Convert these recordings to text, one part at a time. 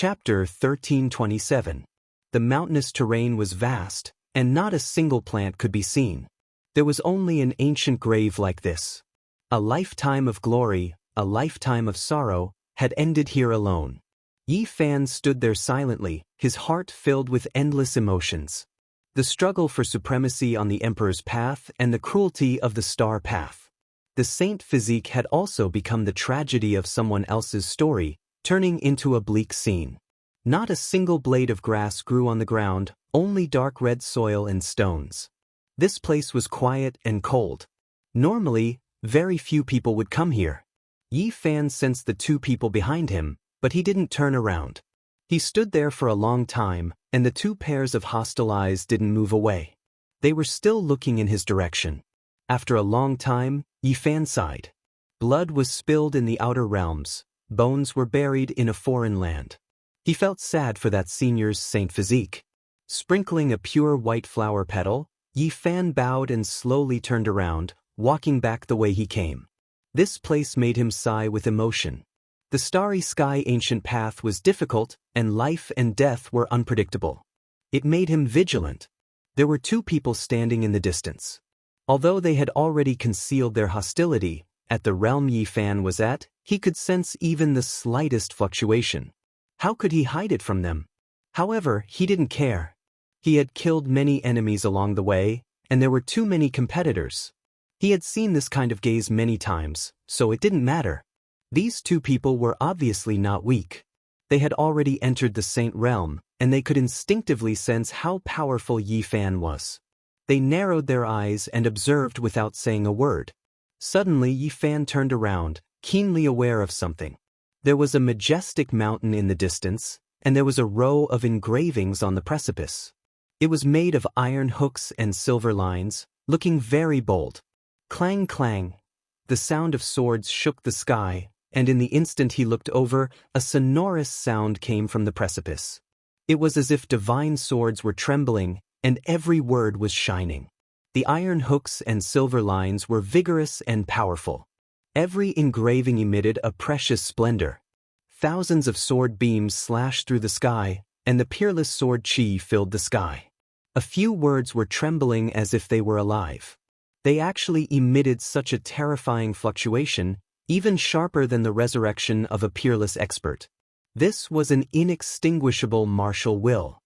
Chapter 1327. The mountainous terrain was vast, and not a single plant could be seen. There was only an ancient grave like this. A lifetime of glory, a lifetime of sorrow, had ended here alone. Yi Fan stood there silently, his heart filled with endless emotions. The struggle for supremacy on the Emperor's path and the cruelty of the Star Path. The saint physique had also become the tragedy of someone else's story, turning into a bleak scene. Not a single blade of grass grew on the ground, only dark red soil and stones. This place was quiet and cold. Normally, very few people would come here. Yi Fan sensed the two people behind him, but he didn't turn around. He stood there for a long time, and the two pairs of hostile eyes didn't move away. They were still looking in his direction. After a long time, Yi Fan sighed. Blood was spilled in the outer realms. Bones were buried in a foreign land. He felt sad for that senior's saint physique. Sprinkling a pure white flower petal, Yi Fan bowed and slowly turned around, walking back the way he came. This place made him sigh with emotion. The starry sky ancient path was difficult, and life and death were unpredictable. It made him vigilant. There were two people standing in the distance. Although they had already concealed their hostility, at the realm Yi Fan was at, he could sense even the slightest fluctuation. How could he hide it from them? However, he didn't care. He had killed many enemies along the way, and there were too many competitors. He had seen this kind of gaze many times, so it didn't matter. These two people were obviously not weak. They had already entered the Saint realm, and they could instinctively sense how powerful Yi Fan was. They narrowed their eyes and observed without saying a word. Suddenly Yi Fan turned around, keenly aware of something. There was a majestic mountain in the distance, and there was a row of engravings on the precipice. It was made of iron hooks and silver lines, looking very bold. Clang clang. The sound of swords shook the sky, and in the instant he looked over, a sonorous sound came from the precipice. It was as if divine swords were trembling, and every word was shining. The iron hooks and silver lines were vigorous and powerful. Every engraving emitted a precious splendor. Thousands of sword beams slashed through the sky, and the peerless sword chi filled the sky. A few words were trembling as if they were alive. They actually emitted such a terrifying fluctuation, even sharper than the resurrection of a peerless expert. This was an inextinguishable martial will.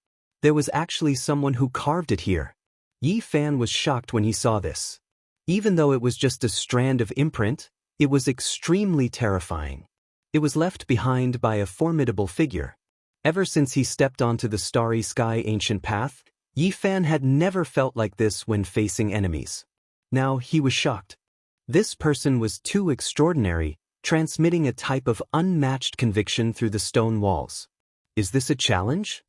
There was actually someone who carved it here. Yi Fan was shocked when he saw this. Even though it was just a strand of imprint, it was extremely terrifying. It was left behind by a formidable figure. Ever since he stepped onto the starry sky ancient path, Yi Fan had never felt like this when facing enemies. Now he was shocked. This person was too extraordinary, transmitting a type of unmatched conviction through the stone walls. Is this a challenge?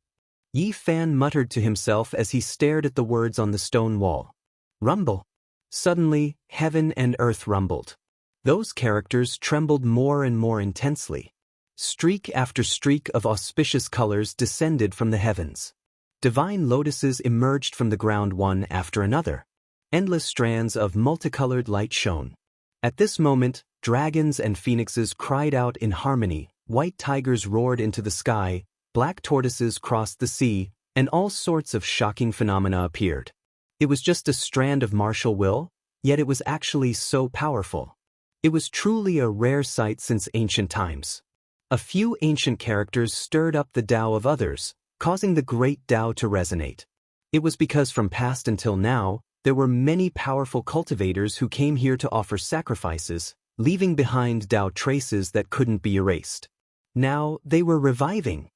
Yi Fan muttered to himself as he stared at the words on the stone wall. Rumble. Suddenly, heaven and earth rumbled. Those characters trembled more and more intensely. Streak after streak of auspicious colors descended from the heavens. Divine lotuses emerged from the ground one after another. Endless strands of multicolored light shone. At this moment, dragons and phoenixes cried out in harmony, white tigers roared into the sky, black tortoises crossed the sea, and all sorts of shocking phenomena appeared. It was just a strand of martial will, yet it was actually so powerful. It was truly a rare sight since ancient times. A few ancient characters stirred up the Tao of others, causing the great Tao to resonate. It was because from past until now, there were many powerful cultivators who came here to offer sacrifices, leaving behind Tao traces that couldn't be erased. Now they were reviving.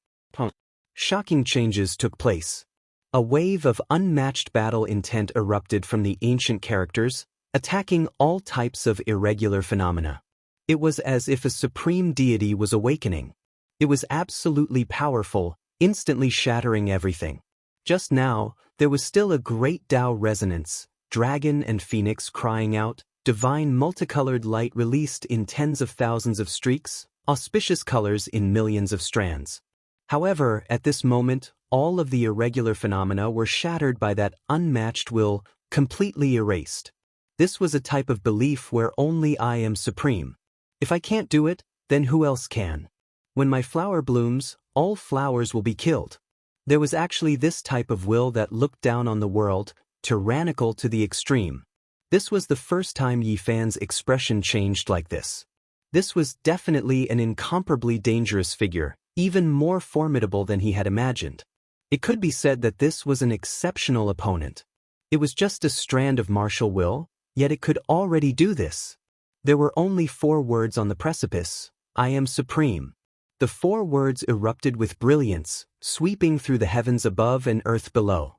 Shocking changes took place. A wave of unmatched battle intent erupted from the ancient characters, attacking all types of irregular phenomena. It was as if a supreme deity was awakening. It was absolutely powerful, instantly shattering everything. Just now, there was still a great Tao resonance, dragon and phoenix crying out, divine multicolored light released in tens of thousands of streaks, auspicious colors in millions of strands. However, at this moment, all of the irregular phenomena were shattered by that unmatched will, completely erased. This was a type of belief where only I am supreme. If I can't do it, then who else can? When my flower blooms, All flowers will be killed. There was actually this type of will that looked down on the world, tyrannical to the extreme. This was the first time Yi Fan's expression changed like this. This was definitely an incomparably dangerous figure, even more formidable than he had imagined. It could be said that this was an exceptional opponent. It was just a strand of martial will, yet it could already do this. There were only 4 words on the precipice: I am supreme. The 4 words erupted with brilliance, sweeping through the heavens above and earth below.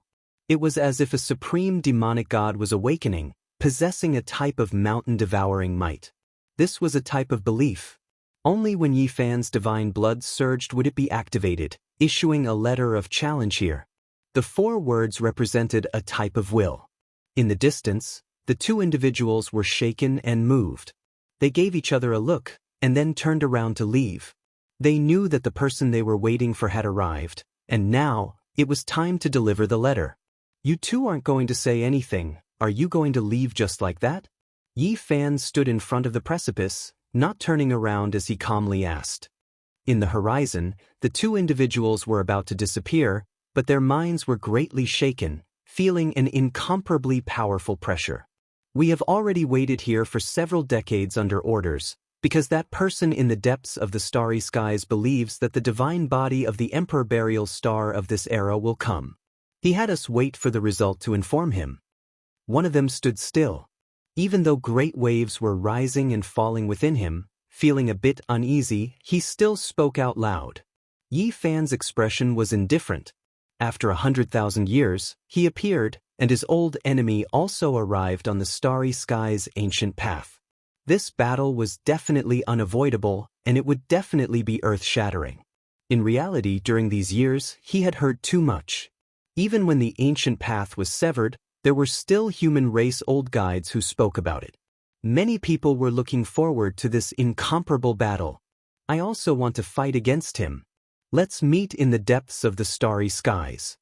It was as if a supreme demonic god was awakening, possessing a type of mountain-devouring might. This was a type of belief. Only when Yi Fan's divine blood surged would it be activated, issuing a letter of challenge here. The 4 words represented a type of will. In the distance, the 2 individuals were shaken and moved. They gave each other a look, and then turned around to leave. They knew that the person they were waiting for had arrived, and now, it was time to deliver the letter. You two aren't going to say anything, are you going to leave just like that? Yi Fan stood in front of the precipice, not turning around as he calmly asked. In the horizon, the 2 individuals were about to disappear, but their minds were greatly shaken, feeling an incomparably powerful pressure. We have already waited here for several decades under orders, because that person in the depths of the starry skies believes that the divine body of the Emperor Burial Star of this era will come. He had us wait for the result to inform him. One of them stood still. Even though great waves were rising and falling within him, feeling a bit uneasy, he still spoke out loud. Yi Fan's expression was indifferent. After 100,000 years, he appeared, and his old enemy also arrived on the starry sky's ancient path. This battle was definitely unavoidable, and it would definitely be earth-shattering. In reality, during these years, he had heard too much. Even when the ancient path was severed, there were still human race old guides who spoke about it. Many people were looking forward to this incomparable battle. I also want to fight against him. Let's meet in the depths of the starry skies.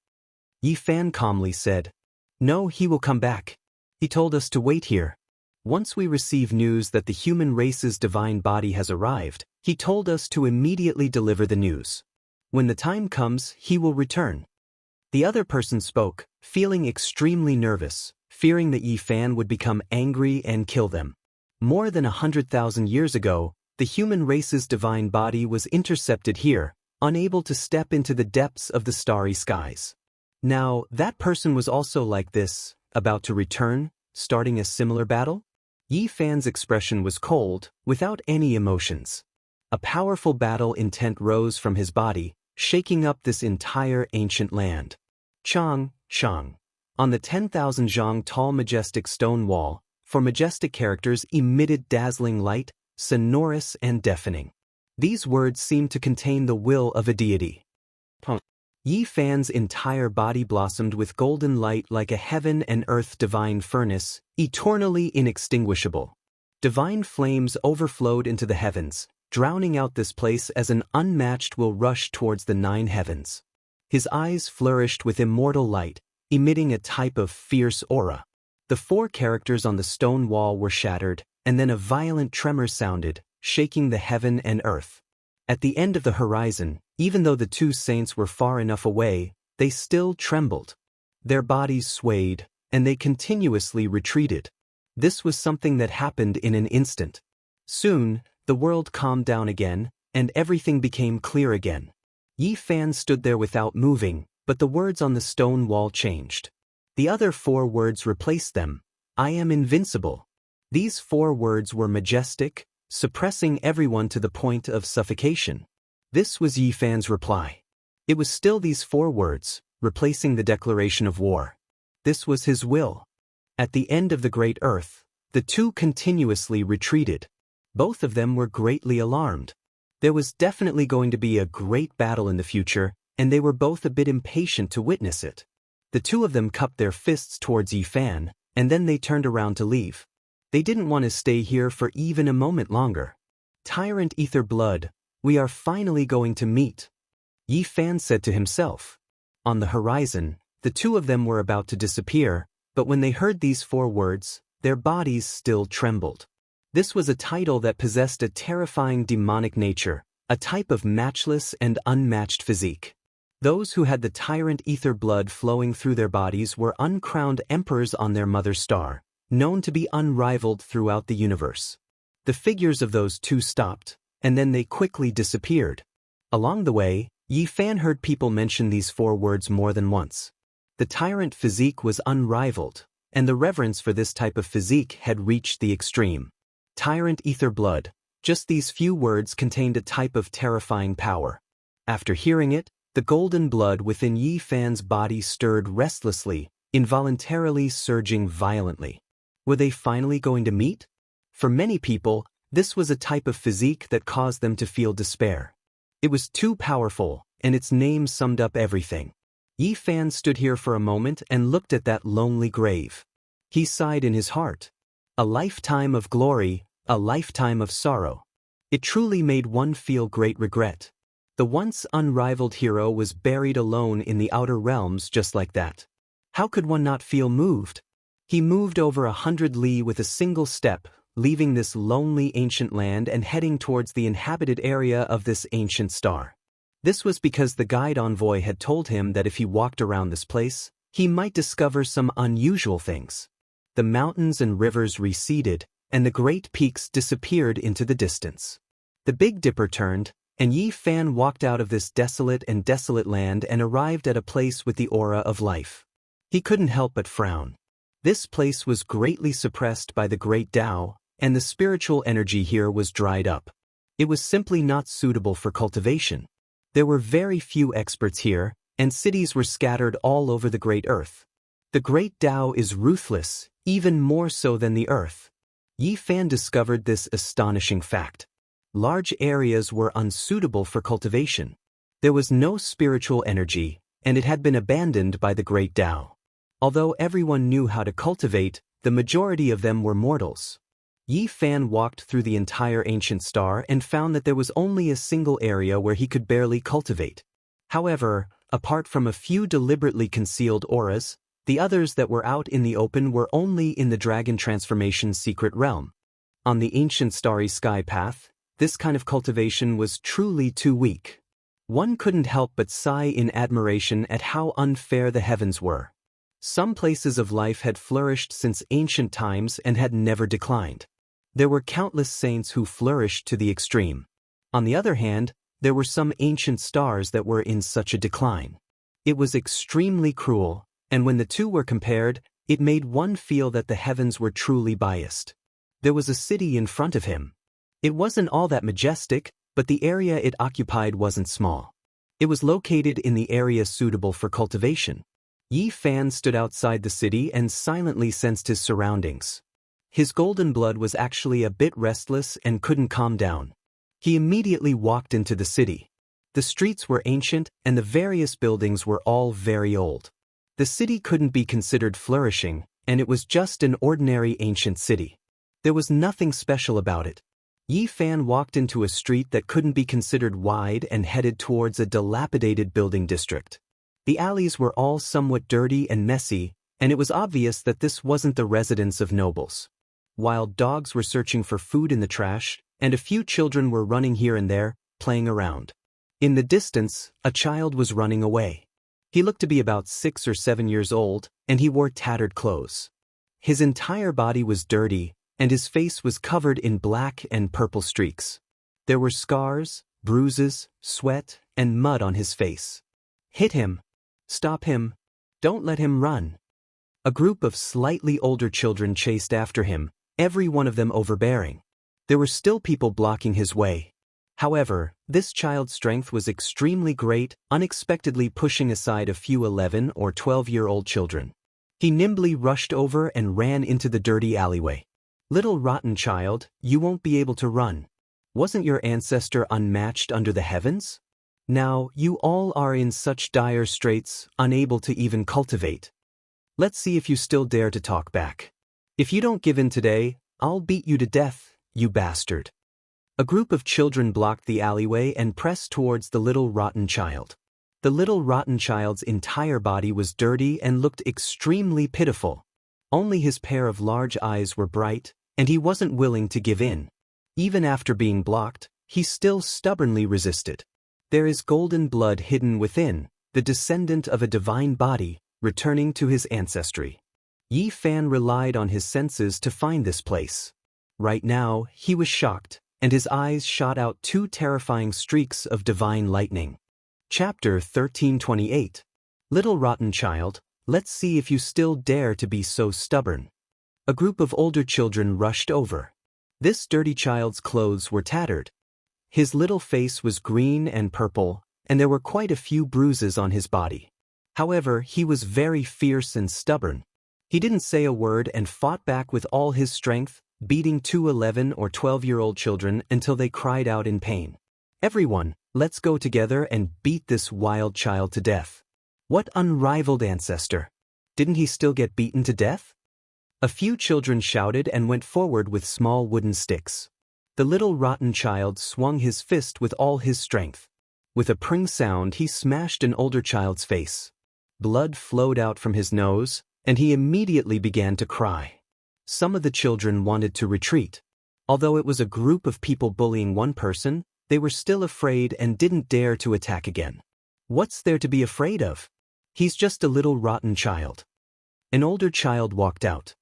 Yi Fan calmly said, No, he will come back. He told us to wait here. Once we receive news that the human race's divine body has arrived, he told us to immediately deliver the news. When the time comes, he will return. The other person spoke, feeling extremely nervous, fearing that Yi Fan would become angry and kill them. More than 100,000 years ago, the human race's divine body was intercepted here, unable to step into the depths of the starry skies. Now, that person was also like this, about to return, starting a similar battle? Yi Fan's expression was cold, without any emotions. A powerful battle intent rose from his body, shaking up this entire ancient land. Chang. On the 10,000 zhang tall majestic stone wall, 4 majestic characters emitted dazzling light, sonorous and deafening. These words seemed to contain the will of a deity. Yi Fan's entire body blossomed with golden light like a heaven and earth divine furnace, eternally inextinguishable. Divine flames overflowed into the heavens, drowning out this place as an unmatched will rushed towards the 9 heavens. His eyes flourished with immortal light, emitting a type of fierce aura. The 4 characters on the stone wall were shattered, and then a violent tremor sounded, shaking the heaven and earth. At the end of the horizon, even though the 2 saints were far enough away, they still trembled. Their bodies swayed, and they continuously retreated. This was something that happened in an instant. Soon, the world calmed down again, and everything became clear again. Yi Fan stood there without moving, but the words on the stone wall changed. The other 4 words replaced them. I am invincible. These 4 words were majestic, suppressing everyone to the point of suffocation. This was Yi Fan's reply. It was still these 4 words, replacing the declaration of war. This was his will. At the end of the great earth, the 2 continuously retreated. Both of them were greatly alarmed. There was definitely going to be a great battle in the future, and they were both a bit impatient to witness it. The 2 of them cupped their fists towards Yi Fan, and then they turned around to leave. They didn't want to stay here for even a moment longer. Tyrant Ether Blood, we are finally going to meet, Yi Fan said to himself. On the horizon, the 2 of them were about to disappear, but when they heard these 4 words, their bodies still trembled. This was a title that possessed a terrifying demonic nature, a type of matchless and unmatched physique. Those who had the tyrant ether blood flowing through their bodies were uncrowned emperors on their mother star, known to be unrivaled throughout the universe. The figures of those two stopped, and then they quickly disappeared. Along the way, Yi Fan heard people mention these four words more than once. The tyrant physique was unrivaled, and the reverence for this type of physique had reached the extreme. Tyrant ether blood, just these few words contained a type of terrifying power. After hearing it, the golden blood within Yi Fan's body stirred restlessly, involuntarily surging violently. Were they finally going to meet? For many people, this was a type of physique that caused them to feel despair. It was too powerful, and its name summed up everything. Yi Fan stood here for a moment and looked at that lonely grave. He sighed in his heart. A lifetime of glory, a lifetime of sorrow. It truly made one feel great regret. The once unrivaled hero was buried alone in the outer realms just like that. How could one not feel moved? He moved over 100 li with a single step, leaving this lonely ancient land and heading towards the inhabited area of this ancient star. This was because the guide envoy had told him that if he walked around this place, he might discover some unusual things. The mountains and rivers receded, and the great peaks disappeared into the distance. The Big Dipper turned, and Yi Fan walked out of this desolate land and arrived at a place with the aura of life. He couldn't help but frown. This place was greatly suppressed by the great Tao, and the spiritual energy here was dried up. It was simply not suitable for cultivation. There were very few experts here, and cities were scattered all over the great earth. The great Tao is ruthless, even more so than the earth. Yi Fan discovered this astonishing fact. Large areas were unsuitable for cultivation. There was no spiritual energy, and it had been abandoned by the great Tao. Although everyone knew how to cultivate, the majority of them were mortals. Yi Fan walked through the entire ancient star and found that there was only a single area where he could barely cultivate. However, apart from a few deliberately concealed auras, the others that were out in the open were only in the dragon transformation secret realm. On the ancient starry sky path, this kind of cultivation was truly too weak. One couldn't help but sigh in admiration at how unfair the heavens were. Some places of life had flourished since ancient times and had never declined. There were countless saints who flourished to the extreme. On the other hand, there were some ancient stars that were in such a decline. It was extremely cruel, and when the two were compared, it made one feel that the heavens were truly biased. There was a city in front of him. It wasn't all that majestic, but the area it occupied wasn't small. It was located in the area suitable for cultivation. Yi Fan stood outside the city and silently sensed his surroundings. His golden blood was actually a bit restless and couldn't calm down. He immediately walked into the city. The streets were ancient, and the various buildings were all very old. The city couldn't be considered flourishing, and it was just an ordinary ancient city. There was nothing special about it. Yi Fan walked into a street that couldn't be considered wide and headed towards a dilapidated building district. The alleys were all somewhat dirty and messy, and it was obvious that this wasn't the residence of nobles. Wild dogs were searching for food in the trash, and a few children were running here and there, playing around. In the distance, a child was running away. He looked to be about 6 or 7 years old, and he wore tattered clothes. His entire body was dirty, and his face was covered in black and purple streaks. There were scars, bruises, sweat, and mud on his face. Hit him. Stop him. Don't let him run. A group of slightly older children chased after him, every one of them overbearing. There were still people blocking his way. However, this child's strength was extremely great, unexpectedly pushing aside a few 11 or 12-year-old children. He nimbly rushed over and ran into the dirty alleyway. Little rotten child, you won't be able to run. Wasn't your ancestor unmatched under the heavens? Now you all are in such dire straits, unable to even cultivate. Let's see if you still dare to talk back. If you don't give in today, I'll beat you to death, you bastard. A group of children blocked the alleyway and pressed towards the little rotten child. The little rotten child's entire body was dirty and looked extremely pitiful. Only his pair of large eyes were bright, and he wasn't willing to give in. Even after being blocked, he still stubbornly resisted. There is golden blood hidden within, the descendant of a divine body, returning to his ancestry. Yi Fan relied on his senses to find this place. Right now, he was shocked, and his eyes shot out two terrifying streaks of divine lightning. Chapter 1328. Little rotten child, let's see if you still dare to be so stubborn. A group of older children rushed over. This dirty child's clothes were tattered. His little face was green and purple, and there were quite a few bruises on his body. However, he was very fierce and stubborn. He didn't say a word and fought back with all his strength, beating two 11 or 12-year-old children until they cried out in pain. Everyone, let's go together and beat this wild child to death. What unrivaled ancestor! Didn't he still get beaten to death? A few children shouted and went forward with small wooden sticks. The little rotten child swung his fist with all his strength. With a pring sound, he smashed an older child's face. Blood flowed out from his nose, and he immediately began to cry. Some of the children wanted to retreat. Although it was a group of people bullying one person, they were still afraid and didn't dare to attack again. What's there to be afraid of? He's just a little rotten child. An older child walked out.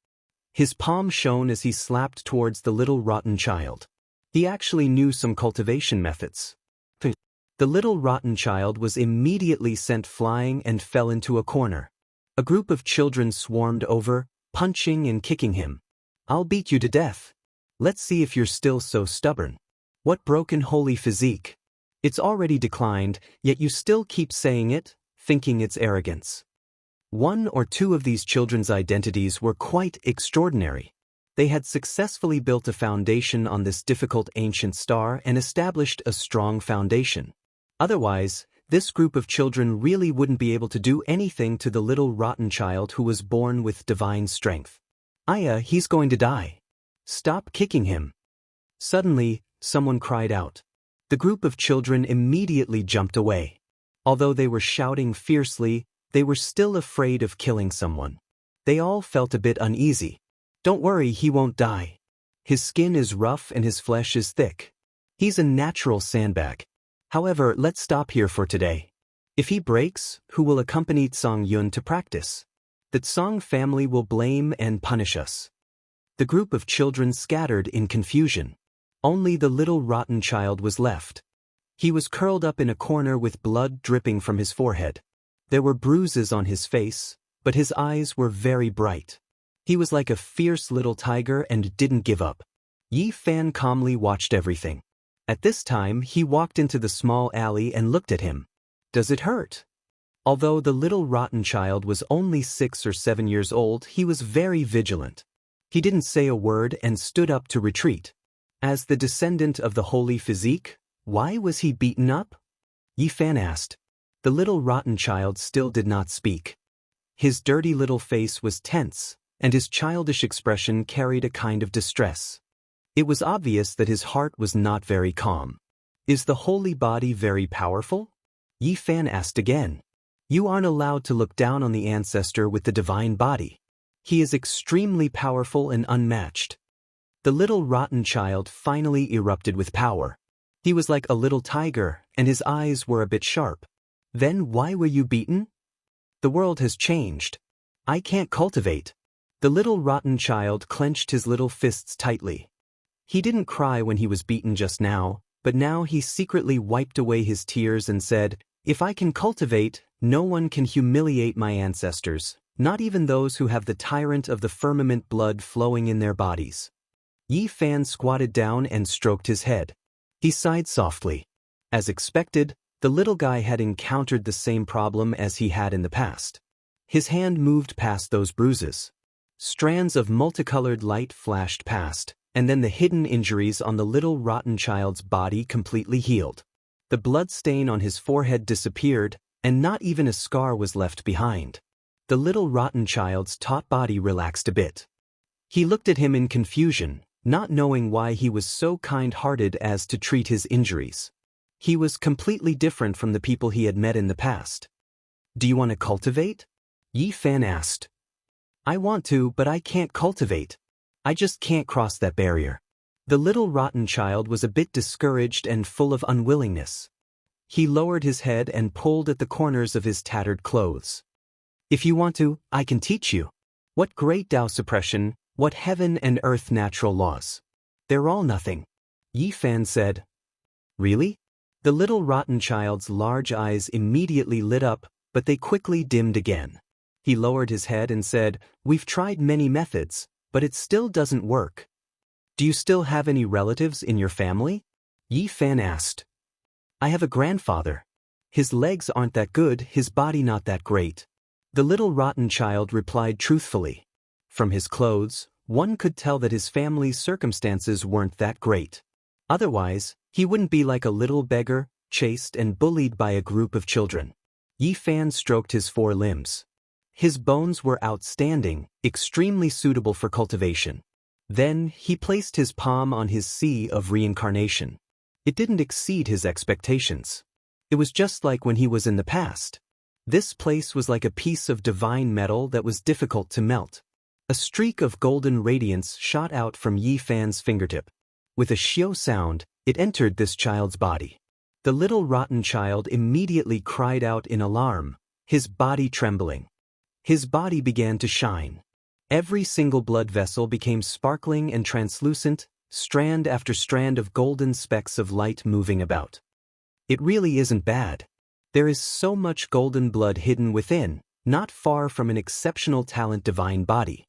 His palm shone as he slapped towards the little rotten child. He actually knew some cultivation methods. The little rotten child was immediately sent flying and fell into a corner. A group of children swarmed over, punching and kicking him. I'll beat you to death. Let's see if you're still so stubborn. What broken holy physique. It's already declined, yet you still keep saying it, thinking it's arrogance. One or two of these children's identities were quite extraordinary. They had successfully built a foundation on this difficult ancient star and established a strong foundation. Otherwise, this group of children really wouldn't be able to do anything to the little rotten child who was born with divine strength. Aya, he's going to die. Stop kicking him. Suddenly, someone cried out. The group of children immediately jumped away. Although they were shouting fiercely, they were still afraid of killing someone. They all felt a bit uneasy. Don't worry, he won't die. His skin is rough and his flesh is thick. He's a natural sandbag. However, let's stop here for today. If he breaks, who will accompany Tsang Yun to practice? The Tsang family will blame and punish us. The group of children scattered in confusion. Only the little rotten child was left. He was curled up in a corner with blood dripping from his forehead. There were bruises on his face, but his eyes were very bright. He was like a fierce little tiger and didn't give up. Yi Fan calmly watched everything. At this time, he walked into the small alley and looked at him. Does it hurt? Although the little rotten child was only 6 or 7 years old, he was very vigilant. He didn't say a word and stood up to retreat. As the descendant of the holy physique, why was he beaten up? Yi Fan asked. The little rotten child still did not speak. His dirty little face was tense, and his childish expression carried a kind of distress. It was obvious that his heart was not very calm. Is the holy body very powerful? Yi Fan asked again. You aren't allowed to look down on the ancestor with the divine body. He is extremely powerful and unmatched. The little rotten child finally erupted with power. He was like a little tiger, and his eyes were a bit sharp. Then why were you beaten? The world has changed. I can't cultivate. The little rotten child clenched his little fists tightly. He didn't cry when he was beaten just now, but now he secretly wiped away his tears and said, If I can cultivate, no one can humiliate my ancestors, not even those who have the tyrant of the firmament blood flowing in their bodies. Yi Fan squatted down and stroked his head. He sighed softly. As expected, the little guy had encountered the same problem as he had in the past. His hand moved past those bruises. Strands of multicolored light flashed past, and then the hidden injuries on the little rotten child's body completely healed. The blood stain on his forehead disappeared, and not even a scar was left behind. The little rotten child's taut body relaxed a bit. He looked at him in confusion, not knowing why he was so kind-hearted as to treat his injuries. He was completely different from the people he had met in the past. Do you want to cultivate? Yi Fan asked. I want to, but I can't cultivate. I just can't cross that barrier. The little rotten child was a bit discouraged and full of unwillingness. He lowered his head and pulled at the corners of his tattered clothes. If you want to, I can teach you. What great Tao suppression, what heaven and earth natural laws. They're all nothing. Yi Fan said. Really? The little rotten child's large eyes immediately lit up, but they quickly dimmed again. He lowered his head and said, We've tried many methods, but it still doesn't work. Do you still have any relatives in your family? Yi Fan asked. I have a grandfather. His legs aren't that good, his body not that great. The little rotten child replied truthfully. From his clothes, one could tell that his family's circumstances weren't that great. Otherwise, he wouldn't be like a little beggar, chased and bullied by a group of children. Yi Fan stroked his 4 limbs. His bones were outstanding, extremely suitable for cultivation. Then, he placed his palm on his sea of reincarnation. It didn't exceed his expectations. It was just like when he was in the past. This place was like a piece of divine metal that was difficult to melt. A streak of golden radiance shot out from Yi Fan's fingertip. With a xiao sound, it entered this child's body. The little rotten child immediately cried out in alarm, his body trembling. His body began to shine. Every single blood vessel became sparkling and translucent, strand after strand of golden specks of light moving about. It really isn't bad. There is so much golden blood hidden within, not far from an exceptional talent divine body.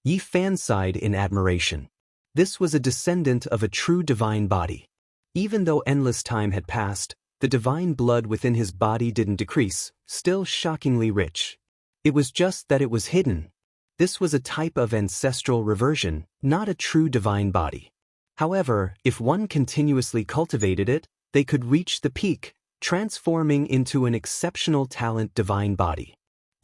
Yi Fan sighed in admiration. This was a descendant of a true divine body. Even though endless time had passed, the divine blood within his body didn't decrease, still shockingly rich. It was just that it was hidden. This was a type of ancestral reversion, not a true divine body. However, if one continuously cultivated it, they could reach the peak, transforming into an exceptional talent divine body.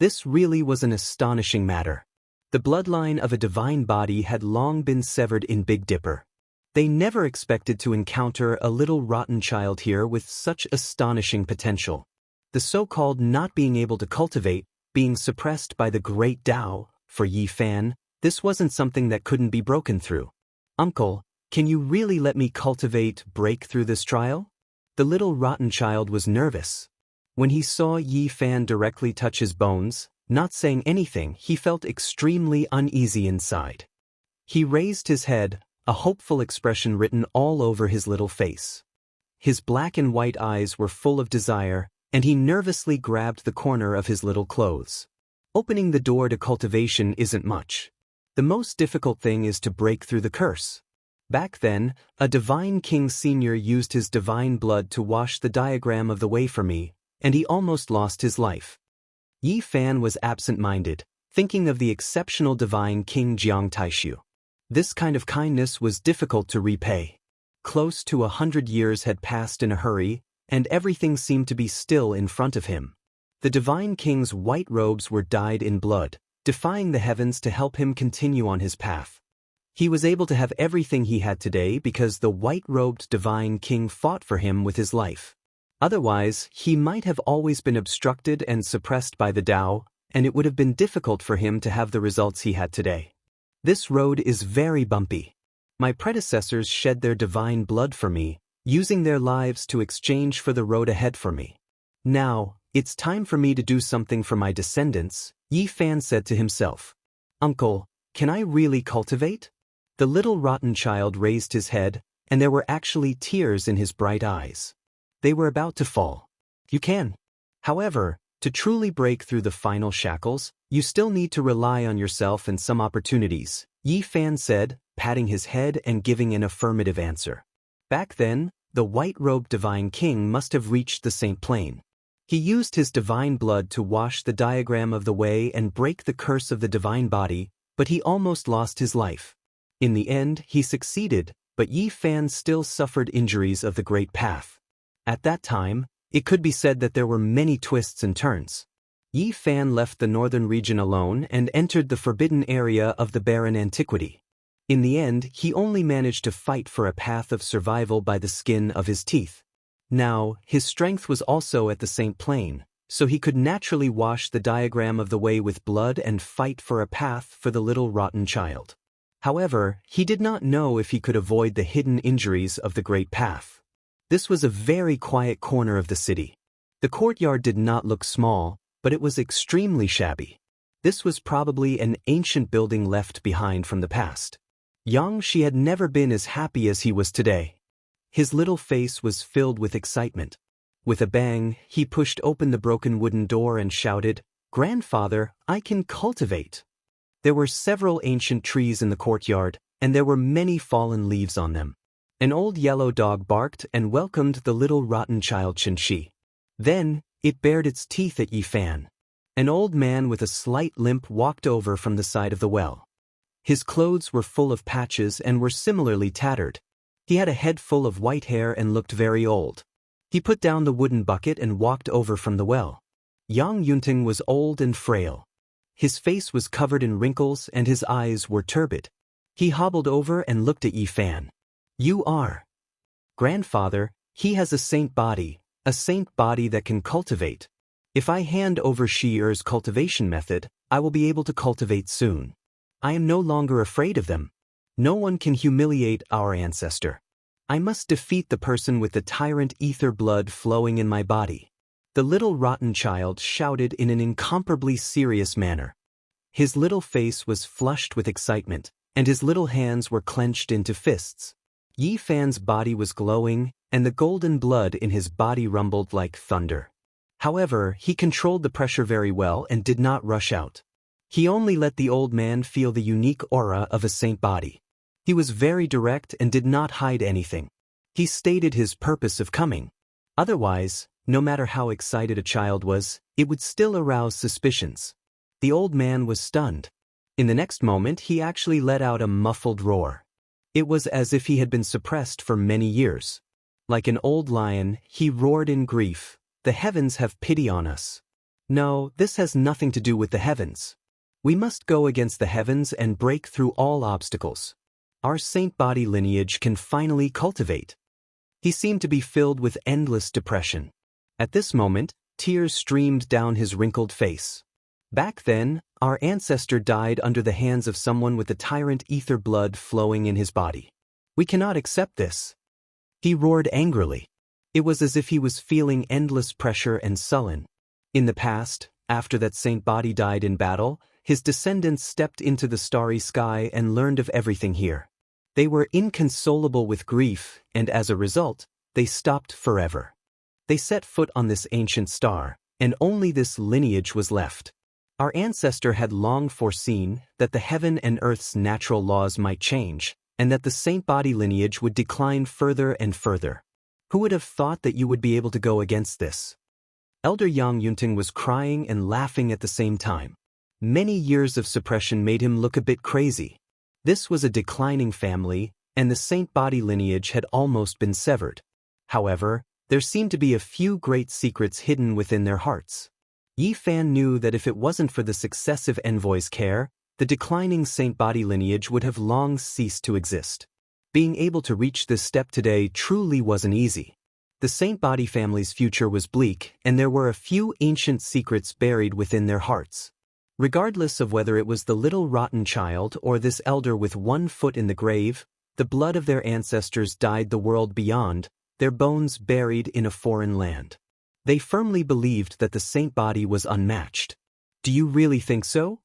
This really was an astonishing matter. The bloodline of a divine body had long been severed in Big Dipper. They never expected to encounter a little rotten child here with such astonishing potential. The so-called not being able to cultivate, being suppressed by the great Tao, for Yi Fan, this wasn't something that couldn't be broken through. Uncle, can you really let me break through this trial? The little rotten child was nervous. When he saw Yi Fan directly touch his bones, not saying anything, he felt extremely uneasy inside. He raised his head, a hopeful expression written all over his little face. His black and white eyes were full of desire, and he nervously grabbed the corner of his little clothes. Opening the door to cultivation isn't much. The most difficult thing is to break through the curse. Back then, a divine king senior used his divine blood to wash the diagram of the way for me, and he almost lost his life. Yi Fan was absent-minded, thinking of the exceptional divine King Jiang Taishu. This kind of kindness was difficult to repay. Close to 100 years had passed in a hurry, and everything seemed to be still in front of him. The divine king's white robes were dyed in blood, defying the heavens to help him continue on his path. He was able to have everything he had today because the white-robed divine king fought for him with his life. Otherwise, he might have always been obstructed and suppressed by the Tao, and it would have been difficult for him to have the results he had today. This road is very bumpy. My predecessors shed their divine blood for me, using their lives to exchange for the road ahead for me. Now, it's time for me to do something for my descendants, Yi Fan said to himself. Uncle, can I really cultivate? The little rotten child raised his head, and there were actually tears in his bright eyes. They were about to fall. You can. However, to truly break through the final shackles, you still need to rely on yourself and some opportunities, Yi Fan said, patting his head and giving an affirmative answer. Back then, the white-robed divine king must have reached the Saint Plane. He used his divine blood to wash the diagram of the way and break the curse of the divine body, but he almost lost his life. In the end, he succeeded, but Yi Fan still suffered injuries of the great path. At that time, it could be said that there were many twists and turns. Yi Fan left the northern region alone and entered the forbidden area of the barren antiquity. In the end, he only managed to fight for a path of survival by the skin of his teeth. Now, his strength was also at the Saint Plane, so he could naturally wash the diagram of the way with blood and fight for a path for the little rotten child. However, he did not know if he could avoid the hidden injuries of the Great Path. This was a very quiet corner of the city. The courtyard did not look small, but it was extremely shabby. This was probably an ancient building left behind from the past. Xianxia had never been as happy as he was today. His little face was filled with excitement. With a bang, he pushed open the broken wooden door and shouted, "Grandfather, I can cultivate." There were several ancient trees in the courtyard, and there were many fallen leaves on them. An old yellow dog barked and welcomed the little rotten child Xianxia. Then, it bared its teeth at Yi Fan. An old man with a slight limp walked over from the side of the well. His clothes were full of patches and were similarly tattered. He had a head full of white hair and looked very old. He put down the wooden bucket and walked over from the well. Yang Yunting was old and frail. His face was covered in wrinkles and his eyes were turbid. He hobbled over and looked at Yi Fan. "You are." "Grandfather, he has a saint body that can cultivate. If I hand over Shi-Er's cultivation method, I will be able to cultivate soon. I am no longer afraid of them. No one can humiliate our ancestor. I must defeat the person with the tyrant ether blood flowing in my body." The little rotten child shouted in an incomparably serious manner. His little face was flushed with excitement, and his little hands were clenched into fists. Yi Fan's body was glowing, and the golden blood in his body rumbled like thunder. However, he controlled the pressure very well and did not rush out. He only let the old man feel the unique aura of a saint body. He was very direct and did not hide anything. He stated his purpose of coming. Otherwise, no matter how excited a child was, it would still arouse suspicions. The old man was stunned. In the next moment, he actually let out a muffled roar. It was as if he had been suppressed for many years. Like an old lion, he roared in grief, "The heavens have pity on us." No, this has nothing to do with the heavens. We must go against the heavens and break through all obstacles. Our saint body lineage can finally cultivate. He seemed to be filled with endless depression. At this moment, tears streamed down his wrinkled face. Back then, our ancestor died under the hands of someone with the tyrant ether blood flowing in his body. We cannot accept this. He roared angrily. It was as if he was feeling endless pressure and sullen. In the past, after that saint body died in battle, his descendants stepped into the starry sky and learned of everything here. They were inconsolable with grief, and as a result, they stopped forever. They set foot on this ancient star, and only this lineage was left. Our ancestor had long foreseen that the heaven and earth's natural laws might change, and that the saint body lineage would decline further and further. Who would have thought that you would be able to go against this? Elder Yang Yunting was crying and laughing at the same time. Many years of suppression made him look a bit crazy. This was a declining family, and the saint body lineage had almost been severed. However, there seemed to be a few great secrets hidden within their hearts. Yi Fan knew that if it wasn't for the successive envoys' care, the declining saint body lineage would have long ceased to exist. Being able to reach this step today truly wasn't easy. The saint body family's future was bleak, and there were a few ancient secrets buried within their hearts. Regardless of whether it was the little rotten child or this elder with one foot in the grave, the blood of their ancestors dyed the world beyond, their bones buried in a foreign land. They firmly believed that the saint body was unmatched. "Do you really think so?"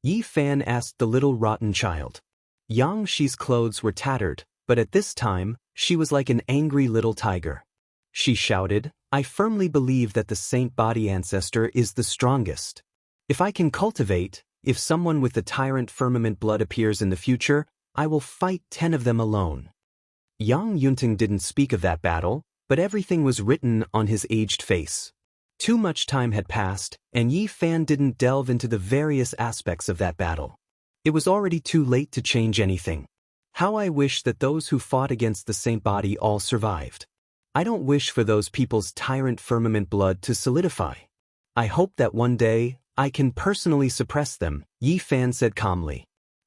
Yi Fan asked the little rotten child. Xianxia's clothes were tattered, but at this time, she was like an angry little tiger. She shouted, "I firmly believe that the saint body ancestor is the strongest. If I can cultivate, if someone with the tyrant firmament blood appears in the future, I will fight 10 of them alone." Yang Yunting didn't speak of that battle, but everything was written on his aged face. Too much time had passed, and Yi Fan didn't delve into the various aspects of that battle. It was already too late to change anything. How I wish that those who fought against the saint body all survived. I don't wish for those people's tyrant firmament blood to solidify. I hope that one day, I can personally suppress them, Yi Fan said calmly.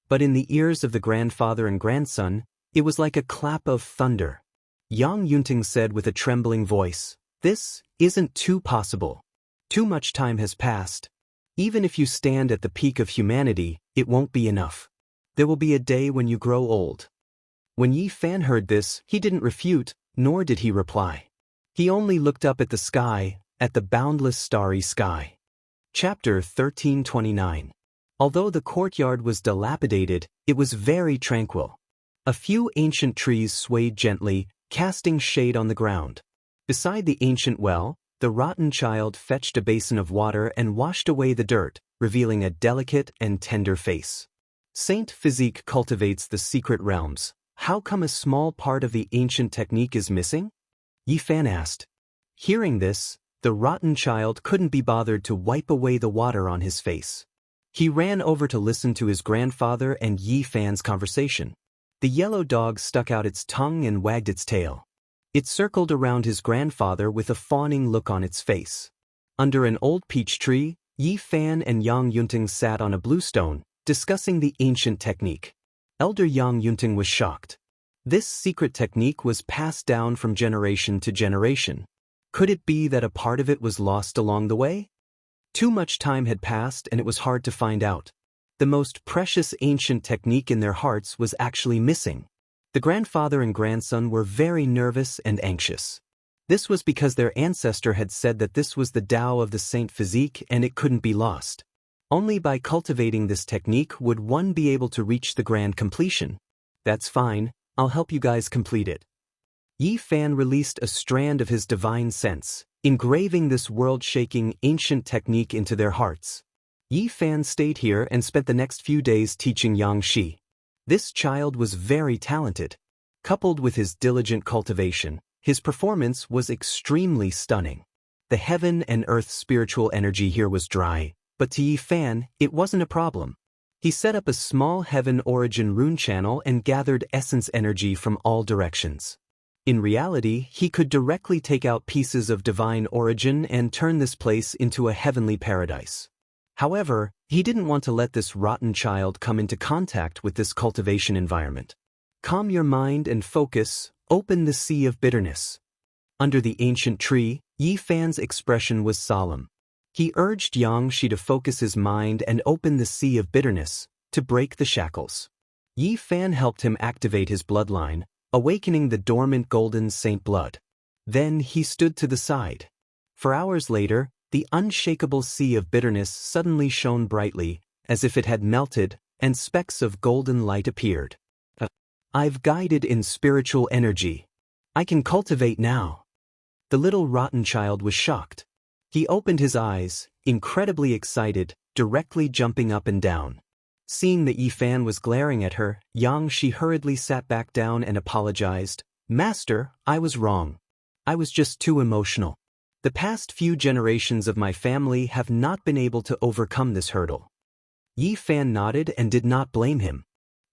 But in the ears of the grandfather and grandson, it was like a clap of thunder. Yang Yunting said with a trembling voice, "This isn't too possible. Too much time has passed. Even if you stand at the peak of humanity, it won't be enough. There will be a day when you grow old. When Yi Fan heard this, he didn't refute, nor did he reply. He only looked up at the sky, at the boundless starry sky. Chapter 1329. Although the courtyard was dilapidated, it was very tranquil. A few ancient trees swayed gently, casting shade on the ground. Beside the ancient well, the rotten child fetched a basin of water and washed away the dirt, revealing a delicate and tender face. Saint Physique cultivates the secret realms. How come a small part of the ancient technique is missing? Yi Fan asked. Hearing this, the rotten child couldn't be bothered to wipe away the water on his face. He ran over to listen to his grandfather and Yi Fan's conversation. The yellow dog stuck out its tongue and wagged its tail. It circled around his grandfather with a fawning look on its face. Under an old peach tree, Yi Fan and Yang Yunting sat on a bluestone, discussing the ancient technique. Elder Yang Yunting was shocked. This secret technique was passed down from generation to generation. Could it be that a part of it was lost along the way? Too much time had passed and it was hard to find out. The most precious ancient technique in their hearts was actually missing. The grandfather and grandson were very nervous and anxious. This was because their ancestor had said that this was the Tao of the Saint Physique and it couldn't be lost. Only by cultivating this technique would one be able to reach the grand completion. That's fine, I'll help you guys complete it. Yi Fan released a strand of his divine sense, engraving this world-shaking ancient technique into their hearts. Yi Fan stayed here and spent the next few days teaching Xianxia. This child was very talented. Coupled with his diligent cultivation, his performance was extremely stunning. The heaven and earth spiritual energy here was dry, but to Yi Fan, it wasn't a problem. He set up a small heaven origin rune channel and gathered essence energy from all directions. In reality, he could directly take out pieces of divine origin and turn this place into a heavenly paradise. However, he didn't want to let this rotten child come into contact with this cultivation environment. Calm your mind and focus, open the sea of bitterness. Under the ancient tree, Yi Fan's expression was solemn. He urged Xianxia to focus his mind and open the sea of bitterness, to break the shackles. Yi Fan helped him activate his bloodline, awakening the dormant golden saint blood. Then he stood to the side. For hours later, the unshakable sea of bitterness suddenly shone brightly, as if it had melted, and specks of golden light appeared. I've guided in spiritual energy. I can cultivate now. The little rotten child was shocked. He opened his eyes, incredibly excited, directly jumping up and down. Seeing that Yi Fan was glaring at her, Xianxia hurriedly sat back down and apologized. Master, I was wrong. I was just too emotional. The past few generations of my family have not been able to overcome this hurdle. Yi Fan nodded and did not blame him.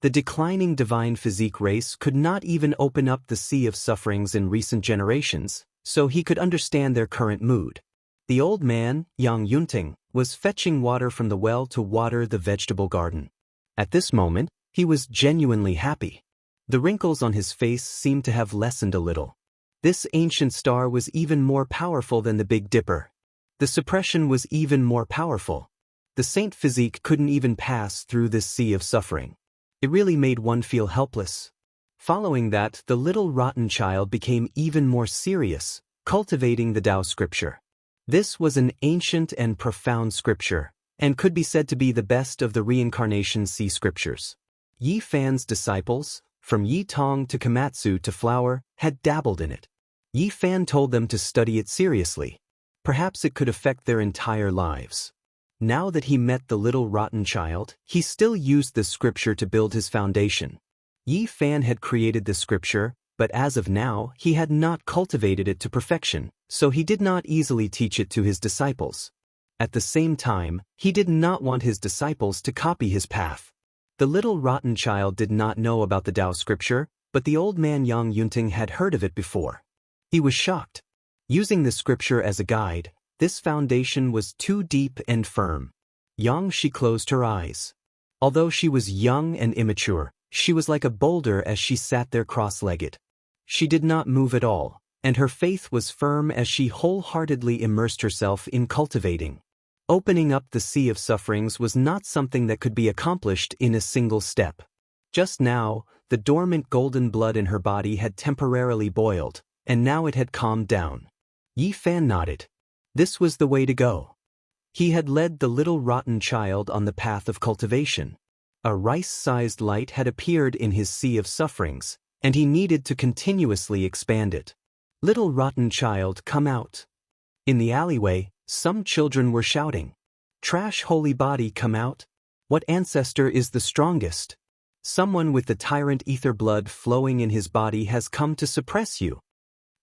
The declining divine physique race could not even open up the sea of sufferings in recent generations, so he could understand their current mood. The old man, Yang Yunting, was fetching water from the well to water the vegetable garden. At this moment, he was genuinely happy. The wrinkles on his face seemed to have lessened a little. This ancient star was even more powerful than the Big Dipper. The suppression was even more powerful. The Saint Physique couldn't even pass through this sea of suffering. It really made one feel helpless. Following that, the little rotten child became even more serious, cultivating the Tao scripture. This was an ancient and profound scripture, and could be said to be the best of the reincarnation sea scriptures. Yi Fan's disciples, from Yi Tong to Komatsu to Flower, had dabbled in it. Yi Fan told them to study it seriously. Perhaps it could affect their entire lives. Now that he met the little rotten child, he still used the scripture to build his foundation. Yi Fan had created the scripture, but as of now, he had not cultivated it to perfection, so he did not easily teach it to his disciples. At the same time, he did not want his disciples to copy his path. The little rotten child did not know about the Tao scripture, but the old man Yang Yunting had heard of it before. He was shocked. Using the scripture as a guide, this foundation was too deep and firm. Xianxia closed her eyes. Although she was young and immature, she was like a boulder as she sat there cross-legged. She did not move at all, and her faith was firm as she wholeheartedly immersed herself in cultivating. Opening up the sea of sufferings was not something that could be accomplished in a single step. Just now, the dormant golden blood in her body had temporarily boiled, and now it had calmed down. Yi Fan nodded. This was the way to go. He had led the little rotten child on the path of cultivation. A rice-sized light had appeared in his sea of sufferings, and he needed to continuously expand it. Little rotten child, come out. In the alleyway, some children were shouting. Trash holy body, come out. What ancestor is the strongest? Someone with the tyrant ether blood flowing in his body has come to suppress you.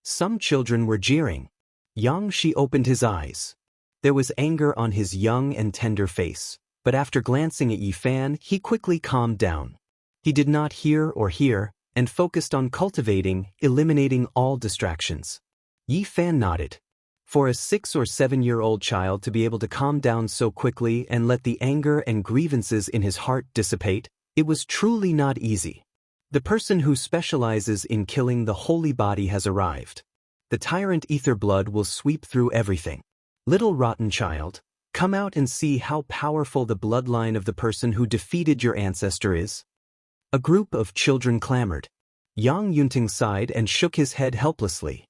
Some children were jeering. Xianxia opened his eyes. There was anger on his young and tender face, but after glancing at Yi Fan, he quickly calmed down. He did not hear, and focused on cultivating, eliminating all distractions. Yi Fan nodded. For a 6 or 7-year-old child to be able to calm down so quickly and let the anger and grievances in his heart dissipate, it was truly not easy. The person who specializes in killing the holy body has arrived. The tyrant ether blood will sweep through everything. Little rotten child, come out and see how powerful the bloodline of the person who defeated your ancestor is. A group of children clamored. Yang Yunting sighed and shook his head helplessly.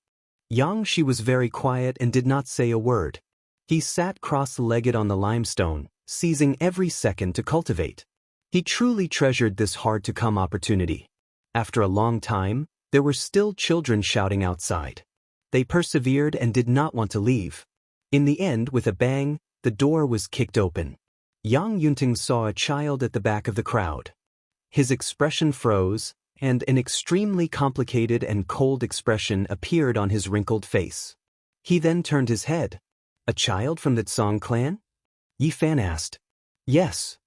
Xianxia was very quiet and did not say a word. He sat cross-legged on the limestone, seizing every second to cultivate. He truly treasured this hard-to-come opportunity. After a long time, there were still children shouting outside. They persevered and did not want to leave. In the end, with a bang, the door was kicked open. Yang Yunting saw a child at the back of the crowd. His expression froze, and an extremely complicated and cold expression appeared on his wrinkled face. He then turned his head. A child from the Tsang clan? Yi Fan asked. Yes.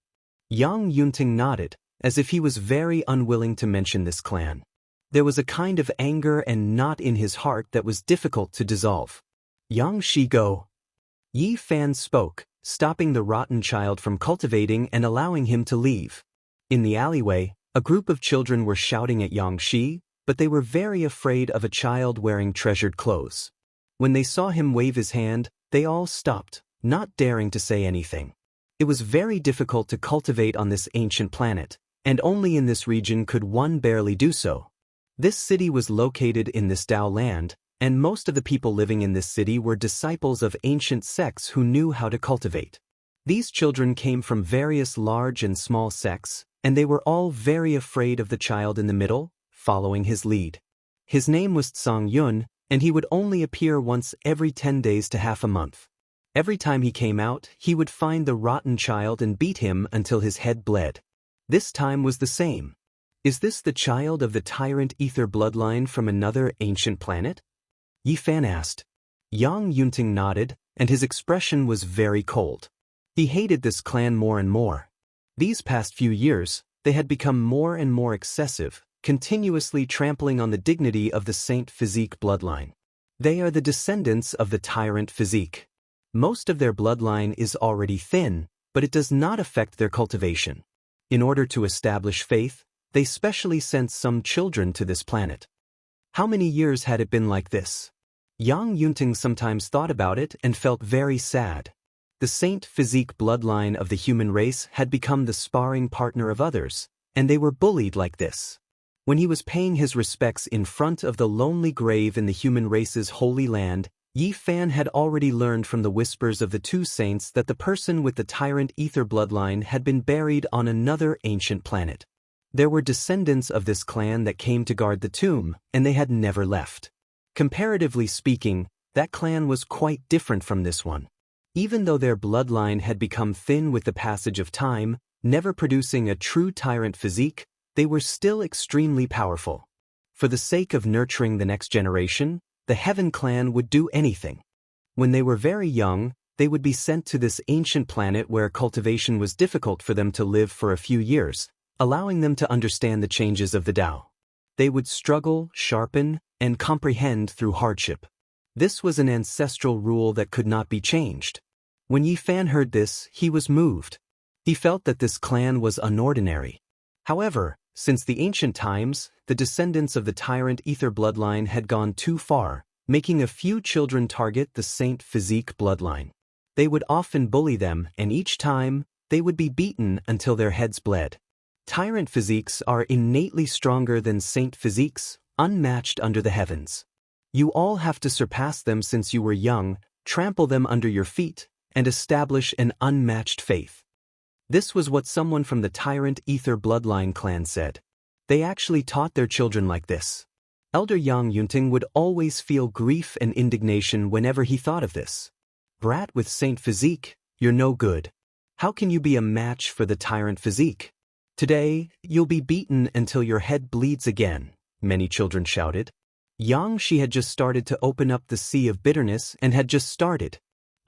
Yang Yunting nodded, as if he was very unwilling to mention this clan. There was a kind of anger and knot in his heart that was difficult to dissolve. Xianxia go. Yi Fan spoke, stopping the rotten child from cultivating and allowing him to leave. In the alleyway, a group of children were shouting at Xianxia, but they were very afraid of a child wearing treasured clothes. When they saw him wave his hand, they all stopped, not daring to say anything. It was very difficult to cultivate on this ancient planet, and only in this region could one barely do so. This city was located in this Dao land, and most of the people living in this city were disciples of ancient sects who knew how to cultivate. These children came from various large and small sects, and they were all very afraid of the child in the middle, following his lead. His name was Tsang Yun, and he would only appear once every 10 days to half a month. Every time he came out, he would find the rotten child and beat him until his head bled. This time was the same. Is this the child of the tyrant ether bloodline from another ancient planet? Yi Fan asked. Yang Yunting nodded, and his expression was very cold. He hated this clan more and more. These past few years, they had become more and more excessive, continuously trampling on the dignity of the Saint Physique bloodline. They are the descendants of the tyrant Physique. Most of their bloodline is already thin, but it does not affect their cultivation. In order to establish faith, they specially sent some children to this planet. How many years had it been like this? Yang Yunting sometimes thought about it and felt very sad. The Saint Physique bloodline of the human race had become the sparring partner of others, and they were bullied like this. When he was paying his respects in front of the lonely grave in the human race's holy land, Yi Fan had already learned from the whispers of the two saints that the person with the tyrant ether bloodline had been buried on another ancient planet. There were descendants of this clan that came to guard the tomb, and they had never left. Comparatively speaking, that clan was quite different from this one. Even though their bloodline had become thin with the passage of time, never producing a true tyrant physique, they were still extremely powerful. For the sake of nurturing the next generation, the Heaven clan would do anything. When they were very young, they would be sent to this ancient planet where cultivation was difficult for them to live for a few years, allowing them to understand the changes of the Tao. They would struggle, sharpen, and comprehend through hardship. This was an ancestral rule that could not be changed. When Yi Fan heard this, he was moved. He felt that this clan was unordinary. However, since the ancient times, the descendants of the tyrant ether bloodline had gone too far, making a few children target the Saint Physique bloodline. They would often bully them, and each time, they would be beaten until their heads bled. Tyrant physiques are innately stronger than saint physiques, unmatched under the heavens. You all have to surpass them since you were young, trample them under your feet, and establish an unmatched faith. This was what someone from the Tyrant Ether bloodline clan said. They actually taught their children like this. Elder Yang Yunting would always feel grief and indignation whenever he thought of this. Brat with saint physique, you're no good. How can you be a match for the tyrant physique? Today, you'll be beaten until your head bleeds again, many children shouted. Xianxia had just started to open up the sea of bitterness and had just started.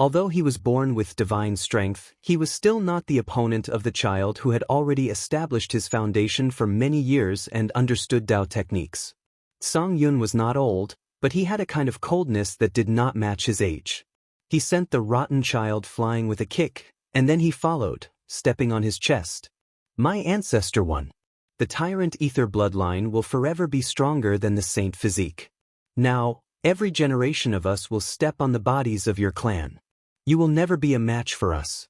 Although he was born with divine strength, he was still not the opponent of the child who had already established his foundation for many years and understood Dao techniques. Song Yun was not old, but he had a kind of coldness that did not match his age. He sent the rotten child flying with a kick, and then he followed, stepping on his chest. My ancestor won. The Tyrant Ether bloodline will forever be stronger than the saint physique. Now, every generation of us will step on the bodies of your clan. You will never be a match for us.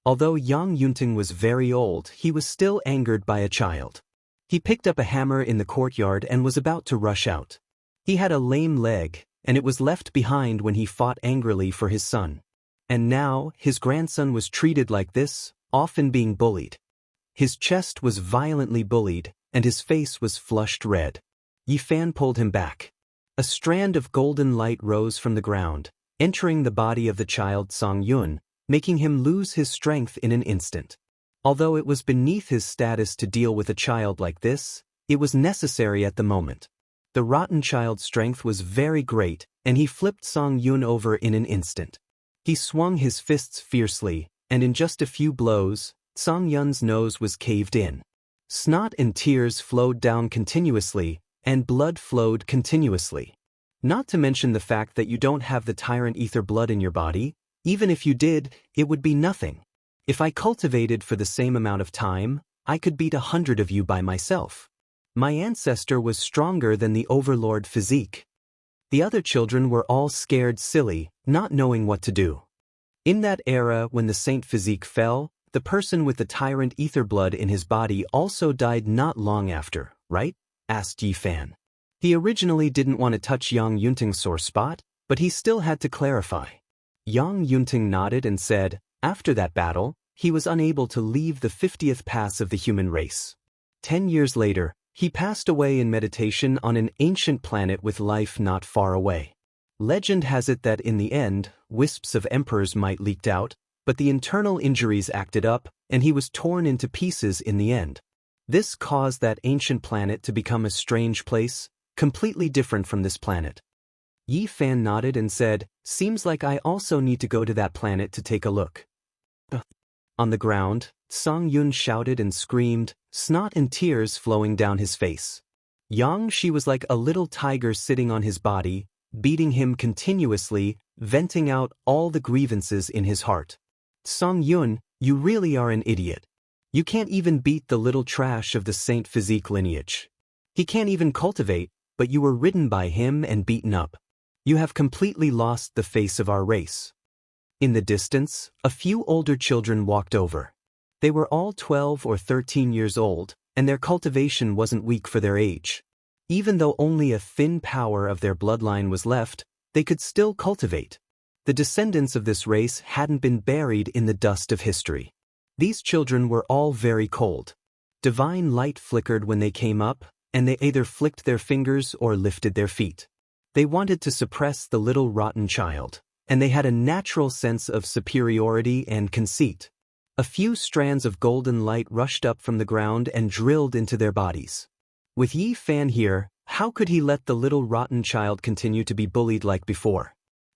Although Yang Yunting was very old, he was still angered by a child. He picked up a hammer in the courtyard and was about to rush out. He had a lame leg, and it was left behind when he fought angrily for his son. And now, his grandson was treated like this, often being bullied. His chest was violently bullied, and his face was flushed red. Yi Fan pulled him back. A strand of golden light rose from the ground, entering the body of the child Song Yun, making him lose his strength in an instant. Although it was beneath his status to deal with a child like this, it was necessary at the moment. The rotten child's strength was very great, and he flipped Song Yun over in an instant. He swung his fists fiercely, and in just a few blows, Song Yun's nose was caved in. Snot and tears flowed down continuously, and blood flowed continuously. Not to mention the fact that you don't have the Tyrant Ether blood in your body. Even if you did, it would be nothing. If I cultivated for the same amount of time, I could beat 100 of you by myself. My ancestor was stronger than the Overlord physique. The other children were all scared silly, not knowing what to do. In that era when the saint physique fell, the person with the Tyrant Ether blood in his body also died not long after, right? Asked Yi Fan. He originally didn't want to touch Yang Yunting's sore spot, but he still had to clarify. Yang Yunting nodded and said, after that battle, he was unable to leave the 50th pass of the human race. 10 years later, he passed away in meditation on an ancient planet with life not far away. Legend has it that in the end, wisps of emperors might leaked out, but the internal injuries acted up, and he was torn into pieces in the end. This caused that ancient planet to become a strange place, completely different from this planet. Yi Fan nodded and said, seems like I also need to go to that planet to take a look. On the ground, Song Yun shouted and screamed, snot and tears flowing down his face. Xianxia was like a little tiger sitting on his body, beating him continuously, venting out all the grievances in his heart. Song Yun, you really are an idiot. You can't even beat the little trash of the saint physique lineage. He can't even cultivate, but you were ridden by him and beaten up. You have completely lost the face of our race. In the distance, a few older children walked over. They were all 12 or 13 years old, and their cultivation wasn't weak for their age. Even though only a thin power of their bloodline was left, they could still cultivate. The descendants of this race hadn't been buried in the dust of history. These children were all very cold. Divine light flickered when they came up, and they either flicked their fingers or lifted their feet. They wanted to suppress the little rotten child, and they had a natural sense of superiority and conceit. A few strands of golden light rushed up from the ground and drilled into their bodies. With Yi Fan here, how could he let the little rotten child continue to be bullied like before?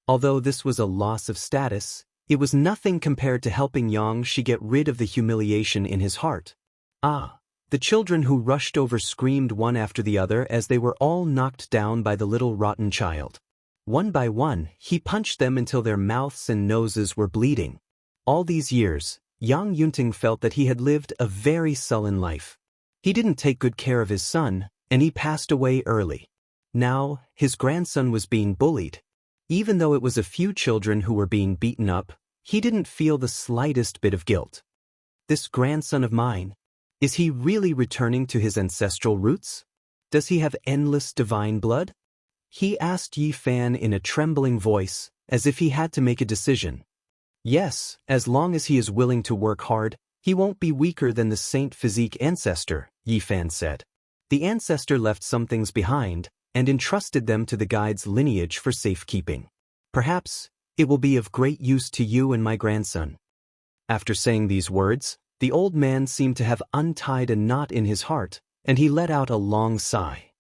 Although this was a loss of status, it was nothing compared to helping Xianxia get rid of the humiliation in his heart. The children who rushed over screamed one after the other as they were all knocked down by the little rotten child. One by one, he punched them until their mouths and noses were bleeding. All these years, Yang Yunting felt that he had lived a very sullen life. He didn't take good care of his son, and he passed away early. Now, his grandson was being bullied. Even though it was a few children who were being beaten up, he didn't feel the slightest bit of guilt. This grandson of mine, Is he really returning to his ancestral roots? Does he have endless divine blood? He asked Yi Fan in a trembling voice, as if he had to make a decision. Yes, as long as he is willing to work hard, he won't be weaker than the Saint Physique ancestor, Yi Fan said. The ancestor left some things behind, and entrusted them to the guide's lineage for safekeeping. Perhaps it will be of great use to you and my grandson. After saying these words, the old man seemed to have untied a knot in his heart, and he let out a long sigh.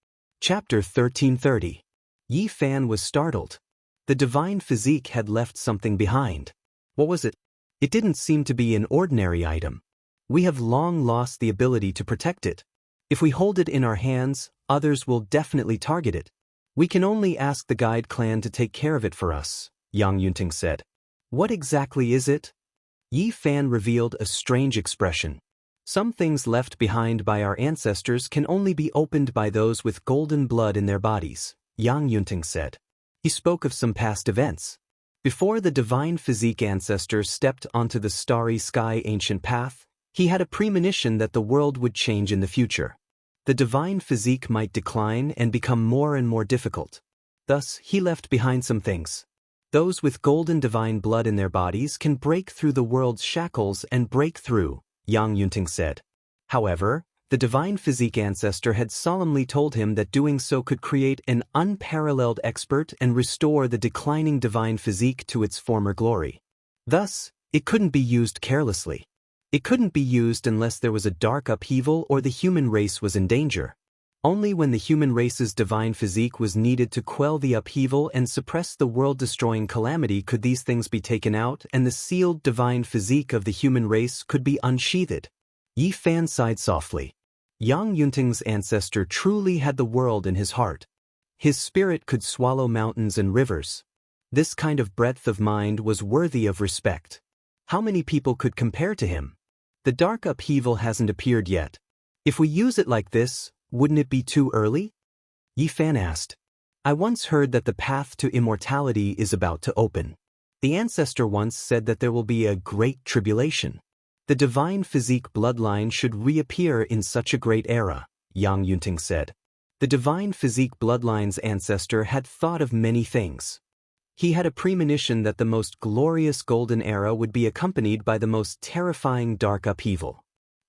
Chapter 1330. Yi Fan was startled. The divine physique had left something behind. What was it? It didn't seem to be an ordinary item. We have long lost the ability to protect it. If we hold it in our hands, others will definitely target it. We can only ask the guide clan to take care of it for us, Yang Yunting said. What exactly is it? Yi Fan revealed a strange expression. Some things left behind by our ancestors can only be opened by those with golden blood in their bodies, Yang Yunting said. He spoke of some past events. Before the divine physique ancestor stepped onto the starry sky ancient path, he had a premonition that the world would change in the future. The divine physique might decline and become more and more difficult. Thus, he left behind some things. Those with golden divine blood in their bodies can break through the world's shackles and break through, Yang Yunting said. However, the divine physique ancestor had solemnly told him that doing so could create an unparalleled expert and restore the declining divine physique to its former glory. Thus, it couldn't be used carelessly. It couldn't be used unless there was a dark upheaval or the human race was in danger. Only when the human race's divine physique was needed to quell the upheaval and suppress the world-destroying calamity could these things be taken out and the sealed divine physique of the human race could be unsheathed. Yi Fan sighed softly. Yang Yunting's ancestor truly had the world in his heart. His spirit could swallow mountains and rivers. This kind of breadth of mind was worthy of respect. How many people could compare to him? The dark upheaval hasn't appeared yet. If we use it like this, wouldn't it be too early? Yi Fan asked. I once heard that the path to immortality is about to open. The ancestor once said that there will be a great tribulation. The divine physique bloodline should reappear in such a great era, Yang Yunting said. The divine physique bloodline's ancestor had thought of many things. He had a premonition that the most glorious golden era would be accompanied by the most terrifying dark upheaval.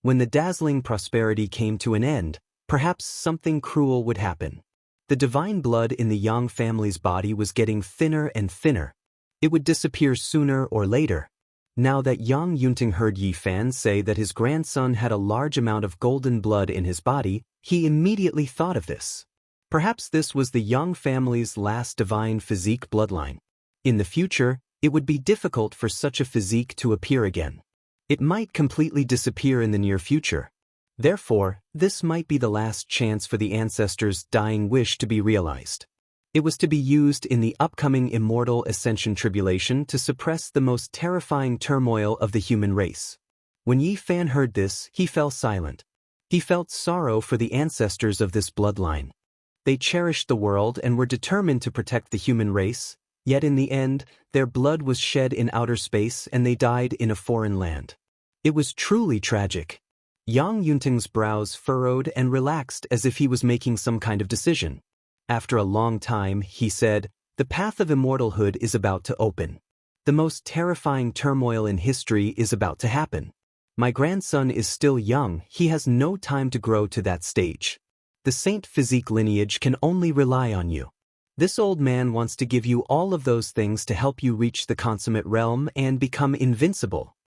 When the dazzling prosperity came to an end, perhaps something cruel would happen. The divine blood in the Yang family's body was getting thinner and thinner. It would disappear sooner or later. Now that Yang Yunting heard Yi Fan say that his grandson had a large amount of golden blood in his body, he immediately thought of this. Perhaps this was the Yang family's last divine physique bloodline. In the future, it would be difficult for such a physique to appear again. It might completely disappear in the near future. Therefore, this might be the last chance for the ancestors' dying wish to be realized. It was to be used in the upcoming immortal ascension tribulation to suppress the most terrifying turmoil of the human race. When Yi Fan heard this, he fell silent. He felt sorrow for the ancestors of this bloodline. They cherished the world and were determined to protect the human race, yet in the end, their blood was shed in outer space and they died in a foreign land. It was truly tragic. Yang Yunting's brows furrowed and relaxed as if he was making some kind of decision. After a long time, he said, "The path of immortalhood is about to open. The most terrifying turmoil in history is about to happen. My grandson is still young, he has no time to grow to that stage. The Saint Physique lineage can only rely on you. This old man wants to give you all of those things to help you reach the consummate realm and become invincible."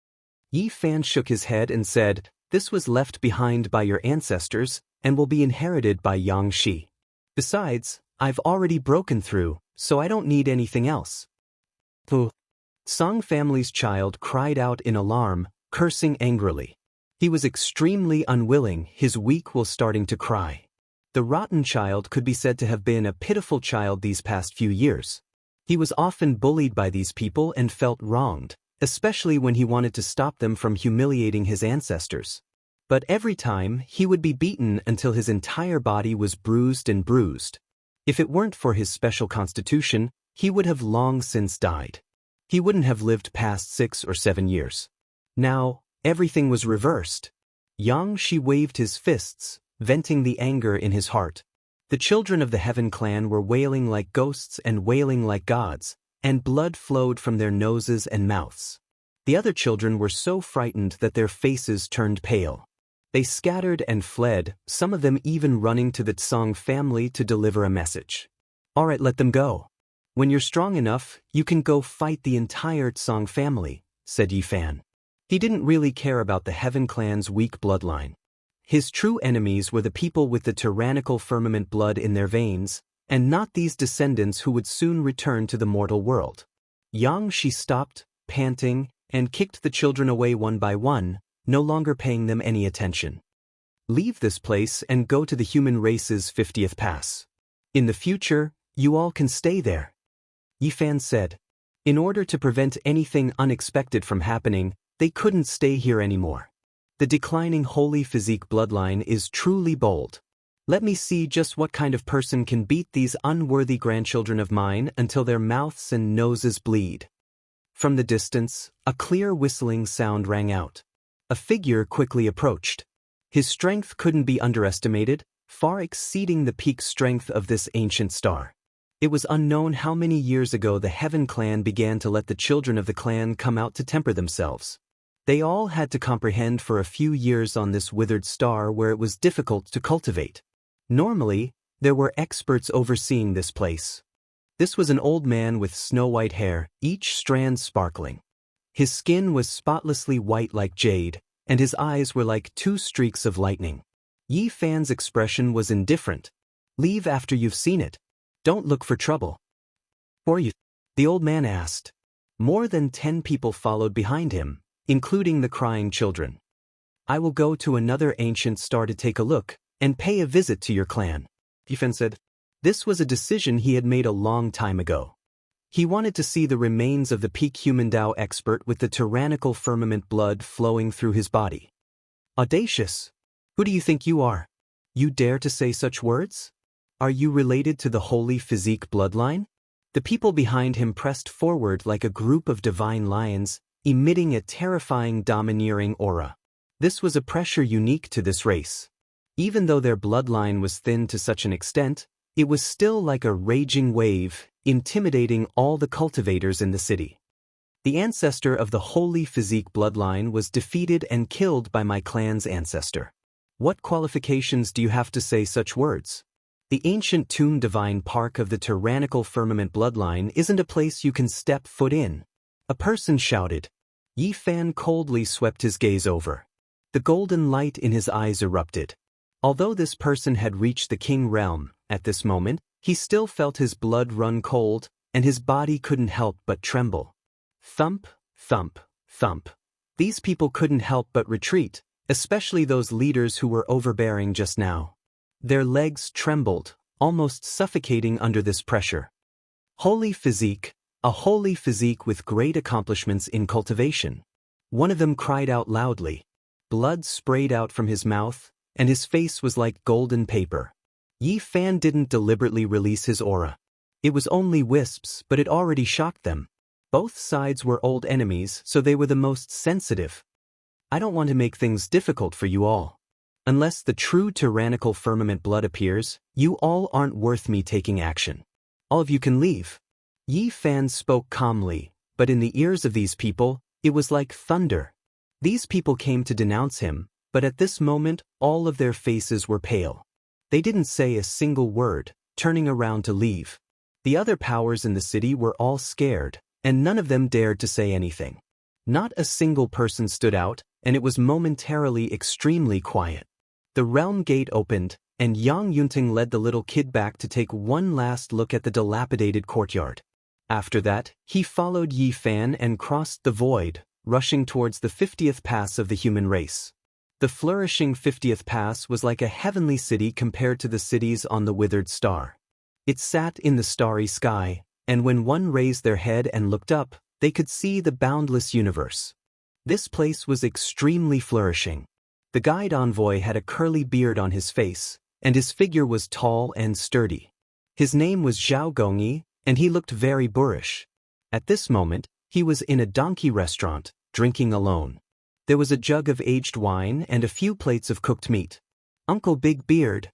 Yi Fan shook his head and said, "This was left behind by your ancestors and will be inherited by Yang Shi. Besides, I've already broken through, so I don't need anything else." The Song family's child cried out in alarm, cursing angrily. He was extremely unwilling, his weak will starting to cry. The rotten child could be said to have been a pitiful child these past few years. He was often bullied by these people and felt wronged, especially when he wanted to stop them from humiliating his ancestors. But every time, he would be beaten until his entire body was bruised and bruised. If it weren't for his special constitution, he would have long since died. He wouldn't have lived past 6 or 7 years. Now, everything was reversed. Xianxia waved his fists, venting the anger in his heart. The children of the Heaven clan were wailing like ghosts and wailing like gods, and blood flowed from their noses and mouths. The other children were so frightened that their faces turned pale. They scattered and fled, some of them even running to the Tsang family to deliver a message. "Alright, let them go. When you're strong enough, you can go fight the entire Tsang family," said Yi Fan. He didn't really care about the Heaven clan's weak bloodline. His true enemies were the people with the tyrannical firmament blood in their veins, and not these descendants who would soon return to the mortal world. Xianxia stopped, panting, and kicked the children away one by one, no longer paying them any attention. "Leave this place and go to the human race's 50th pass. In the future, you all can stay there," Yi Fan said. In order to prevent anything unexpected from happening, they couldn't stay here anymore. The declining holy physique bloodline is truly bold. Let me see just what kind of person can beat these unworthy grandchildren of mine until their mouths and noses bleed. From the distance, a clear whistling sound rang out. A figure quickly approached. His strength couldn't be underestimated, far exceeding the peak strength of this ancient star. It was unknown how many years ago the Heaven clan began to let the children of the clan come out to temper themselves. They all had to comprehend for a few years on this withered star where it was difficult to cultivate. Normally, there were experts overseeing this place. This was an old man with snow-white hair, each strand sparkling. His skin was spotlessly white like jade, and his eyes were like two streaks of lightning. Yi Fan's expression was indifferent. "Leave after you've seen it. Don't look for trouble." "Or you?" the old man asked. More than 10 people followed behind him, including the crying children. "I will go to another ancient star to take a look, and pay a visit to your clan," Yi Fan said. This was a decision he had made a long time ago. He wanted to see the remains of the peak human Dao expert with the tyrannical firmament blood flowing through his body. "Audacious! Who do you think you are? You dare to say such words? Are you related to the holy physique bloodline?" The people behind him pressed forward like a group of divine lions, emitting a terrifying domineering aura. This was a pressure unique to this race. Even though their bloodline was thin to such an extent, it was still like a raging wave, intimidating all the cultivators in the city. "The ancestor of the holy physique bloodline was defeated and killed by my clan's ancestor. What qualifications do you have to say such words? The ancient tomb divine park of the tyrannical firmament bloodline isn't a place you can step foot in," a person shouted. Yi Fan coldly swept his gaze over. The golden light in his eyes erupted. Although this person had reached the king realm, at this moment, he still felt his blood run cold, and his body couldn't help but tremble. Thump, thump, thump. These people couldn't help but retreat, especially those leaders who were overbearing just now. Their legs trembled, almost suffocating under this pressure. Holy physique, a holy physique with great accomplishments in cultivation. One of them cried out loudly. Blood sprayed out from his mouth, and his face was like golden paper. Yi Fan didn't deliberately release his aura. It was only wisps, but it already shocked them. Both sides were old enemies, so they were the most sensitive. "I don't want to make things difficult for you all. Unless the true tyrannical firmament blood appears, you all aren't worth me taking action. All of you can leave." Yi Fan spoke calmly, but in the ears of these people, it was like thunder. These people came to denounce him, but at this moment, all of their faces were pale. They didn't say a single word, turning around to leave. The other powers in the city were all scared, and none of them dared to say anything. Not a single person stood out, and it was momentarily extremely quiet. The realm gate opened, and Yang Yunting led the little kid back to take one last look at the dilapidated courtyard. After that, he followed Yi Fan and crossed the void, rushing towards the 50th pass of the human race. The flourishing 50th pass was like a heavenly city compared to the cities on the withered star. It sat in the starry sky, and when one raised their head and looked up, they could see the boundless universe. This place was extremely flourishing. The guide envoy had a curly beard on his face, and his figure was tall and sturdy. His name was Zhao Gongyi, and he looked very boorish. At this moment, he was in a donkey restaurant, drinking alone. There was a jug of aged wine and a few plates of cooked meat. "Uncle Big Beard,"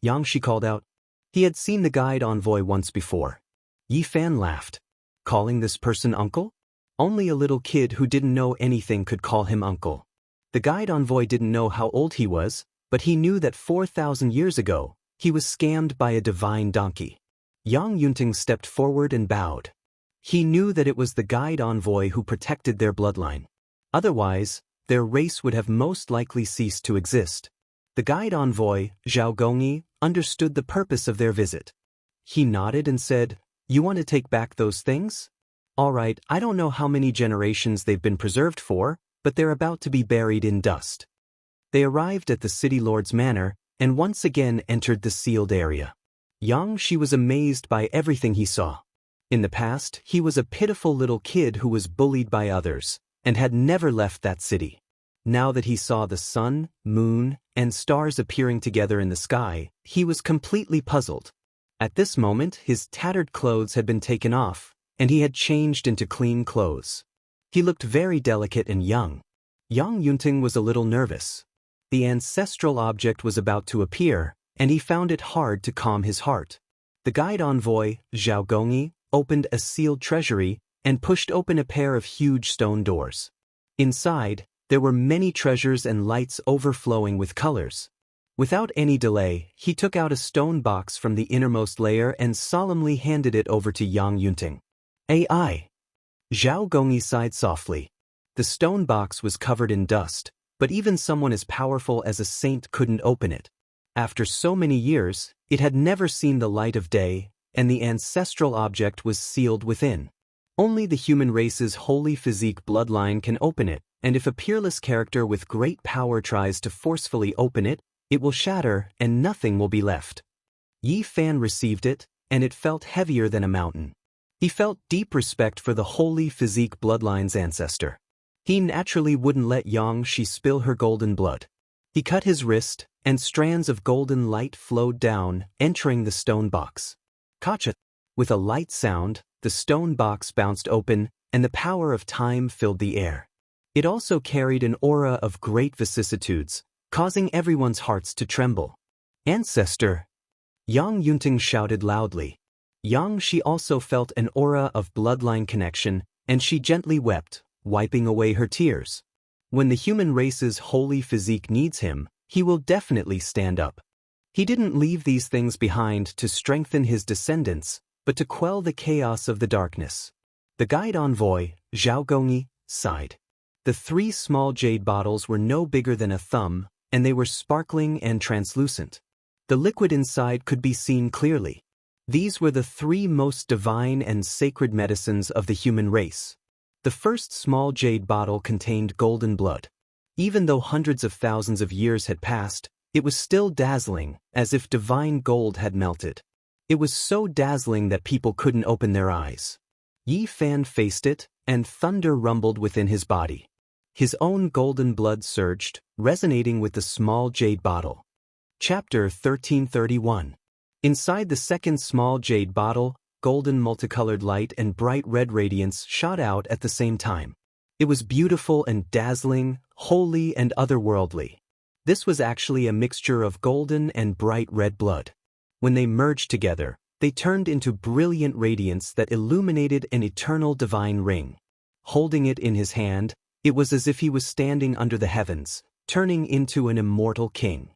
Xianxia called out. He had seen the guide envoy once before. Yi Fan laughed. Calling this person uncle? Only a little kid who didn't know anything could call him uncle. The guide envoy didn't know how old he was, but he knew that 4,000 years ago, he was scammed by a divine donkey. Yang Yunting stepped forward and bowed. He knew that it was the guide envoy who protected their bloodline. Otherwise, their race would have most likely ceased to exist. The guide envoy, Zhao Gongyi, understood the purpose of their visit. He nodded and said, "You want to take back those things? All right, I don't know how many generations they've been preserved for, but they're about to be buried in dust." They arrived at the city lord's manor, and once again entered the sealed area. Xianxia was amazed by everything he saw. In the past, he was a pitiful little kid who was bullied by others, and had never left that city. Now that he saw the sun, moon, and stars appearing together in the sky, he was completely puzzled. At this moment, his tattered clothes had been taken off, and he had changed into clean clothes. He looked very delicate and young. Yang Yunting was a little nervous. The ancestral object was about to appear, and he found it hard to calm his heart. The guide envoy, Zhao Gongyi, opened a sealed treasury and pushed open a pair of huge stone doors. Inside, there were many treasures and lights overflowing with colors. Without any delay, he took out a stone box from the innermost layer and solemnly handed it over to Yang Yunting. "AI." Zhao Gongyi sighed softly. The stone box was covered in dust, but even someone as powerful as a saint couldn't open it. After so many years, it had never seen the light of day, and the ancestral object was sealed within. Only the human race's holy physique bloodline can open it, and if a peerless character with great power tries to forcefully open it, it will shatter and nothing will be left. Yi Fan received it, and it felt heavier than a mountain. He felt deep respect for the holy physique bloodline's ancestor. He naturally wouldn't let Xianxia spill her golden blood. He cut his wrist, and strands of golden light flowed down, entering the stone box. Kacha! With a light sound, the stone box bounced open, and the power of time filled the air. It also carried an aura of great vicissitudes, causing everyone's hearts to tremble. "Ancestor!" Yang Yunting shouted loudly. Xianxia also felt an aura of bloodline connection, and she gently wept, wiping away her tears. When the human race's holy physique needs him, he will definitely stand up. He didn't leave these things behind to strengthen his descendants, but to quell the chaos of the darkness. The guide envoy, Zhao Gongyi, sighed. The 3 small jade bottles were no bigger than a thumb, and they were sparkling and translucent. The liquid inside could be seen clearly. These were the 3 most divine and sacred medicines of the human race. The first small jade bottle contained golden blood. Even though hundreds of thousands of years had passed, it was still dazzling, as if divine gold had melted. It was so dazzling that people couldn't open their eyes. Yi Fan faced it, and thunder rumbled within his body. His own golden blood surged, resonating with the small jade bottle. Chapter 1331. Inside the second small jade bottle, golden multicolored light and bright red radiance shot out at the same time. It was beautiful and dazzling, holy and otherworldly. This was actually a mixture of golden and bright red blood. When they merged together, they turned into brilliant radiance that illuminated an eternal divine ring. Holding it in his hand, it was as if he was standing under the heavens, turning into an immortal king.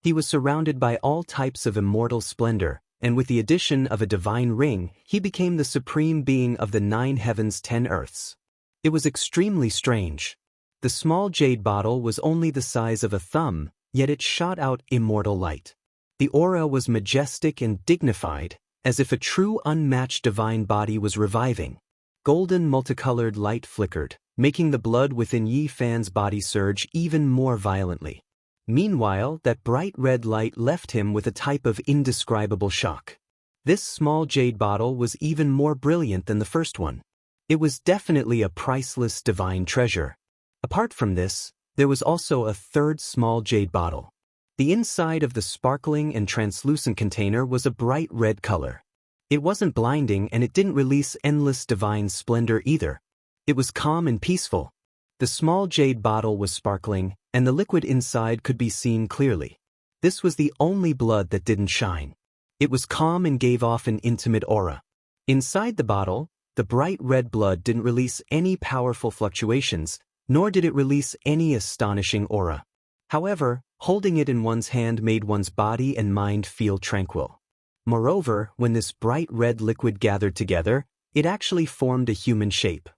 He was surrounded by all types of immortal splendor, and with the addition of a divine ring, he became the supreme being of the 9 heavens 10 earths. It was extremely strange. The small jade bottle was only the size of a thumb, yet it shot out immortal light. The aura was majestic and dignified, as if a true unmatched divine body was reviving. Golden multicolored light flickered, making the blood within Yi Fan's body surge even more violently. Meanwhile, that bright red light left him with a type of indescribable shock. This small jade bottle was even more brilliant than the first one. It was definitely a priceless divine treasure. Apart from this, there was also a third small jade bottle. The inside of the sparkling and translucent container was a bright red color. It wasn't blinding and it didn't release endless divine splendor either. It was calm and peaceful. The The small jade bottle was sparkling, and the liquid inside could be seen clearly. This was the only blood that didn't shine. It was calm and gave off an intimate aura. Inside the bottle, the bright red blood didn't release any powerful fluctuations, nor did it release any astonishing aura. However, holding it in one's hand made one's body and mind feel tranquil. Moreover, when this bright red liquid gathered together, it actually formed a human shape.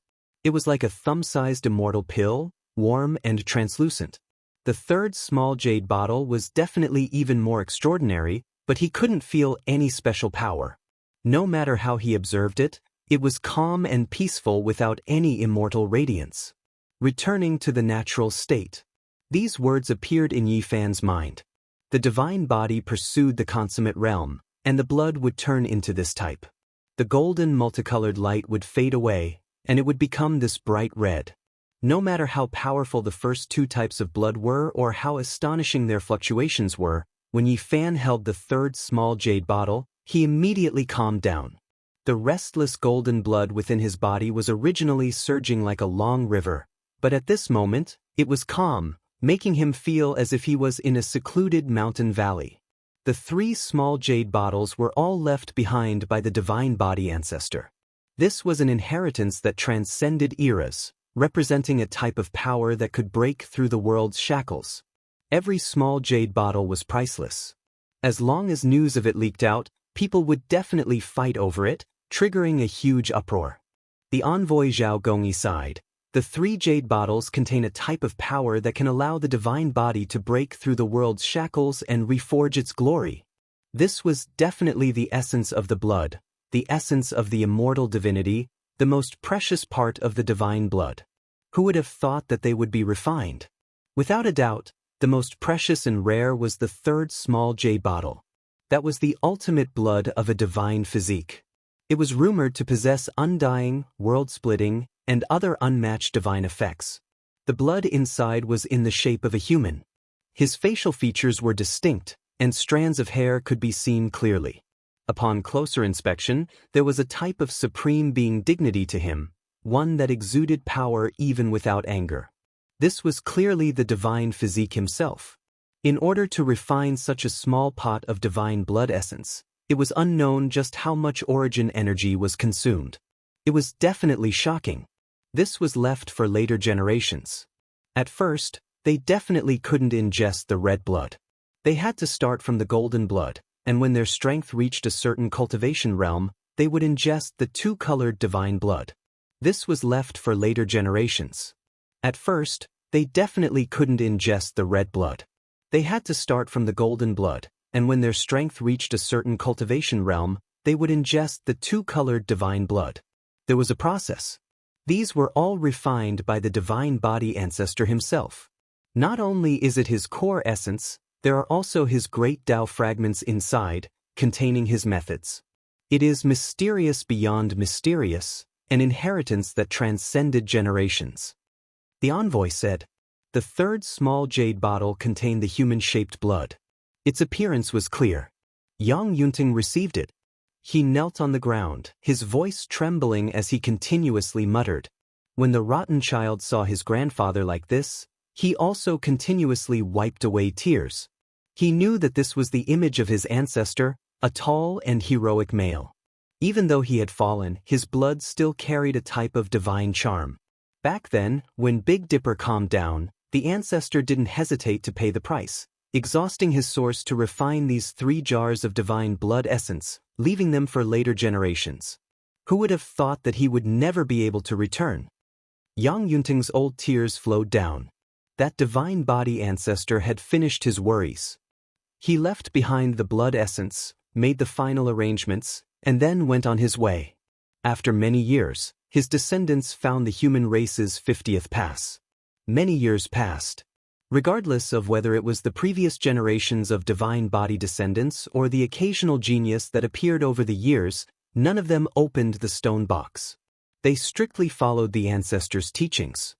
It was like a thumb-sized immortal pill, warm and translucent. The third small jade bottle was definitely even more extraordinary, but he couldn't feel any special power. No matter how he observed it, it was calm and peaceful without any immortal radiance. Returning to the natural state. These words appeared in Yi Fan's mind. The divine body pursued the consummate realm, and the blood would turn into this type. The golden multicolored light would fade away, and it would become this bright red. No matter how powerful the first two types of blood were or how astonishing their fluctuations were, when Yi Fan held the third small jade bottle, he immediately calmed down. The restless golden blood within his body was originally surging like a long river, but at this moment, it was calm, making him feel as if he was in a secluded mountain valley. The three small jade bottles were all left behind by the divine body ancestor. This was an inheritance that transcended eras, representing a type of power that could break through the world's shackles. Every small jade bottle was priceless. As long as news of it leaked out, people would definitely fight over it, triggering a huge uproar. The envoy Zhao Gongyi sighed. The three jade bottles contain a type of power that can allow the divine body to break through the world's shackles and reforge its glory. This was definitely the essence of the blood, the essence of the immortal divinity, the most precious part of the divine blood. Who would have thought that they would be refined? Without a doubt, the most precious and rare was the third small jade bottle. That was the ultimate blood of a divine physique. It was rumored to possess undying, world-splitting, and other unmatched divine effects. The blood inside was in the shape of a human. His facial features were distinct, and strands of hair could be seen clearly. Upon closer inspection, there was a type of supreme being dignity to him, one that exuded power even without anger. This was clearly the divine physique himself. In order to refine such a small pot of divine blood essence, it was unknown just how much origin energy was consumed. It was definitely shocking. This was left for later generations. At first, they definitely couldn't ingest the red blood. They had to start from the golden blood, and when their strength reached a certain cultivation realm, they would ingest the two-colored divine blood. This was left for later generations. At first, they definitely couldn't ingest the red blood. They had to start from the golden blood, and when their strength reached a certain cultivation realm, they would ingest the two-colored divine blood. There was a process. These were all refined by the divine body ancestor himself. Not only is it his core essence, there are also his great Tao fragments inside, containing his methods. It is mysterious beyond mysterious, an inheritance that transcended generations. The envoy said. The third small jade bottle contained the human-shaped blood. Its appearance was clear. Yang Yunting received it. He knelt on the ground, his voice trembling as he continuously muttered. When the rotten child saw his grandfather like this, he also continuously wiped away tears. He knew that this was the image of his ancestor, a tall and heroic male. Even though he had fallen, his blood still carried a type of divine charm. Back then, when Big Dipper calmed down, the ancestor didn't hesitate to pay the price, exhausting his source to refine these 3 jars of divine blood essence, leaving them for later generations. Who would have thought that he would never be able to return? Yang Yunting's old tears flowed down. That divine body ancestor had finished his worries. He left behind the blood essence, made the final arrangements, and then went on his way. After many years, his descendants found the human race's 50th pass. Many years passed. Regardless of whether it was the previous generations of divine body descendants or the occasional genius that appeared over the years, none of them opened the stone box. They strictly followed the ancestors' teachings.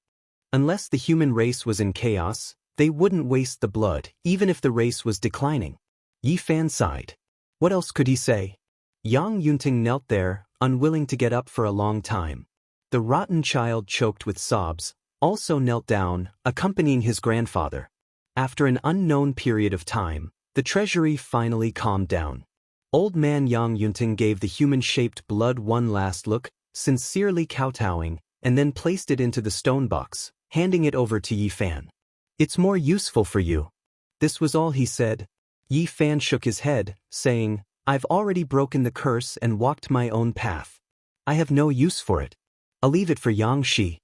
Unless the human race was in chaos, they wouldn't waste the blood, even if the race was declining. Yi Fan sighed. What else could he say? Yang Yunting knelt there, unwilling to get up for a long time. The rotten child choked with sobs, also knelt down, accompanying his grandfather. After an unknown period of time, the treasury finally calmed down. Old man Yang Yunting gave the human-shaped blood one last look, sincerely kowtowing, and then placed it into the stone box, handing it over to Yi Fan. "It's more useful for you." This was all he said. Yi Fan shook his head, saying, "I've already broken the curse and walked my own path. I have no use for it. I'll leave it for Xianxia."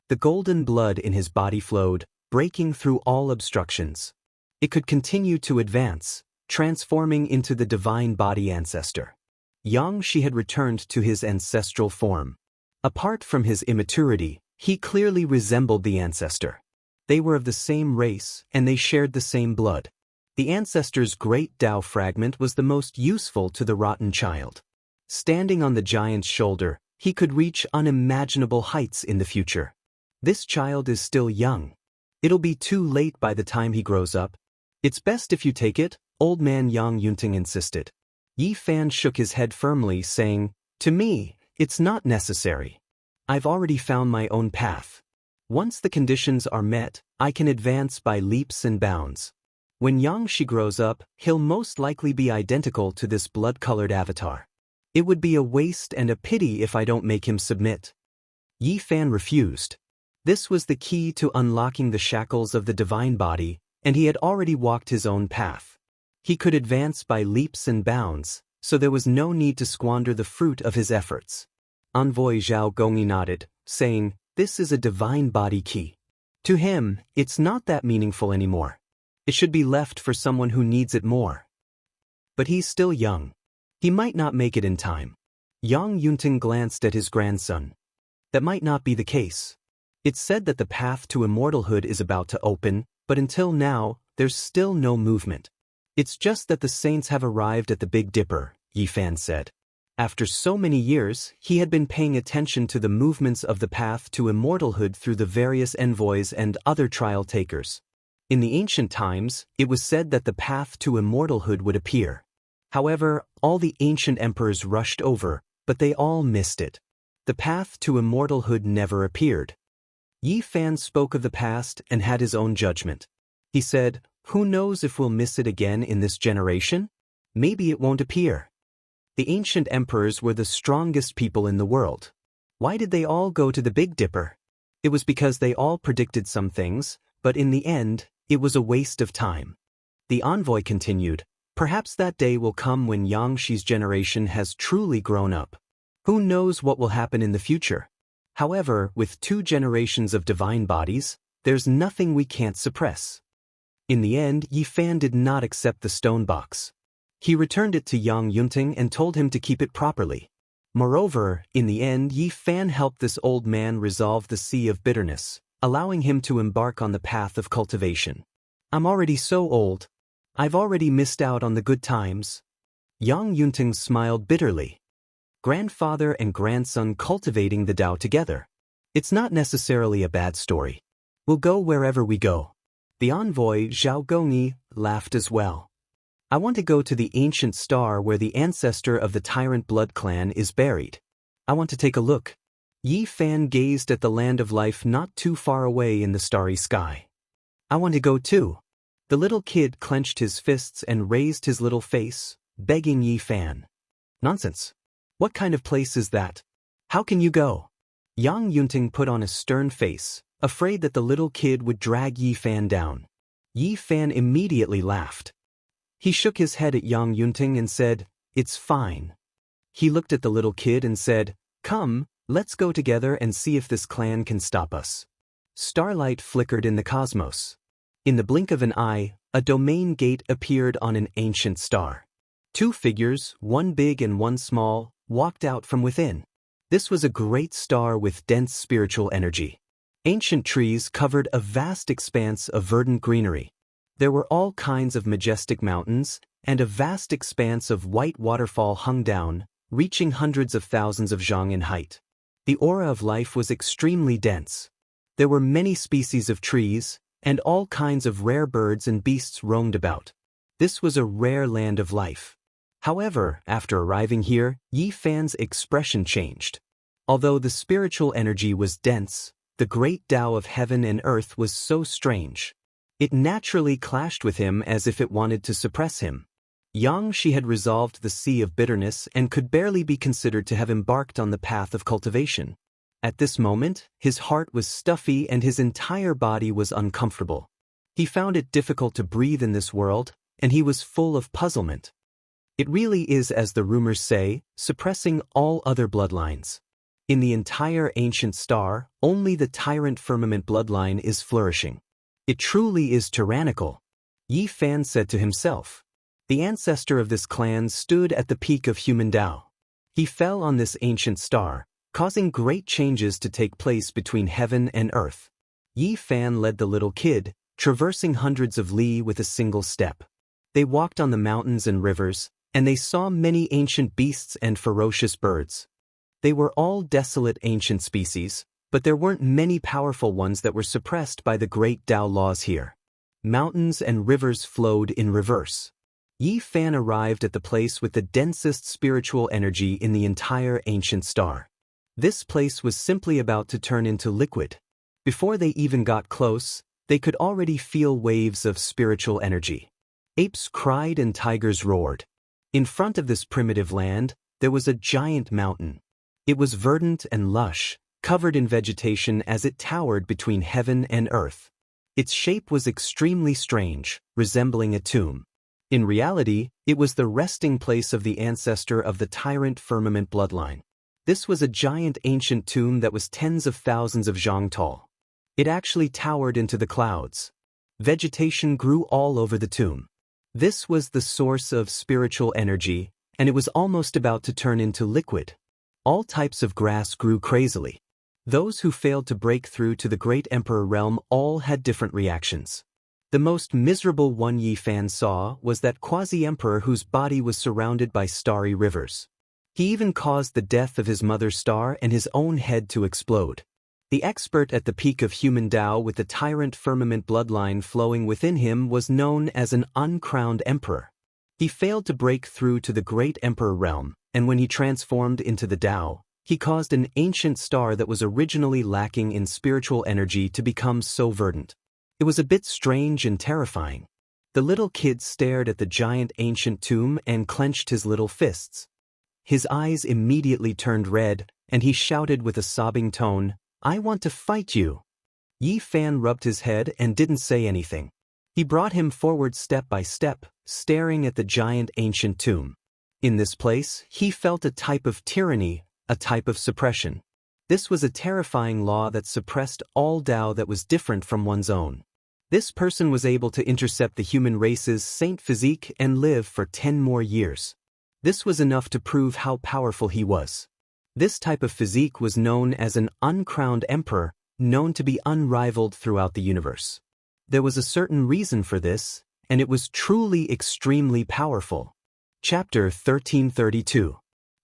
The golden blood in his body flowed, breaking through all obstructions. It could continue to advance, transforming into the divine body ancestor. Xianxia had returned to his ancestral form. Apart from his immaturity, he clearly resembled the ancestor. They were of the same race, and they shared the same blood. The ancestor's great Tao fragment was the most useful to the rotten child. Standing on the giant's shoulder, he could reach unimaginable heights in the future. This child is still young. It'll be too late by the time he grows up. "It's best if you take it," old man Yang Yunting insisted. Yi Fan shook his head firmly, saying, "To me, it's not necessary. I've already found my own path. Once the conditions are met, I can advance by leaps and bounds. When Xianxia grows up, he'll most likely be identical to this blood-colored avatar. It would be a waste and a pity if I don't make him submit." Yi Fan refused. This was the key to unlocking the shackles of the divine body, and he had already walked his own path. He could advance by leaps and bounds, so there was no need to squander the fruit of his efforts. Envoy Zhao Gongyi nodded, saying, "This is a divine body key. To him, it's not that meaningful anymore. It should be left for someone who needs it more. But he's still young. He might not make it in time." Yang Yunting glanced at his grandson. That might not be the case. It's said that the path to immortalhood is about to open, but until now, there's still no movement. "It's just that the saints have arrived at the Big Dipper," Yi Fan said. After so many years, he had been paying attention to the movements of the path to immortalhood through the various envoys and other trial takers. In the ancient times, it was said that the path to immortalhood would appear. However, all the ancient emperors rushed over, but they all missed it. The path to immortalhood never appeared. Yi Fan spoke of the past and had his own judgment. He said, "Who knows if we'll miss it again in this generation? Maybe it won't appear." The ancient emperors were the strongest people in the world. Why did they all go to the Big Dipper? It was because they all predicted some things, but in the end, it was a waste of time. The envoy continued, "Perhaps that day will come when Xianxia's generation has truly grown up. Who knows what will happen in the future? However, with 2 generations of divine bodies, there's nothing we can't suppress." In the end, Yi Fan did not accept the stone box. He returned it to Yang Yunting and told him to keep it properly. Moreover, in the end, Yi Fan helped this old man resolve the sea of bitterness, allowing him to embark on the path of cultivation. "I'm already so old. I've already missed out on the good times." Yang Yunting smiled bitterly. Grandfather and grandson cultivating the Tao together. It's not necessarily a bad story. We'll go wherever we go. The envoy, Zhao Gongyi, laughed as well. "I want to go to the ancient star where the ancestor of the tyrant blood clan is buried. I want to take a look." Yi Fan gazed at the land of life not too far away in the starry sky. "I want to go too." The little kid clenched his fists and raised his little face, begging Yi Fan. "Nonsense. What kind of place is that? How can you go?" Yang Yunting put on a stern face, afraid that the little kid would drag Yi Fan down. Yi Fan immediately laughed. He shook his head at Yang Yunting and said, "It's fine." He looked at the little kid and said, "Come, let's go together and see if this clan can stop us." Starlight flickered in the cosmos. In the blink of an eye, a domain gate appeared on an ancient star. 2 figures, one big and one small, walked out from within. This was a great star with dense spiritual energy. Ancient trees covered a vast expanse of verdant greenery. There were all kinds of majestic mountains, and a vast expanse of white waterfall hung down, reaching hundreds of thousands of zhang in height. The aura of life was extremely dense. There were many species of trees, and all kinds of rare birds and beasts roamed about. This was a rare land of life. However, after arriving here, Yi Fan's expression changed. Although the spiritual energy was dense, The great Tao of heaven and earth was so strange. It naturally clashed with him as if it wanted to suppress him. Xianxia had resolved the sea of bitterness and could barely be considered to have embarked on the path of cultivation. At this moment, his heart was stuffy and his entire body was uncomfortable. He found it difficult to breathe in this world, and he was full of puzzlement. It really is, as the rumors say, suppressing all other bloodlines. In the entire ancient star, only the tyrant firmament bloodline is flourishing. It truly is tyrannical, Yi Fan said to himself. The ancestor of this clan stood at the peak of human Tao. He fell on this ancient star, causing great changes to take place between heaven and earth. Yi Fan led the little kid, traversing hundreds of li with a single step. They walked on the mountains and rivers, and they saw many ancient beasts and ferocious birds. They were all desolate ancient species, but there weren't many powerful ones that were suppressed by the great Tao laws here. Mountains and rivers flowed in reverse. Yi Fan arrived at the place with the densest spiritual energy in the entire ancient star. This place was simply about to turn into liquid. Before they even got close, they could already feel waves of spiritual energy. Apes cried and tigers roared. In front of this primitive land, there was a giant mountain. It was verdant and lush, covered in vegetation as it towered between heaven and earth. Its shape was extremely strange, resembling a tomb. In reality, it was the resting place of the ancestor of the tyrant firmament bloodline. This was a giant ancient tomb that was tens of thousands of zhang tall. It actually towered into the clouds. Vegetation grew all over the tomb. This was the source of spiritual energy, and it was almost about to turn into liquid. All types of grass grew crazily. Those who failed to break through to the great emperor realm all had different reactions. The most miserable one Yi Fan saw was that quasi-emperor whose body was surrounded by starry rivers. He even caused the death of his mother's star and his own head to explode. The expert at the peak of human Tao with the tyrant firmament bloodline flowing within him was known as an uncrowned emperor. He failed to break through to the great emperor realm, and when he transformed into the Tao, he caused an ancient star that was originally lacking in spiritual energy to become so verdant. It was a bit strange and terrifying. The little kid stared at the giant ancient tomb and clenched his little fists. His eyes immediately turned red, and he shouted with a sobbing tone, "I want to fight you." Yi Fan rubbed his head and didn't say anything. He brought him forward step by step, staring at the giant ancient tomb. In this place, he felt a type of tyranny, a type of suppression. This was a terrifying law that suppressed all Tao that was different from one's own. This person was able to intercept the human race's saint physique and live for 10 more years. This was enough to prove how powerful he was. This type of physique was known as an uncrowned emperor, known to be unrivaled throughout the universe. There was a certain reason for this, and it was truly extremely powerful. Chapter 1332.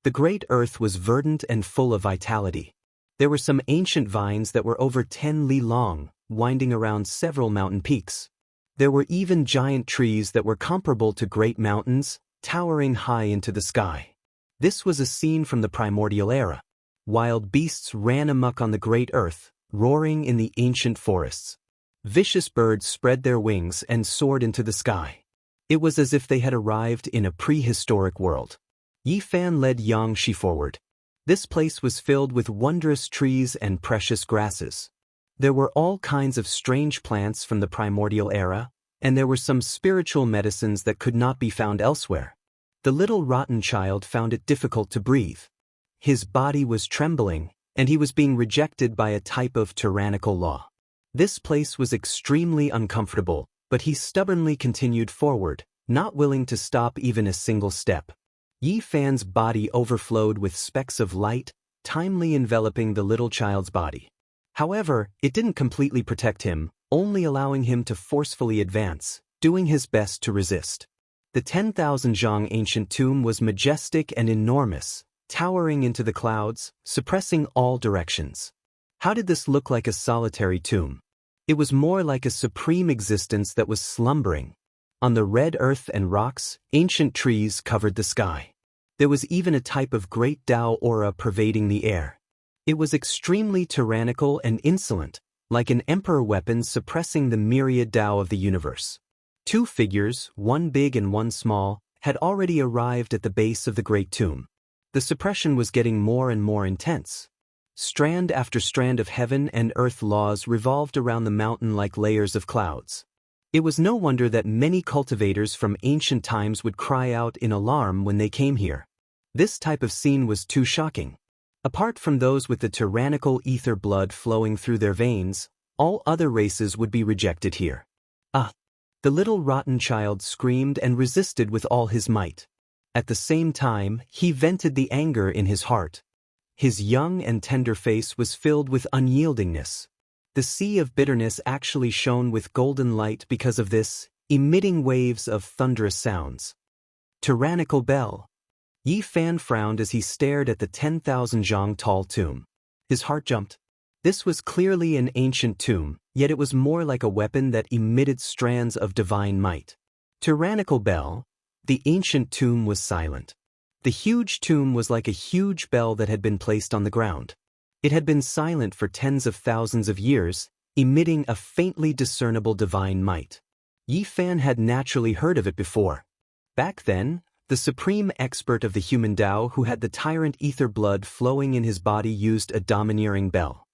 The great earth was verdant and full of vitality. There were some ancient vines that were over 10 li long, winding around several mountain peaks. There were even giant trees that were comparable to great mountains, towering high into the sky. This was a scene from the primordial era. Wild beasts ran amok on the great earth, roaring in the ancient forests. Vicious birds spread their wings and soared into the sky. It was as if they had arrived in a prehistoric world. Yi Fan led Xianxia forward. This place was filled with wondrous trees and precious grasses. There were all kinds of strange plants from the primordial era, and there were some spiritual medicines that could not be found elsewhere. The little rotten child found it difficult to breathe. His body was trembling, and he was being rejected by a type of tyrannical law. This place was extremely uncomfortable, but he stubbornly continued forward, not willing to stop even a single step. Yi Fan's body overflowed with specks of light, timely enveloping the little child's body. However, it didn't completely protect him, only allowing him to forcefully advance, doing his best to resist. The 10,000 zhang ancient tomb was majestic and enormous, towering into the clouds, suppressing all directions. How did this look like a solitary tomb? It was more like a supreme existence that was slumbering. On the red earth and rocks, ancient trees covered the sky. There was even a type of great Tao aura pervading the air. It was extremely tyrannical and insolent, like an emperor weapon suppressing the myriad Tao of the universe. Two figures, one big and one small, had already arrived at the base of the great tomb. The suppression was getting more and more intense. Strand after strand of heaven and earth laws revolved around the mountain like layers of clouds. It was no wonder that many cultivators from ancient times would cry out in alarm when they came here. This type of scene was too shocking. Apart from those with the tyrannical ether blood flowing through their veins, all other races would be rejected here. Ah! The little rotten child screamed and resisted with all his might. At the same time, he vented the anger in his heart. His young and tender face was filled with unyieldingness. The sea of bitterness actually shone with golden light because of this, emitting waves of thunderous sounds. Tyrannical bell. Yi Fan frowned as he stared at the 10,000 zhang tall tomb. His heart jumped. This was clearly an ancient tomb, yet it was more like a weapon that emitted strands of divine might. Tyrannical bell. The ancient tomb was silent. The huge tomb was like a huge bell that had been placed on the ground. It had been silent for tens of thousands of years, emitting a faintly discernible divine might. Yi Fan had naturally heard of it before. Back then, the supreme expert of the human Tao who had the tyrant ether blood flowing in his body used a domineering bell.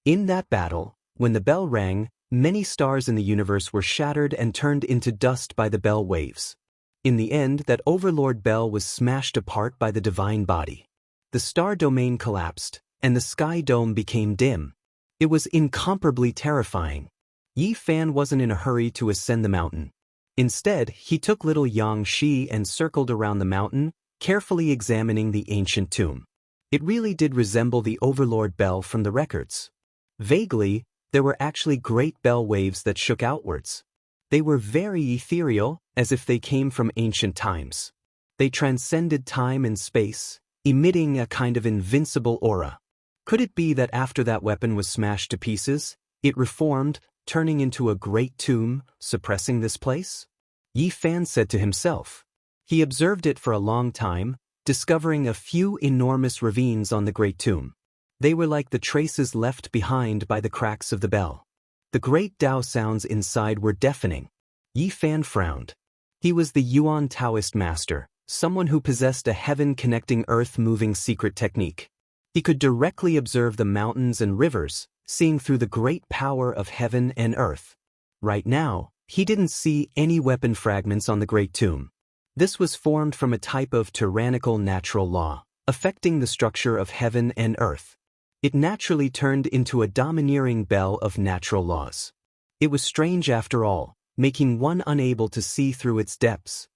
In that battle, when the bell rang, many stars in the universe were shattered and turned into dust by the bell waves. In the end, that overlord bell was smashed apart by the divine body. The star domain collapsed, and the sky dome became dim. It was incomparably terrifying. Yi Fan wasn't in a hurry to ascend the mountain. Instead, he took little Xianxia and circled around the mountain, carefully examining the ancient tomb. It really did resemble the overlord bell from the records. Vaguely, there were actually great bell waves that shook outwards. They were very ethereal, as if they came from ancient times. They transcended time and space, emitting a kind of invincible aura. Could it be that after that weapon was smashed to pieces, it reformed, turning into a great tomb, suppressing this place? Yi Fan said to himself. He observed it for a long time, discovering a few enormous ravines on the great tomb. They were like the traces left behind by the cracks of the bell. The great Tao sounds inside were deafening. Yi Fan frowned. He was the Yuan Taoist master, someone who possessed a heaven-connecting earth-moving secret technique. He could directly observe the mountains and rivers, seeing through the great power of heaven and earth. Right now, he didn't see any weapon fragments on the great tomb. This was formed from a type of tyrannical natural law, affecting the structure of heaven and earth. It naturally turned into a domineering bell of natural laws. It was strange after all, making one unable to see through its depths.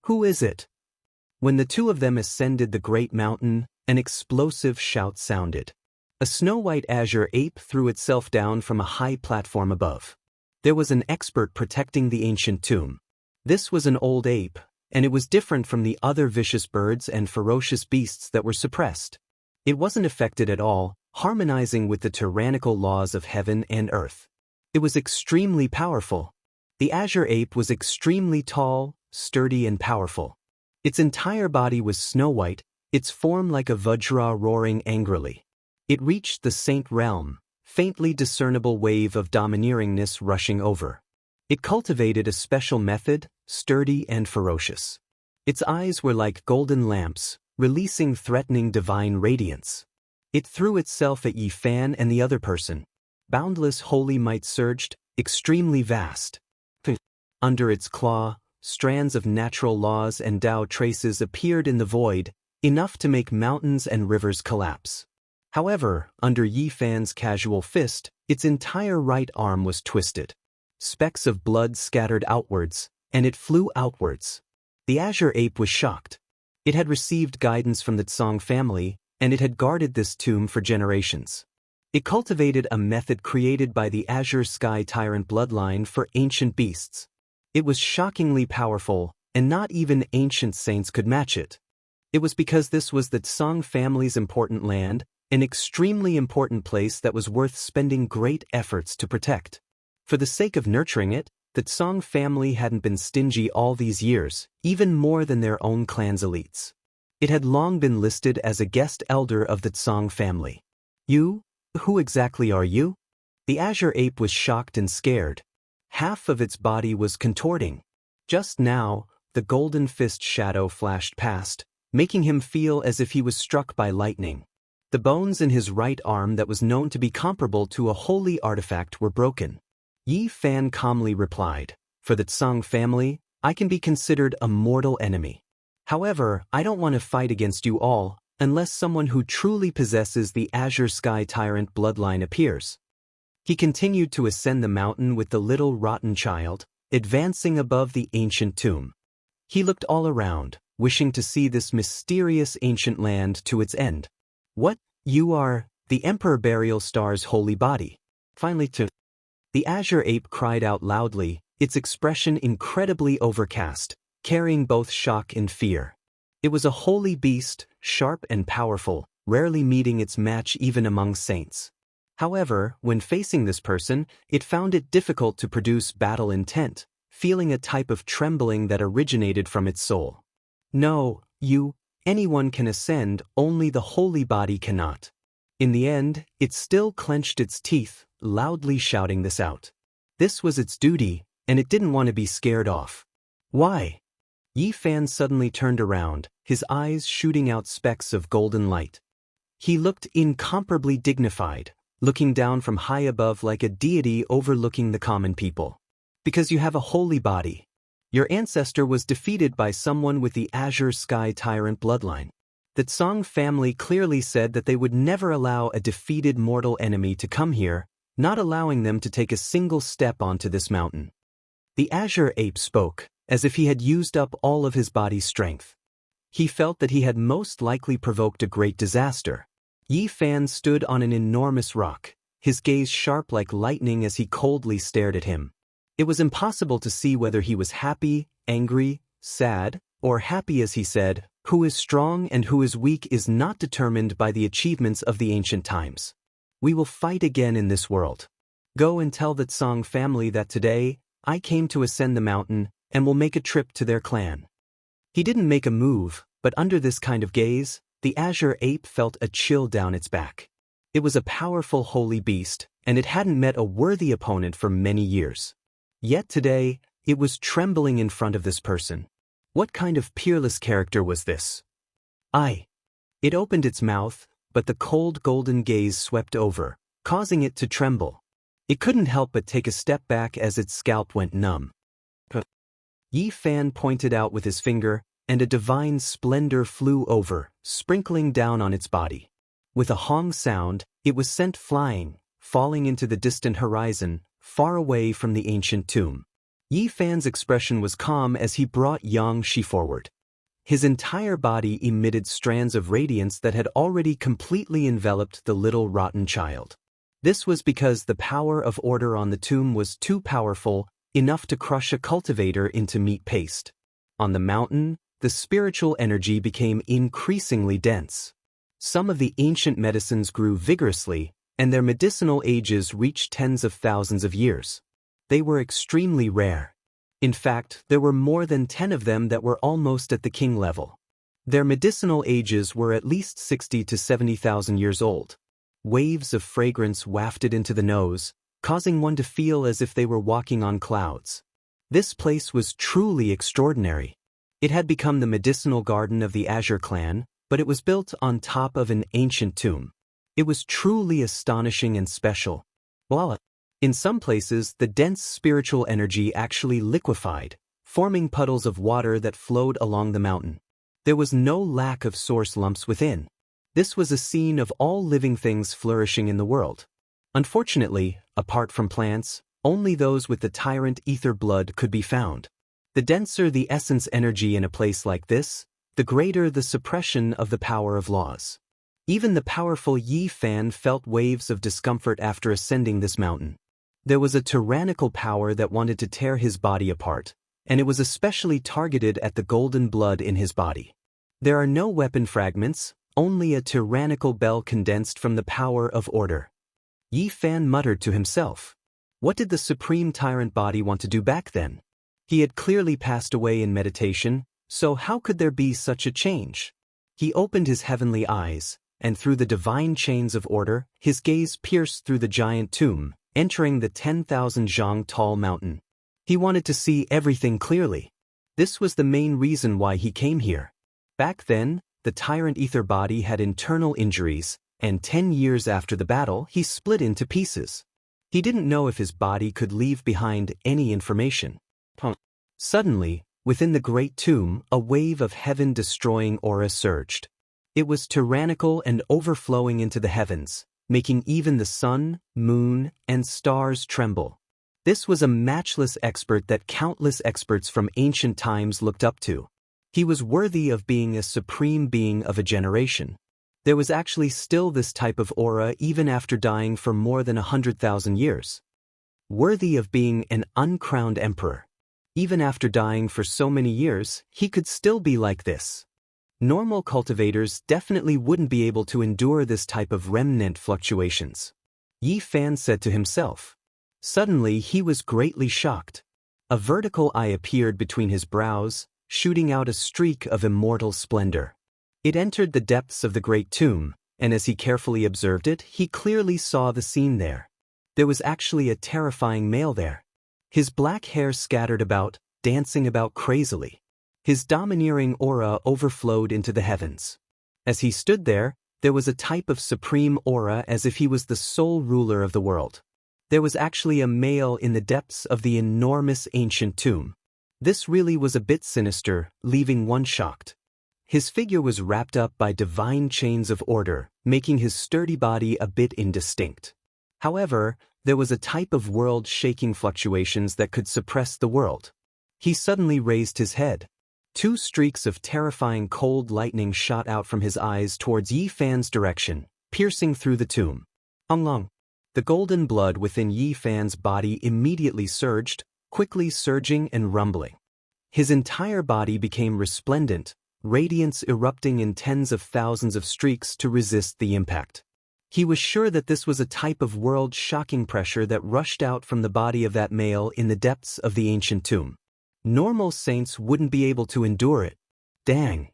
Who is it? When the two of them ascended the great mountain, an explosive shout sounded. A snow-white azure ape threw itself down from a high platform above. There was an expert protecting the ancient tomb. This was an old ape, and it was different from the other vicious birds and ferocious beasts that were suppressed. It wasn't affected at all, harmonizing with the tyrannical laws of heaven and earth. It was extremely powerful. The azure ape was extremely tall, sturdy and powerful. Its entire body was snow-white, its form like a vajra roaring angrily. It reached the saint realm, faintly discernible wave of domineeringness rushing over. It cultivated a special method, sturdy and ferocious. Its eyes were like golden lamps, releasing threatening divine radiance. It threw itself at Yi Fan and the other person. Boundless holy might surged, extremely vast. Under its claw, strands of natural laws and Tao traces appeared in the void, enough to make mountains and rivers collapse. However, under Yi Fan's casual fist, its entire right arm was twisted. Specks of blood scattered outwards, and it flew outwards. The azure ape was shocked. It had received guidance from the Tsang family, and it had guarded this tomb for generations. It cultivated a method created by the Azure Sky Tyrant bloodline for ancient beasts. It was shockingly powerful, and not even ancient saints could match it. It was because this was the Tsang family's important land, an extremely important place that was worth spending great efforts to protect. For the sake of nurturing it, the Tsang family hadn't been stingy all these years, even more than their own clan's elites. It had long been listed as a guest elder of the Tsang family. You? Who exactly are you? The azure ape was shocked and scared. Half of its body was contorting. Just now, the golden fist shadow flashed past, making him feel as if he was struck by lightning. The bones in his right arm that was known to be comparable to a holy artifact were broken. Yi Fan calmly replied, "For the Tsang family, I can be considered a mortal enemy. However, I don't want to fight against you all, unless someone who truly possesses the Azure Sky Tyrant bloodline appears." He continued to ascend the mountain with the little rotten child, advancing above the ancient tomb. He looked all around, wishing to see this mysterious ancient land to its end. "What? You are the Emperor Burial Star's holy body." Finally, the azure ape cried out loudly, its expression incredibly overcast, carrying both shock and fear. It was a holy beast, sharp and powerful, rarely meeting its match even among saints. However, when facing this person, it found it difficult to produce battle intent, feeling a type of trembling that originated from its soul. "No, anyone can ascend, only the holy body cannot." In the end, it still clenched its teeth, loudly shouting this out. This was its duty, and it didn't want to be scared off. "Why?" Yi Fan suddenly turned around, his eyes shooting out specks of golden light. He looked incomparably dignified, looking down from high above like a deity overlooking the common people. "Because you have a holy body. Your ancestor was defeated by someone with the Azure Sky Tyrant bloodline. The Tsang family clearly said that they would never allow a defeated mortal enemy to come here, not allowing them to take a single step onto this mountain." The azure ape spoke, as if he had used up all of his body's strength. He felt that he had most likely provoked a great disaster. Yi Fan stood on an enormous rock, his gaze sharp like lightning as he coldly stared at him. It was impossible to see whether he was happy, angry, sad, or happy as he said, "Who is strong and who is weak is not determined by the achievements of the ancient times. We will fight again in this world. Go and tell the Tsang family that today, I came to ascend the mountain and will make a trip to their clan." He didn't make a move, but under this kind of gaze, the azure ape felt a chill down its back. It was a powerful holy beast, and it hadn't met a worthy opponent for many years. Yet today, it was trembling in front of this person. What kind of peerless character was this? It opened its mouth, but the cold golden gaze swept over, causing it to tremble. It couldn't help but take a step back as its scalp went numb. Yi Fan pointed out with his finger, and a divine splendor flew over, sprinkling down on its body. With a hong sound, it was sent flying, falling into the distant horizon, far away from the ancient tomb. Yi Fan's expression was calm as he brought Xianxia forward. His entire body emitted strands of radiance that had already completely enveloped the little rotten child. This was because the power of order on the tomb was too powerful, enough to crush a cultivator into meat paste. On the mountain, the spiritual energy became increasingly dense. Some of the ancient medicines grew vigorously, and their medicinal ages reached tens of thousands of years. They were extremely rare. In fact, there were more than 10 of them that were almost at the king level. Their medicinal ages were at least 60 to 70,000 years old. Waves of fragrance wafted into the nose, causing one to feel as if they were walking on clouds. This place was truly extraordinary. It had become the medicinal garden of the Azure clan, but it was built on top of an ancient tomb. It was truly astonishing and special. Voila! In some places, the dense spiritual energy actually liquefied, forming puddles of water that flowed along the mountain. There was no lack of source lumps within. This was a scene of all living things flourishing in the world. Unfortunately, apart from plants, only those with the tyrant ether blood could be found. The denser the essence energy in a place like this, the greater the suppression of the power of laws. Even the powerful Yi Fan felt waves of discomfort after ascending this mountain. There was a tyrannical power that wanted to tear his body apart, and it was especially targeted at the golden blood in his body. There are no weapon fragments, only a tyrannical bell condensed from the power of order. Yi Fan muttered to himself. What did the supreme tyrant body want to do back then? He had clearly passed away in meditation, so how could there be such a change? He opened his heavenly eyes, and through the divine chains of order, his gaze pierced through the giant tomb, entering the 10,000 zhang tall mountain. He wanted to see everything clearly. This was the main reason why he came here. Back then, the tyrant ether body had internal injuries, and 10 years after the battle, he split into pieces. He didn't know if his body could leave behind any information. Suddenly, within the great tomb, a wave of heaven-destroying aura surged. It was tyrannical and overflowing into the heavens, making even the sun, moon, and stars tremble. This was a matchless expert that countless experts from ancient times looked up to. He was worthy of being a supreme being of a generation. There was actually still this type of aura even after dying for more than 100,000 years. Worthy of being an uncrowned emperor. Even after dying for so many years, he could still be like this. Normal cultivators definitely wouldn't be able to endure this type of remnant fluctuations. Yi Fan said to himself. Suddenly he was greatly shocked. A vertical eye appeared between his brows, shooting out a streak of immortal splendor. It entered the depths of the great tomb, and as he carefully observed it, he clearly saw the scene there. There was actually a terrifying male there. His black hair scattered about, dancing about crazily. His domineering aura overflowed into the heavens. As he stood there, there was a type of supreme aura as if he was the sole ruler of the world. There was actually a male in the depths of the enormous ancient tomb. This really was a bit sinister, leaving one shocked. His figure was wrapped up by divine chains of order, making his sturdy body a bit indistinct. However, there was a type of world-shaking fluctuations that could suppress the world. He suddenly raised his head. 2 streaks of terrifying cold lightning shot out from his eyes towards Yi Fan's direction, piercing through the tomb. Long. The golden blood within Yi Fan's body immediately surged, quickly surging and rumbling. His entire body became resplendent, radiance erupting in tens of thousands of streaks to resist the impact. He was sure that this was a type of world-shocking pressure that rushed out from the body of that male in the depths of the ancient tomb. Normal saints wouldn't be able to endure it. Dang!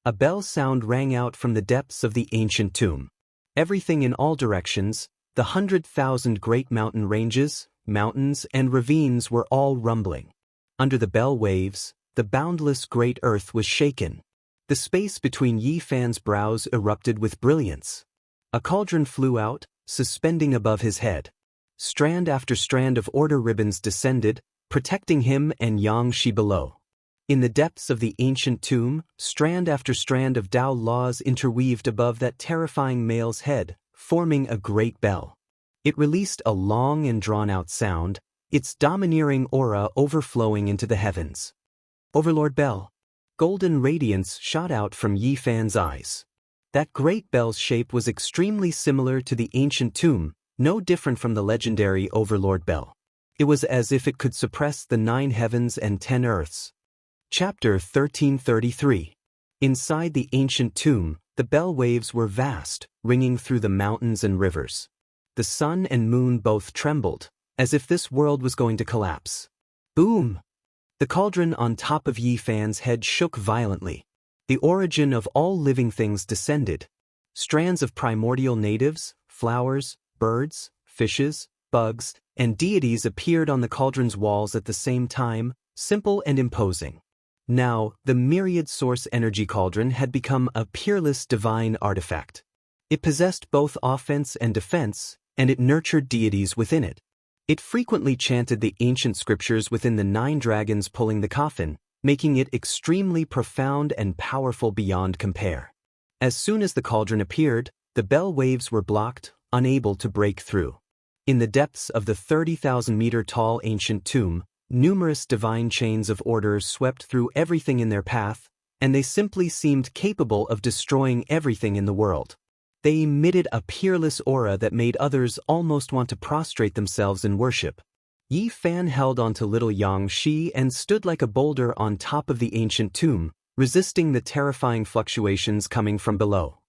A bell sound rang out from the depths of the ancient tomb. Everything in all directions, the 100,000 great mountain ranges, mountains, and ravines were all rumbling. Under the bell waves, the boundless great earth was shaken. The space between Yi Fan's brows erupted with brilliance. A cauldron flew out, suspending above his head. Strand after strand of order ribbons descended, protecting him and Xianxia below. In the depths of the ancient tomb, strand after strand of Tao laws interweaved above that terrifying male's head, forming a great bell. It released a long and drawn-out sound, its domineering aura overflowing into the heavens. Overlord Bell. Golden radiance shot out from Yi Fan's eyes. That great bell's shape was extremely similar to the ancient tomb, no different from the legendary Overlord Bell. It was as if it could suppress the 9 heavens and 10 earths. Chapter 1333. Inside the ancient tomb, the bell waves were vast, ringing through the mountains and rivers. The sun and moon both trembled, as if this world was going to collapse. Boom! The cauldron on top of Yi Fan's head shook violently. The origin of all living things descended. Strands of primordial natives, flowers, birds, fishes, bugs, and deities appeared on the cauldron's walls at the same time, simple and imposing. Now, the myriad source energy cauldron had become a peerless divine artifact. It possessed both offense and defense, and it nurtured deities within it. It frequently chanted the ancient scriptures within the 9 dragons pulling the coffin, making it extremely profound and powerful beyond compare. As soon as the cauldron appeared, the bell waves were blocked, unable to break through. In the depths of the 30,000-meter-tall ancient tomb, numerous divine chains of order swept through everything in their path, and they simply seemed capable of destroying everything in the world. They emitted a peerless aura that made others almost want to prostrate themselves in worship. Yi Fan held onto little Xianxia and stood like a boulder on top of the ancient tomb, resisting the terrifying fluctuations coming from below.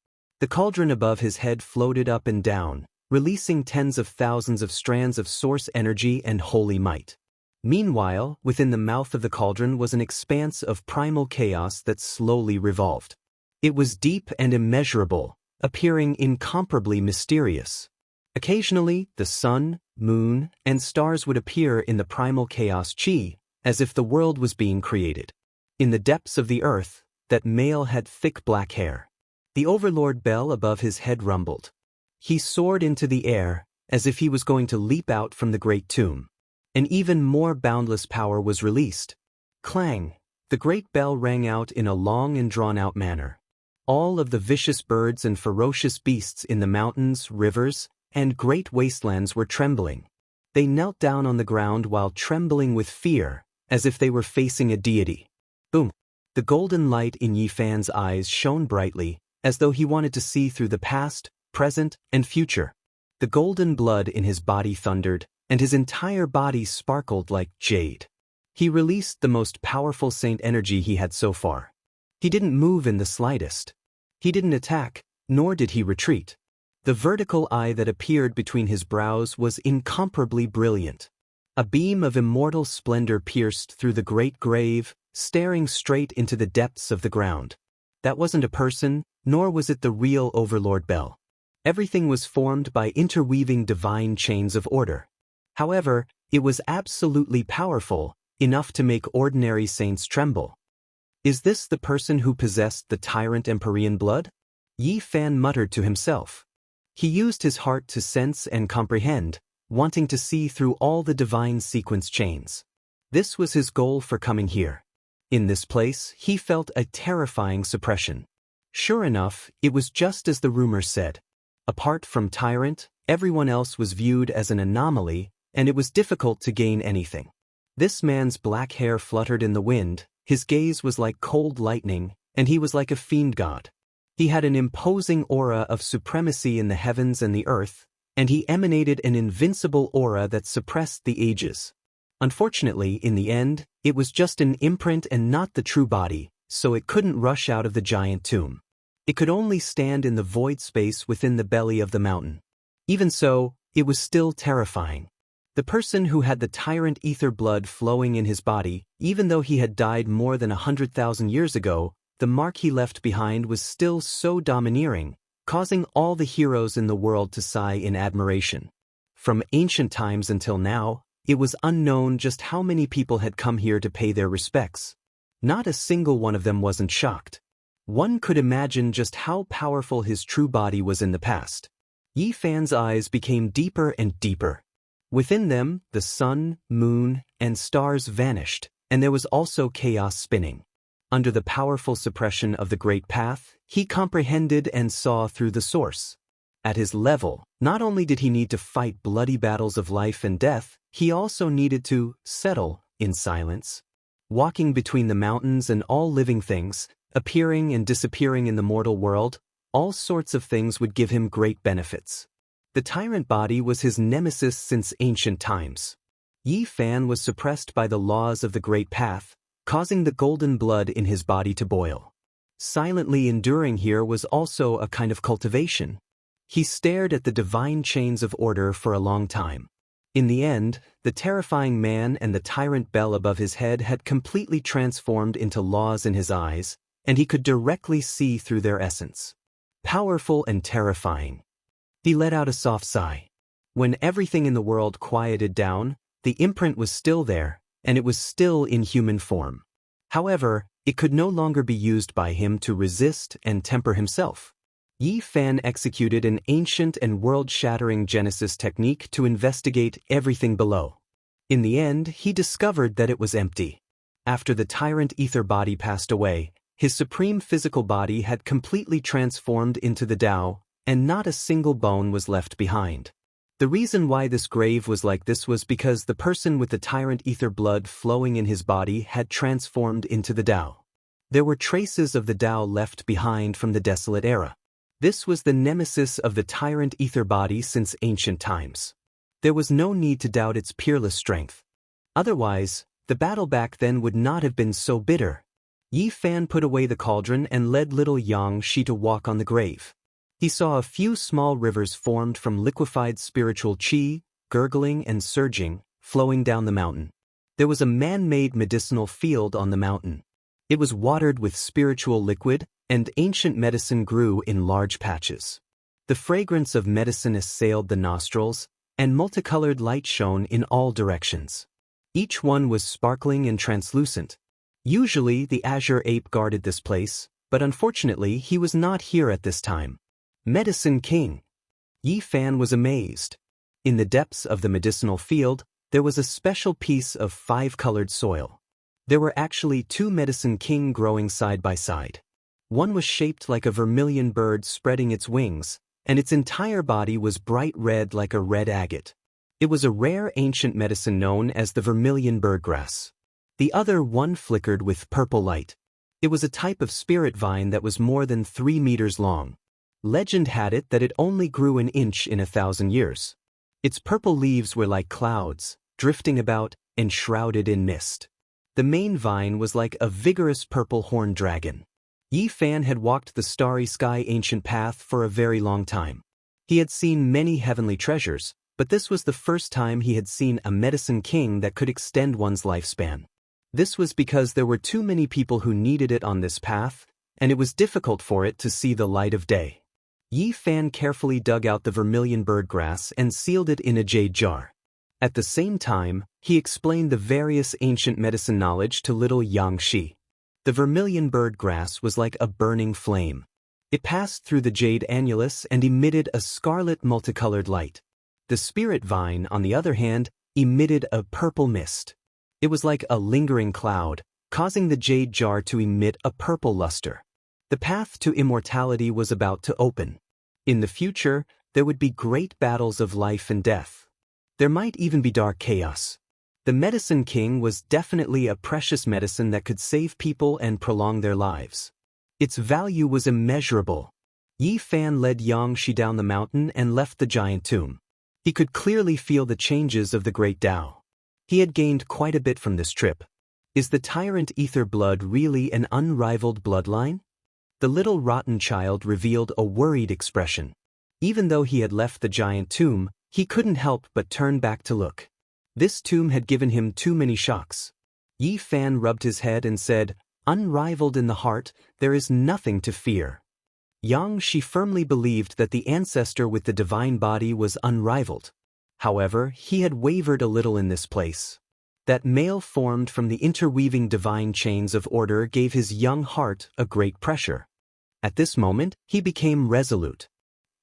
The cauldron above his head floated up and down, releasing tens of thousands of strands of source energy and holy might. Meanwhile, within the mouth of the cauldron was an expanse of primal chaos that slowly revolved. It was deep and immeasurable, appearing incomparably mysterious. Occasionally, the sun, moon, and stars would appear in the primal chaos chi, as if the world was being created. In the depths of the earth, that male had thick black hair. The overlord bell above his head rumbled. He soared into the air, as if he was going to leap out from the great tomb. An even more boundless power was released. Clang! The great bell rang out in a long and drawn-out manner. All of the vicious birds and ferocious beasts in the mountains, rivers, and great wastelands were trembling. They knelt down on the ground while trembling with fear, as if they were facing a deity. Boom! The golden light in Yi Fan's eyes shone brightly, as though he wanted to see through the past, present, and future. The golden blood in his body thundered, and his entire body sparkled like jade. He released the most powerful saint energy he had so far. He didn't move in the slightest. He didn't attack, nor did he retreat. The vertical eye that appeared between his brows was incomparably brilliant. A beam of immortal splendor pierced through the great grave, staring straight into the depths of the ground. That wasn't a person, nor was it the real Overlord Bell. Everything was formed by interweaving divine chains of order. However, it was absolutely powerful, enough to make ordinary saints tremble. Is this the person who possessed the tyrant Empyrean blood? Yi Fan muttered to himself. He used his heart to sense and comprehend, wanting to see through all the divine sequence chains. This was his goal for coming here. In this place, he felt a terrifying suppression. Sure enough, it was just as the rumors said. Apart from Tyrant, everyone else was viewed as an anomaly, and it was difficult to gain anything. This man's black hair fluttered in the wind, his gaze was like cold lightning, and he was like a fiend god. He had an imposing aura of supremacy in the heavens and the earth, and he emanated an invincible aura that suppressed the ages. Unfortunately, in the end, it was just an imprint and not the true body, so it couldn't rush out of the giant tomb. It could only stand in the void space within the belly of the mountain. Even so, it was still terrifying. The person who had the tyrant ether blood flowing in his body, even though he had died more than 100,000 years ago, the mark he left behind was still so domineering, causing all the heroes in the world to sigh in admiration. From ancient times until now, it was unknown just how many people had come here to pay their respects. Not a single one of them wasn't shocked. One could imagine just how powerful his true body was in the past. Yi Fan's eyes became deeper and deeper. Within them, the sun, moon, and stars vanished, and there was also chaos spinning. Under the powerful suppression of the Great Path, he comprehended and saw through the source. At his level, not only did he need to fight bloody battles of life and death, he also needed to settle in silence. Walking between the mountains and all living things, appearing and disappearing in the mortal world, all sorts of things would give him great benefits. The tyrant body was his nemesis since ancient times. Yi Fan was suppressed by the laws of the Great Path, causing the golden blood in his body to boil. Silently enduring here was also a kind of cultivation. He stared at the divine chains of order for a long time. In the end, the terrifying man and the tyrant bell above his head had completely transformed into laws in his eyes, and he could directly see through their essence. Powerful and terrifying. He let out a soft sigh. When everything in the world quieted down, the imprint was still there, and it was still in human form. However, it could no longer be used by him to resist and temper himself. Yi Fan executed an ancient and world-shattering Genesis technique to investigate everything below. In the end, he discovered that it was empty. After the tyrant ether body passed away, his supreme physical body had completely transformed into the Tao, and not a single bone was left behind. The reason why this grave was like this was because the person with the tyrant ether blood flowing in his body had transformed into the Tao. There were traces of the Tao left behind from the desolate era. This was the nemesis of the tyrant ether body since ancient times. There was no need to doubt its peerless strength. Otherwise, the battle back then would not have been so bitter. Yi Fan put away the cauldron and led little Xianxia to walk on the grave. He saw a few small rivers formed from liquefied spiritual qi, gurgling and surging, flowing down the mountain. There was a man-made medicinal field on the mountain. It was watered with spiritual liquid, and ancient medicine grew in large patches. The fragrance of medicine assailed the nostrils, and multicolored light shone in all directions. Each one was sparkling and translucent. Usually the azure ape guarded this place, but unfortunately he was not here at this time. Medicine King. Yi Fan was amazed. In the depths of the medicinal field, there was a special piece of 5-colored soil. There were actually 2 Medicine King growing side by side. One was shaped like a vermilion bird spreading its wings, and its entire body was bright red like a red agate. It was a rare ancient medicine known as the vermilion birdgrass. The other one flickered with purple light. It was a type of spirit vine that was more than 3 meters long. Legend had it that it only grew an inch in 1,000 years. Its purple leaves were like clouds, drifting about, and shrouded in mist. The main vine was like a vigorous purple horned dragon. Yi Fan had walked the starry sky ancient path for a very long time. He had seen many heavenly treasures, but this was the first time he had seen a medicine king that could extend one's lifespan. This was because there were too many people who needed it on this path, and it was difficult for it to see the light of day. Yi Fan carefully dug out the vermilion birdgrass and sealed it in a jade jar. At the same time, he explained the various ancient medicine knowledge to little Xianxia. The vermilion birdgrass was like a burning flame. It passed through the jade annulus and emitted a scarlet multicolored light. The spirit vine, on the other hand, emitted a purple mist. It was like a lingering cloud, causing the jade jar to emit a purple luster. The path to immortality was about to open. In the future, there would be great battles of life and death. There might even be dark chaos. The Medicine King was definitely a precious medicine that could save people and prolong their lives. Its value was immeasurable. Yi Fan led Xianxia down the mountain and left the giant tomb. He could clearly feel the changes of the great Tao. He had gained quite a bit from this trip. Is the tyrant ether blood really an unrivaled bloodline? The little rotten child revealed a worried expression. Even though he had left the giant tomb, he couldn't help but turn back to look. This tomb had given him too many shocks. Yi Fan rubbed his head and said, "Unrivaled in the heart, there is nothing to fear." Xianxia firmly believed that the ancestor with the divine body was unrivaled. However, he had wavered a little in this place. That male formed from the interweaving divine chains of order gave his young heart a great pressure. At this moment, he became resolute.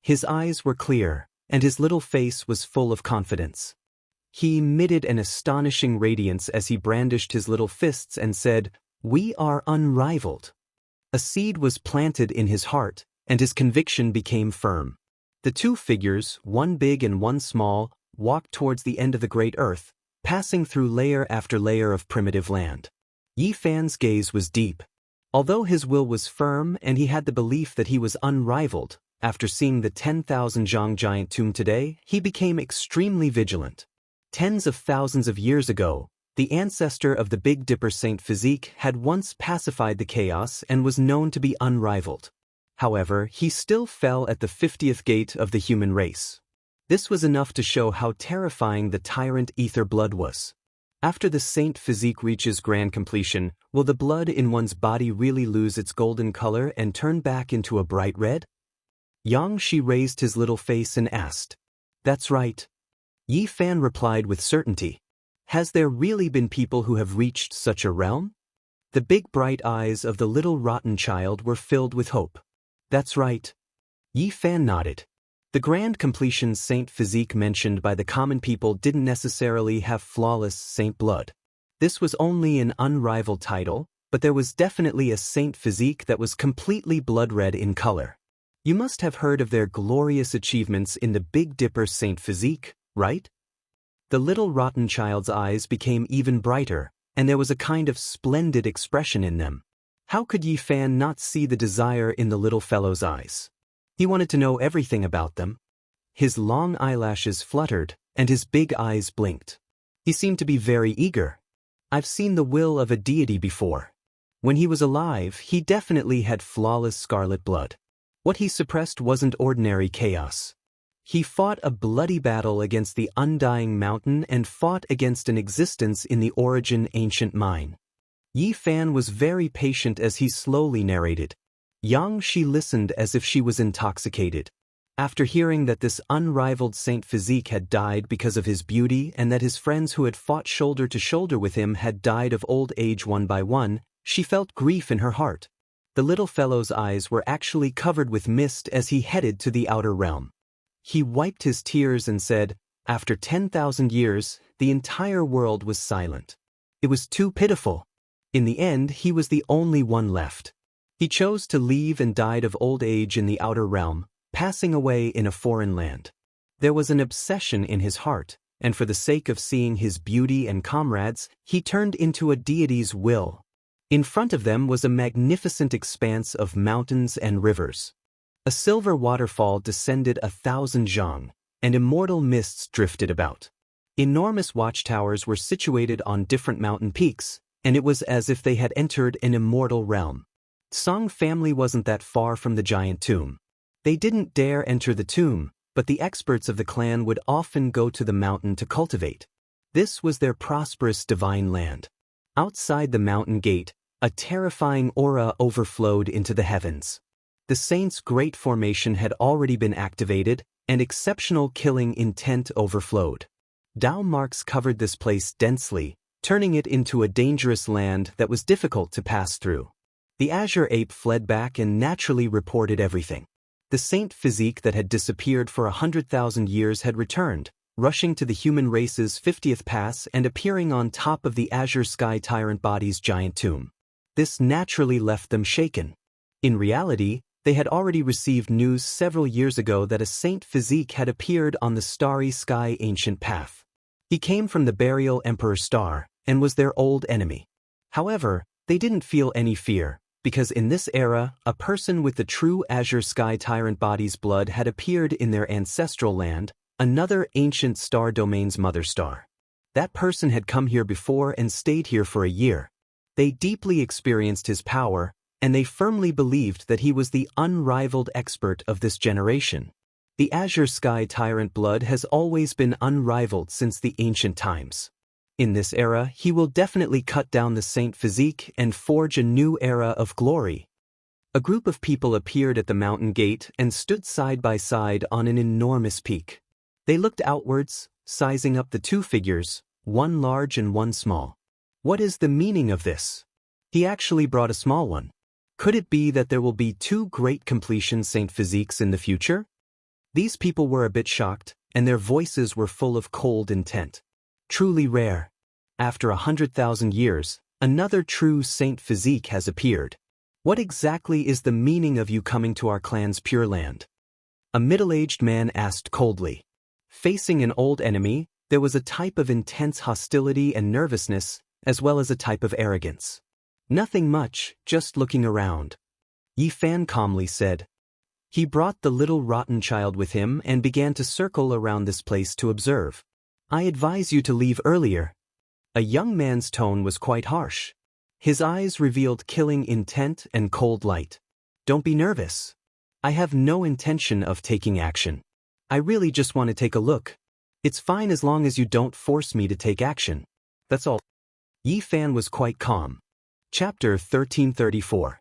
His eyes were clear, and his little face was full of confidence. He emitted an astonishing radiance as he brandished his little fists and said, "We are unrivaled." A seed was planted in his heart, and his conviction became firm. The 2 figures, one big and one small, walked towards the end of the great earth, passing through layer after layer of primitive land. Yi Fan's gaze was deep. Although his will was firm and he had the belief that he was unrivaled, after seeing the 10,000 Zhang giant tomb today, he became extremely vigilant. Tens of thousands of years ago, the ancestor of the Big Dipper Saint Physique had once pacified the chaos and was known to be unrivaled. However, he still fell at the 50th gate of the human race. This was enough to show how terrifying the tyrant ether blood was. After the Saint Physique reaches grand completion, will the blood in one's body really lose its golden color and turn back into a bright red? Xianxia raised his little face and asked. "That's right." Yi Fan replied with certainty. "Has there really been people who have reached such a realm?" The big bright eyes of the little rotten child were filled with hope. "That's right." Yi Fan nodded. The grand completion saint physique mentioned by the common people didn't necessarily have flawless saint blood. This was only an unrivaled title, but there was definitely a saint physique that was completely blood red in color. You must have heard of their glorious achievements in the Big Dipper Saint Physique, right? The little rotten child's eyes became even brighter, and there was a kind of splendid expression in them. How could Yi Fan not see the desire in the little fellow's eyes? He wanted to know everything about them. His long eyelashes fluttered, and his big eyes blinked. He seemed to be very eager. I've seen the will of a deity before. When he was alive, he definitely had flawless scarlet blood. What he suppressed wasn't ordinary chaos. He fought a bloody battle against the undying mountain and fought against an existence in the origin ancient mine. Yi Fan was very patient as he slowly narrated. Xianxia listened as if she was intoxicated. After hearing that this unrivaled Saint Physique had died because of his beauty and that his friends who had fought shoulder to shoulder with him had died of old age one by one, she felt grief in her heart. The little fellow's eyes were actually covered with mist as he headed to the outer realm. He wiped his tears and said, "After 10,000 years, the entire world was silent. It was too pitiful. In the end, he was the only one left. He chose to leave and died of old age in the outer realm, passing away in a foreign land. There was an obsession in his heart, and for the sake of seeing his beauty and comrades, he turned into a deity's will. In front of them was a magnificent expanse of mountains and rivers. A silver waterfall descended 1,000 zhang, and immortal mists drifted about. Enormous watchtowers were situated on different mountain peaks, and it was as if they had entered an immortal realm. Song family wasn't that far from the giant tomb. They didn't dare enter the tomb, but the experts of the clan would often go to the mountain to cultivate. This was their prosperous divine land. Outside the mountain gate, a terrifying aura overflowed into the heavens. The saints' great formation had already been activated, and exceptional killing intent overflowed. Dao marks covered this place densely, turning it into a dangerous land that was difficult to pass through. The azure ape fled back and naturally reported everything. The saint physique that had disappeared for 100,000 years had returned, rushing to the human race's 50th pass and appearing on top of the azure sky tyrant body's giant tomb. This naturally left them shaken. In reality, they had already received news several years ago that a saint physique had appeared on the starry sky ancient path. He came from the burial Emperor Star, and was their old enemy. However, they didn't feel any fear, because in this era, a person with the true azure sky tyrant body's blood had appeared in their ancestral land, another ancient star domain's mother star. That person had come here before and stayed here for a year. They deeply experienced his power, and they firmly believed that he was the unrivaled expert of this generation. The azure sky tyrant blood has always been unrivaled since the ancient times. In this era, he will definitely cut down the saint physique and forge a new era of glory. A group of people appeared at the mountain gate and stood side by side on an enormous peak. They looked outwards, sizing up the two figures, one large and one small. What is the meaning of this? He actually brought a small one. Could it be that there will be two great completion saint physiques in the future? These people were a bit shocked, and their voices were full of cold intent. Truly rare. After 100,000 years, another true saint physique has appeared. What exactly is the meaning of you coming to our clan's pure land? A middle-aged man asked coldly. Facing an old enemy, there was a type of intense hostility and nervousness, as well as a type of arrogance. Nothing much, just looking around. Yi Fan calmly said. He brought the little rotten child with him and began to circle around this place to observe. I advise you to leave earlier. A young man's tone was quite harsh. His eyes revealed killing intent and cold light. Don't be nervous. I have no intention of taking action. I really just want to take a look. It's fine as long as you don't force me to take action. That's all. Yi Fan was quite calm. Chapter 1334.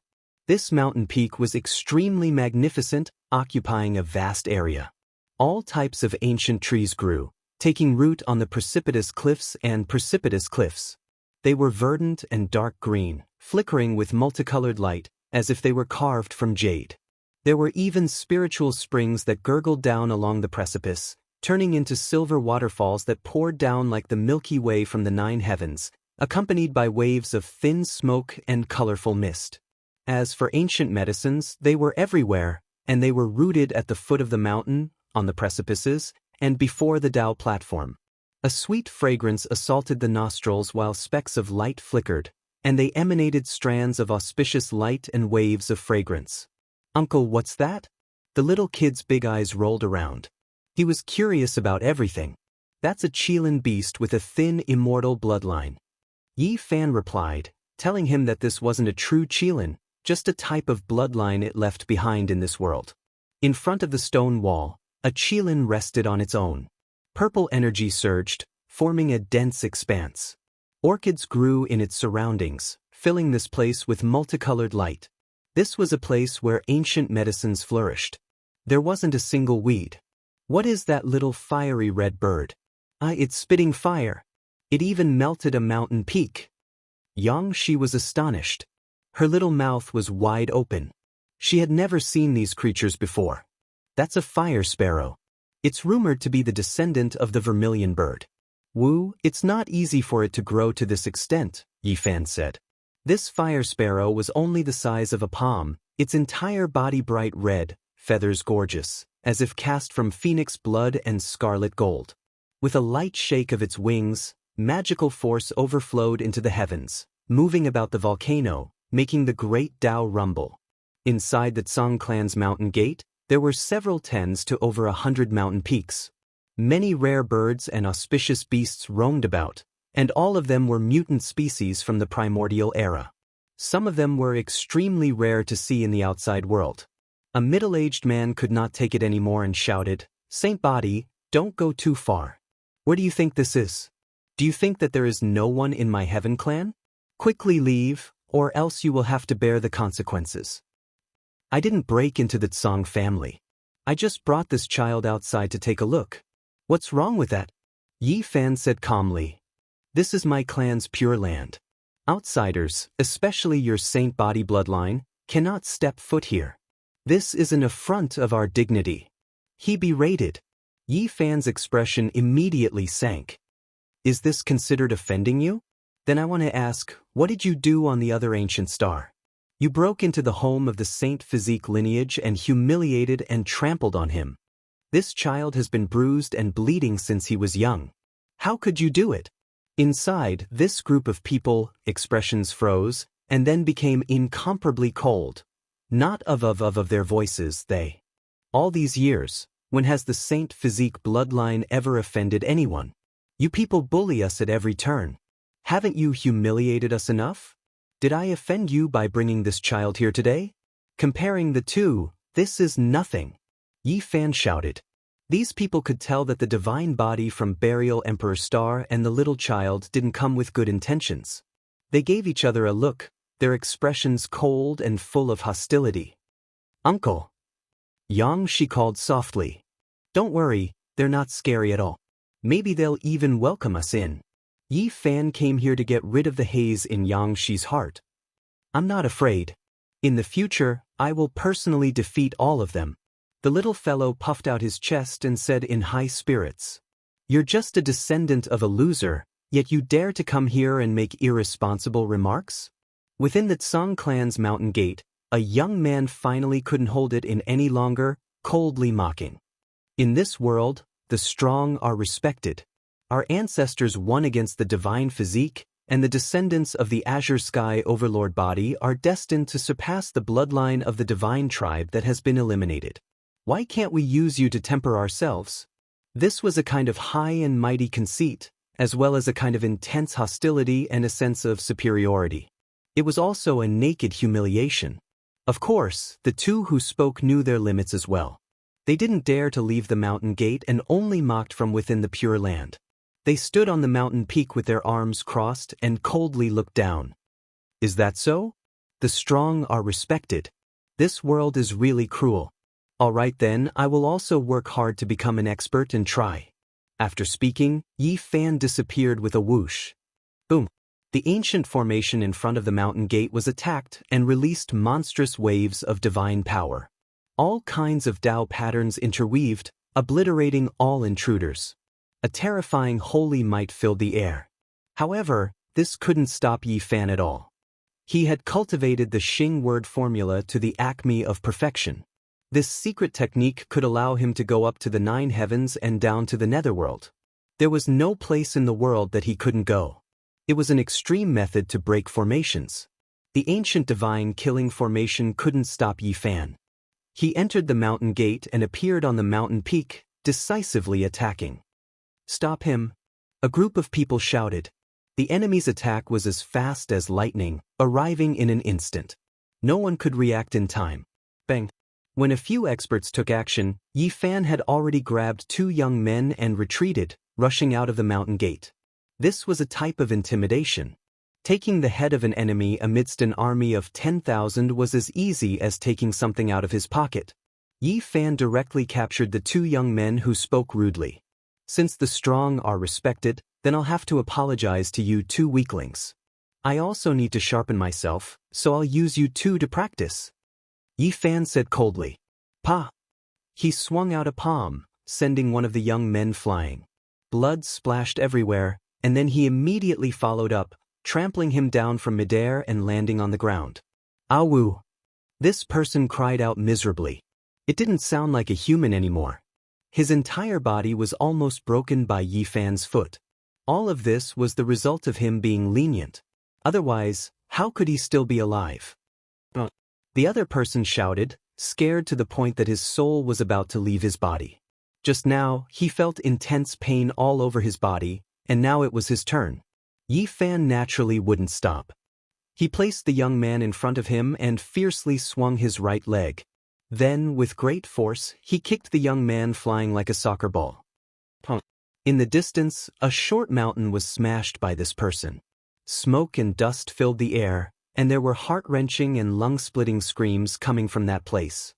This mountain peak was extremely magnificent, occupying a vast area. All types of ancient trees grew, taking root on the precipitous cliffs and precipitous cliffs. They were verdant and dark green, flickering with multicolored light, as if they were carved from jade. There were even spiritual springs that gurgled down along the precipice, turning into silver waterfalls that poured down like the Milky Way from the 9 heavens, accompanied by waves of thin smoke and colorful mist. As for ancient medicines, they were everywhere, and they were rooted at the foot of the mountain, on the precipices, and before the Tao platform. A sweet fragrance assaulted the nostrils while specks of light flickered, and they emanated strands of auspicious light and waves of fragrance. Uncle, what's that? The little kid's big eyes rolled around. He was curious about everything. That's a Qilin beast with a thin, immortal bloodline. Yi Fan replied, telling him that this wasn't a true Qilin, just a type of bloodline it left behind in this world. In front of the stone wall, a Qilin rested on its own. Purple energy surged, forming a dense expanse. Orchids grew in its surroundings, filling this place with multicolored light. This was a place where ancient medicines flourished. There wasn't a single weed. What is that little fiery red bird? It's spitting fire. It even melted a mountain peak. Xianxia was astonished. Her little mouth was wide open. She had never seen these creatures before. That's a fire sparrow. It's rumored to be the descendant of the vermilion bird. It's not easy for it to grow to this extent, Yifan said. This fire sparrow was only the size of a palm, its entire body bright red, feathers gorgeous, as if cast from phoenix blood and scarlet gold. With a light shake of its wings, magical force overflowed into the heavens, moving about the volcano, making the great Tao rumble. Inside the Tsang clan's mountain gate, there were several tens to over 100 mountain peaks. Many rare birds and auspicious beasts roamed about, and all of them were mutant species from the primordial era. Some of them were extremely rare to see in the outside world. A middle-aged man could not take it anymore and shouted, "Saint Body, don't go too far. Where do you think this is? Do you think that there is no one in my heaven clan? Quickly leave, or else you will have to bear the consequences." I didn't break into the Tsang family. I just brought this child outside to take a look. What's wrong with that? Yifan said calmly. This is my clan's pure land. Outsiders, especially your Saint Body bloodline, cannot step foot here. This is an affront of our dignity. He berated. Yifan's expression immediately sank. Is this considered offending you? Then I want to ask, what did you do on the other ancient star? You broke into the home of the Saint Physique lineage and humiliated and trampled on him. This child has been bruised and bleeding since he was young. How could you do it? Inside, this group of people, expressions froze, and then became incomparably cold. Not of their voices, they. All these years, when has the Saint Physique bloodline ever offended anyone? You people bully us at every turn. Haven't you humiliated us enough? Did I offend you by bringing this child here today? Comparing the two, this is nothing. Yifan shouted. These people could tell that the divine body from Burial Emperor Star and the little child didn't come with good intentions. They gave each other a look, their expressions cold and full of hostility. Uncle. Xianxia called softly. Don't worry, they're not scary at all. Maybe they'll even welcome us in. Yifan came here to get rid of the haze in Xianxia's heart. I'm not afraid. In the future, I will personally defeat all of them. The little fellow puffed out his chest and said in high spirits, You're just a descendant of a loser, yet you dare to come here and make irresponsible remarks? Within the Tsang clan's mountain gate, a young man finally couldn't hold it in any longer, coldly mocking. In this world, the strong are respected. Our ancestors won against the divine physique, and the descendants of the Azure Sky Overlord body are destined to surpass the bloodline of the divine tribe that has been eliminated. Why can't we use you to temper ourselves? This was a kind of high and mighty conceit, as well as a kind of intense hostility and a sense of superiority. It was also a naked humiliation. Of course, the two who spoke knew their limits as well. They didn't dare to leave the mountain gate and only mocked from within the pure land. They stood on the mountain peak with their arms crossed and coldly looked down. Is that so? The strong are respected. This world is really cruel. All right then, I will also work hard to become an expert and try. After speaking, Yifan disappeared with a whoosh. Boom. The ancient formation in front of the mountain gate was attacked and released monstrous waves of divine power. All kinds of Tao patterns interweaved, obliterating all intruders. A terrifying holy might filled the air. However, this couldn't stop Yifan at all. He had cultivated the Xing word formula to the acme of perfection. This secret technique could allow him to go up to the 9 heavens and down to the netherworld. There was no place in the world that he couldn't go. It was an extreme method to break formations. The ancient divine killing formation couldn't stop Yifan. He entered the mountain gate and appeared on the mountain peak, decisively attacking. Stop him! A group of people shouted. The enemy's attack was as fast as lightning, arriving in an instant. No one could react in time. Bang! When a few experts took action, Yifan had already grabbed 2 young men and retreated, rushing out of the mountain gate. This was a type of intimidation. Taking the head of an enemy amidst an army of 10,000 was as easy as taking something out of his pocket. Yi Fan directly captured the two young men who spoke rudely. Since the strong are respected, then I'll have to apologize to you two weaklings. I also need to sharpen myself, so I'll use you two to practice. Yi Fan said coldly. Pa! He swung out a palm, sending one of the young men flying. Blood splashed everywhere, and then he immediately followed up, trampling him down from midair and landing on the ground. Awu! This person cried out miserably. It didn't sound like a human anymore. His entire body was almost broken by Yi Fan's foot. All of this was the result of him being lenient. Otherwise, how could he still be alive? The other person shouted, scared to the point that his soul was about to leave his body. Just now, he felt intense pain all over his body, and now it was his turn. Yi Fan naturally wouldn't stop. He placed the young man in front of him and fiercely swung his right leg. Then, with great force, he kicked the young man flying like a soccer ball. In the distance, a short mountain was smashed by this person. Smoke and dust filled the air, and there were heart-wrenching and lung-splitting screams coming from that place.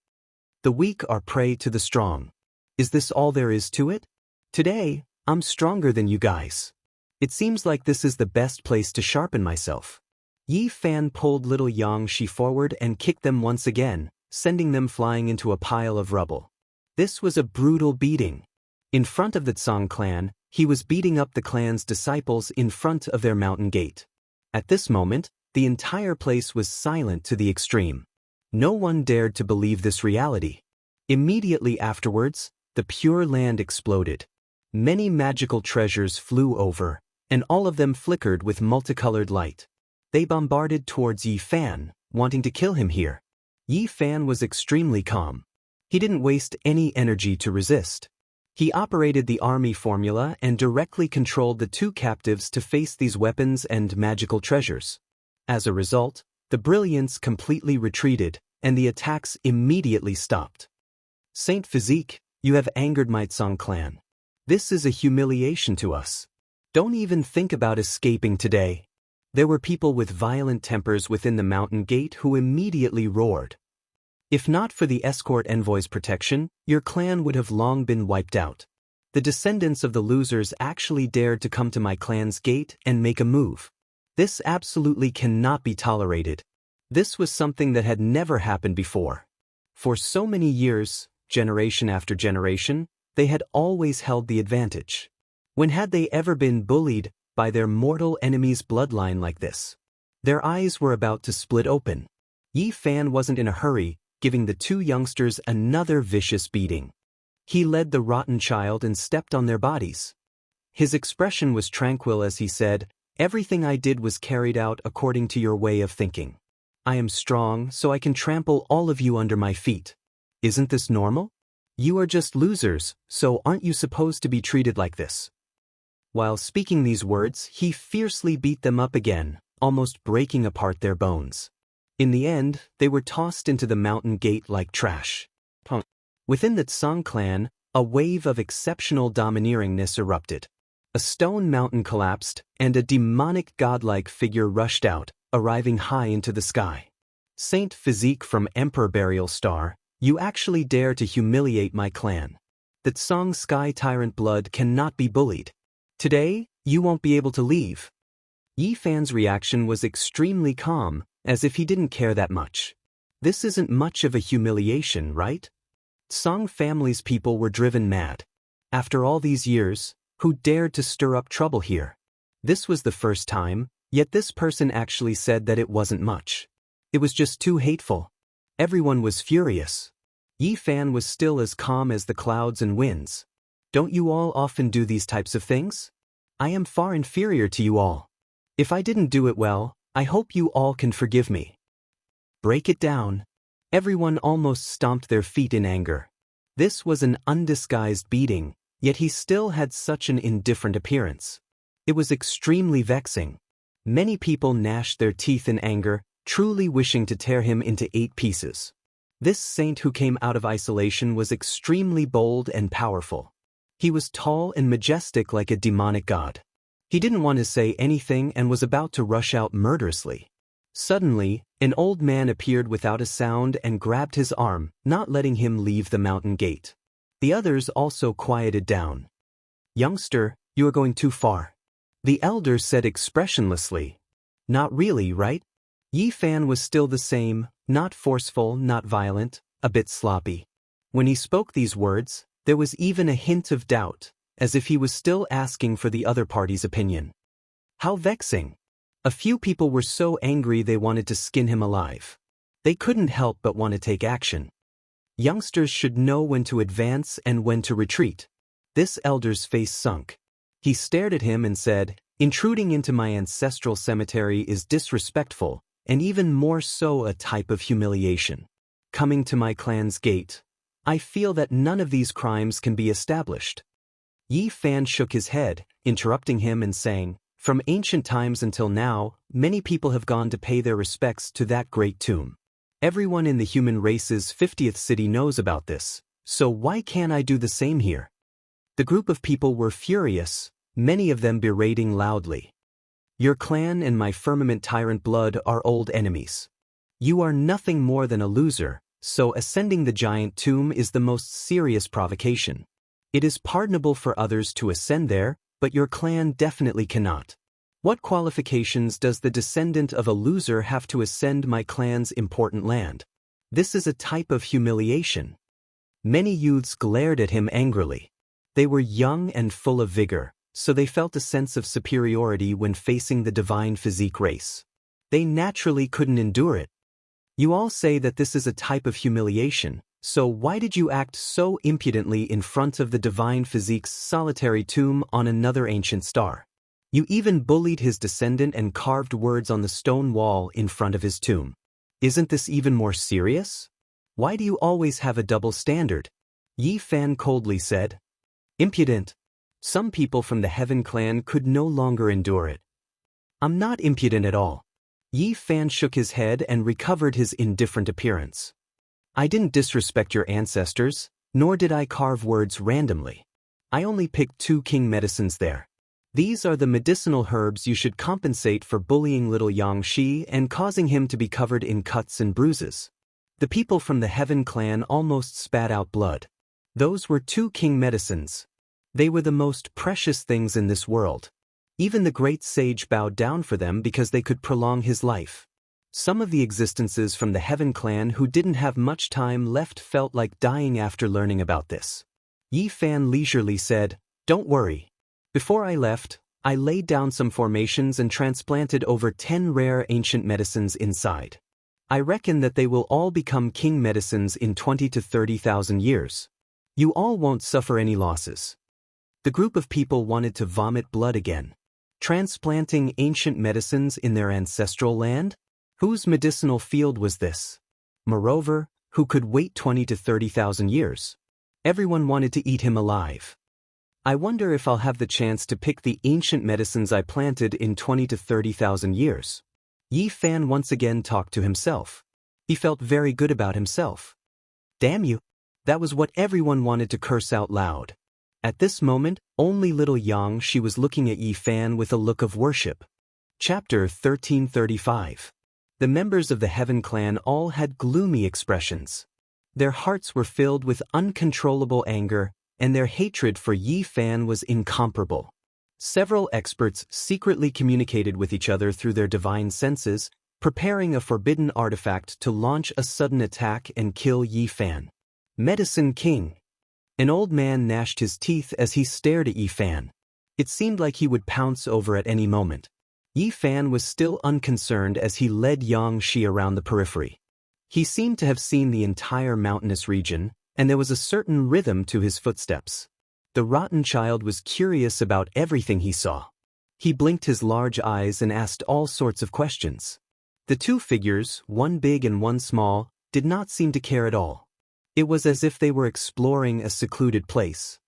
The weak are prey to the strong. Is this all there is to it? Today, I'm stronger than you guys. It seems like this is the best place to sharpen myself. Yi Fan pulled little Xianxia forward and kicked them once again, sending them flying into a pile of rubble. This was a brutal beating. In front of the Tsang clan, he was beating up the clan's disciples in front of their mountain gate. At this moment, the entire place was silent to the extreme. No one dared to believe this reality. Immediately afterwards, the Pure Land exploded. Many magical treasures flew over, and all of them flickered with multicolored light. They bombarded towards Yi Fan, wanting to kill him here. Yi Fan was extremely calm. He didn't waste any energy to resist. He operated the army formula and directly controlled the two captives to face these weapons and magical treasures. As a result, the brilliance completely retreated, and the attacks immediately stopped. Saint Physique, you have angered my Tsang clan. This is a humiliation to us. Don't even think about escaping today. There were people with violent tempers within the mountain gate who immediately roared. If not for the escort envoy's protection, your clan would have long been wiped out. The descendants of the losers actually dared to come to my clan's gate and make a move. This absolutely cannot be tolerated. This was something that had never happened before. For so many years, generation after generation, they had always held the advantage. When had they ever been bullied by their mortal enemy's bloodline like this? Their eyes were about to split open. Yi Fan wasn't in a hurry, giving the two youngsters another vicious beating. He led the rotten child and stepped on their bodies. His expression was tranquil as he said, "Everything I did was carried out according to your way of thinking. I am strong, so I can trample all of you under my feet. Isn't this normal? You are just losers, so aren't you supposed to be treated like this?" While speaking these words, he fiercely beat them up again, almost breaking apart their bones. In the end, they were tossed into the mountain gate like trash. Within the Tsang clan, a wave of exceptional domineeringness erupted. A stone mountain collapsed, and a demonic godlike figure rushed out, arriving high into the sky. Saint Physique from Emperor Burial Star, you actually dare to humiliate my clan. The Tsang Sky Tyrant blood cannot be bullied. Today, you won't be able to leave. Yi Fan's reaction was extremely calm, as if he didn't care that much. This isn't much of a humiliation, right? Tsang family's people were driven mad. After all these years, who dared to stir up trouble here? This was the first time, yet this person actually said that it wasn't much. It was just too hateful. Everyone was furious. Yi Fan was still as calm as the clouds and winds. Don't you all often do these types of things? I am far inferior to you all. If I didn't do it well, I hope you all can forgive me. Break it down. Everyone almost stomped their feet in anger. This was an undisguised beating, yet he still had such an indifferent appearance. It was extremely vexing. Many people gnashed their teeth in anger, truly wishing to tear him into 8 pieces. This saint who came out of isolation was extremely bold and powerful. He was tall and majestic like a demonic god. He didn't want to say anything and was about to rush out murderously. Suddenly, an old man appeared without a sound and grabbed his arm, not letting him leave the mountain gate. The others also quieted down. "Youngster, you are going too far," the elder said expressionlessly. "Not really, right?" Yi Fan was still the same, not forceful, not violent, a bit sloppy. When he spoke these words, there was even a hint of doubt, as if he was still asking for the other party's opinion. How vexing! A few people were so angry they wanted to skin him alive. They couldn't help but want to take action. Youngsters should know when to advance and when to retreat. This elder's face sunk. He stared at him and said, "Intruding into my ancestral cemetery is disrespectful, and even more so a type of humiliation. Coming to my clan's gate, I feel that none of these crimes can be established." Yi Fan shook his head, interrupting him and saying, "From ancient times until now, many people have gone to pay their respects to that great tomb. Everyone in the human race's 50th city knows about this, so why can't I do the same here?" The group of people were furious, many of them berating loudly. "Your clan and my firmament tyrant blood are old enemies. You are nothing more than a loser, so ascending the giant tomb is the most serious provocation. It is pardonable for others to ascend there, but your clan definitely cannot. What qualifications does the descendant of a loser have to ascend my clan's important land? This is a type of humiliation." Many youths glared at him angrily. They were young and full of vigor, so they felt a sense of superiority when facing the divine physique race. They naturally couldn't endure it. "You all say that this is a type of humiliation, so why did you act so impudently in front of the divine physique's solitary tomb on another ancient star? You even bullied his descendant and carved words on the stone wall in front of his tomb. Isn't this even more serious? Why do you always have a double standard?" Yi Fan coldly said. "Impudent." Some people from the Heaven clan could no longer endure it. "I'm not impudent at all." Yi Fan shook his head and recovered his indifferent appearance. "I didn't disrespect your ancestors, nor did I carve words randomly. I only picked 2 king medicines there. These are the medicinal herbs you should compensate for bullying little Xianxia and causing him to be covered in cuts and bruises." The people from the Heaven clan almost spat out blood. Those were 2 king medicines. They were the most precious things in this world. Even the great sage bowed down for them because they could prolong his life. Some of the existences from the Heaven clan who didn't have much time left felt like dying after learning about this. Yi Fan leisurely said, "Don't worry. Before I left, I laid down some formations and transplanted over 10 rare ancient medicines inside. I reckon that they will all become king medicines in 20 to 30,000 years. You all won't suffer any losses." The group of people wanted to vomit blood again. Transplanting ancient medicines in their ancestral land? Whose medicinal field was this? Moreover, who could wait 20 to 30,000 years? Everyone wanted to eat him alive. "I wonder if I'll have the chance to pick the ancient medicines I planted in 20 to 30,000 years. Yi Fan once again talked to himself. He felt very good about himself. Damn you! That was what everyone wanted to curse out loud. At this moment, only little Xianxia was looking at Yi Fan with a look of worship. Chapter 1335. The members of the Heaven clan all had gloomy expressions. Their hearts were filled with uncontrollable anger, and their hatred for Yi Fan was incomparable. Several experts secretly communicated with each other through their divine senses, preparing a forbidden artifact to launch a sudden attack and kill Yi Fan. Medicine King. An old man gnashed his teeth as he stared at Yi Fan. It seemed like he would pounce over at any moment. Yi Fan was still unconcerned as he led Xianxia around the periphery. He seemed to have seen the entire mountainous region, and there was a certain rhythm to his footsteps. The rotten child was curious about everything he saw. He blinked his large eyes and asked all sorts of questions. The 2 figures, one big and one small, did not seem to care at all. It was as if they were exploring a secluded place.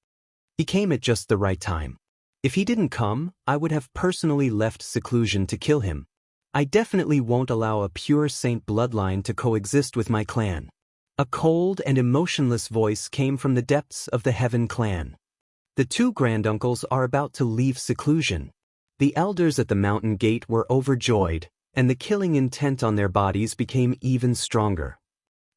He came at just the right time. If he didn't come, I would have personally left seclusion to kill him. I definitely won't allow a pure saint bloodline to coexist with my clan. A cold and emotionless voice came from the depths of the Heaven clan. The 2 granduncles are about to leave seclusion. The elders at the mountain gate were overjoyed, and the killing intent on their bodies became even stronger.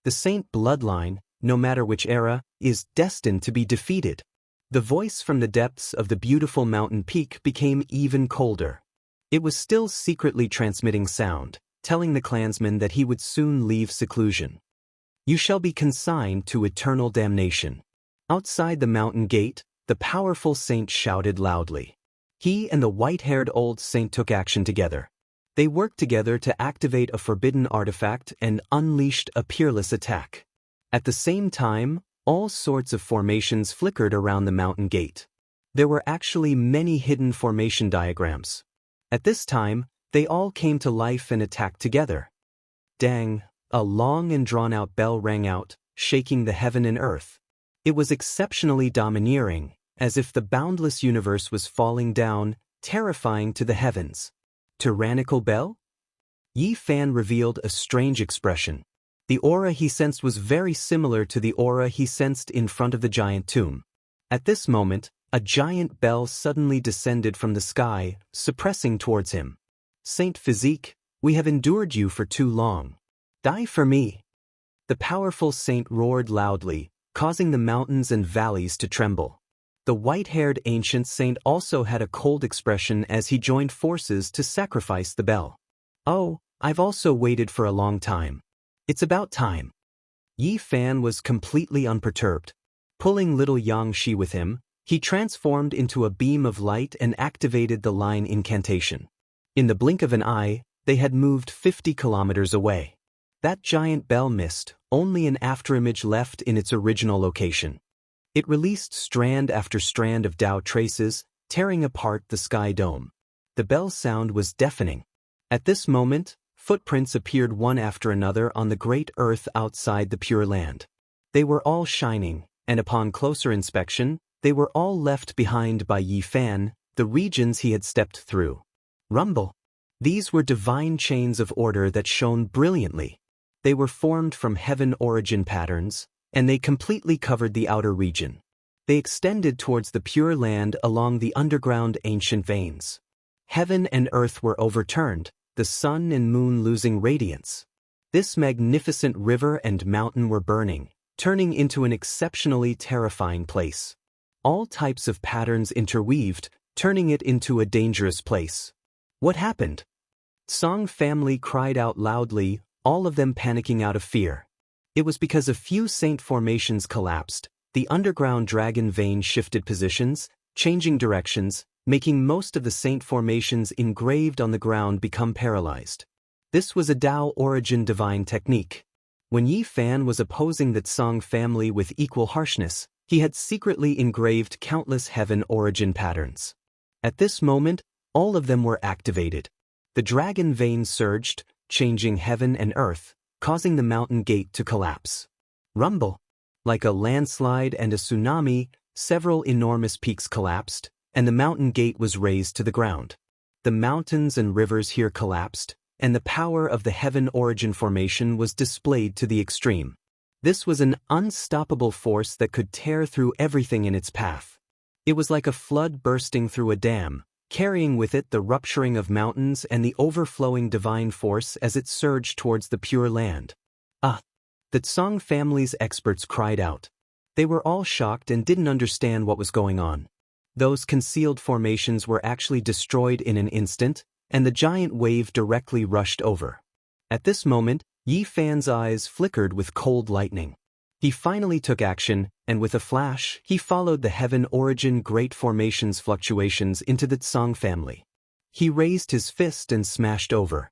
The saint bloodline, no matter which era, is destined to be defeated. The voice from the depths of the beautiful mountain peak became even colder. It was still secretly transmitting sound, telling the clansman that he would soon leave seclusion. You shall be consigned to eternal damnation. Outside the mountain gate, the powerful saint shouted loudly. He and the white-haired old saint took action together. They worked together to activate a forbidden artifact and unleashed a peerless attack. At the same time, all sorts of formations flickered around the mountain gate. There were actually many hidden formation diagrams. At this time, they all came to life and attacked together. Dang, a long and drawn-out bell rang out, shaking the heaven and earth. It was exceptionally domineering, as if the boundless universe was falling down, terrifying to the heavens. Tyrannical bell? Yi Fan revealed a strange expression. The aura he sensed was very similar to the aura he sensed in front of the giant tomb. At this moment, a giant bell suddenly descended from the sky, suppressing towards him. Saint Physique, we have endured you for too long. Die for me. The powerful saint roared loudly, causing the mountains and valleys to tremble. The white-haired ancient saint also had a cold expression as he joined forces to sacrifice the bell. Oh, I've also waited for a long time. It's about time. Yi Fan was completely unperturbed. Pulling little Xianxia with him, he transformed into a beam of light and activated the line incantation. In the blink of an eye, they had moved 50 kilometers away. That giant bell missed, only an afterimage left in its original location. It released strand after strand of Tao traces, tearing apart the sky dome. The bell sound was deafening. At this moment, footprints appeared one after another on the great earth outside the Pure Land. They were all shining, and upon closer inspection, they were all left behind by Yi Fan, the regions he had stepped through. Rumble. These were divine chains of order that shone brilliantly. They were formed from heaven origin patterns, and they completely covered the outer region. They extended towards the Pure Land along the underground ancient veins. Heaven and earth were overturned, the sun and moon losing radiance. This magnificent river and mountain were burning, turning into an exceptionally terrifying place. All types of patterns interweaved, turning it into a dangerous place. What happened? Song family cried out loudly, all of them panicking out of fear. It was because a few saint formations collapsed, the underground dragon vein shifted positions, changing directions, making most of the saint formations engraved on the ground become paralyzed. This was a Tao origin divine technique. When Yi Fan was opposing the Song family with equal harshness, he had secretly engraved countless heaven origin patterns. At this moment, all of them were activated. The dragon vein surged, changing heaven and earth, causing the mountain gate to collapse. Rumble. Like a landslide and a tsunami, several enormous peaks collapsed, and the mountain gate was razed to the ground. The mountains and rivers here collapsed, and the power of the heaven origin formation was displayed to the extreme. This was an unstoppable force that could tear through everything in its path. It was like a flood bursting through a dam, carrying with it the rupturing of mountains and the overflowing divine force as it surged towards the Pure Land. Ah! The Song family's experts cried out. They were all shocked and didn't understand what was going on. Those concealed formations were actually destroyed in an instant, and the giant wave directly rushed over. At this moment, Yi Fan's eyes flickered with cold lightning. He finally took action, and with a flash, he followed the heaven origin great formations fluctuations into the Song family. He raised his fist and smashed over.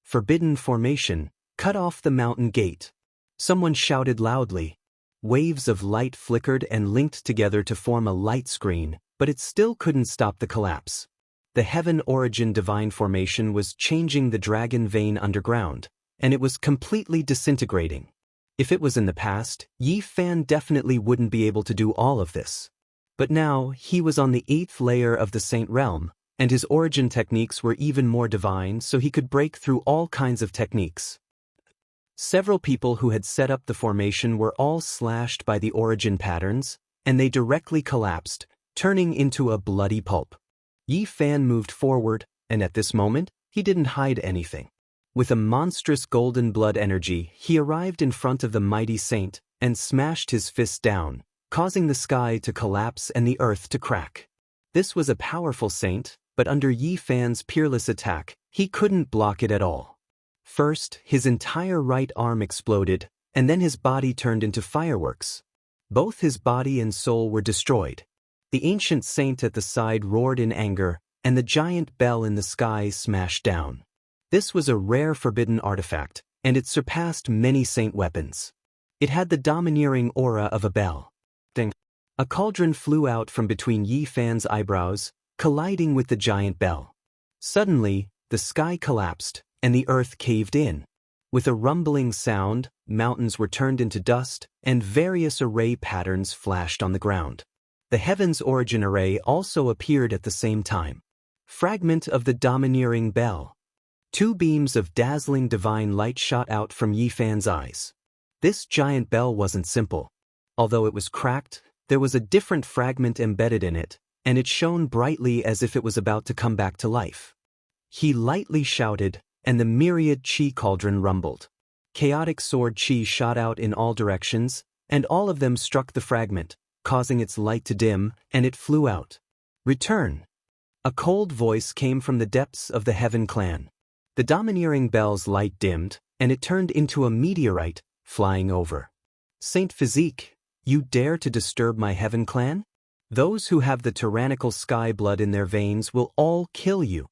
Forbidden formation, cut off the mountain gate. Someone shouted loudly. Waves of light flickered and linked together to form a light screen, but it still couldn't stop the collapse. The heaven origin divine formation was changing the dragon vein underground, and it was completely disintegrating. If it was in the past, Yi Fan definitely wouldn't be able to do all of this. But now, he was on the 8th layer of the Saint Realm, and his origin techniques were even more divine, so he could break through all kinds of techniques. Several people who had set up the formation were all slashed by the origin patterns, and they directly collapsed, turning into a bloody pulp. Yi Fan moved forward, and at this moment, he didn't hide anything. With a monstrous golden blood energy, he arrived in front of the mighty saint and smashed his fist down, causing the sky to collapse and the earth to crack. This was a powerful saint, but under Yi Fan's peerless attack, he couldn't block it at all. First, his entire right arm exploded, and then his body turned into fireworks. Both his body and soul were destroyed. The ancient saint at the side roared in anger, and the giant bell in the sky smashed down. This was a rare forbidden artifact, and it surpassed many saint weapons. It had the domineering aura of a bell. Ding! A cauldron flew out from between Yi Fan's eyebrows, colliding with the giant bell. Suddenly, the sky collapsed, and the earth caved in. With a rumbling sound, mountains were turned into dust, and various array patterns flashed on the ground. The Heaven's Origin Array also appeared at the same time. Fragment of the domineering bell. 2 beams of dazzling divine light shot out from Yi Fan's eyes. This giant bell wasn't simple. Although it was cracked, there was a different fragment embedded in it, and it shone brightly as if it was about to come back to life. He lightly shouted, and the myriad chi cauldron rumbled. Chaotic sword chi shot out in all directions, and all of them struck the fragment, causing its light to dim, and it flew out. Return! A cold voice came from the depths of the Heaven clan. The domineering bell's light dimmed, and it turned into a meteorite, flying over. Saint Physique, you dare to disturb my Heaven clan? Those who have the tyrannical sky blood in their veins will all kill you.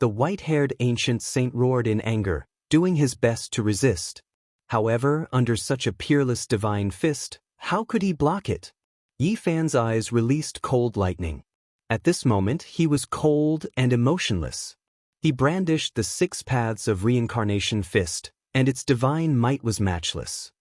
The white-haired ancient saint roared in anger, doing his best to resist. However, under such a peerless divine fist, how could he block it? Yi Fan's eyes released cold lightning. At this moment, he was cold and emotionless. He brandished the 6 paths of reincarnation fist, and its divine might was matchless.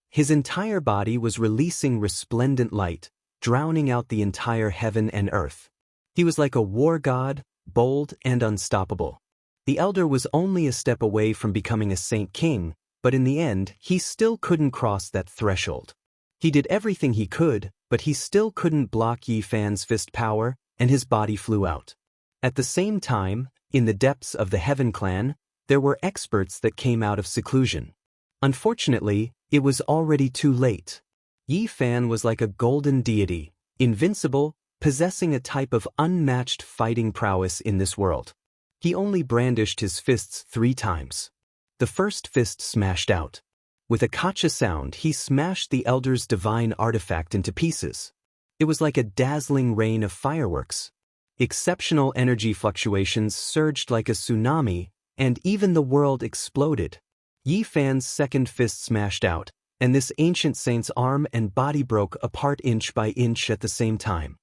His entire body was releasing resplendent light, drowning out the entire heaven and earth. He was like a war god, bold and unstoppable. The elder was only a step away from becoming a saint king, but in the end, he still couldn't cross that threshold. He did everything he could, but he still couldn't block Yi Fan's fist power, and his body flew out. At the same time, in the depths of the Heaven clan, there were experts that came out of seclusion. Unfortunately, it was already too late. Yi Fan was like a golden deity, invincible, possessing a type of unmatched fighting prowess in this world. He only brandished his fists 3 times. The first fist smashed out. With a kacha sound, he smashed the elder's divine artifact into pieces. It was like a dazzling rain of fireworks. Exceptional energy fluctuations surged like a tsunami, and even the world exploded. Yi Fan's second fist smashed out, and this ancient saint's arm and body broke apart inch by inch at the same time.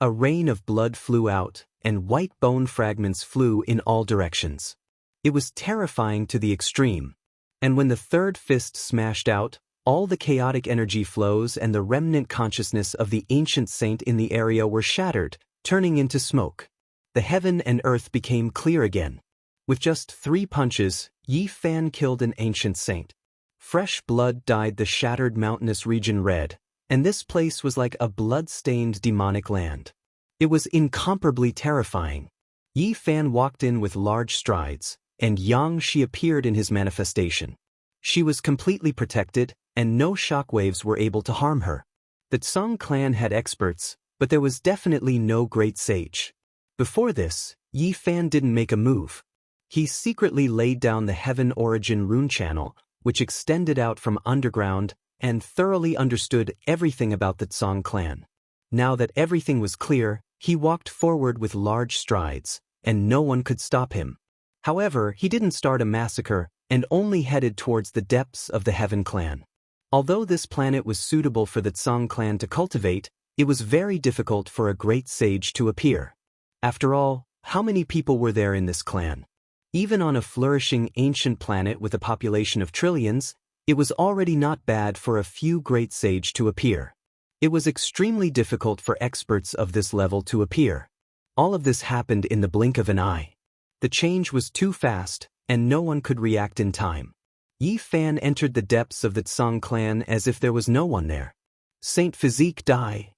A rain of blood flew out, and white bone fragments flew in all directions. It was terrifying to the extreme. And when the third fist smashed out, all the chaotic energy flows and the remnant consciousness of the ancient saint in the area were shattered, turning into smoke. The heaven and earth became clear again. With just 3 punches, Yi Fan killed an ancient saint. Fresh blood dyed the shattered mountainous region red, and this place was like a blood-stained demonic land. It was incomparably terrifying. Yi Fan walked in with large strides, and Xianxia appeared in his manifestation. She was completely protected, and no shockwaves were able to harm her. The Tsang clan had experts, but there was definitely no great sage. Before this, Yi Fan didn't make a move. He secretly laid down the Heaven Origin rune channel, which extended out from underground, and thoroughly understood everything about the Tsang clan. Now that everything was clear, he walked forward with large strides, and no one could stop him. However, he didn't start a massacre, and only headed towards the depths of the Heaven clan. Although this planet was suitable for the Tsang clan to cultivate, it was very difficult for a great sage to appear. After all, how many people were there in this clan? Even on a flourishing ancient planet with a population of trillions, it was already not bad for a few great sage to appear. It was extremely difficult for experts of this level to appear. All of this happened in the blink of an eye. The change was too fast, and no one could react in time. Yi Fan entered the depths of the Tsang clan as if there was no one there. Saint Physique die!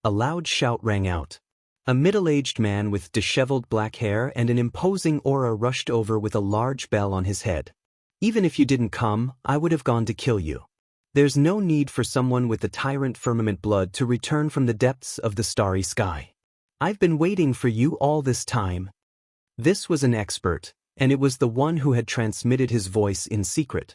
A loud shout rang out. A middle-aged man with disheveled black hair and an imposing aura rushed over with a large bell on his head. Even if you didn't come, I would have gone to kill you. There's no need for someone with the tyrant firmament blood to return from the depths of the starry sky. I've been waiting for you all this time. This was an expert, and it was the one who had transmitted his voice in secret.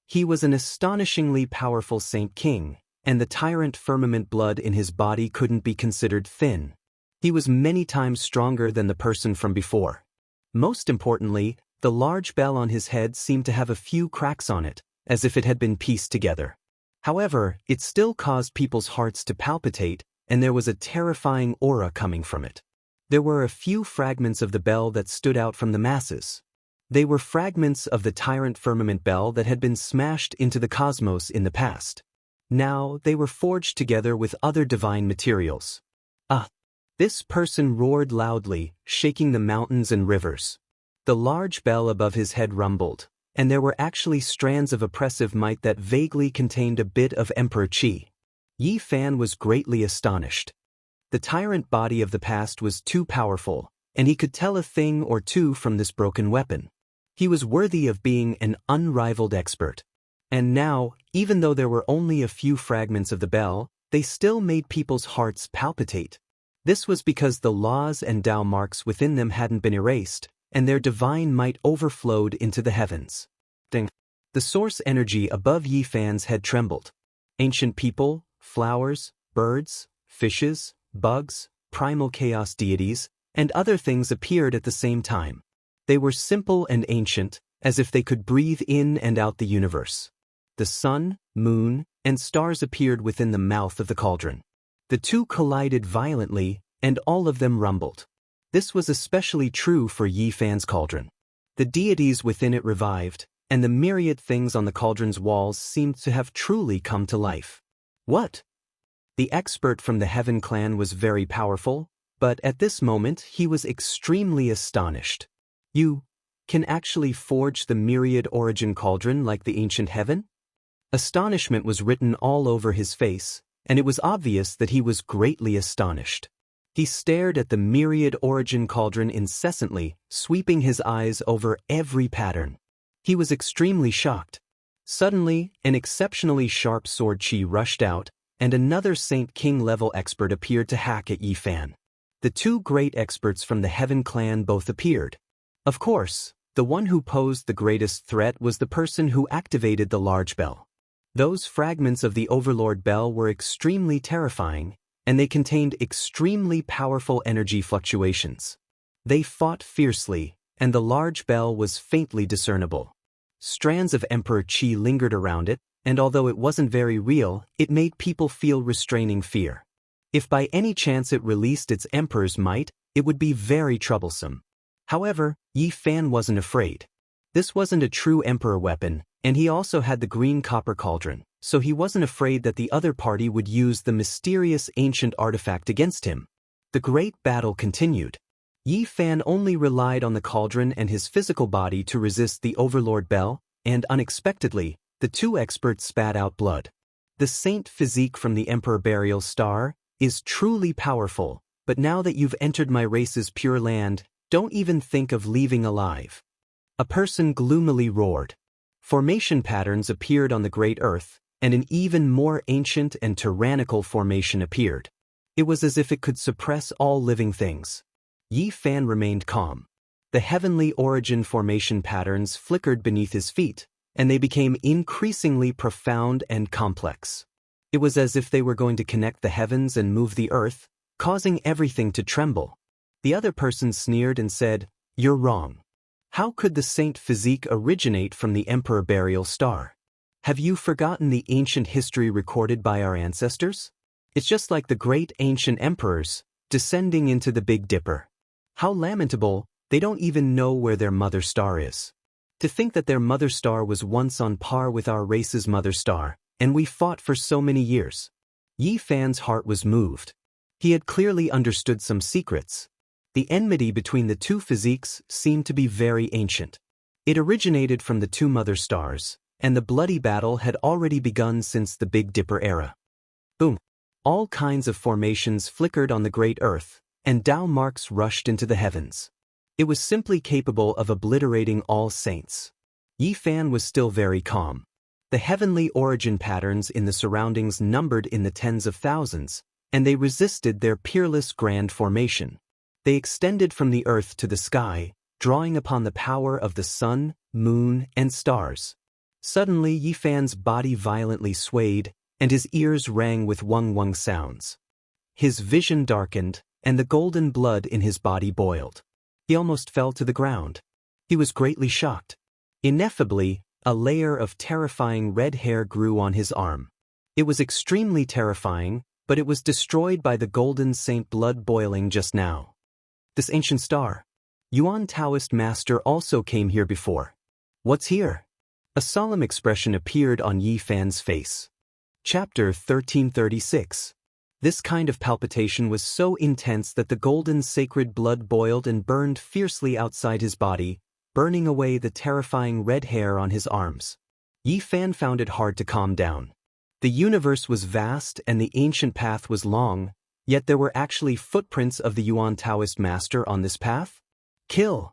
He was an astonishingly powerful Saint King, and the tyrant firmament blood in his body couldn't be considered thin. He was many times stronger than the person from before. Most importantly, the large bell on his head seemed to have a few cracks on it, as if it had been pieced together. However, it still caused people's hearts to palpitate, and there was a terrifying aura coming from it. There were a few fragments of the bell that stood out from the masses. They were fragments of the tyrant firmament bell that had been smashed into the cosmos in the past. Now, they were forged together with other divine materials. This person roared loudly, shaking the mountains and rivers. The large bell above his head rumbled, and there were actually strands of oppressive might that vaguely contained a bit of Emperor Qi. Yi Fan was greatly astonished. The tyrant body of the past was too powerful, and he could tell a thing or two from this broken weapon. He was worthy of being an unrivaled expert. And now, even though there were only a few fragments of the bell, they still made people's hearts palpitate. This was because the laws and Tao marks within them hadn't been erased, and their divine might overflowed into the heavens. The source energy above Yi Fan's head trembled. Ancient people, flowers, birds, fishes, bugs, primal chaos deities, and other things appeared at the same time. They were simple and ancient, as if they could breathe in and out the universe. The sun, moon, and stars appeared within the mouth of the cauldron. The two collided violently, and all of them rumbled. This was especially true for Yi Fan's cauldron. The deities within it revived, and the myriad things on the cauldron's walls seemed to have truly come to life. What? The expert from the Heaven clan was very powerful, but at this moment he was extremely astonished. You can actually forge the myriad origin cauldron like the ancient Heaven? Astonishment was written all over his face, and it was obvious that he was greatly astonished. He stared at the myriad origin cauldron incessantly, sweeping his eyes over every pattern. He was extremely shocked. Suddenly, an exceptionally sharp sword chi rushed out, and another Saint King-level expert appeared to hack at Yi Fan. The two great experts from the Heaven clan both appeared. Of course, the one who posed the greatest threat was the person who activated the large bell. Those fragments of the Overlord Bell were extremely terrifying, and they contained extremely powerful energy fluctuations. They fought fiercely, and the large bell was faintly discernible. Strands of Emperor Qi lingered around it, and although it wasn't very real, it made people feel restraining fear. If by any chance it released its Emperor's might, it would be very troublesome. However, Yi Fan wasn't afraid. This wasn't a true Emperor weapon, and he also had the green copper cauldron, so he wasn't afraid that the other party would use the mysterious ancient artifact against him. The great battle continued. Yi Fan only relied on the cauldron and his physical body to resist the Overlord Bell, and unexpectedly, the two experts spat out blood. The saint physique from the Emperor Burial Star is truly powerful, but now that you've entered my race's pure land, don't even think of leaving alive. A person gloomily roared. Formation patterns appeared on the great earth, and an even more ancient and tyrannical formation appeared. It was as if it could suppress all living things. Yi Fan remained calm. The heavenly origin formation patterns flickered beneath his feet, and they became increasingly profound and complex. It was as if they were going to connect the heavens and move the earth, causing everything to tremble. The other person sneered and said, "You're wrong. How could the saint physique originate from the Emperor Burial Star? Have you forgotten the ancient history recorded by our ancestors? It's just like the great ancient emperors, descending into the Big Dipper. How lamentable, they don't even know where their mother star is. To think that their mother star was once on par with our race's mother star, and we fought for so many years." Yi Fan's heart was moved. He had clearly understood some secrets. The enmity between the two physiques seemed to be very ancient. It originated from the two mother stars, and the bloody battle had already begun since the Big Dipper era. Boom! All kinds of formations flickered on the great earth, and Tao marks rushed into the heavens. It was simply capable of obliterating all saints. Yi Fan was still very calm. The heavenly origin patterns in the surroundings numbered in the tens of thousands, and they resisted their peerless grand formation. They extended from the earth to the sky, drawing upon the power of the sun, moon, and stars. Suddenly Yi Fan's body violently swayed, and his ears rang with wung-wung sounds. His vision darkened, and the golden blood in his body boiled. He almost fell to the ground. He was greatly shocked. Ineffably, a layer of terrifying red hair grew on his arm. It was extremely terrifying, but it was destroyed by the golden saint blood boiling just now. This ancient star. Yuan Taoist master also came here before. What's here? A solemn expression appeared on Yi Fan's face. Chapter 1336. This kind of palpitation was so intense that the golden sacred blood boiled and burned fiercely outside his body, burning away the terrifying red hair on his arms. Yi Fan found it hard to calm down. The universe was vast and the ancient path was long, yet there were actually footprints of the Yuan Taoist master on this path? Kill!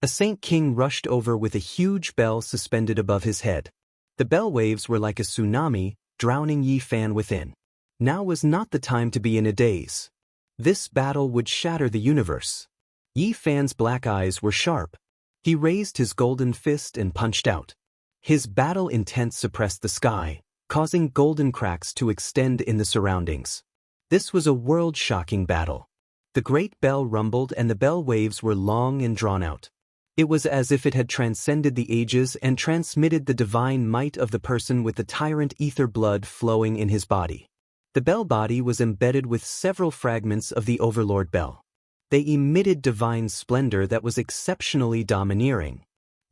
A Saint King rushed over with a huge bell suspended above his head. The bell waves were like a tsunami, drowning Yi Fan within. Now was not the time to be in a daze. This battle would shatter the universe. Yi Fan's black eyes were sharp. He raised his golden fist and punched out. His battle intent suppressed the sky, causing golden cracks to extend in the surroundings. This was a world-shocking battle. The great bell rumbled and the bell waves were long and drawn out. It was as if it had transcended the ages and transmitted the divine might of the person with the tyrant ether blood flowing in his body. The bell body was embedded with several fragments of the Overlord bell. They emitted divine splendor that was exceptionally domineering.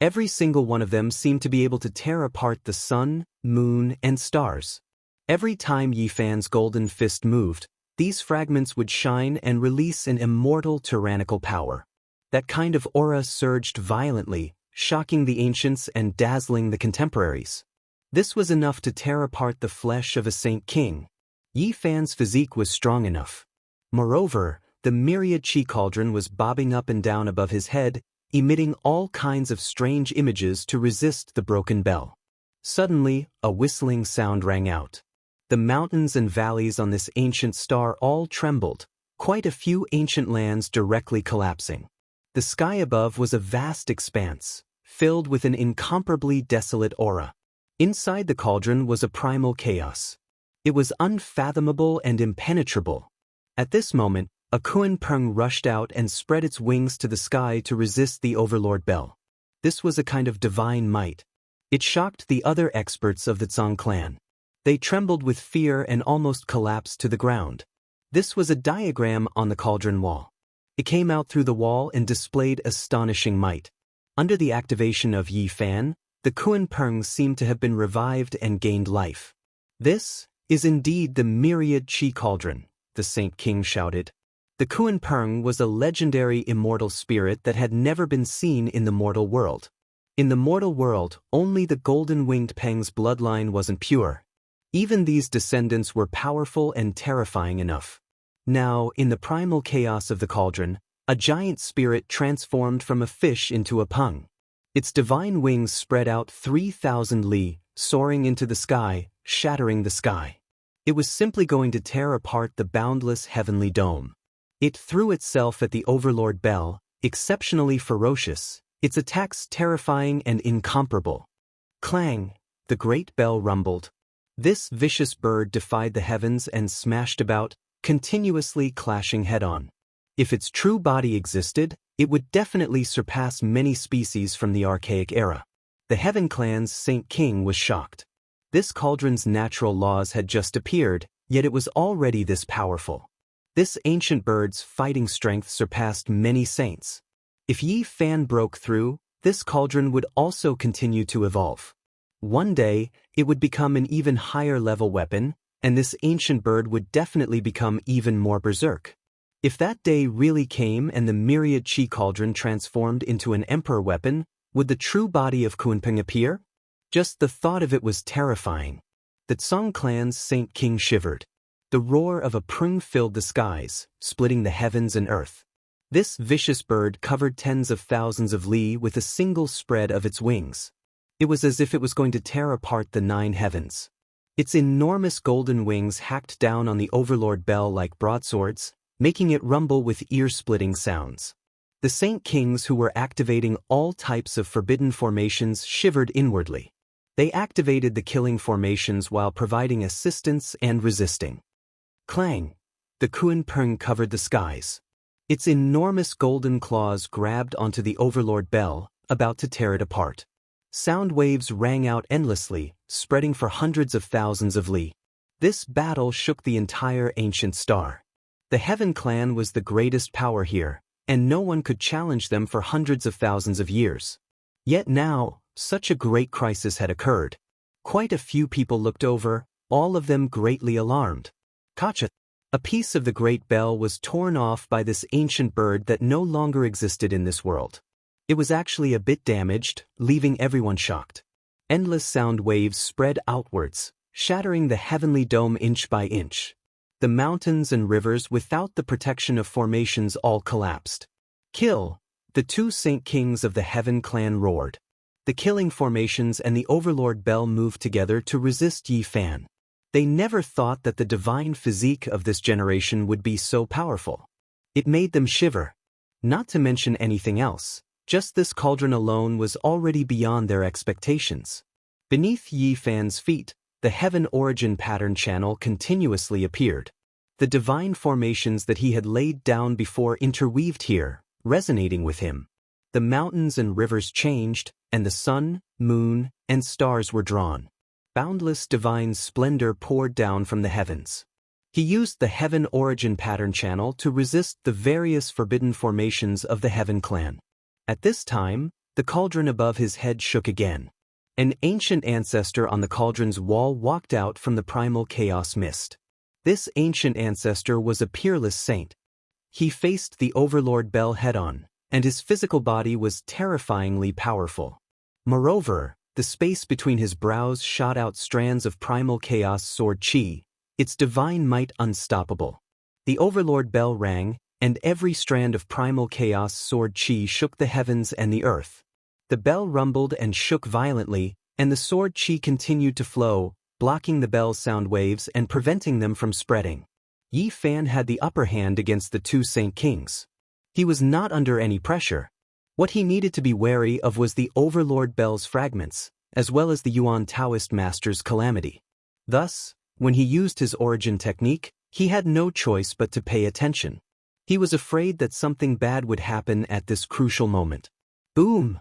Every single one of them seemed to be able to tear apart the sun, moon, and stars. Every time Yi Fan's golden fist moved, these fragments would shine and release an immortal tyrannical power. That kind of aura surged violently, shocking the ancients and dazzling the contemporaries. This was enough to tear apart the flesh of a Saint King. Yi Fan's physique was strong enough. Moreover, the myriad chi cauldron was bobbing up and down above his head, emitting all kinds of strange images to resist the broken bell. Suddenly, a whistling sound rang out. The mountains and valleys on this ancient star all trembled, quite a few ancient lands directly collapsing. The sky above was a vast expanse, filled with an incomparably desolate aura. Inside the cauldron was a primal chaos. It was unfathomable and impenetrable. At this moment, a Kuan Peng rushed out and spread its wings to the sky to resist the Overlord bell. This was a kind of divine might. It shocked the other experts of the Zhang clan. They trembled with fear and almost collapsed to the ground. This was a diagram on the cauldron wall. It came out through the wall and displayed astonishing might. Under the activation of Yi Fan, the Kuan Peng seemed to have been revived and gained life. This is indeed the myriad chi cauldron, the Saint King shouted. The Kuan Peng was a legendary immortal spirit that had never been seen in the mortal world. In the mortal world, only the golden-winged Peng's bloodline wasn't pure. Even these descendants were powerful and terrifying enough. Now, in the primal chaos of the cauldron, a giant spirit transformed from a fish into a Peng. Its divine wings spread out 3,000 li, soaring into the sky, shattering the sky. It was simply going to tear apart the boundless heavenly dome. It threw itself at the Overlord bell, exceptionally ferocious, its attacks terrifying and incomparable. Clang! The great bell rumbled. This vicious bird defied the heavens and smashed about, continuously clashing head-on. If its true body existed, it would definitely surpass many species from the archaic era. The Heaven Clan's Saint King was shocked. This cauldron's natural laws had just appeared, yet it was already this powerful. This ancient bird's fighting strength surpassed many saints. If Yi Fan broke through, this cauldron would also continue to evolve. One day, it would become an even higher level weapon, and this ancient bird would definitely become even more berserk. If that day really came and the myriad chi cauldron transformed into an emperor weapon, would the true body of Kunpeng appear? Just the thought of it was terrifying. The Zhang clan's Saint King shivered. The roar of a prune filled the skies, splitting the heavens and earth. This vicious bird covered tens of thousands of li with a single spread of its wings. It was as if it was going to tear apart the 9 heavens. Its enormous golden wings hacked down on the Overlord Bell like broadswords, making it rumble with ear-splitting sounds. The Saint Kings who were activating all types of forbidden formations shivered inwardly. They activated the killing formations while providing assistance and resisting. Clang! The Kuan Peng covered the skies. Its enormous golden claws grabbed onto the Overlord Bell, about to tear it apart. Sound waves rang out endlessly, spreading for hundreds of thousands of li. This battle shook the entire ancient star. The Heaven Clan was the greatest power here, and no one could challenge them for hundreds of thousands of years. Yet now, such a great crisis had occurred. Quite a few people looked over, all of them greatly alarmed. Kacha! A piece of the great bell was torn off by this ancient bird that no longer existed in this world. It was actually a bit damaged, leaving everyone shocked. Endless sound waves spread outwards, shattering the heavenly dome inch by inch. The mountains and rivers without the protection of formations all collapsed. Kill! The 2 Saint Kings of the Heaven Clan roared. The killing formations and the Overlord Bell moved together to resist Yi Fan. They never thought that the divine physique of this generation would be so powerful. It made them shiver. Not to mention anything else. Just this cauldron alone was already beyond their expectations. Beneath Yi Fan's feet, the heaven origin pattern channel continuously appeared. The divine formations that he had laid down before interweaved here, resonating with him. The mountains and rivers changed, and the sun, moon, and stars were drawn. Boundless divine splendor poured down from the heavens. He used the heaven origin pattern channel to resist the various forbidden formations of the Heaven Clan. At this time, the cauldron above his head shook again. An ancient ancestor on the cauldron's wall walked out from the primal chaos mist. This ancient ancestor was a peerless saint. He faced the Overlord Bell head-on, and his physical body was terrifyingly powerful. Moreover, the space between his brows shot out strands of primal chaos sword chi, its divine might unstoppable. The Overlord Bell rang, and every strand of primal chaos sword chi shook the heavens and the earth. The bell rumbled and shook violently, and the sword chi continued to flow, blocking the bell's sound waves and preventing them from spreading. Yi Fan had the upper hand against the 2 Saint Kings. He was not under any pressure. What he needed to be wary of was the Overlord Bell's fragments, as well as the Yuan Taoist Master's calamity. Thus, when he used his origin technique, he had no choice but to pay attention. He was afraid that something bad would happen at this crucial moment. Boom!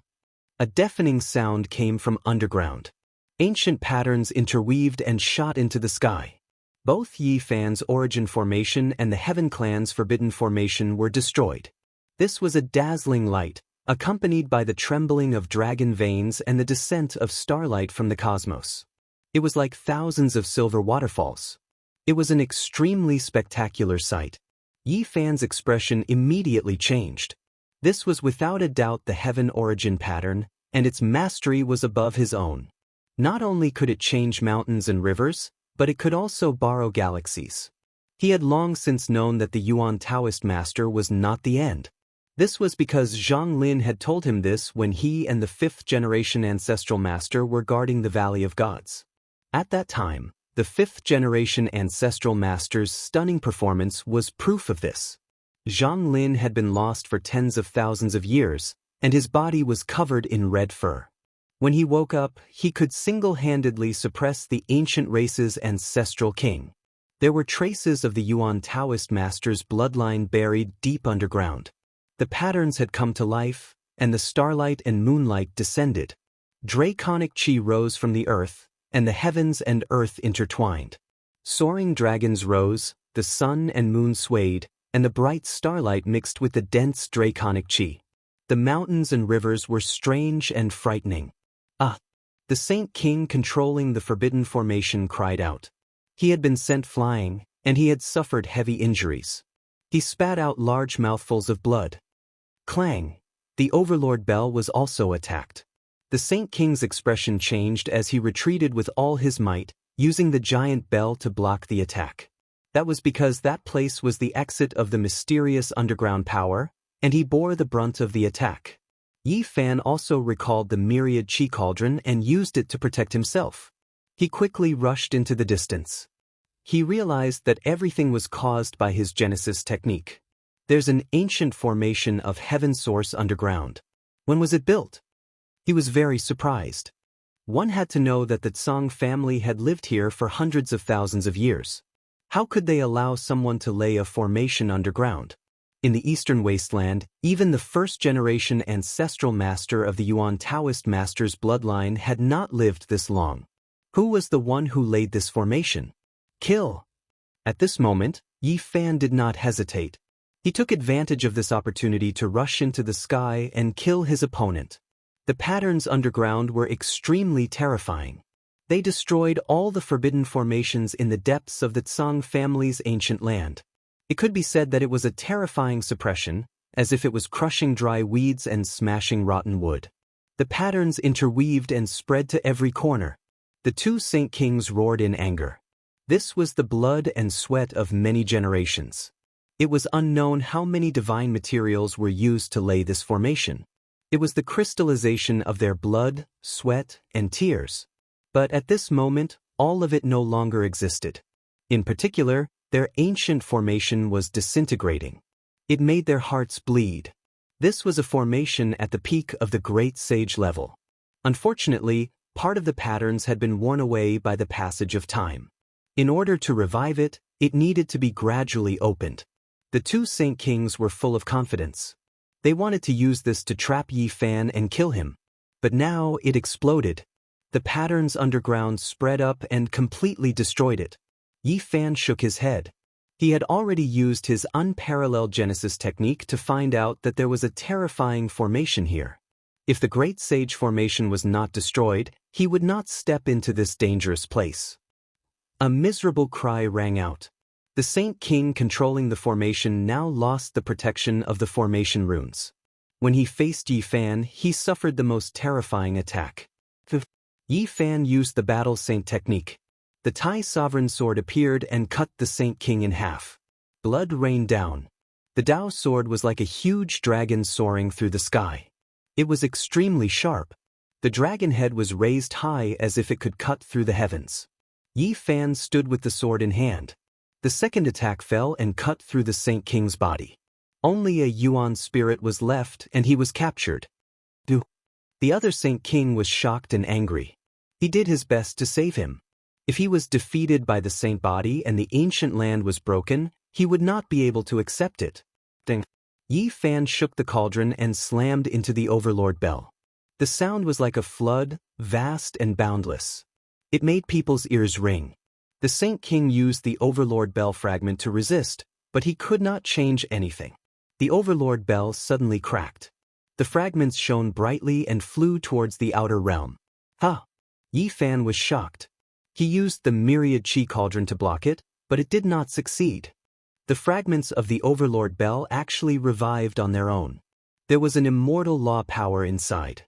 A deafening sound came from underground. Ancient patterns interweaved and shot into the sky. Both Yi Fan's origin formation and the Heaven Clan's forbidden formation were destroyed. This was a dazzling light, accompanied by the trembling of dragon veins and the descent of starlight from the cosmos. It was like thousands of silver waterfalls. It was an extremely spectacular sight. Yi Fan's expression immediately changed. This was without a doubt the heaven origin pattern, and its mastery was above his own. Not only could it change mountains and rivers, but it could also borrow galaxies. He had long since known that the Yuan Taoist Master was not the end. This was because Zhang Lin had told him this when he and the 5th-generation Ancestral Master were guarding the Valley of Gods. At that time, the 5th-generation Ancestral Master's stunning performance was proof of this. Zhang Lin had been lost for tens of thousands of years, and his body was covered in red fur. When he woke up, he could single-handedly suppress the ancient race's ancestral king. There were traces of the Yuan Taoist Master's bloodline buried deep underground. The patterns had come to life, and the starlight and moonlight descended. Draconic chi rose from the earth, and the heavens and earth intertwined. Soaring dragons rose, the sun and moon swayed, and the bright starlight mixed with the dense draconic chi. The mountains and rivers were strange and frightening. Ah! The Saint King controlling the forbidden formation cried out. He had been sent flying, and he had suffered heavy injuries. He spat out large mouthfuls of blood. Clang! The Overlord Bell was also attacked. The Saint King's expression changed as he retreated with all his might, using the giant bell to block the attack. That was because that place was the exit of the mysterious underground power, and he bore the brunt of the attack. Yi Fan also recalled the myriad Qi cauldron and used it to protect himself. He quickly rushed into the distance. He realized that everything was caused by his Genesis technique. There's an ancient formation of Heaven Source underground. When was it built? He was very surprised. One had to know that the Tsang family had lived here for hundreds of thousands of years. How could they allow someone to lay a formation underground? In the Eastern Wasteland, even the first-generation ancestral master of the Yuan Taoist master's bloodline had not lived this long. Who was the one who laid this formation? Kill! At this moment, Yi Fan did not hesitate. He took advantage of this opportunity to rush into the sky and kill his opponent. The patterns underground were extremely terrifying. They destroyed all the forbidden formations in the depths of the Tsang family's ancient land. It could be said that it was a terrifying suppression, as if it was crushing dry weeds and smashing rotten wood. The patterns interweaved and spread to every corner. The two Saint Kings roared in anger. This was the blood and sweat of many generations. It was unknown how many divine materials were used to lay this formation. It was the crystallization of their blood, sweat, and tears. But at this moment, all of it no longer existed. In particular, their ancient formation was disintegrating. It made their hearts bleed. This was a formation at the peak of the great sage level. Unfortunately, part of the patterns had been worn away by the passage of time. In order to revive it, it needed to be gradually opened. The two Saint Kings were full of confidence. They wanted to use this to trap Yi Fan and kill him. But now it exploded. The patterns underground spread up and completely destroyed it. Yi Fan shook his head. He had already used his unparalleled Genesis technique to find out that there was a terrifying formation here. If the Great Sage formation was not destroyed, he would not step into this dangerous place. A miserable cry rang out. The Saint King controlling the formation now lost the protection of the formation runes. When he faced Yi Fan, he suffered the most terrifying attack. Yi Fan used the Battle Saint technique. The Tai Sovereign Sword appeared and cut the Saint King in half. Blood rained down. The Tao sword was like a huge dragon soaring through the sky. It was extremely sharp. The dragon head was raised high as if it could cut through the heavens. Yi Fan stood with the sword in hand. The second attack fell and cut through the Saint King's body. Only a Yuan spirit was left and he was captured. The other Saint King was shocked and angry. He did his best to save him. If he was defeated by the Saint body and the ancient land was broken, he would not be able to accept it. Yi Fan shook the cauldron and slammed into the Overlord bell. The sound was like a flood, vast and boundless. It made people's ears ring. The Saint King used the Overlord bell fragment to resist, but he could not change anything. The Overlord bell suddenly cracked. The fragments shone brightly and flew towards the outer realm. Yi Fan was shocked. He used the myriad Qi cauldron to block it, but it did not succeed. The fragments of the Overlord bell actually revived on their own. There was an immortal law power inside.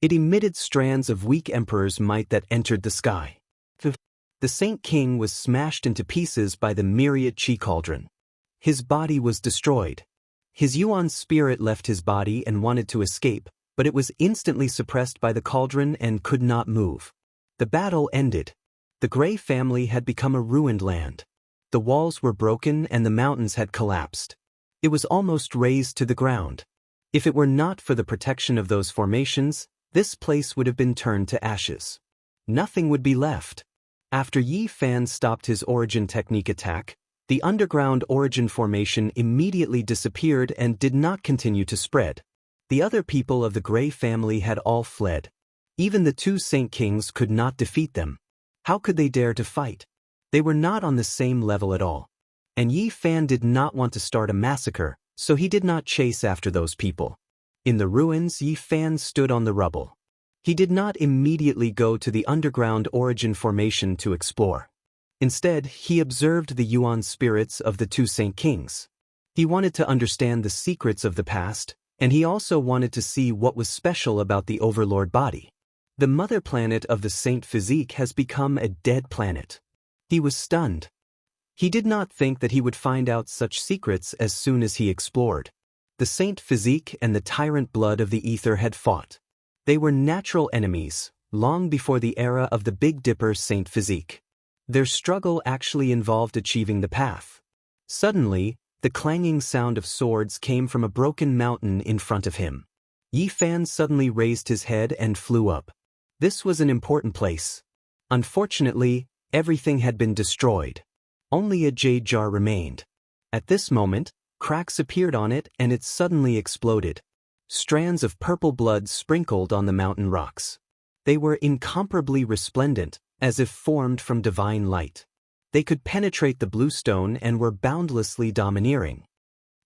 It emitted strands of weak emperor's might that entered the sky. The Saint King was smashed into pieces by the myriad Qi cauldron. His body was destroyed. His Yuan spirit left his body and wanted to escape, but it was instantly suppressed by the cauldron and could not move. The battle ended. The Gray family had become a ruined land. The walls were broken and the mountains had collapsed. It was almost razed to the ground. If it were not for the protection of those formations, this place would have been turned to ashes. Nothing would be left. After Yi Fan stopped his origin technique attack, the underground origin formation immediately disappeared and did not continue to spread. The other people of the Gray family had all fled. Even the two Saint Kings could not defeat them. How could they dare to fight? They were not on the same level at all. And Yi Fan did not want to start a massacre, so he did not chase after those people. In the ruins, Yi Fan stood on the rubble. He did not immediately go to the underground origin formation to explore. Instead, he observed the Yuan spirits of the two Saint Kings. He wanted to understand the secrets of the past, and he also wanted to see what was special about the Overlord body. The mother planet of the Saint physique has become a dead planet. He was stunned. He did not think that he would find out such secrets as soon as he explored. The Saint Physique and the tyrant blood of the ether had fought. They were natural enemies, long before the era of the Big Dipper Saint Physique. Their struggle actually involved achieving the path. Suddenly, the clanging sound of swords came from a broken mountain in front of him. Yi Fan suddenly raised his head and flew up. This was an important place. Unfortunately, everything had been destroyed. Only a jade jar remained. At this moment, cracks appeared on it and it suddenly exploded. Strands of purple blood sprinkled on the mountain rocks. They were incomparably resplendent, as if formed from divine light. They could penetrate the blue stone and were boundlessly domineering.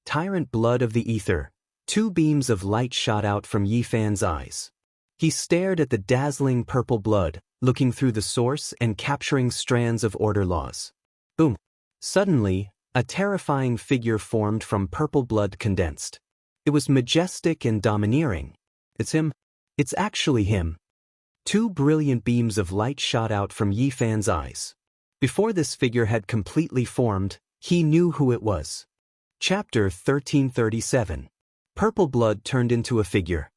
Tyrant blood of the ether. 2 beams of light shot out from Yi Fan's eyes. He stared at the dazzling purple blood, looking through the source and capturing strands of order laws. Boom! Suddenly, a terrifying figure formed from purple blood condensed. It was majestic and domineering. It's him. It's actually him. 2 brilliant beams of light shot out from Yi Fan's eyes. Before this figure had completely formed, he knew who it was. Chapter 1337. Purple blood turned into a figure.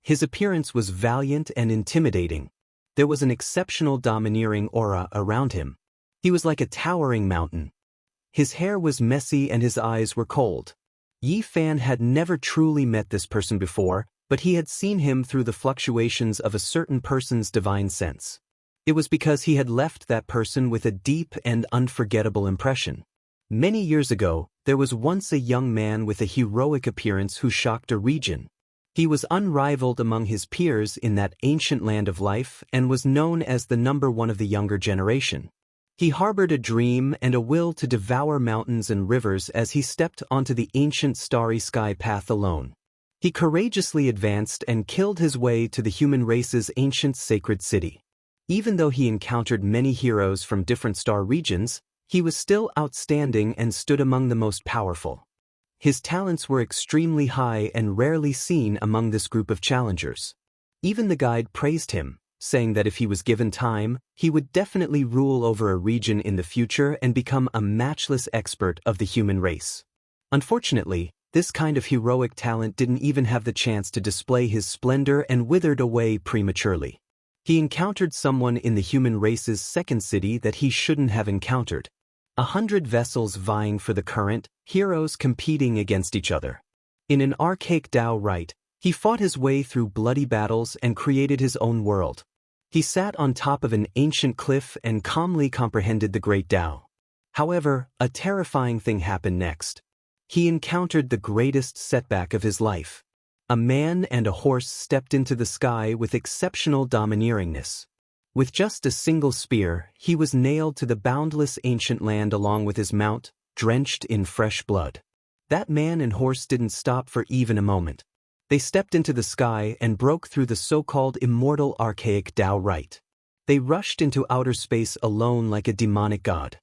His appearance was valiant and intimidating. There was an exceptional domineering aura around him. He was like a towering mountain. His hair was messy and his eyes were cold. Yi Fan had never truly met this person before, but he had seen him through the fluctuations of a certain person's divine sense. It was because he had left that person with a deep and unforgettable impression. Many years ago, there was once a young man with a heroic appearance who shocked a region. He was unrivaled among his peers in that ancient land of life and was known as the #1 of the younger generation. He harbored a dream and a will to devour mountains and rivers as he stepped onto the ancient starry sky path alone. He courageously advanced and killed his way to the human race's ancient sacred city. Even though he encountered many heroes from different star regions, he was still outstanding and stood among the most powerful. His talents were extremely high and rarely seen among this group of challengers. Even the guide praised him, saying that if he was given time, he would definitely rule over a region in the future and become a matchless expert of the human race. Unfortunately, this kind of heroic talent didn't even have the chance to display his splendor and withered away prematurely. He encountered someone in the human race's second city that he shouldn't have encountered. 100 vessels vying for the current, heroes competing against each other. In an archaic Tao rite, he fought his way through bloody battles and created his own world. He sat on top of an ancient cliff and calmly comprehended the great Tao. However, a terrifying thing happened next. He encountered the greatest setback of his life. A man and a horse stepped into the sky with exceptional domineeringness. With just a single spear, he was nailed to the boundless ancient land along with his mount, drenched in fresh blood. That man and horse didn't stop for even a moment. They stepped into the sky and broke through the so-called immortal archaic Tao rite. They rushed into outer space alone like a demonic god.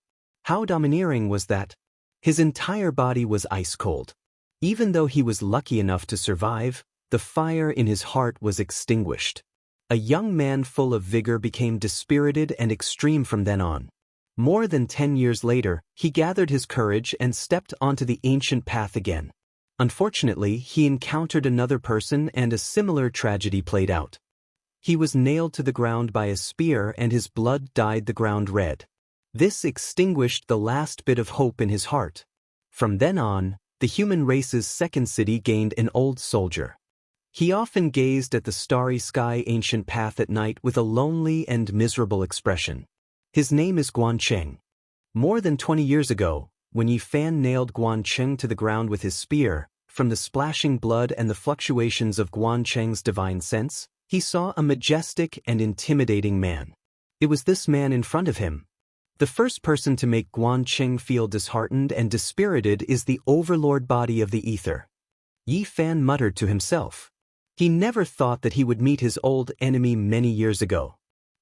How domineering was that? His entire body was ice cold. Even though he was lucky enough to survive, the fire in his heart was extinguished. A young man full of vigor became dispirited and extreme from then on. More than 10 years later, he gathered his courage and stepped onto the ancient path again. Unfortunately, he encountered another person and a similar tragedy played out. He was nailed to the ground by a spear and his blood dyed the ground red. This extinguished the last bit of hope in his heart. From then on, the human race's second city gained an old soldier. He often gazed at the starry sky ancient path at night with a lonely and miserable expression. His name is Guancheng. More than 20 years ago, when Yi Fan nailed Guancheng to the ground with his spear, from the splashing blood and the fluctuations of Guancheng's divine sense, he saw a majestic and intimidating man. It was this man in front of him. The first person to make Guancheng feel disheartened and dispirited is the overlord body of the ether. Yi Fan muttered to himself. He never thought that he would meet his old enemy many years ago.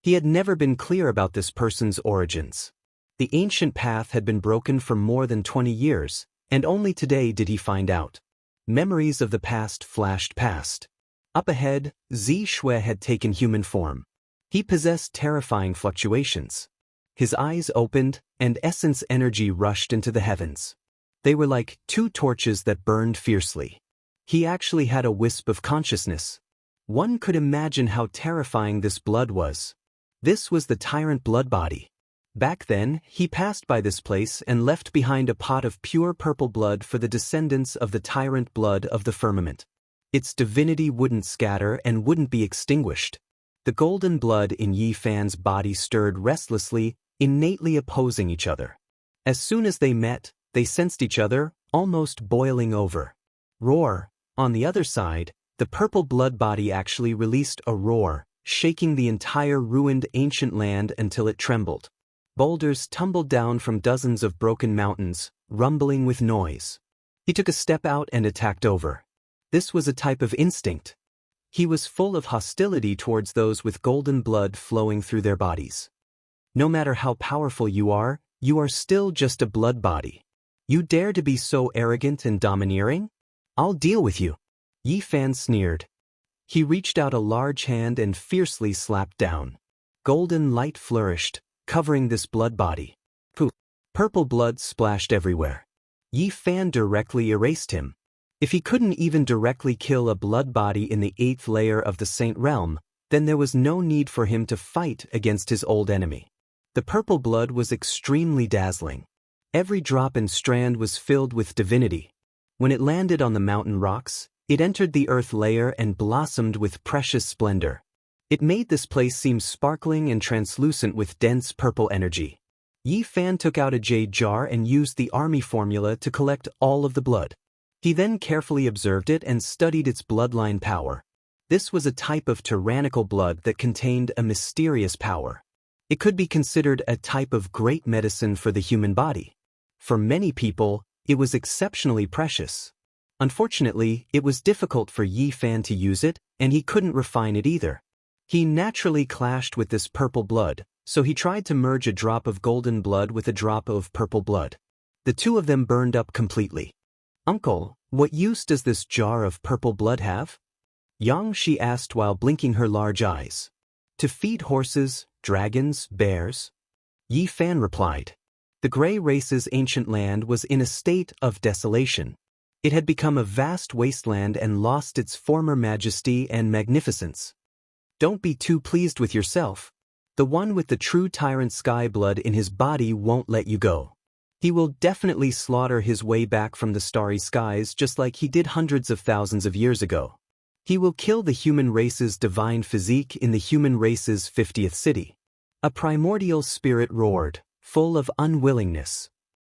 He had never been clear about this person's origins. The ancient path had been broken for more than 20 years, and only today did he find out. Memories of the past flashed past. Up ahead, Zi Shui had taken human form. He possessed terrifying fluctuations. His eyes opened, and essence energy rushed into the heavens. They were like two torches that burned fiercely. He actually had a wisp of consciousness. One could imagine how terrifying this blood was. This was the tyrant blood body. Back then, he passed by this place and left behind a pot of pure purple blood for the descendants of the tyrant blood of the firmament. Its divinity wouldn't scatter and wouldn't be extinguished. The golden blood in Yi Fan's body stirred restlessly, innately opposing each other. As soon as they met, they sensed each other, almost boiling over. Roar. On the other side, the purple blood body actually released a roar, shaking the entire ruined ancient land until it trembled. Boulders tumbled down from dozens of broken mountains, rumbling with noise. He took a step out and attacked over. This was a type of instinct. He was full of hostility towards those with golden blood flowing through their bodies. No matter how powerful you are still just a blood body. You dare to be so arrogant and domineering? I'll deal with you. Yi Fan sneered. He reached out a large hand and fiercely slapped down. Golden light flourished, covering this blood body. Poof! Purple blood splashed everywhere. Yi Fan directly erased him. If he couldn't even directly kill a blood body in the 8th layer of the Saint Realm, then there was no need for him to fight against his old enemy. The purple blood was extremely dazzling. Every drop and strand was filled with divinity. When it landed on the mountain rocks, it entered the earth layer and blossomed with precious splendor. It made this place seem sparkling and translucent with dense purple energy. Yi Fan took out a jade jar and used the army formula to collect all of the blood. He then carefully observed it and studied its bloodline power. This was a type of tyrannical blood that contained a mysterious power. It could be considered a type of great medicine for the human body. For many people, it was exceptionally precious. Unfortunately, it was difficult for Yi Fan to use it, and he couldn't refine it either. He naturally clashed with this purple blood, so he tried to merge a drop of golden blood with a drop of purple blood. The two of them burned up completely. "Uncle, what use does this jar of purple blood have?" Xianxia asked while blinking her large eyes. "To feed horses, dragons, bears." Yi Fan replied. The gray race's ancient land was in a state of desolation. It had become a vast wasteland and lost its former majesty and magnificence. Don't be too pleased with yourself. The one with the true tyrant sky blood in his body won't let you go. He will definitely slaughter his way back from the starry skies just like he did hundreds of thousands of years ago. He will kill the human race's divine physique in the human race's 50th city. A primordial spirit roared, full of unwillingness.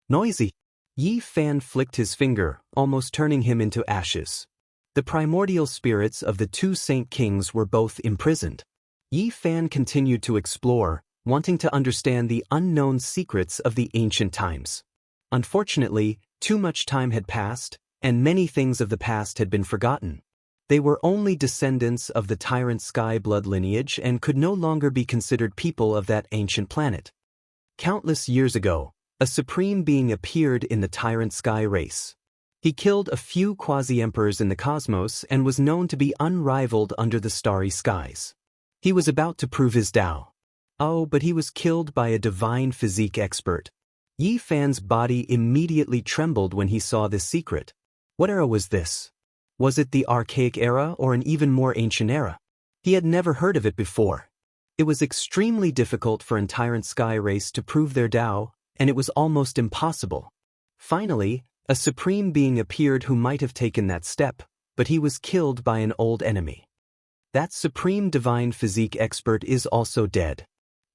Noisy. Yi Fan flicked his finger, almost turning him into ashes. The primordial spirits of the two Saint Kings were both imprisoned. Yi Fan continued to explore, wanting to understand the unknown secrets of the ancient times. Unfortunately, too much time had passed, and many things of the past had been forgotten. They were only descendants of the tyrant sky blood lineage and could no longer be considered people of that ancient planet. Countless years ago, a supreme being appeared in the tyrant sky race. He killed a few quasi-emperors in the cosmos and was known to be unrivaled under the starry skies. He was about to prove his Tao. Oh, but he was killed by a divine physique expert. Yi Fan's body immediately trembled when he saw this secret. What era was this? Was it the archaic era or an even more ancient era? He had never heard of it before. It was extremely difficult for an tyrant sky race to prove their Tao, and it was almost impossible. Finally, a supreme being appeared who might have taken that step, but he was killed by an old enemy. That supreme divine physique expert is also dead.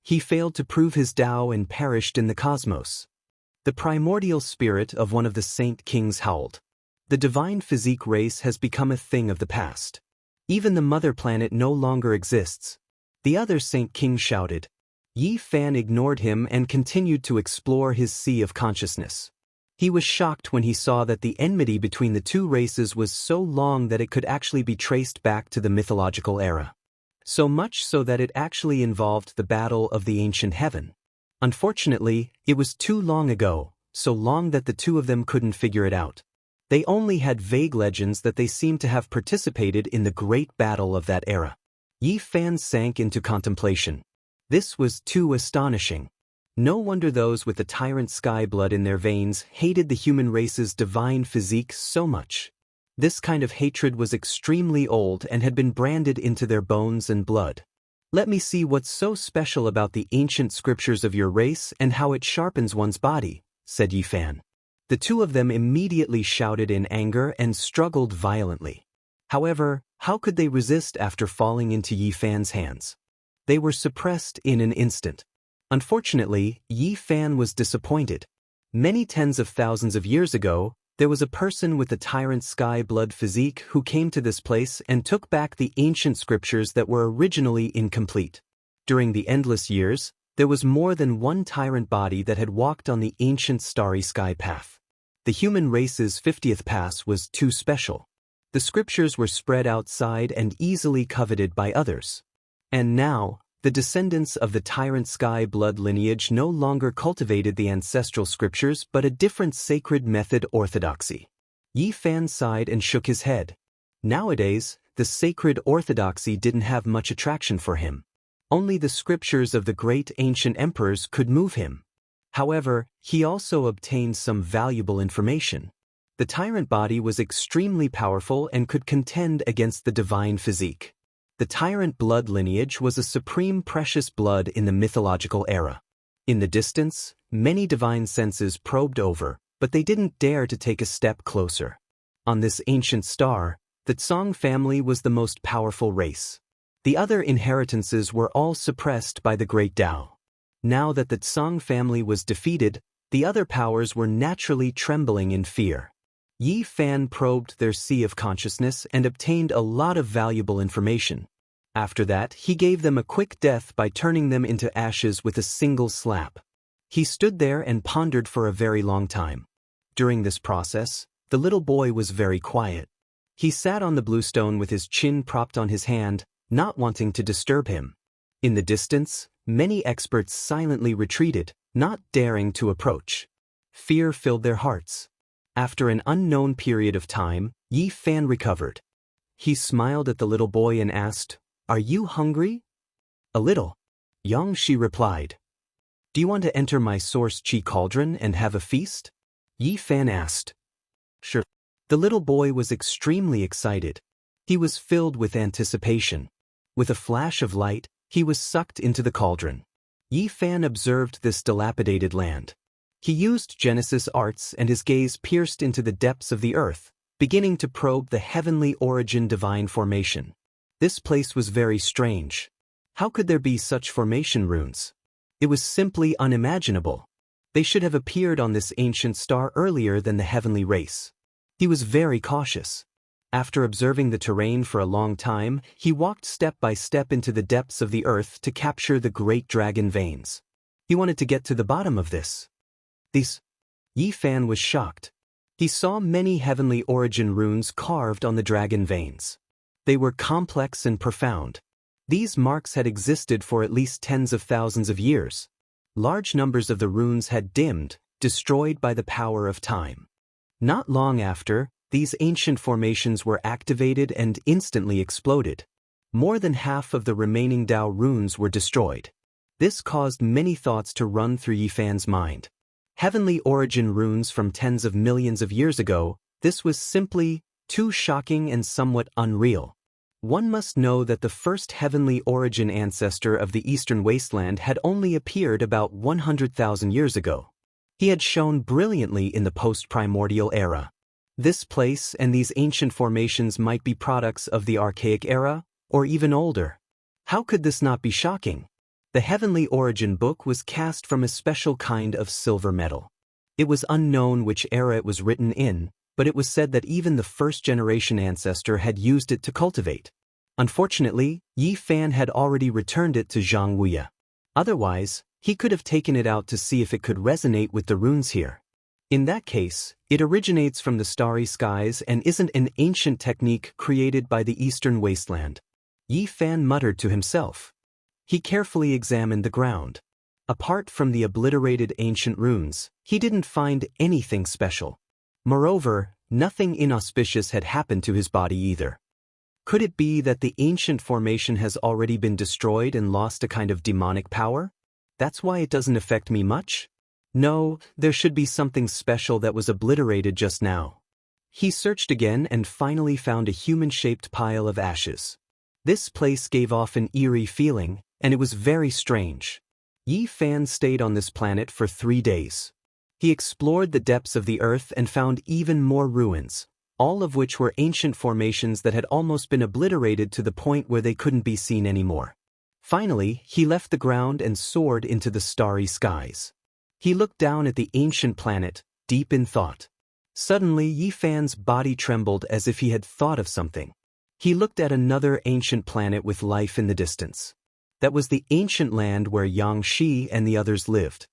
He failed to prove his Tao and perished in the cosmos. The primordial spirit of one of the Saint Kings howled. The divine physique race has become a thing of the past. Even the mother planet no longer exists. The other Saint King shouted. Yi Fan ignored him and continued to explore his sea of consciousness. He was shocked when he saw that the enmity between the two races was so long that it could actually be traced back to the mythological era. So much so that it actually involved the battle of the ancient heaven. Unfortunately, it was too long ago, so long that the two of them couldn't figure it out. They only had vague legends that they seemed to have participated in the great battle of that era. Yi Fan sank into contemplation. This was too astonishing. No wonder those with the tyrant sky blood in their veins hated the human race's divine physique so much. This kind of hatred was extremely old and had been branded into their bones and blood. Let me see what's so special about the ancient scriptures of your race and how it sharpens one's body, said Yi Fan. The two of them immediately shouted in anger and struggled violently. However, how could they resist after falling into Yi Fan's hands? They were suppressed in an instant. Unfortunately, Yi Fan was disappointed. Many tens of thousands of years ago, there was a person with the tyrant sky blood physique who came to this place and took back the ancient scriptures that were originally incomplete. During the endless years, there was more than one tyrant body that had walked on the ancient starry sky path. The human race's 50th pass was too special. The scriptures were spread outside and easily coveted by others. And now, the descendants of the tyrant sky blood lineage no longer cultivated the ancestral scriptures but a different sacred method orthodoxy. Yi Fan sighed and shook his head. Nowadays, the sacred orthodoxy didn't have much attraction for him. Only the scriptures of the great ancient emperors could move him. However, he also obtained some valuable information. The tyrant body was extremely powerful and could contend against the divine physique. The tyrant blood lineage was a supreme precious blood in the mythological era. In the distance, many divine senses probed over, but they didn't dare to take a step closer. On this ancient star, the Tsang family was the most powerful race. The other inheritances were all suppressed by the Great Tao. Now that the Tsang family was defeated, the other powers were naturally trembling in fear. Yi Fan probed their sea of consciousness and obtained a lot of valuable information. After that, he gave them a quick death by turning them into ashes with a single slap. He stood there and pondered for a very long time. During this process, the little boy was very quiet. He sat on the bluestone with his chin propped on his hand, not wanting to disturb him. In the distance, many experts silently retreated, not daring to approach. Fear filled their hearts. After an unknown period of time, Yi Fan recovered. He smiled at the little boy and asked, "Are you hungry?" "A little," Xianxia replied. "Do you want to enter my source chi cauldron and have a feast?" Yi Fan asked. "Sure." The little boy was extremely excited. He was filled with anticipation. With a flash of light, he was sucked into the cauldron. Yi Fan observed this dilapidated land. He used Genesis arts and his gaze pierced into the depths of the earth, beginning to probe the heavenly origin divine formation. This place was very strange. How could there be such formation runes? It was simply unimaginable. They should have appeared on this ancient star earlier than the heavenly race. He was very cautious. After observing the terrain for a long time, he walked step by step into the depths of the earth to capture the great dragon veins. He wanted to get to the bottom of this. Yi Fan was shocked. He saw many heavenly origin runes carved on the dragon veins. They were complex and profound. These marks had existed for at least tens of thousands of years. Large numbers of the runes had dimmed, destroyed by the power of time. Not long after, these ancient formations were activated and instantly exploded. More than half of the remaining Tao runes were destroyed. This caused many thoughts to run through Yi Fan's mind. Heavenly origin runes from tens of millions of years ago, this was simply too shocking and somewhat unreal. One must know that the first heavenly origin ancestor of the Eastern Wasteland had only appeared about 100,000 years ago. He had shone brilliantly in the post-primordial era. This place and these ancient formations might be products of the archaic era, or even older. How could this not be shocking? The Heavenly Origin book was cast from a special kind of silver metal. It was unknown which era it was written in, but it was said that even the first-generation ancestor had used it to cultivate. Unfortunately, Yi Fan had already returned it to Xianxia. Otherwise, he could have taken it out to see if it could resonate with the runes here. In that case, it originates from the starry skies and isn't an ancient technique created by the Eastern Wasteland. Yi Fan muttered to himself. He carefully examined the ground. Apart from the obliterated ancient runes, he didn't find anything special. Moreover, nothing inauspicious had happened to his body either. Could it be that the ancient formation has already been destroyed and lost a kind of demonic power? That's why it doesn't affect me much? No, there should be something special that was obliterated just now. He searched again and finally found a human-shaped pile of ashes. This place gave off an eerie feeling, and it was very strange. Yi Fan stayed on this planet for 3 days. He explored the depths of the earth and found even more ruins, all of which were ancient formations that had almost been obliterated to the point where they couldn't be seen anymore. Finally, he left the ground and soared into the starry skies. He looked down at the ancient planet, deep in thought. Suddenly, Yi Fan's body trembled as if he had thought of something. He looked at another ancient planet with life in the distance. That was the ancient land where Xianxia and the others lived.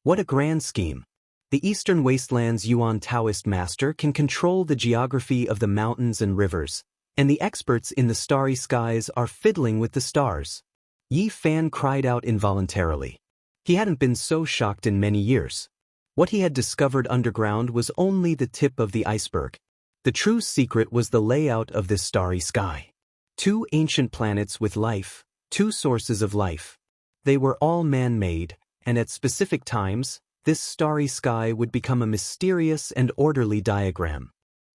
What a grand scheme! The Eastern Wasteland's Yuan Taoist master can control the geography of the mountains and rivers, and the experts in the starry skies are fiddling with the stars. Yi Fan cried out involuntarily. He hadn't been so shocked in many years. What he had discovered underground was only the tip of the iceberg. The true secret was the layout of this starry sky. 2 ancient planets with life, 2 sources of life. They were all man-made, and at specific times, this starry sky would become a mysterious and orderly diagram.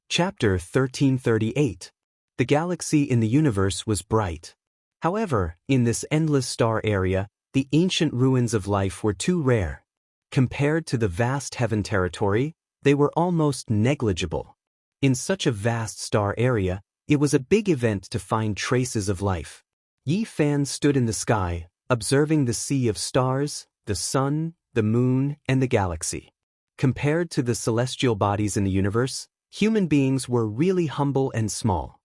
Chapter 1338. The galaxy in the universe was bright. However, in this endless star area, the ancient ruins of life were too rare. Compared to the vast heaven territory, they were almost negligible. In such a vast star area, it was a big event to find traces of life. Yi Fan stood in the sky, observing the sea of stars, the sun, the moon, and the galaxy. Compared to the celestial bodies in the universe, human beings were really humble and small.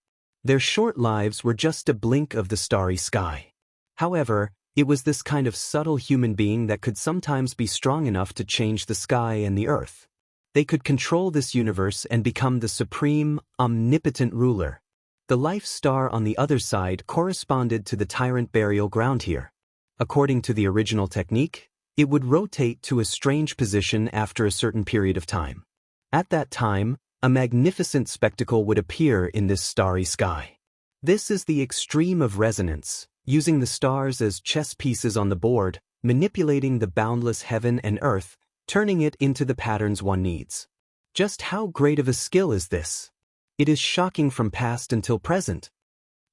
Their short lives were just a blink of the starry sky. However, it was this kind of subtle human being that could sometimes be strong enough to change the sky and the earth. They could control this universe and become the supreme, omnipotent ruler. The life star on the other side corresponded to the tyrant burial ground here. According to the original technique, it would rotate to a strange position after a certain period of time. At that time, a magnificent spectacle would appear in this starry sky. This is the extreme of resonance, using the stars as chess pieces on the board, manipulating the boundless heaven and earth, turning it into the patterns one needs. Just how great of a skill is this? It is shocking from past until present.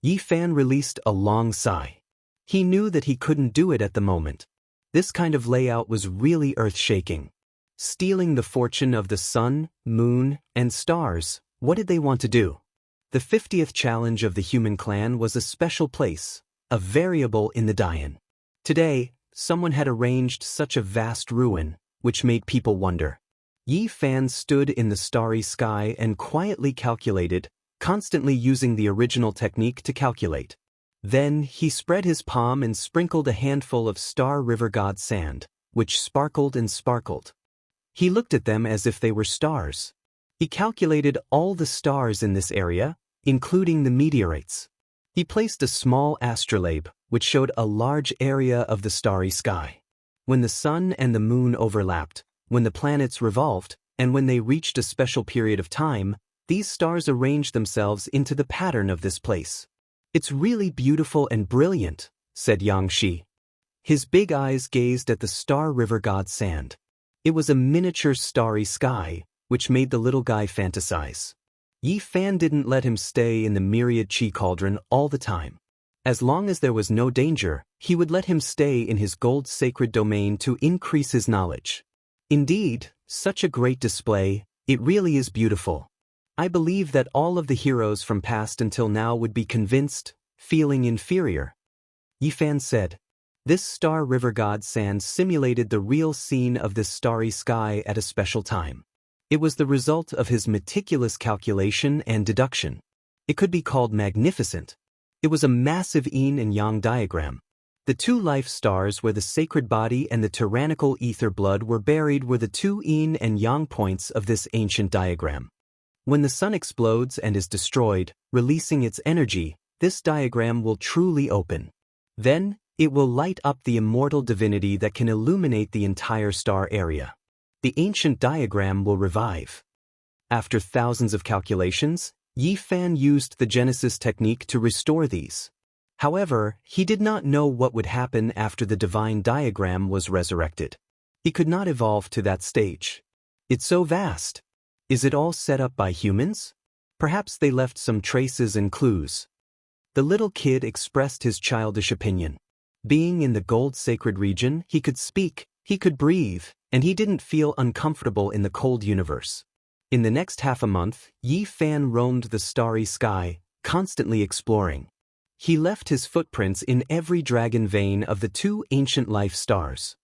Yi Fan released a long sigh. He knew that he couldn't do it at the moment. This kind of layout was really earth-shaking. Stealing the fortune of the sun, moon, and stars, what did they want to do? The 50th challenge of the human clan was a special place, a variable in the Dian. Today, someone had arranged such a vast ruin, which made people wonder. Yi Fan stood in the starry sky and quietly calculated, constantly using the original technique to calculate. Then he spread his palm and sprinkled a handful of Star River God sand, which sparkled and sparkled. He looked at them as if they were stars. He calculated all the stars in this area, including the meteorites. He placed a small astrolabe, which showed a large area of the starry sky. When the sun and the moon overlapped, when the planets revolved, and when they reached a special period of time, these stars arranged themselves into the pattern of this place. "It's really beautiful and brilliant," said Xianxia. His big eyes gazed at the Star River God sand. It was a miniature starry sky, which made the little guy fantasize. Yi Fan didn't let him stay in the myriad chi cauldron all the time. As long as there was no danger, he would let him stay in his gold sacred domain to increase his knowledge. Indeed, such a great display, it really is beautiful. I believe that all of the heroes from past until now would be convinced, feeling inferior. Yi Fan said. This Star River God sand simulated the real scene of this starry sky at a special time. It was the result of his meticulous calculation and deduction. It could be called magnificent. It was a massive yin and yang diagram. The 2 life stars where the sacred body and the tyrannical ether blood were buried were the 2 yin and yang points of this ancient diagram. When the sun explodes and is destroyed, releasing its energy, this diagram will truly open. Then, it will light up the immortal divinity that can illuminate the entire star area. The ancient diagram will revive. After thousands of calculations, Yi Fan used the Genesis technique to restore these. However, he did not know what would happen after the divine diagram was resurrected. He could not evolve to that stage. It's so vast. Is it all set up by humans? Perhaps they left some traces and clues. The little kid expressed his childish opinion. Being in the gold sacred region, he could speak, he could breathe, and he didn't feel uncomfortable in the cold universe. In the next half a month, Yi Fan roamed the starry sky, constantly exploring. He left his footprints in every dragon vein of the two ancient life stars.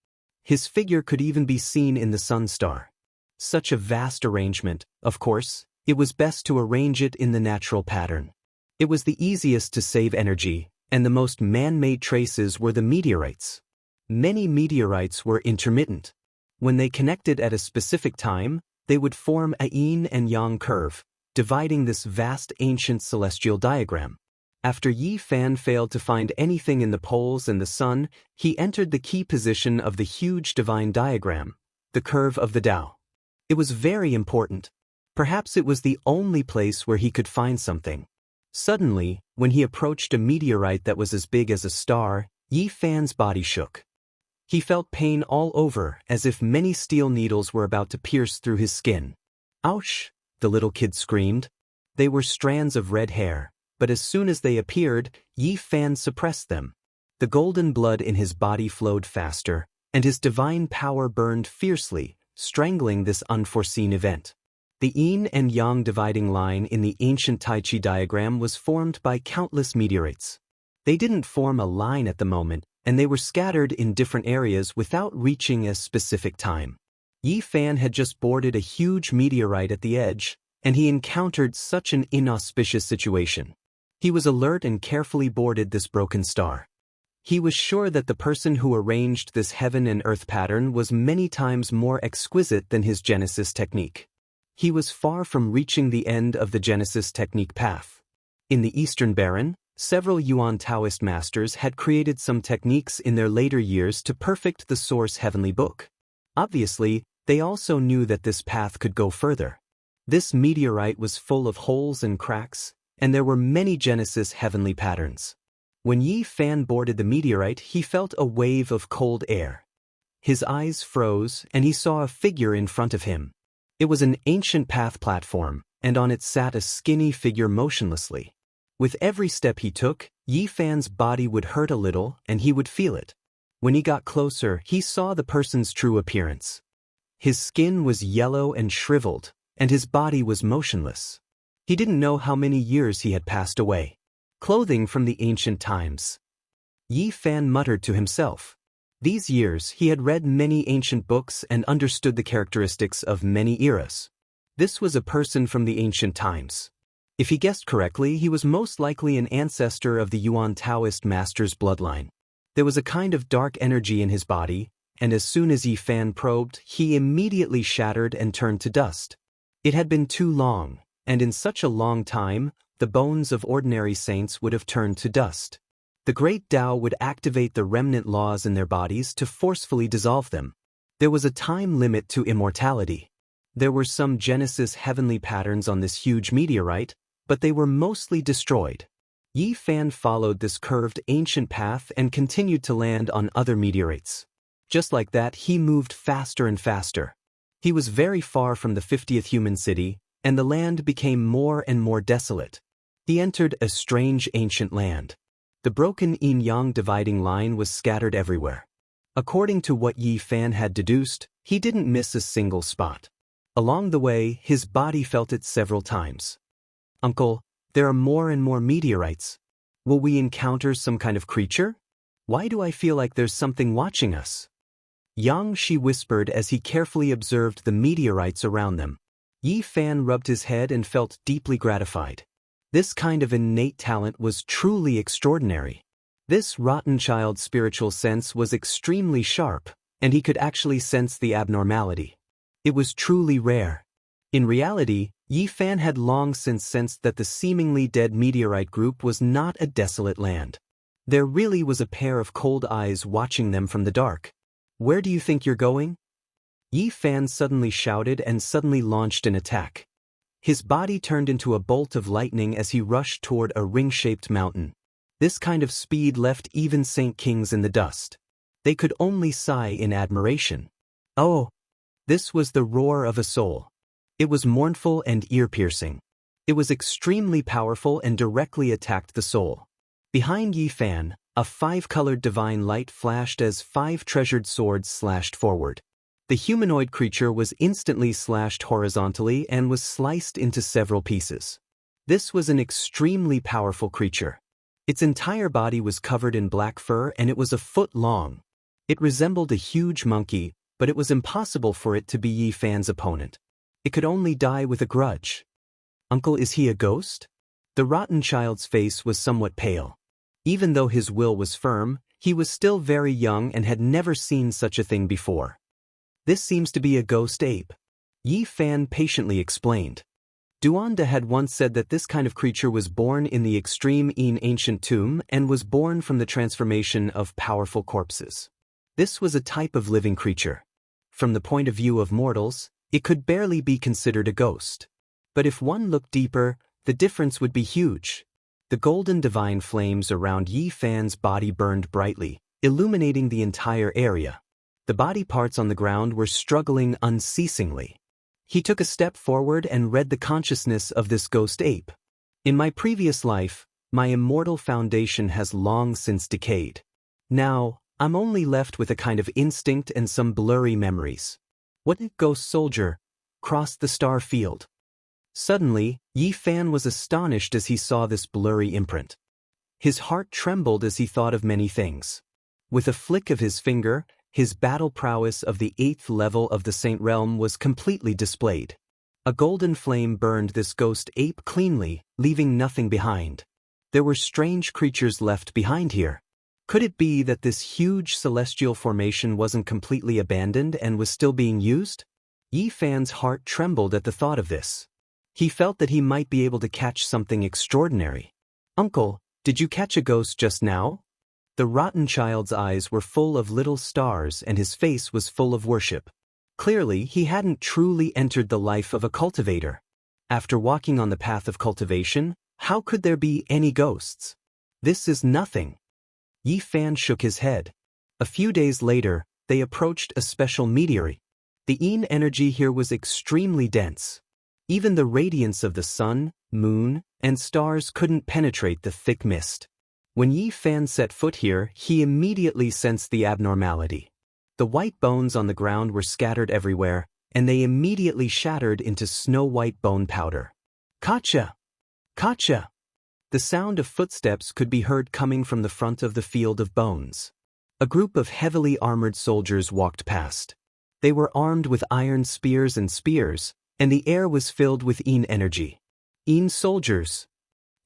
His figure could even be seen in the sun star. Such a vast arrangement, of course, it was best to arrange it in the natural pattern. It was the easiest to save energy, and the most man-made traces were the meteorites. Many meteorites were intermittent. When they connected at a specific time, they would form a yin and yang curve, dividing this vast ancient celestial diagram. After Yi Fan failed to find anything in the poles and the sun, he entered the key position of the huge divine diagram, the curve of the Tao. It was very important. Perhaps it was the only place where he could find something. Suddenly, when he approached a meteorite that was as big as a star, Yi Fan's body shook. He felt pain all over, as if many steel needles were about to pierce through his skin. "Ouch!" the little kid screamed. They were strands of red hair, but as soon as they appeared, Yi Fan suppressed them. The golden blood in his body flowed faster, and his divine power burned fiercely, strangling this unforeseen event. The yin and yang dividing line in the ancient Tai Chi diagram was formed by countless meteorites. They didn't form a line at the moment, and they were scattered in different areas without reaching a specific time. Yi Fan had just boarded a huge meteorite at the edge, and he encountered such an inauspicious situation. He was alert and carefully boarded this broken star. He was sure that the person who arranged this heaven and earth pattern was many times more exquisite than his Genesis technique. He was far from reaching the end of the Genesis technique path. In the Eastern Baron, several Yuan Taoist masters had created some techniques in their later years to perfect the source heavenly book. Obviously, they also knew that this path could go further. This meteorite was full of holes and cracks, and there were many Genesis heavenly patterns. When Yi Fan boarded the meteorite, he felt a wave of cold air. His eyes froze, and he saw a figure in front of him. It was an ancient path platform, and on it sat a skinny figure motionlessly. With every step he took, Yi Fan's body would hurt a little, and he would feel it. When he got closer, he saw the person's true appearance. His skin was yellow and shriveled, and his body was motionless. He didn't know how many years he had passed away. Clothing from the ancient times. Yi Fan muttered to himself. These years, he had read many ancient books and understood the characteristics of many eras. This was a person from the ancient times. If he guessed correctly, he was most likely an ancestor of the Yuan Taoist master's bloodline. There was a kind of dark energy in his body, and as soon as Yi Fan probed, he immediately shattered and turned to dust. It had been too long, and in such a long time, the bones of ordinary saints would have turned to dust. The great Tao would activate the remnant laws in their bodies to forcefully dissolve them. There was a time limit to immortality. There were some Genesis heavenly patterns on this huge meteorite, but they were mostly destroyed. Yi Fan followed this curved ancient path and continued to land on other meteorites. Just like that, he moved faster and faster. He was very far from the 50th human city, and the land became more and more desolate. He entered a strange ancient land. The broken yin-yang dividing line was scattered everywhere. According to what Yi Fan had deduced, he didn't miss a single spot. Along the way, his body felt it several times. "Uncle, there are more and more meteorites. Will we encounter some kind of creature? Why do I feel like there's something watching us?" Xianxia whispered as he carefully observed the meteorites around them. Yi Fan rubbed his head and felt deeply gratified. This kind of innate talent was truly extraordinary. This rotten child's spiritual sense was extremely sharp, and he could actually sense the abnormality. It was truly rare. In reality, Yi Fan had long since sensed that the seemingly dead meteorite group was not a desolate land. There really was a pair of cold eyes watching them from the dark. "Where do you think you're going?" Yi Fan suddenly shouted and suddenly launched an attack. His body turned into a bolt of lightning as he rushed toward a ring-shaped mountain. This kind of speed left even Saint Kings in the dust. They could only sigh in admiration. Oh! This was the roar of a soul. It was mournful and ear-piercing. It was extremely powerful and directly attacked the soul. Behind Yi Fan, a 5-colored divine light flashed as 5 treasured swords slashed forward. The humanoid creature was instantly slashed horizontally and was sliced into several pieces. This was an extremely powerful creature. Its entire body was covered in black fur and it was a foot long. It resembled a huge monkey, but it was impossible for it to be Yi Fan's opponent. It could only die with a grudge. Uncle, is he a ghost? The rotten child's face was somewhat pale. Even though his will was firm, he was still very young and had never seen such a thing before. This seems to be a ghost ape. Yi Fan patiently explained. Duanda had once said that this kind of creature was born in the extreme ancient tomb and was born from the transformation of powerful corpses. This was a type of living creature. From the point of view of mortals, it could barely be considered a ghost. But if one looked deeper, the difference would be huge. The golden divine flames around Yi Fan's body burned brightly, illuminating the entire area. The body parts on the ground were struggling unceasingly. He took a step forward and read the consciousness of this ghost ape. In my previous life, my immortal foundation has long since decayed. Now, I'm only left with a kind of instinct and some blurry memories. What ghost soldier crossed the star field? Suddenly, Yi Fan was astonished as he saw this blurry imprint. His heart trembled as he thought of many things. With a flick of his finger, his battle prowess of the 8th level of the Saint Realm was completely displayed. A golden flame burned this ghost ape cleanly, leaving nothing behind. There were strange creatures left behind here. Could it be that this huge celestial formation wasn't completely abandoned and was still being used? Yi Fan's heart trembled at the thought of this. He felt that he might be able to catch something extraordinary. Uncle, did you catch a ghost just now? The rotten child's eyes were full of little stars and his face was full of worship. Clearly, he hadn't truly entered the life of a cultivator. After walking on the path of cultivation, how could there be any ghosts? This is nothing. Yi Fan shook his head. A few days later, they approached a special meteorite. The Yin energy here was extremely dense. Even the radiance of the sun, moon, and stars couldn't penetrate the thick mist. When Yi Fan set foot here, he immediately sensed the abnormality. The white bones on the ground were scattered everywhere, and they immediately shattered into snow-white bone powder. Kacha! Kacha! The sound of footsteps could be heard coming from the front of the field of bones. A group of heavily armored soldiers walked past. They were armed with iron spears, and the air was filled with Yin energy. Yin soldiers!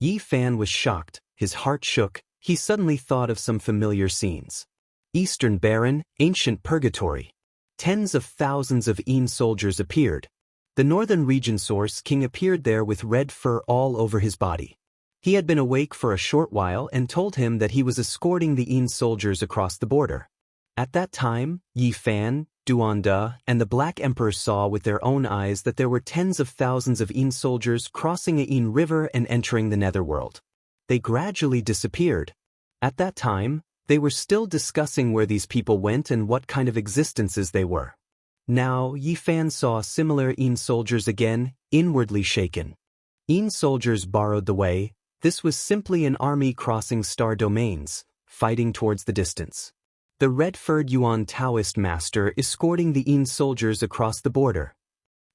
Yi Fan was shocked, his heart shook, he suddenly thought of some familiar scenes. Eastern Baron, ancient purgatory. Tens of thousands of Yin soldiers appeared. The northern region source king appeared there with red fur all over his body. He had been awake for a short while and told him that he was escorting the Yin soldiers across the border. At that time, Yi Fan, Duanda, and the Black Emperor saw with their own eyes that there were tens of thousands of Yin soldiers crossing a Yin river and entering the netherworld. They gradually disappeared. At that time, they were still discussing where these people went and what kind of existences they were. Now, Yi Fan saw similar Yin soldiers again, inwardly shaken. Yin soldiers borrowed the way. This was simply an army crossing star domains, fighting towards the distance. The red-furred Yuan Taoist master escorting the Yin soldiers across the border.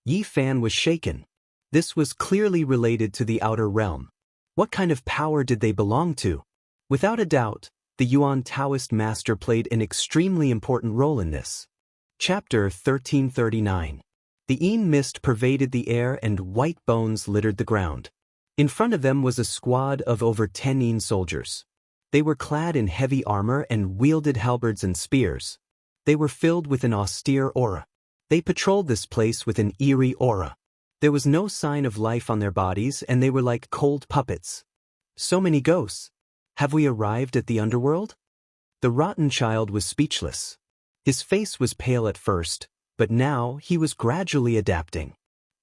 Yi Fan was shaken. This was clearly related to the outer realm. What kind of power did they belong to? Without a doubt, the Yuan Taoist master played an extremely important role in this. Chapter 1339. The Yin mist pervaded the air and white bones littered the ground. In front of them was a squad of over 10 Yin soldiers. They were clad in heavy armor and wielded halberds and spears. They were filled with an austere aura. They patrolled this place with an eerie aura. There was no sign of life on their bodies and they were like cold puppets. So many ghosts. Have we arrived at the underworld? The rotten child was speechless. His face was pale at first, but now he was gradually adapting.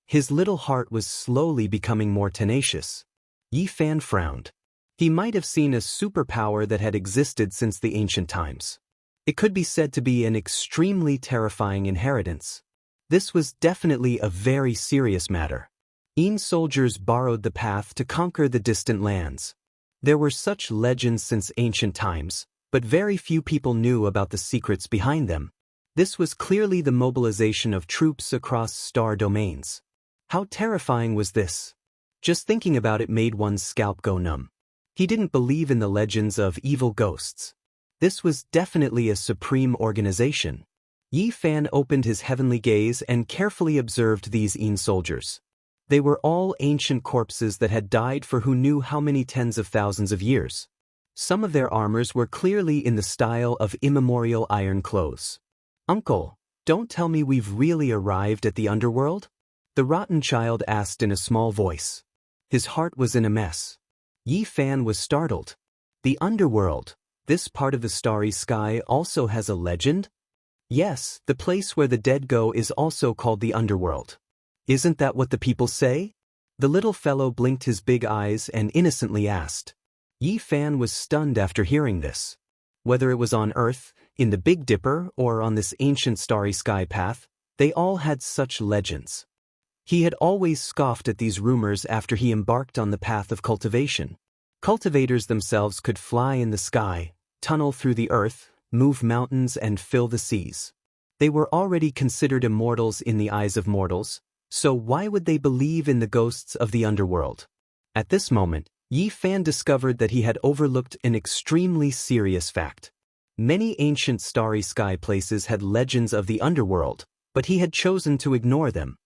His little heart was slowly becoming more tenacious. Yi Fan frowned. He might have seen a superpower that had existed since the ancient times. It could be said to be an extremely terrifying inheritance. This was definitely a very serious matter. Yin soldiers borrowed the path to conquer the distant lands. There were such legends since ancient times, but very few people knew about the secrets behind them. This was clearly the mobilization of troops across star domains. How terrifying was this? Just thinking about it made one's scalp go numb. He didn't believe in the legends of evil ghosts. This was definitely a supreme organization. Yi Fan opened his heavenly gaze and carefully observed these Yin soldiers. They were all ancient corpses that had died for who knew how many tens of thousands of years. Some of their armors were clearly in the style of immemorial iron clothes. "Uncle, don't tell me we've really arrived at the underworld?" the rotten child asked in a small voice. His heart was in a mess. Yi Fan was startled. The underworld, this part of the starry sky, also has a legend? Yes, the place where the dead go is also called the underworld. Isn't that what the people say? The little fellow blinked his big eyes and innocently asked. Yi Fan was stunned after hearing this. Whether it was on Earth, in the Big Dipper, or on this ancient starry sky path, they all had such legends. He had always scoffed at these rumors after he embarked on the path of cultivation. Cultivators themselves could fly in the sky, tunnel through the earth, move mountains and fill the seas. They were already considered immortals in the eyes of mortals, so why would they believe in the ghosts of the underworld? At this moment, Yi Fan discovered that he had overlooked an extremely serious fact. Many ancient starry sky places had legends of the underworld, but he had chosen to ignore them.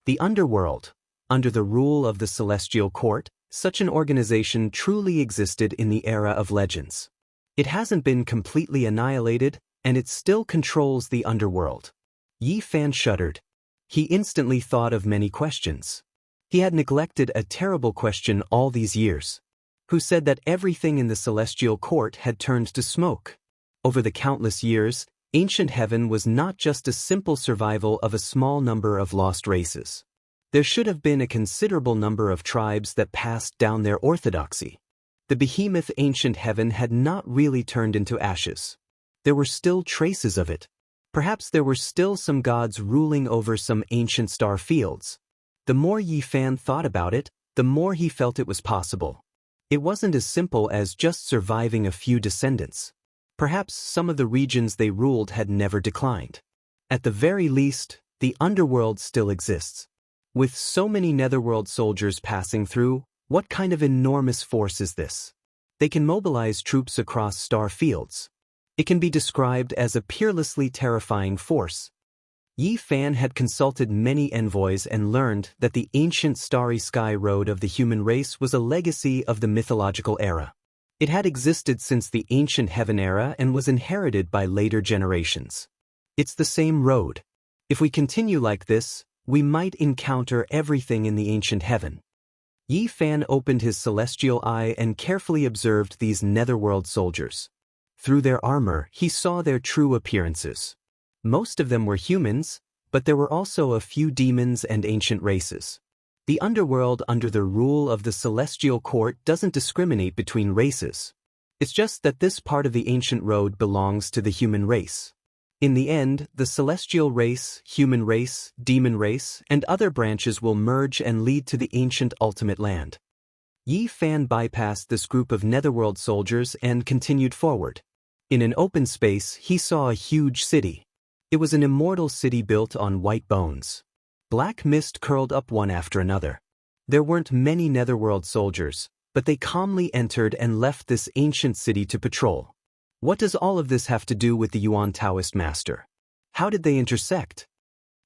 The underworld, under the rule of the Celestial Court, such an organization truly existed in the era of legends. It hasn't been completely annihilated, and it still controls the underworld. Yi Fan shuddered. He instantly thought of many questions. He had neglected a terrible question all these years. Who said that everything in the Celestial Court had turned to smoke? Over the countless years, ancient heaven was not just a simple survival of a small number of lost races. There should have been a considerable number of tribes that passed down their orthodoxy. The behemoth ancient heaven had not really turned into ashes. There were still traces of it. Perhaps there were still some gods ruling over some ancient star fields. The more Yi Fan thought about it, the more he felt it was possible. It wasn't as simple as just surviving a few descendants. Perhaps some of the regions they ruled had never declined. At the very least, the underworld still exists. With so many netherworld soldiers passing through, what kind of enormous force is this? They can mobilize troops across star fields. It can be described as a peerlessly terrifying force. Yi Fan had consulted many envoys and learned that the ancient starry sky road of the human race was a legacy of the mythological era. It had existed since the ancient heaven era and was inherited by later generations. It's the same road. If we continue like this, we might encounter everything in the ancient heaven. Yi Fan opened his celestial eye and carefully observed these netherworld soldiers. Through their armor, he saw their true appearances. Most of them were humans, but there were also a few demons and ancient races. The underworld under the rule of the Celestial Court doesn't discriminate between races. It's just that this part of the ancient road belongs to the human race. In the end, the celestial race, human race, demon race, and other branches will merge and lead to the ancient ultimate land. Yi Fan bypassed this group of netherworld soldiers and continued forward. In an open space, he saw a huge city. It was an immortal city built on white bones. Black mist curled up one after another. There weren't many netherworld soldiers, but they calmly entered and left this ancient city to patrol. What does all of this have to do with the Yuan Taoist master? How did they intersect?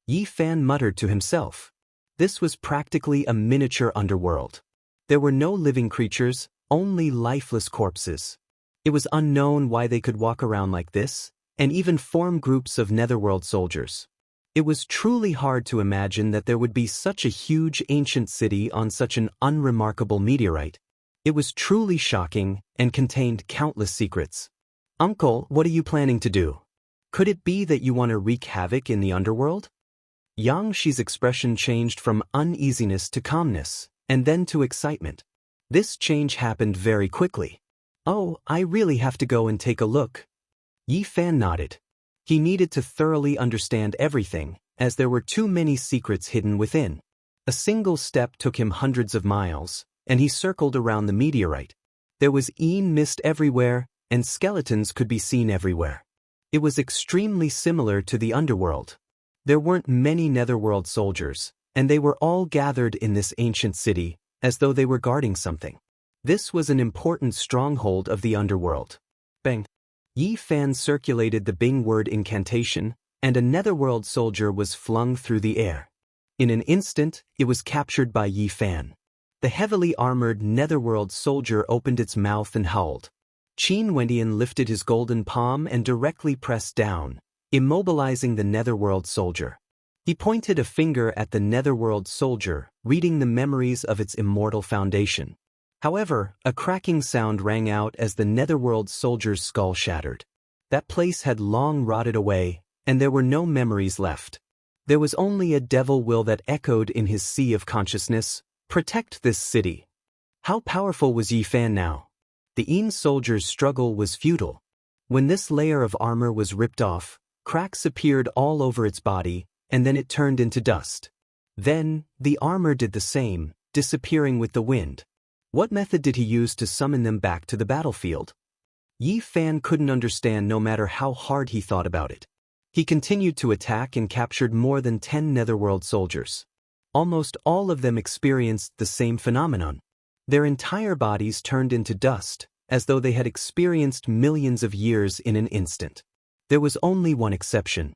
Yi Fan muttered to himself. This was practically a miniature underworld. There were no living creatures, only lifeless corpses. It was unknown why they could walk around like this, and even form groups of netherworld soldiers. It was truly hard to imagine that there would be such a huge ancient city on such an unremarkable meteorite. It was truly shocking and contained countless secrets. "Uncle, what are you planning to do? Could it be that you want to wreak havoc in the underworld?" Xianxia's expression changed from uneasiness to calmness, and then to excitement. This change happened very quickly. Oh, I really have to go and take a look. Yi Fan nodded. He needed to thoroughly understand everything, as there were too many secrets hidden within. A single step took him hundreds of miles, and he circled around the meteorite. There was mist everywhere, and skeletons could be seen everywhere. It was extremely similar to the underworld. There weren't many netherworld soldiers, and they were all gathered in this ancient city, as though they were guarding something. This was an important stronghold of the underworld. Bang! Yi Fan circulated the Bing word incantation, and a netherworld soldier was flung through the air. In an instant, it was captured by Yi Fan. The heavily armored netherworld soldier opened its mouth and howled. Qin Wendian lifted his golden palm and directly pressed down, immobilizing the netherworld soldier. He pointed a finger at the netherworld soldier, reading the memories of its immortal foundation. However, a cracking sound rang out as the netherworld soldier's skull shattered. That place had long rotted away, and there were no memories left. There was only a devil will that echoed in his sea of consciousness. Protect this city. How powerful was Yi Fan now? The soldier's struggle was futile. When this layer of armor was ripped off, cracks appeared all over its body, and then it turned into dust. Then, the armor did the same, disappearing with the wind. What method did he use to summon them back to the battlefield? Yi Fan couldn't understand no matter how hard he thought about it. He continued to attack and captured more than 10 netherworld soldiers. Almost all of them experienced the same phenomenon. Their entire bodies turned into dust, as though they had experienced millions of years in an instant. There was only one exception.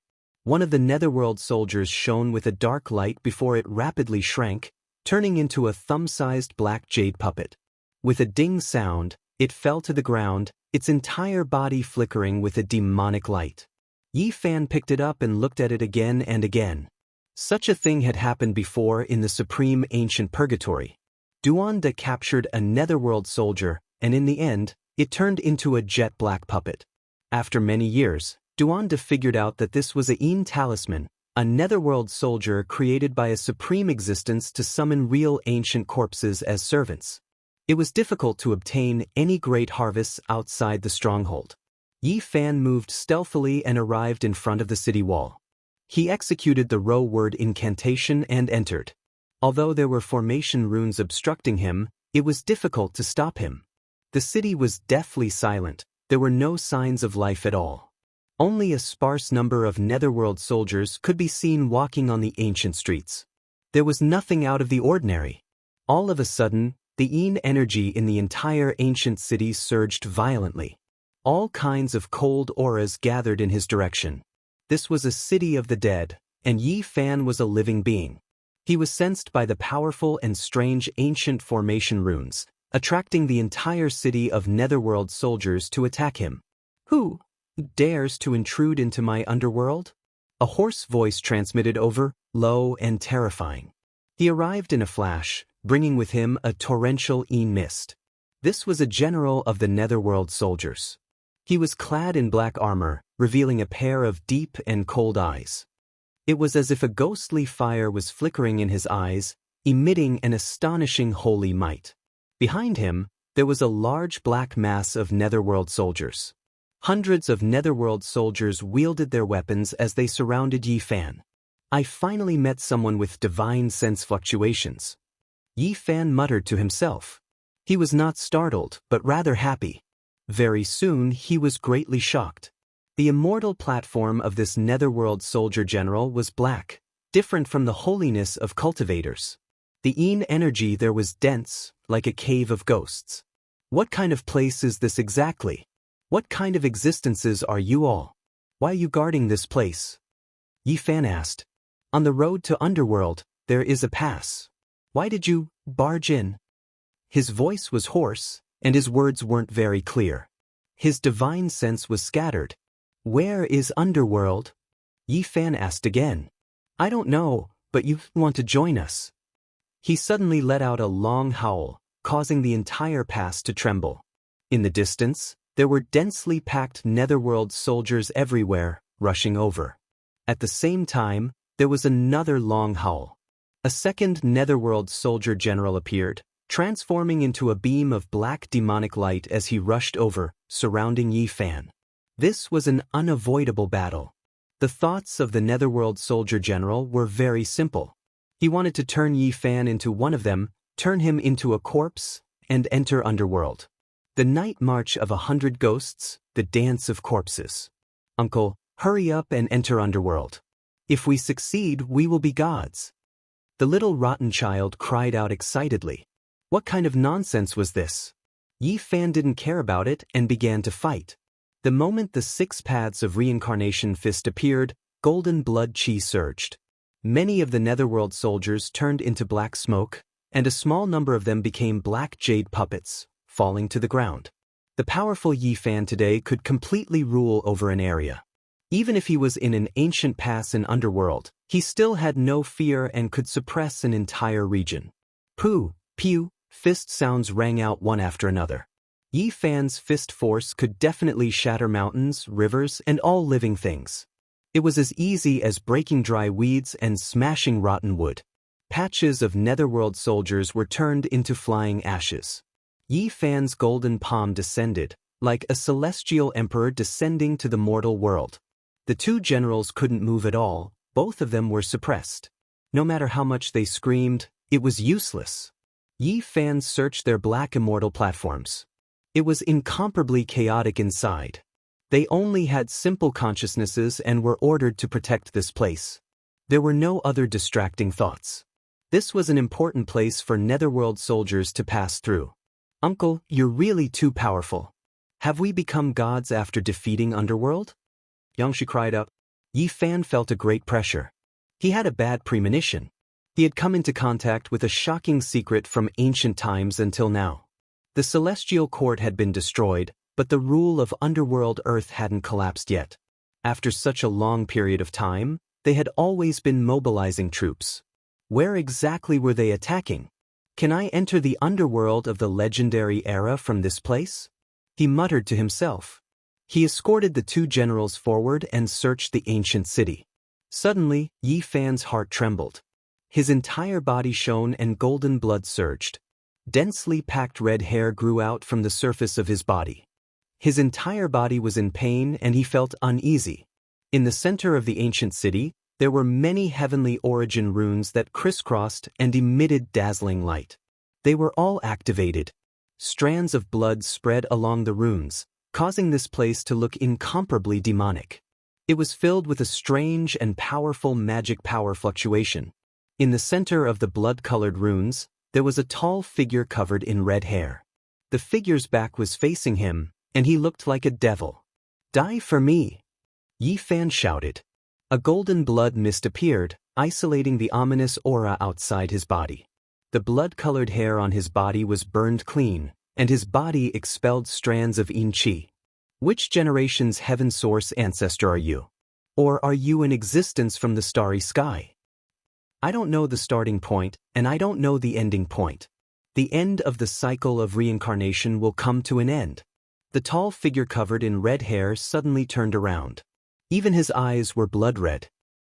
One of the netherworld soldiers shone with a dark light before it rapidly shrank, turning into a thumb-sized black jade puppet. With a ding sound, it fell to the ground, its entire body flickering with a demonic light. Yi Fan picked it up and looked at it again and again. Such a thing had happened before in the supreme ancient purgatory. Duanda captured a netherworld soldier, and in the end, it turned into a jet-black puppet. After many years, Duanda figured out that this was a talisman, a netherworld soldier created by a supreme existence to summon real ancient corpses as servants. It was difficult to obtain any great harvests outside the stronghold. Yi Fan moved stealthily and arrived in front of the city wall. He executed the row word incantation and entered. Although there were formation runes obstructing him, it was difficult to stop him. The city was deathly silent. There were no signs of life at all. Only a sparse number of netherworld soldiers could be seen walking on the ancient streets. There was nothing out of the ordinary. All of a sudden, the energy in the entire ancient city surged violently. All kinds of cold auras gathered in his direction. This was a city of the dead, and Yi Fan was a living being. He was sensed by the powerful and strange ancient formation runes, attracting the entire city of netherworld soldiers to attack him. Who dares to intrude into my underworld? A hoarse voice transmitted over, low and terrifying. He arrived in a flash, bringing with him a torrential mist. This was a general of the netherworld soldiers. He was clad in black armor, revealing a pair of deep and cold eyes. It was as if a ghostly fire was flickering in his eyes, emitting an astonishing holy might. Behind him, there was a large black mass of netherworld soldiers. Hundreds of netherworld soldiers wielded their weapons as they surrounded Yi Fan. I finally met someone with divine sense fluctuations. Yi Fan muttered to himself. He was not startled, but rather happy. Very soon he was greatly shocked. The immortal platform of this netherworld soldier general was black, different from the holiness of cultivators. The energy there was dense, like a cave of ghosts. What kind of place is this exactly? What kind of existences are you all? Why are you guarding this place? Yi Fan asked. On the road to underworld, there is a pass. Why did you barge in? His voice was hoarse, and his words weren't very clear. His divine sense was scattered. Where is underworld? Yi Fan asked again. I don't know, but you want to join us. He suddenly let out a long howl, causing the entire pass to tremble. In the distance, there were densely packed netherworld soldiers everywhere, rushing over. At the same time, there was another long howl. A second netherworld soldier general appeared, transforming into a beam of black demonic light as he rushed over, surrounding Yi Fan. This was an unavoidable battle. The thoughts of the Netherworld soldier general were very simple. He wanted to turn Yi Fan into one of them, turn him into a corpse, and enter Underworld. The night march of 100 ghosts, the dance of corpses. Uncle, hurry up and enter Underworld. If we succeed, we will be gods. The little rotten child cried out excitedly. What kind of nonsense was this? Yi Fan didn't care about it and began to fight. The moment the 6 paths of reincarnation fist appeared, golden blood chi surged. Many of the Netherworld soldiers turned into black smoke, and a small number of them became black jade puppets, falling to the ground. The powerful Yi Fan today could completely rule over an area. Even if he was in an ancient pass in Underworld, he still had no fear and could suppress an entire region. Pooh, pew, fist sounds rang out one after another. Yi Fan's fist force could definitely shatter mountains, rivers, and all living things. It was as easy as breaking dry weeds and smashing rotten wood. Patches of Netherworld soldiers were turned into flying ashes. Yi Fan's golden palm descended, like a celestial emperor descending to the mortal world. The 2 generals couldn't move at all, both of them were suppressed. No matter how much they screamed, it was useless. Yi Fan searched their black immortal platforms. It was incomparably chaotic inside. They only had simple consciousnesses and were ordered to protect this place. There were no other distracting thoughts. This was an important place for Netherworld soldiers to pass through. Uncle, you're really too powerful. Have we become gods after defeating Underworld? Xianxia cried out. Yi Fan felt a great pressure. He had a bad premonition. He had come into contact with a shocking secret from ancient times until now. The celestial court had been destroyed, but the rule of Underworld Earth hadn't collapsed yet. After such a long period of time, they had always been mobilizing troops. Where exactly were they attacking? Can I enter the Underworld of the legendary era from this place? He muttered to himself. He escorted the 2 generals forward and searched the ancient city. Suddenly, Yi Fan's heart trembled. His entire body shone and golden blood surged. Densely packed red hair grew out from the surface of his body. His entire body was in pain and he felt uneasy. In the center of the ancient city, there were many heavenly origin runes that crisscrossed and emitted dazzling light. They were all activated. Strands of blood spread along the runes, causing this place to look incomparably demonic. It was filled with a strange and powerful magic power fluctuation. In the center of the blood-colored runes, there was a tall figure covered in red hair. The figure's back was facing him, and he looked like a devil. Die for me! Yi Fan shouted. A golden blood mist appeared, isolating the ominous aura outside his body. The blood-colored hair on his body was burned clean, and his body expelled strands of yin qi. Which generation's heaven source ancestor are you? Or are you in existence from the starry sky? I don't know the starting point, and I don't know the ending point. The end of the cycle of reincarnation will come to an end. The tall figure covered in red hair suddenly turned around. Even his eyes were blood red.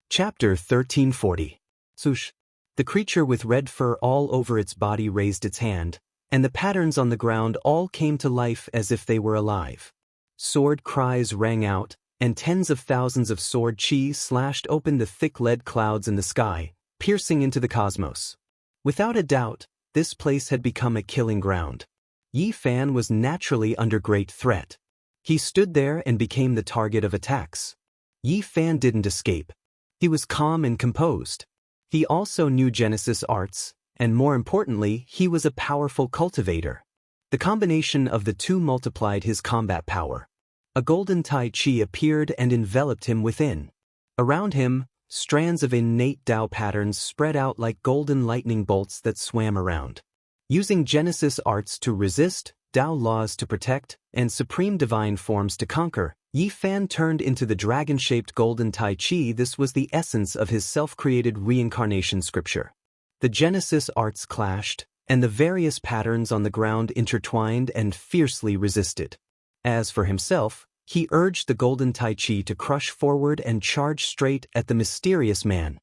Chapter 1340. Swoosh. The creature with red fur all over its body raised its hand, and the patterns on the ground all came to life as if they were alive. Sword cries rang out, and tens of thousands of sword chi slashed open the thick lead clouds in the sky, piercing into the cosmos. Without a doubt, this place had become a killing ground. Yi Fan was naturally under great threat. He stood there and became the target of attacks. Yi Fan didn't escape. He was calm and composed. He also knew Genesis arts, and more importantly, he was a powerful cultivator. The combination of the two multiplied his combat power. A golden Tai Chi appeared and enveloped him within. Around him, strands of innate Tao patterns spread out like golden lightning bolts that swam around. Using Genesis arts to resist, Tao laws to protect, and supreme divine forms to conquer, Yi Fan turned into the dragon-shaped golden Tai Chi. This was the essence of his self-created reincarnation scripture. The Genesis arts clashed, and the various patterns on the ground intertwined and fiercely resisted. As for himself, he urged the golden Tai Chi to crush forward and charge straight at the mysterious man.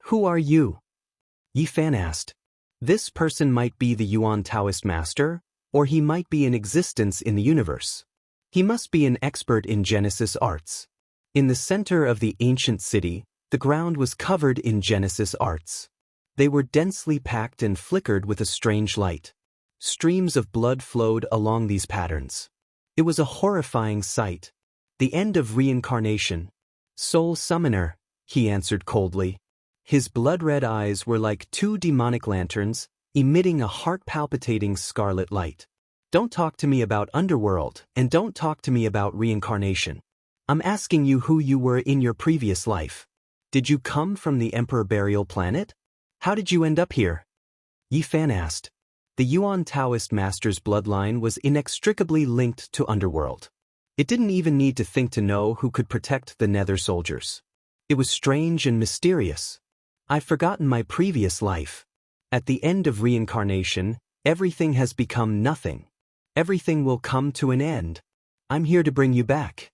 "Who are you?" Yi Fan asked. This person might be the Yuan Taoist master, or he might be in existence in the universe. He must be an expert in Genesis arts. In the center of the ancient city, the ground was covered in Genesis arts. They were densely packed and flickered with a strange light. Streams of blood flowed along these patterns. It was a horrifying sight. The end of reincarnation. Soul summoner, he answered coldly. His blood-red eyes were like two demonic lanterns, emitting a heart-palpitating scarlet light. Don't talk to me about underworld, and don't talk to me about reincarnation. I'm asking you who you were in your previous life. Did you come from the Emperor Burial Planet? How did you end up here? Yi Fan asked. The Yuan Taoist master's bloodline was inextricably linked to underworld. It didn't even need to think to know who could protect the Nether soldiers. It was strange and mysterious. I've forgotten my previous life. At the end of reincarnation, everything has become nothing. Everything will come to an end. I'm here to bring you back.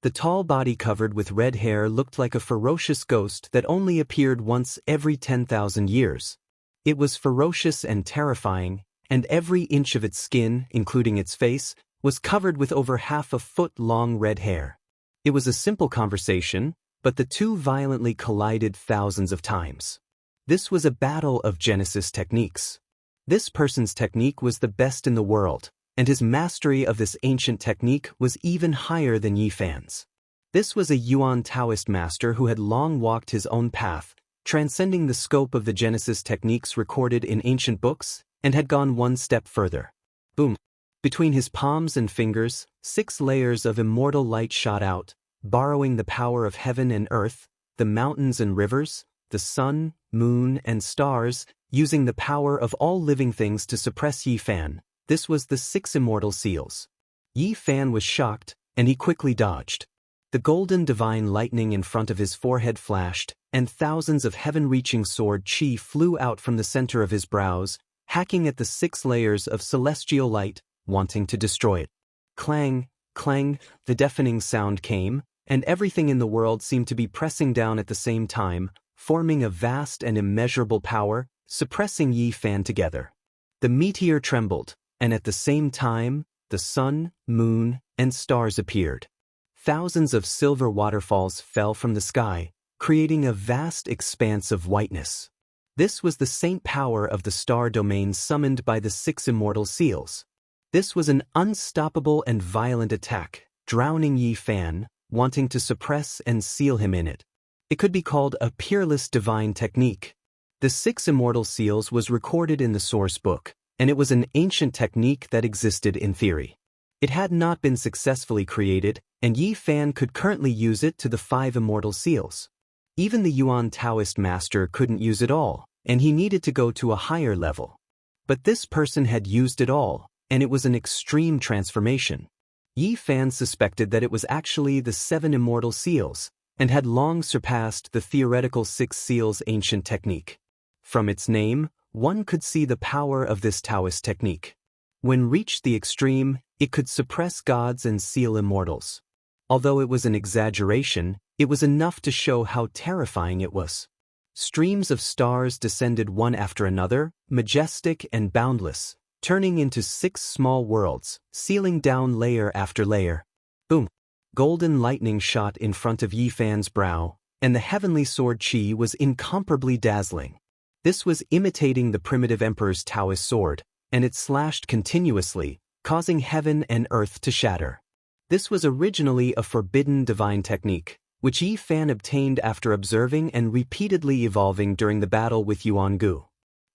The tall body covered with red hair looked like a ferocious ghost that only appeared once every 10,000 years. It was ferocious and terrifying, and every inch of its skin, including its face, was covered with over half a foot-long red hair. It was a simple conversation, but the two violently collided thousands of times. This was a battle of Genesis techniques. This person's technique was the best in the world, and his mastery of this ancient technique was even higher than Yi Fan's. This was a Yuan Taoist master who had long walked his own path, transcending the scope of the Genesis techniques recorded in ancient books, and had gone one step further. Boom! Between his palms and fingers, 6 layers of immortal light shot out, borrowing the power of heaven and earth, the mountains and rivers, the sun, moon, and stars, using the power of all living things to suppress Yi Fan. This was the 6 immortal seals. Yi Fan was shocked, and he quickly dodged. The golden divine lightning in front of his forehead flashed, and thousands of heaven-reaching sword chi flew out from the center of his brows, hacking at the 6 layers of celestial light, wanting to destroy it. Clang, clang, the deafening sound came, and everything in the world seemed to be pressing down at the same time, forming a vast and immeasurable power, suppressing Yi Fan together. The meteor trembled, and at the same time, the sun, moon, and stars appeared. Thousands of silver waterfalls fell from the sky, creating a vast expanse of whiteness. This was the saint power of the star domain summoned by the 6 immortal seals. This was an unstoppable and violent attack, drowning Yi Fan, wanting to suppress and seal him in it. It could be called a peerless divine technique. The 6 immortal seals was recorded in the source book, and it was an ancient technique that existed in theory. It had not been successfully created, and Yi Fan could currently use it to the 5 immortal seals. Even the Yuan Taoist master couldn't use it all, and he needed to go to a higher level. But this person had used it all, and it was an extreme transformation. Yi Fan suspected that it was actually the 7 immortal seals, and had long surpassed the theoretical 6 seals ancient technique. From its name, one could see the power of this Taoist technique. When reached the extreme, it could suppress gods and seal immortals. Although it was an exaggeration, it was enough to show how terrifying it was. Streams of stars descended one after another, majestic and boundless, turning into 6 small worlds, sealing down layer after layer. Boom! Golden lightning shot in front of Yi Fan's brow, and the heavenly sword chi was incomparably dazzling. This was imitating the primitive emperor's Taoist sword, and it slashed continuously, causing heaven and earth to shatter. This was originally a forbidden divine technique, which Yi Fan obtained after observing and repeatedly evolving during the battle with Yuan Gu.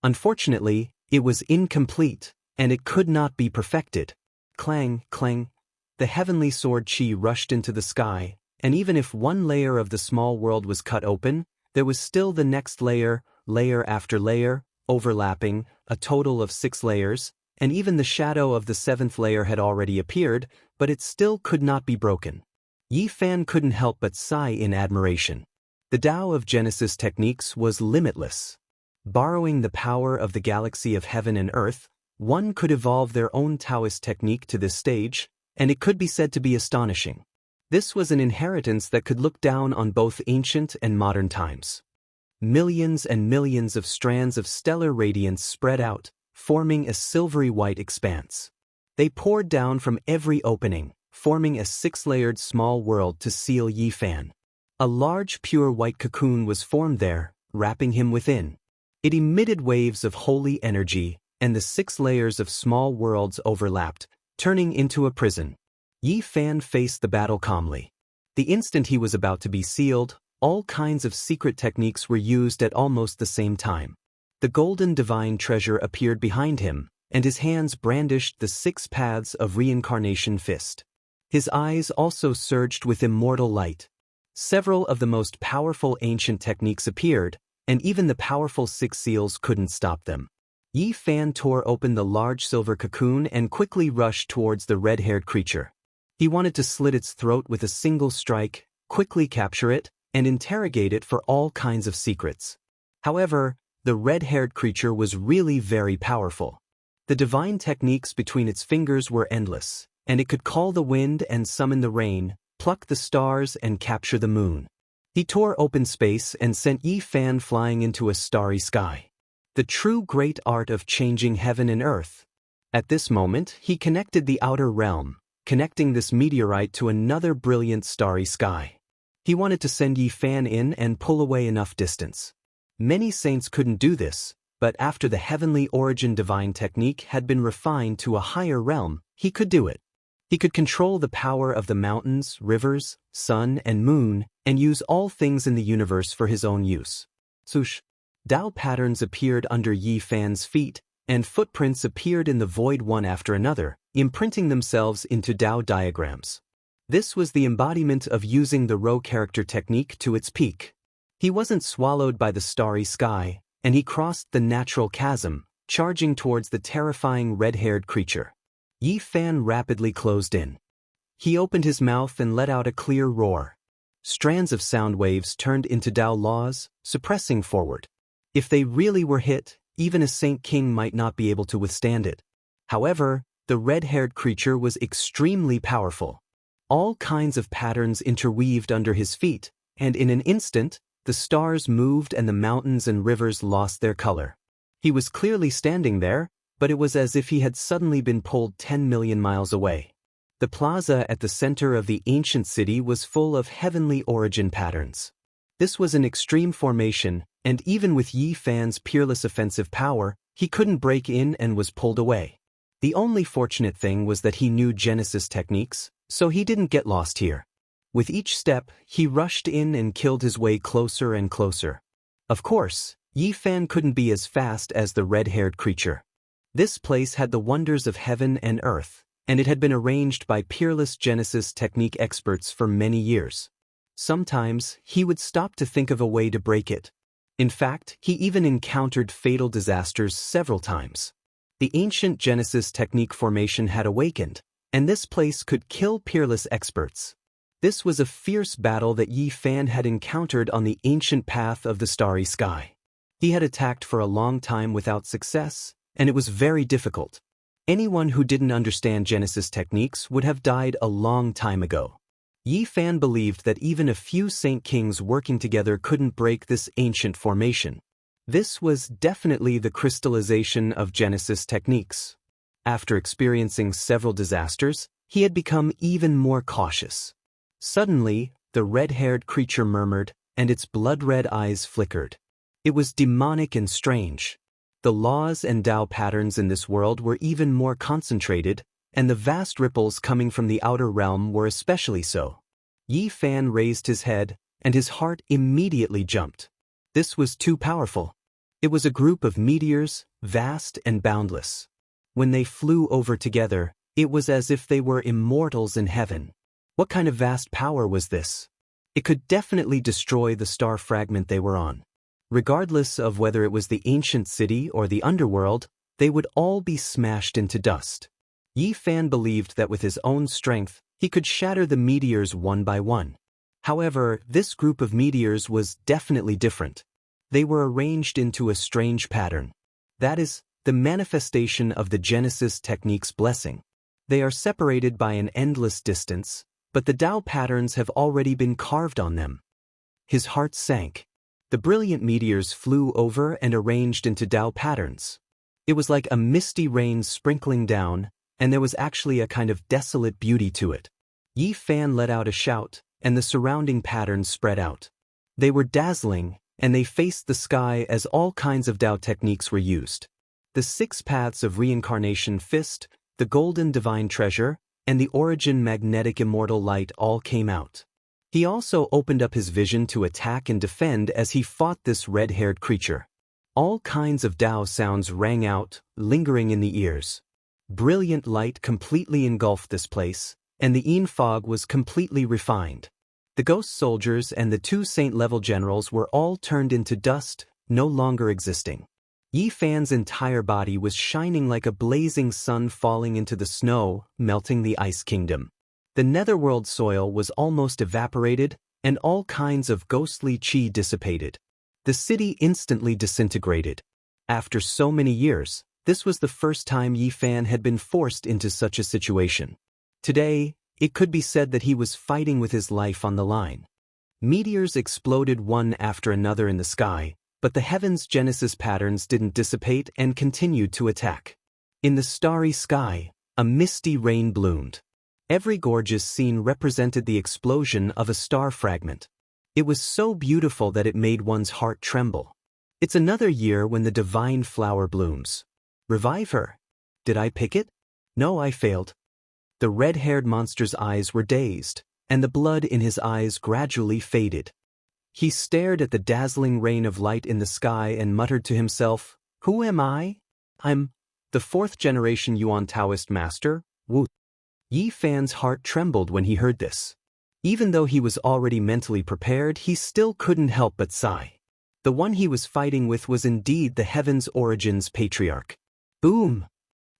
Unfortunately, it was incomplete, and it could not be perfected. Clang, clang. The heavenly sword chi rushed into the sky, and even if one layer of the small world was cut open, there was still the next layer, layer after layer, overlapping, a total of 6 layers, and even the shadow of the 7th layer had already appeared, but it still could not be broken. Yi Fan couldn't help but sigh in admiration. The Tao of Genesis techniques was limitless. Borrowing the power of the galaxy of heaven and earth, one could evolve their own Taoist technique to this stage, and it could be said to be astonishing. This was an inheritance that could look down on both ancient and modern times. Millions and millions of strands of stellar radiance spread out, forming a silvery white expanse. They poured down from every opening, forming a 6-layered small world to seal Yi Fan. A large pure white cocoon was formed there, wrapping him within. It emitted waves of holy energy, and the 6 layers of small worlds overlapped, turning into a prison. Yi Fan faced the battle calmly. The instant he was about to be sealed, all kinds of secret techniques were used at almost the same time. The golden divine treasure appeared behind him, and his hands brandished the 6 paths of reincarnation fist. His eyes also surged with immortal light. Several of the most powerful ancient techniques appeared, and even the powerful 6 seals couldn't stop them. Yi Fan tore open the large silver cocoon and quickly rushed towards the red-haired creature. He wanted to slit its throat with a single strike, quickly capture it, and interrogate it for all kinds of secrets. However, the red-haired creature was really very powerful. The divine techniques between its fingers were endless, and it could call the wind and summon the rain, pluck the stars and capture the moon. He tore open space and sent Yi Fan flying into a starry sky. The true great art of changing heaven and earth. At this moment, he connected the outer realm, connecting this meteorite to another brilliant starry sky. He wanted to send Yi Fan in and pull away enough distance. Many saints couldn't do this, but after the heavenly origin divine technique had been refined to a higher realm, he could do it. He could control the power of the mountains, rivers, sun, and moon, and use all things in the universe for his own use. Swoosh! Tao patterns appeared under Yi Fan's feet, and footprints appeared in the void one after another, imprinting themselves into Tao diagrams. This was the embodiment of using the Rho character technique to its peak. He wasn't swallowed by the starry sky, and he crossed the natural chasm, charging towards the terrifying red-haired creature. Yi Fan rapidly closed in. He opened his mouth and let out a clear roar. Strands of sound waves turned into Tao laws, suppressing forward. If they really were hit, even a Saint King might not be able to withstand it. However, the red-haired creature was extremely powerful. All kinds of patterns interweaved under his feet, and in an instant, the stars moved and the mountains and rivers lost their color. He was clearly standing there, but it was as if he had suddenly been pulled 10 million miles away. The plaza at the center of the ancient city was full of heavenly origin patterns. This was an extreme formation, and even with Yi Fan's peerless offensive power, he couldn't break in and was pulled away. The only fortunate thing was that he knew Genesis techniques, so he didn't get lost here. With each step, he rushed in and killed his way closer and closer. Of course, Yi Fan couldn't be as fast as the red-haired creature. This place had the wonders of heaven and earth, and it had been arranged by peerless Genesis technique experts for many years. Sometimes, he would stop to think of a way to break it. In fact, he even encountered fatal disasters several times. The ancient Genesis technique formation had awakened, and this place could kill peerless experts. This was a fierce battle that Yi Fan had encountered on the ancient path of the starry sky. He had attacked for a long time without success, and it was very difficult. Anyone who didn't understand Genesis techniques would have died a long time ago. Yi Fan believed that even a few Saint Kings working together couldn't break this ancient formation. This was definitely the crystallization of Genesis techniques. After experiencing several disasters, he had become even more cautious. Suddenly, the red-haired creature murmured, and its blood-red eyes flickered. It was demonic and strange. The laws and Tao patterns in this world were even more concentrated, and the vast ripples coming from the outer realm were especially so. Yi Fan raised his head, and his heart immediately jumped. This was too powerful. It was a group of meteors, vast and boundless. When they flew over together, it was as if they were immortals in heaven. What kind of vast power was this? It could definitely destroy the star fragment they were on. Regardless of whether it was the ancient city or the underworld, they would all be smashed into dust. Yi Fan believed that with his own strength, he could shatter the meteors one by one. However, this group of meteors was definitely different. They were arranged into a strange pattern. That is, the manifestation of the Genesis technique's blessing. They are separated by an endless distance, but the Tao patterns have already been carved on them. His heart sank. The brilliant meteors flew over and arranged into Tao patterns. It was like a misty rain sprinkling down, and there was actually a kind of desolate beauty to it. Yi Fan let out a shout, and the surrounding patterns spread out. They were dazzling, and they faced the sky as all kinds of Tao techniques were used. The 6 paths of reincarnation fist, the golden divine treasure, and the origin magnetic immortal light all came out. He also opened up his vision to attack and defend as he fought this red-haired creature. All kinds of Tao sounds rang out, lingering in the ears. Brilliant light completely engulfed this place, and the Yin fog was completely refined. The ghost soldiers and the 2 saint-level generals were all turned into dust, no longer existing. Yi Fan's entire body was shining like a blazing sun falling into the snow, melting the Ice Kingdom. The netherworld soil was almost evaporated, and all kinds of ghostly qi dissipated. The city instantly disintegrated. After so many years, this was the first time Yi Fan had been forced into such a situation. Today, it could be said that he was fighting with his life on the line. Meteors exploded one after another in the sky, but the heaven's genesis patterns didn't dissipate and continued to attack. In the starry sky, a misty rain bloomed. Every gorgeous scene represented the explosion of a star fragment. It was so beautiful that it made one's heart tremble. It's another year when the divine flower blooms. Revive her. Did I pick it? No, I failed. The red-haired monster's eyes were dazed, and the blood in his eyes gradually faded. He stared at the dazzling rain of light in the sky and muttered to himself, "Who am I? I'm the 4th generation Yuan Taoist master, Wu." Yi Fan's heart trembled when he heard this. Even though he was already mentally prepared, he still couldn't help but sigh. The one he was fighting with was indeed the Heaven's Origins Patriarch. Boom!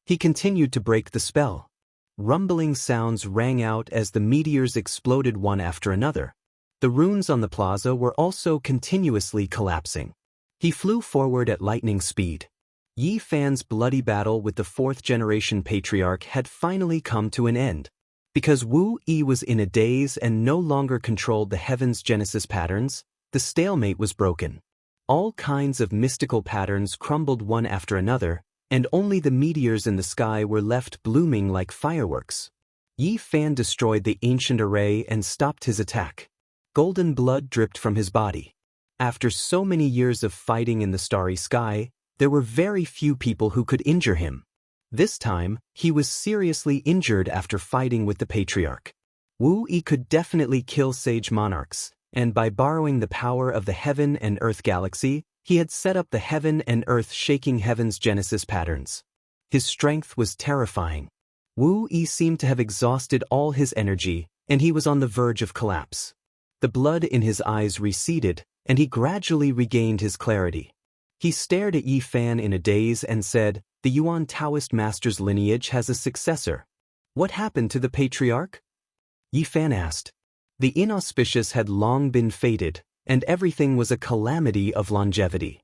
He continued to break the spell. Rumbling sounds rang out as the meteors exploded one after another. The runes on the plaza were also continuously collapsing. He flew forward at lightning speed. Yi Fan's bloody battle with the 4th generation patriarch had finally come to an end. Because Wu Yi was in a daze and no longer controlled the heaven's genesis patterns, the stalemate was broken. All kinds of mystical patterns crumbled one after another, and only the meteors in the sky were left blooming like fireworks. Yi Fan destroyed the ancient array and stopped his attack. Golden blood dripped from his body. After so many years of fighting in the starry sky, there were very few people who could injure him. This time, he was seriously injured after fighting with the patriarch. Wu Yi could definitely kill sage monarchs, and by borrowing the power of the heaven and earth galaxy, he had set up the heaven and earth shaking heaven's genesis patterns. His strength was terrifying. Wu Yi seemed to have exhausted all his energy, and he was on the verge of collapse. The blood in his eyes receded, and he gradually regained his clarity. He stared at Yi Fan in a daze and said, "The Yuan Taoist master's lineage has a successor. What happened to the patriarch?" Yi Fan asked. The inauspicious had long been fated, and everything was a calamity of longevity.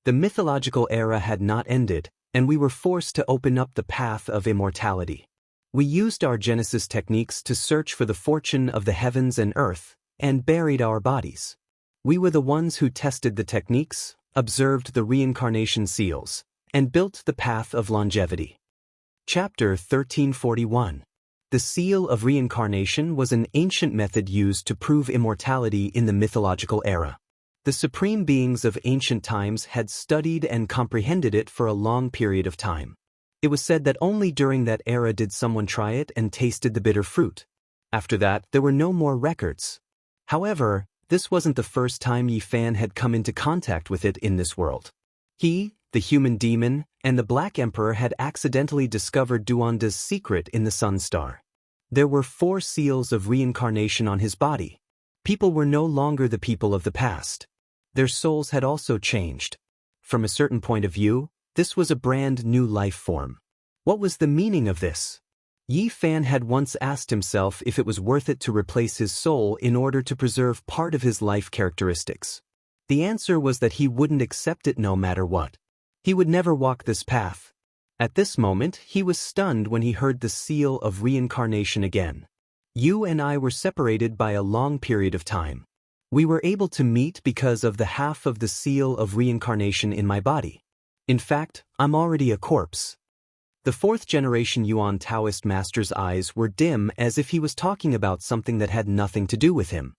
The mythological era had not ended, and we were forced to open up the path of immortality. We used our Genesis techniques to search for the fortune of the heavens and earth, and buried our bodies. We were the ones who tested the techniques, observed the reincarnation seals, and built the path of longevity. Chapter 1341. The seal of reincarnation was an ancient method used to prove immortality in the mythological era. The supreme beings of ancient times had studied and comprehended it for a long period of time. It was said that only during that era did someone try it and tasted the bitter fruit. After that, there were no more records. However, this wasn't the first time Yi Fan had come into contact with it in this world. He, the human demon, and the Black Emperor had accidentally discovered Duanda's secret in the Sun Star. There were 4 seals of reincarnation on his body. People were no longer the people of the past. Their souls had also changed. From a certain point of view, this was a brand new life form. What was the meaning of this? Yi Fan had once asked himself if it was worth it to replace his soul in order to preserve part of his life characteristics. The answer was that he wouldn't accept it no matter what. He would never walk this path. At this moment, he was stunned when he heard the seal of reincarnation again. You and I were separated by a long period of time. We were able to meet because of the half of the seal of reincarnation in my body. In fact, I'm already a corpse. The fourth-generation Yuan Taoist master's eyes were dim as if he was talking about something that had nothing to do with him.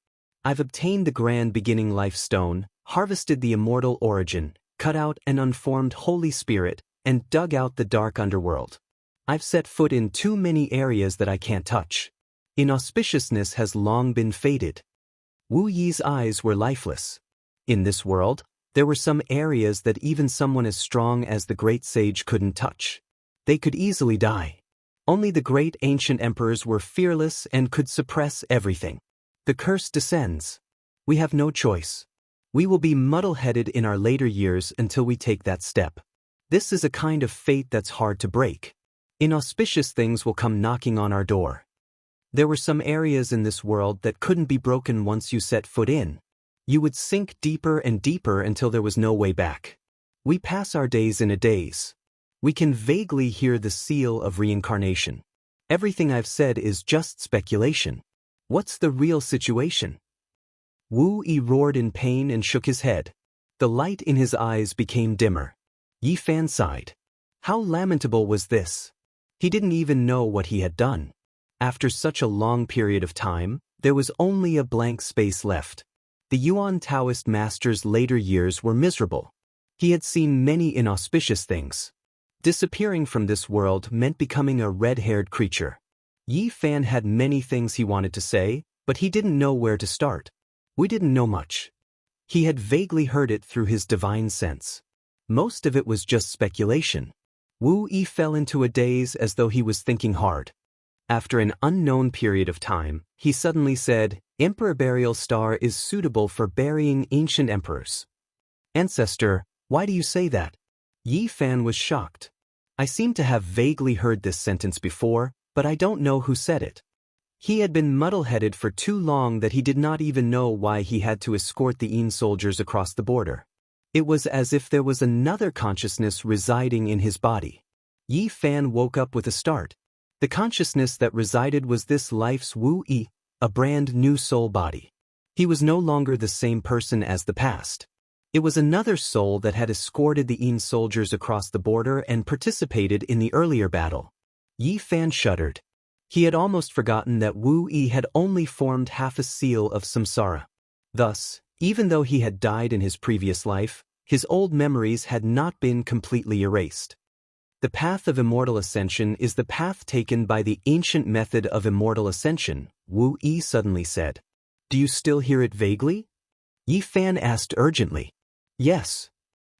I've obtained the grand beginning life stone, harvested the immortal origin, cut out an unformed Holy Spirit, and dug out the dark underworld. I've set foot in too many areas that I can't touch. Inauspiciousness has long been fated. Wu Yi's eyes were lifeless. In this world, there were some areas that even someone as strong as the great sage couldn't touch. They could easily die. Only the great ancient emperors were fearless and could suppress everything. The curse descends. We have no choice. We will be muddle-headed in our later years until we take that step. This is a kind of fate that's hard to break. Inauspicious things will come knocking on our door. There were some areas in this world that couldn't be broken once you set foot in. You would sink deeper and deeper until there was no way back. We pass our days in a daze. We can vaguely hear the seal of reincarnation. Everything I've said is just speculation. What's the real situation? Wu Yi roared in pain and shook his head. The light in his eyes became dimmer. Yi Fan sighed. How lamentable was this? He didn't even know what he had done. After such a long period of time, there was only a blank space left. The Yuan Taoist master's later years were miserable. He had seen many inauspicious things. Disappearing from this world meant becoming a red-haired creature. Yi Fan had many things he wanted to say, but he didn't know where to start. We didn't know much. He had vaguely heard it through his divine sense. Most of it was just speculation. Wu Yi fell into a daze as though he was thinking hard. After an unknown period of time, he suddenly said, Emperor Burial Star is suitable for burying ancient emperors. Ancestor, why do you say that? Yi Fan was shocked. I seem to have vaguely heard this sentence before, but I don't know who said it. He had been muddle-headed for too long that he did not even know why he had to escort the Yin soldiers across the border. It was as if there was another consciousness residing in his body. Yi Fan woke up with a start. The consciousness that resided was this life's Wu Yi, a brand new soul body. He was no longer the same person as the past. It was another soul that had escorted the Yin soldiers across the border and participated in the earlier battle. Yi Fan shuddered. He had almost forgotten that Wu Yi had only formed half a seal of samsara. Thus, even though he had died in his previous life, his old memories had not been completely erased. The path of immortal ascension is the path taken by the ancient method of immortal ascension, Wu Yi suddenly said. Do you still hear it vaguely? Yi Fan asked urgently. Yes.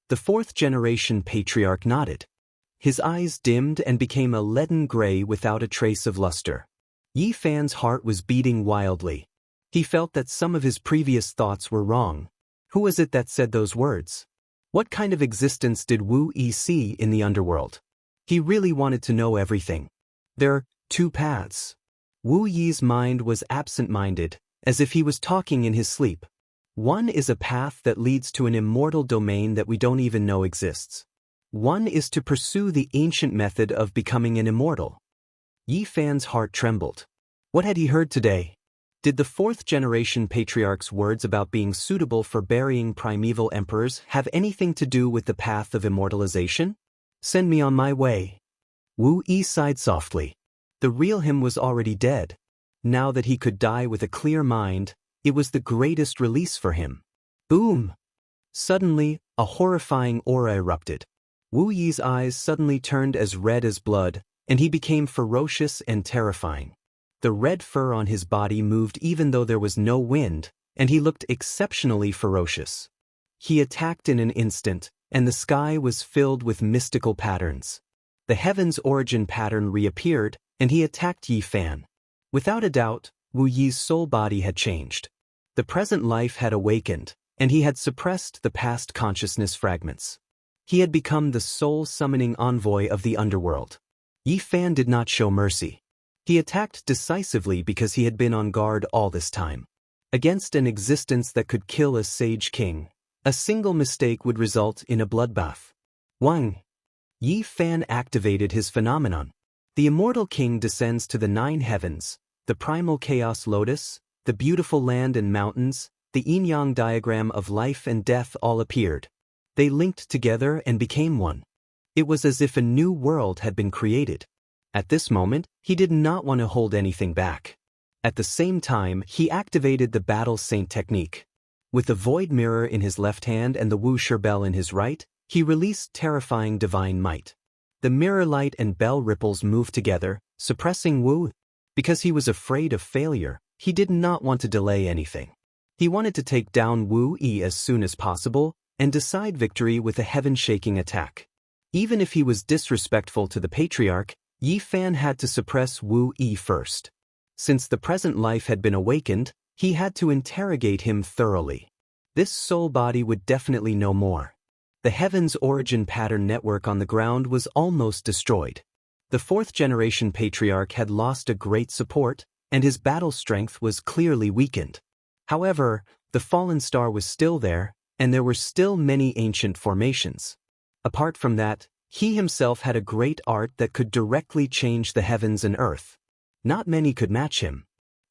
The fourth-generation patriarch nodded. His eyes dimmed and became a leaden gray without a trace of luster. Yi Fan's heart was beating wildly. He felt that some of his previous thoughts were wrong. Who was it that said those words? What kind of existence did Wu Yi see in the underworld? He really wanted to know everything. There are two paths. Wu Yi's mind was absent-minded, as if he was talking in his sleep. One is a path that leads to an immortal domain that we don't even know exists. One is to pursue the ancient method of becoming an immortal. Yi Fan's heart trembled. What had he heard today? Did the fourth-generation patriarch's words about being suitable for burying primeval emperors have anything to do with the path of immortalization? Send me on my way. Wu Yi sighed softly. The real him was already dead. Now that he could die with a clear mind, it was the greatest release for him. Boom! Suddenly, a horrifying aura erupted. Wu Yi's eyes suddenly turned as red as blood, and he became ferocious and terrifying. The red fur on his body moved even though there was no wind, and he looked exceptionally ferocious. He attacked in an instant, and the sky was filled with mystical patterns. The heaven's origin pattern reappeared, and he attacked Yi Fan. Without a doubt, Wu Yi's soul body had changed. The present life had awakened, and he had suppressed the past consciousness fragments. He had become the soul-summoning envoy of the underworld. Yi Fan did not show mercy. He attacked decisively because he had been on guard all this time. Against an existence that could kill a sage king, a single mistake would result in a bloodbath. Wang! Yi Fan activated his phenomenon. The immortal king descends to the 9 heavens, the primal chaos lotus, the beautiful land and mountains, The yin-yang diagram of life and death all appeared. They linked together and became one. It was as if a new world had been created. At this moment, he did not want to hold anything back. At the same time, he activated the Battle Saint technique. With the void mirror in his left hand and the Wuxia bell in his right, he released terrifying divine might. The mirror light and bell ripples moved together, suppressing Wu. Because he was afraid of failure, he did not want to delay anything. He wanted to take down Wu Yi as soon as possible and decide victory with a heaven-shaking attack. Even if he was disrespectful to the patriarch, Yi Fan had to suppress Wu Yi first. Since the present life had been awakened, he had to interrogate him thoroughly. This soul body would definitely know more. The Heaven's origin pattern network on the ground was almost destroyed. The fourth-generation patriarch had lost a great support, and his battle strength was clearly weakened. However, the fallen star was still there, and there were still many ancient formations. Apart from that, he himself had a great art that could directly change the heavens and earth. Not many could match him.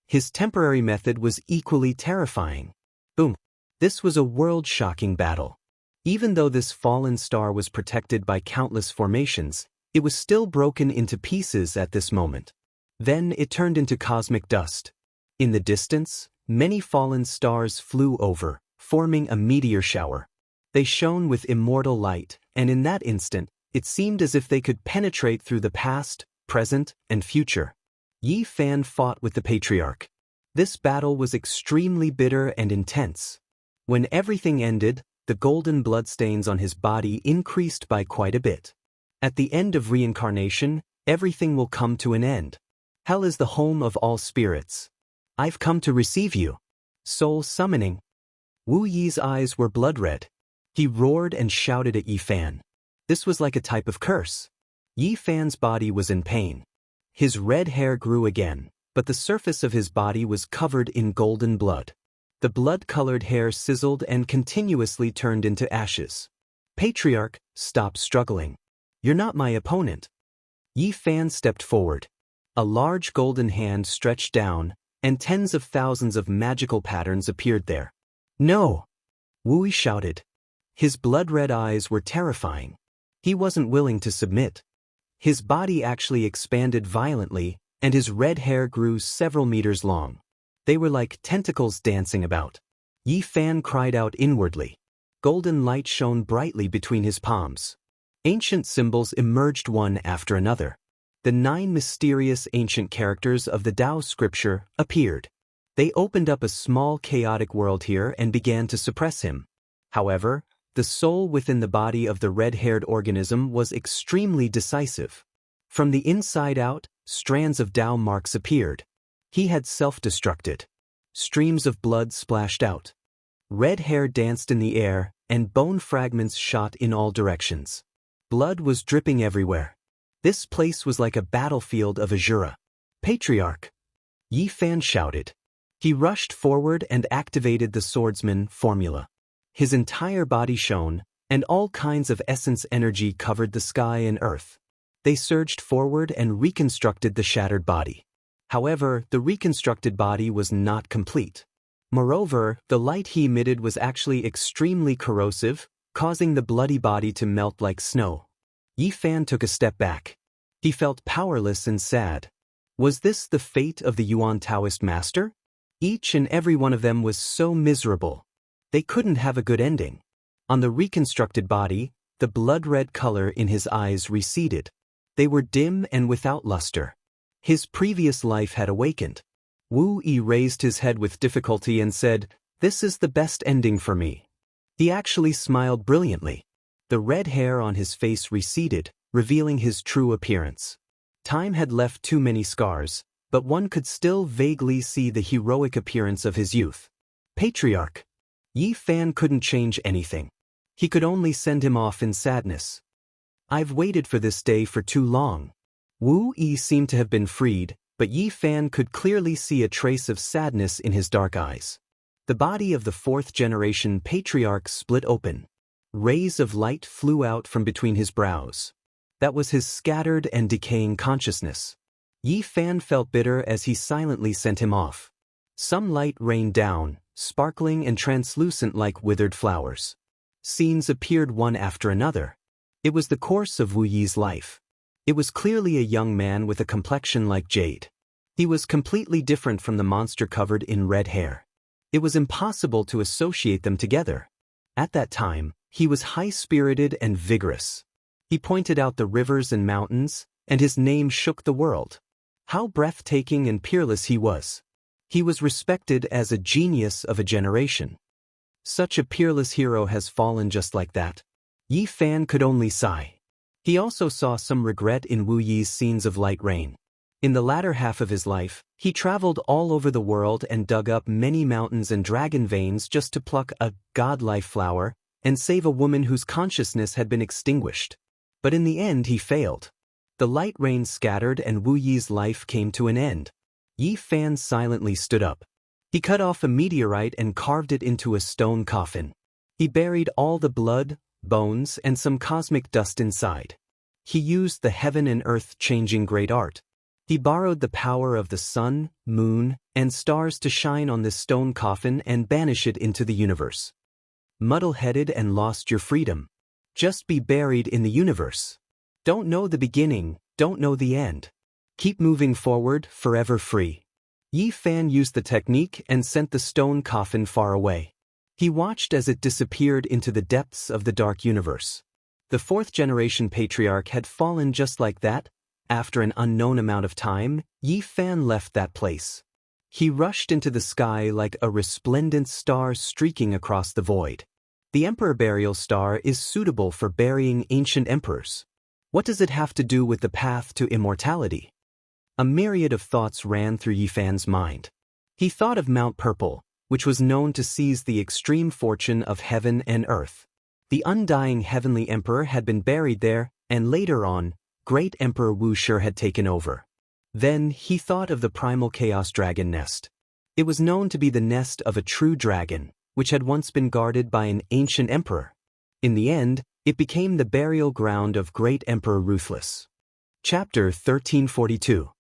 His temporary method was equally terrifying. Boom! This was a world-shocking battle. Even though this fallen star was protected by countless formations, it was still broken into pieces at this moment. Then it turned into cosmic dust. In the distance, many fallen stars flew over, forming a meteor shower. They shone with immortal light, and in that instant, it seemed as if they could penetrate through the past, present, and future. Yi Fan fought with the patriarch. This battle was extremely bitter and intense. When everything ended, the golden bloodstains on his body increased by quite a bit. At the end of reincarnation, everything will come to an end. Hell is the home of all spirits. I've come to receive you. Soul summoning. Wu Yi's eyes were blood-red. He roared and shouted at Yi Fan. This was like a type of curse. Yi Fan's body was in pain. His red hair grew again, but the surface of his body was covered in golden blood. The blood-colored hair sizzled and continuously turned into ashes. Patriarch, stop struggling. You're not my opponent. Yi Fan stepped forward. A large golden hand stretched down, and tens of thousands of magical patterns appeared there. No! Wu Yi shouted. His blood-red eyes were terrifying. He wasn't willing to submit. His body actually expanded violently, and his red hair grew several meters long. They were like tentacles dancing about. Yi Fan cried out inwardly. Golden light shone brightly between his palms. Ancient symbols emerged one after another. The 9 mysterious ancient characters of the Tao scripture appeared. They opened up a small chaotic world here and began to suppress him. However, the soul within the body of the red-haired organism was extremely decisive. From the inside out, strands of Tao marks appeared. He had self-destructed. Streams of blood splashed out. Red hair danced in the air, and bone fragments shot in all directions. Blood was dripping everywhere. This place was like a battlefield of Azura. Patriarch! Yi Fan shouted. He rushed forward and activated the swordsman formula. His entire body shone, and all kinds of essence energy covered the sky and earth. They surged forward and reconstructed the shattered body. However, the reconstructed body was not complete. Moreover, the light he emitted was actually extremely corrosive, causing the bloody body to melt like snow. Yi Fan took a step back. He felt powerless and sad. Was this the fate of the Yuan Taoist master? Each and every one of them was so miserable. They couldn't have a good ending. On the reconstructed body, the blood-red color in his eyes receded. They were dim and without luster. His previous life had awakened. Wu Yi raised his head with difficulty and said, "This is the best ending for me." He actually smiled brilliantly. The red hair on his face receded, revealing his true appearance. Time had left too many scars, but one could still vaguely see the heroic appearance of his youth. Patriarch! Yi Fan couldn't change anything. He could only send him off in sadness. I've waited for this day for too long. Wu Yi seemed to have been freed, but Yi Fan could clearly see a trace of sadness in his dark eyes. The body of the fourth-generation patriarch split open. Rays of light flew out from between his brows. That was his scattered and decaying consciousness. Yi Fan felt bitter as he silently sent him off. Some light rained down, sparkling and translucent like withered flowers. Scenes appeared one after another. It was the course of Wu Yi's life. It was clearly a young man with a complexion like jade. He was completely different from the monster covered in red hair. It was impossible to associate them together. At that time, he was high-spirited and vigorous. He pointed out the rivers and mountains, and his name shook the world. How breathtaking and peerless he was. He was respected as a genius of a generation. Such a peerless hero has fallen just like that. Yi Fan could only sigh. He also saw some regret in Wu Yi's scenes of light rain. In the latter half of his life, he traveled all over the world and dug up many mountains and dragon veins just to pluck a godlife flower and save a woman whose consciousness had been extinguished. But in the end he failed. The light rain scattered and Wu Yi's life came to an end. Yi Fan silently stood up. He cut off a meteorite and carved it into a stone coffin. He buried all the blood, bones, and some cosmic dust inside. He used the heaven and earth-changing great art. He borrowed the power of the sun, moon, and stars to shine on this stone coffin and banish it into the universe. Muddle-headed and lost your freedom. Just be buried in the universe. Don't know the beginning, don't know the end. Keep moving forward, forever free. Yi Fan used the technique and sent the stone coffin far away. He watched as it disappeared into the depths of the dark universe. The fourth-generation patriarch had fallen just like that. After an unknown amount of time, Yi Fan left that place. He rushed into the sky like a resplendent star streaking across the void. The Emperor Burial Star is suitable for burying ancient emperors. What does it have to do with the path to immortality? A myriad of thoughts ran through Yi Fan's mind. He thought of Mount Purple, which was known to seize the extreme fortune of heaven and earth. The undying heavenly emperor had been buried there, and later on, great Emperor Wuxia had taken over. Then he thought of the primal chaos dragon nest. It was known to be the nest of a true dragon, which had once been guarded by an ancient emperor. In the end, it became the burial ground of great Emperor Ruthless. Chapter 1342.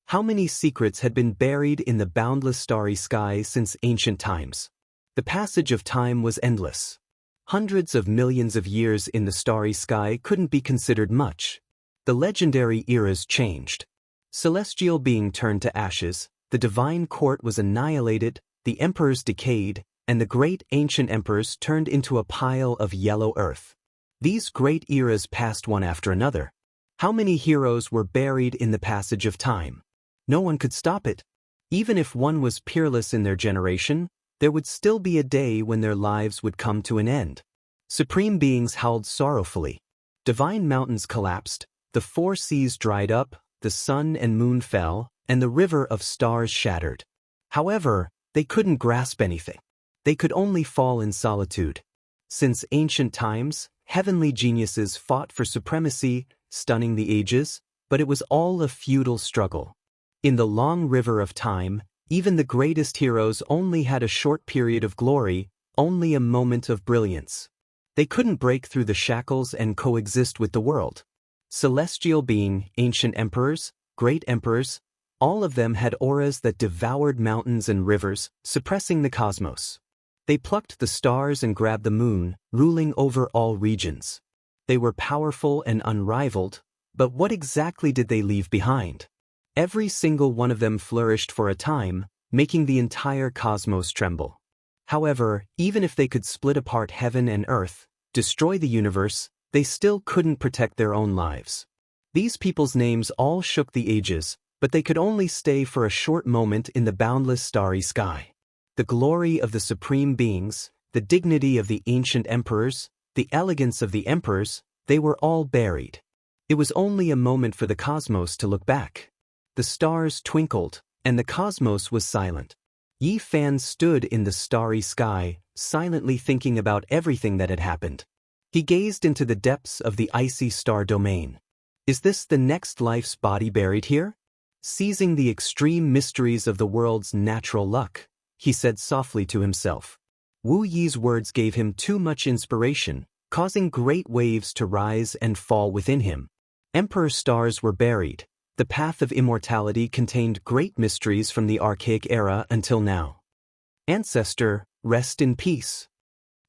How many secrets had been buried in the boundless starry sky since ancient times? The passage of time was endless. Hundreds of millions of years in the starry sky couldn't be considered much. The legendary eras changed. Celestial being turned to ashes, the divine court was annihilated, the emperors decayed, and the great ancient emperors turned into a pile of yellow earth. These great eras passed one after another. How many heroes were buried in the passage of time? No one could stop it. Even if one was peerless in their generation, there would still be a day when their lives would come to an end. Supreme beings howled sorrowfully. Divine mountains collapsed, the four seas dried up, the sun and moon fell, and the river of stars shattered. However, they couldn't grasp anything. They could only fall in solitude. Since ancient times, heavenly geniuses fought for supremacy, stunning the ages, but it was all a futile struggle. In the long river of time, even the greatest heroes only had a short period of glory, only a moment of brilliance. They couldn't break through the shackles and coexist with the world. Celestial being, ancient emperors, great emperors, all of them had auras that devoured mountains and rivers, suppressing the cosmos. They plucked the stars and grabbed the moon, ruling over all regions. They were powerful and unrivaled, but what exactly did they leave behind? Every single one of them flourished for a time, making the entire cosmos tremble. However, even if they could split apart heaven and earth, destroy the universe, they still couldn't protect their own lives. These people's names all shook the ages, but they could only stay for a short moment in the boundless starry sky. The glory of the supreme beings, the dignity of the ancient emperors, the elegance of the emperors, they were all buried. It was only a moment for the cosmos to look back. The stars twinkled, and the cosmos was silent. Yi Fan stood in the starry sky, silently thinking about everything that had happened. He gazed into the depths of the icy star domain. Is this the next life's body buried here? Seizing the extreme mysteries of the world's natural luck, he said softly to himself. Wu Yi's words gave him too much inspiration, causing great waves to rise and fall within him. Emperor stars were buried. The path of immortality contained great mysteries from the archaic era until now. Ancestor, Rest in peace.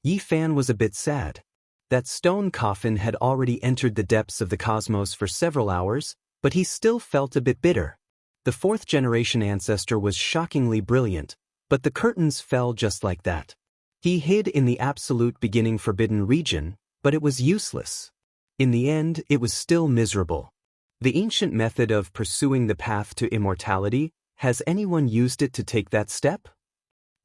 Yi Fan was a bit sad. That stone coffin had already entered the depths of the cosmos for several hours, but he still felt a bit bitter. The fourth-generation ancestor was shockingly brilliant, but the curtains fell just like that. He hid in the absolute beginning forbidden region, but it was useless. In the end, it was still miserable. The ancient method of pursuing the path to immortality, has anyone used it to take that step?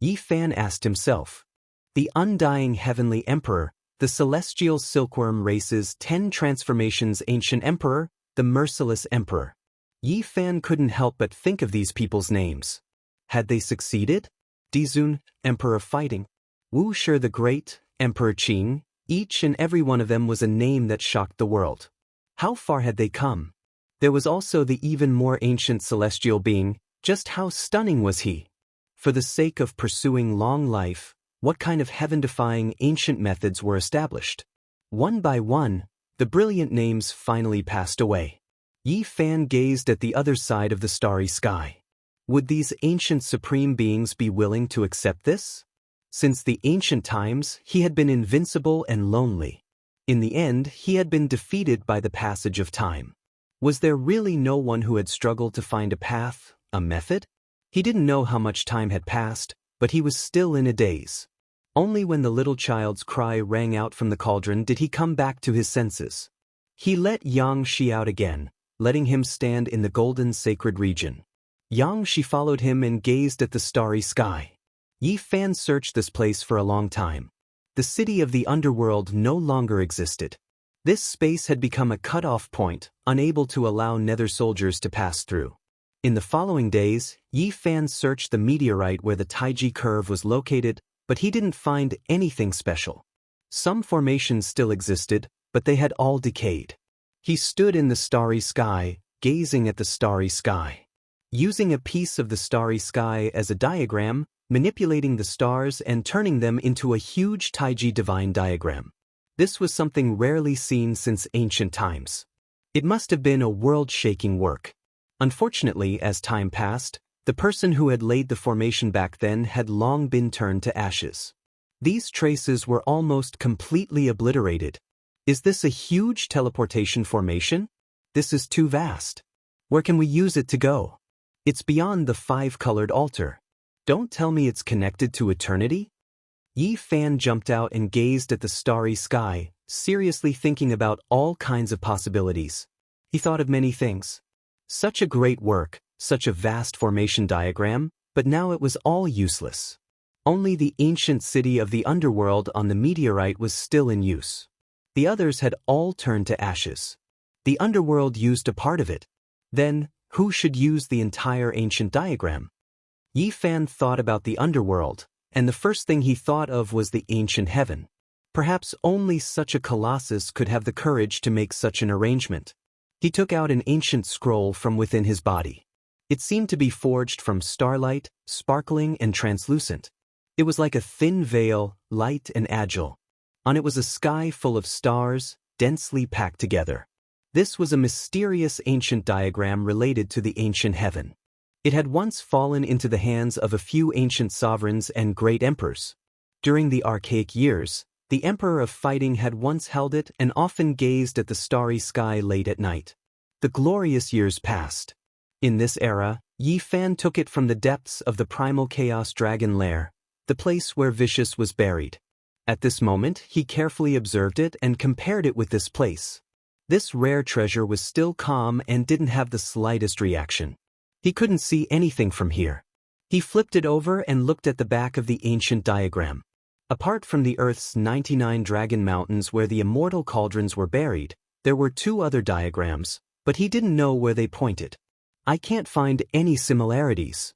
Yi Fan asked himself. The undying heavenly emperor, the celestial silkworm race's 10 transformations ancient emperor, the merciless emperor. Yi Fan couldn't help but think of these people's names. Had they succeeded? Dizun, Emperor of Fighting. Wuxia the Great, Emperor Qing, each and every one of them was a name that shocked the world. How far had they come? There was also the even more ancient celestial being, just how stunning was he? For the sake of pursuing long life, what kind of heaven-defying ancient methods were established? One by one, the brilliant names finally passed away. Yi Fan gazed at the other side of the starry sky. Would these ancient supreme beings be willing to accept this? Since the ancient times, he had been invincible and lonely. In the end, he had been defeated by the passage of time. Was there really no one who had struggled to find a path, a method? He didn't know how much time had passed, but he was still in a daze. Only when the little child's cry rang out from the cauldron did he come back to his senses. He let Xianxia out again, letting him stand in the golden sacred region. Xianxia followed him and gazed at the starry sky. Yi Fan searched this place for a long time. The city of the underworld no longer existed. This space had become a cut-off point, unable to allow nether soldiers to pass through. In the following days, Yi Fan searched the meteorite where the Taiji curve was located, but he didn't find anything special. Some formations still existed, but they had all decayed. He stood in the starry sky, gazing at the starry sky. Using a piece of the starry sky as a diagram, manipulating the stars and turning them into a huge Taiji divine diagram. This was something rarely seen since ancient times. It must have been a world-shaking work. Unfortunately, as time passed, the person who had laid the formation back then had long been turned to ashes. These traces were almost completely obliterated. Is this a huge teleportation formation? This is too vast. Where can we use it to go? It's beyond the 5-colored altar. Don't tell me it's connected to eternity? Yi Fan jumped out and gazed at the starry sky, seriously thinking about all kinds of possibilities. He thought of many things. Such a great work, such a vast formation diagram, but now it was all useless. Only the ancient city of the underworld on the meteorite was still in use. The others had all turned to ashes. The underworld used a part of it. Then, who should use the entire ancient diagram? Yi Fan thought about the underworld, and the first thing he thought of was the ancient heaven. Perhaps only such a colossus could have the courage to make such an arrangement. He took out an ancient scroll from within his body. It seemed to be forged from starlight, sparkling and translucent. It was like a thin veil, light and agile. On it was a sky full of stars, densely packed together. This was a mysterious ancient diagram related to the ancient heaven. It had once fallen into the hands of a few ancient sovereigns and great emperors. During the archaic years, the Emperor of Fighting had once held it and often gazed at the starry sky late at night. The glorious years passed. In this era, Yi Fan took it from the depths of the primal chaos dragon lair, the place where Vicious was buried. At this moment, he carefully observed it and compared it with this place. This rare treasure was still calm and didn't have the slightest reaction. He couldn't see anything from here. He flipped it over and looked at the back of the ancient diagram. Apart from the Earth's 99 dragon mountains where the immortal cauldrons were buried, there were 2 other diagrams, but he didn't know where they pointed. I can't find any similarities.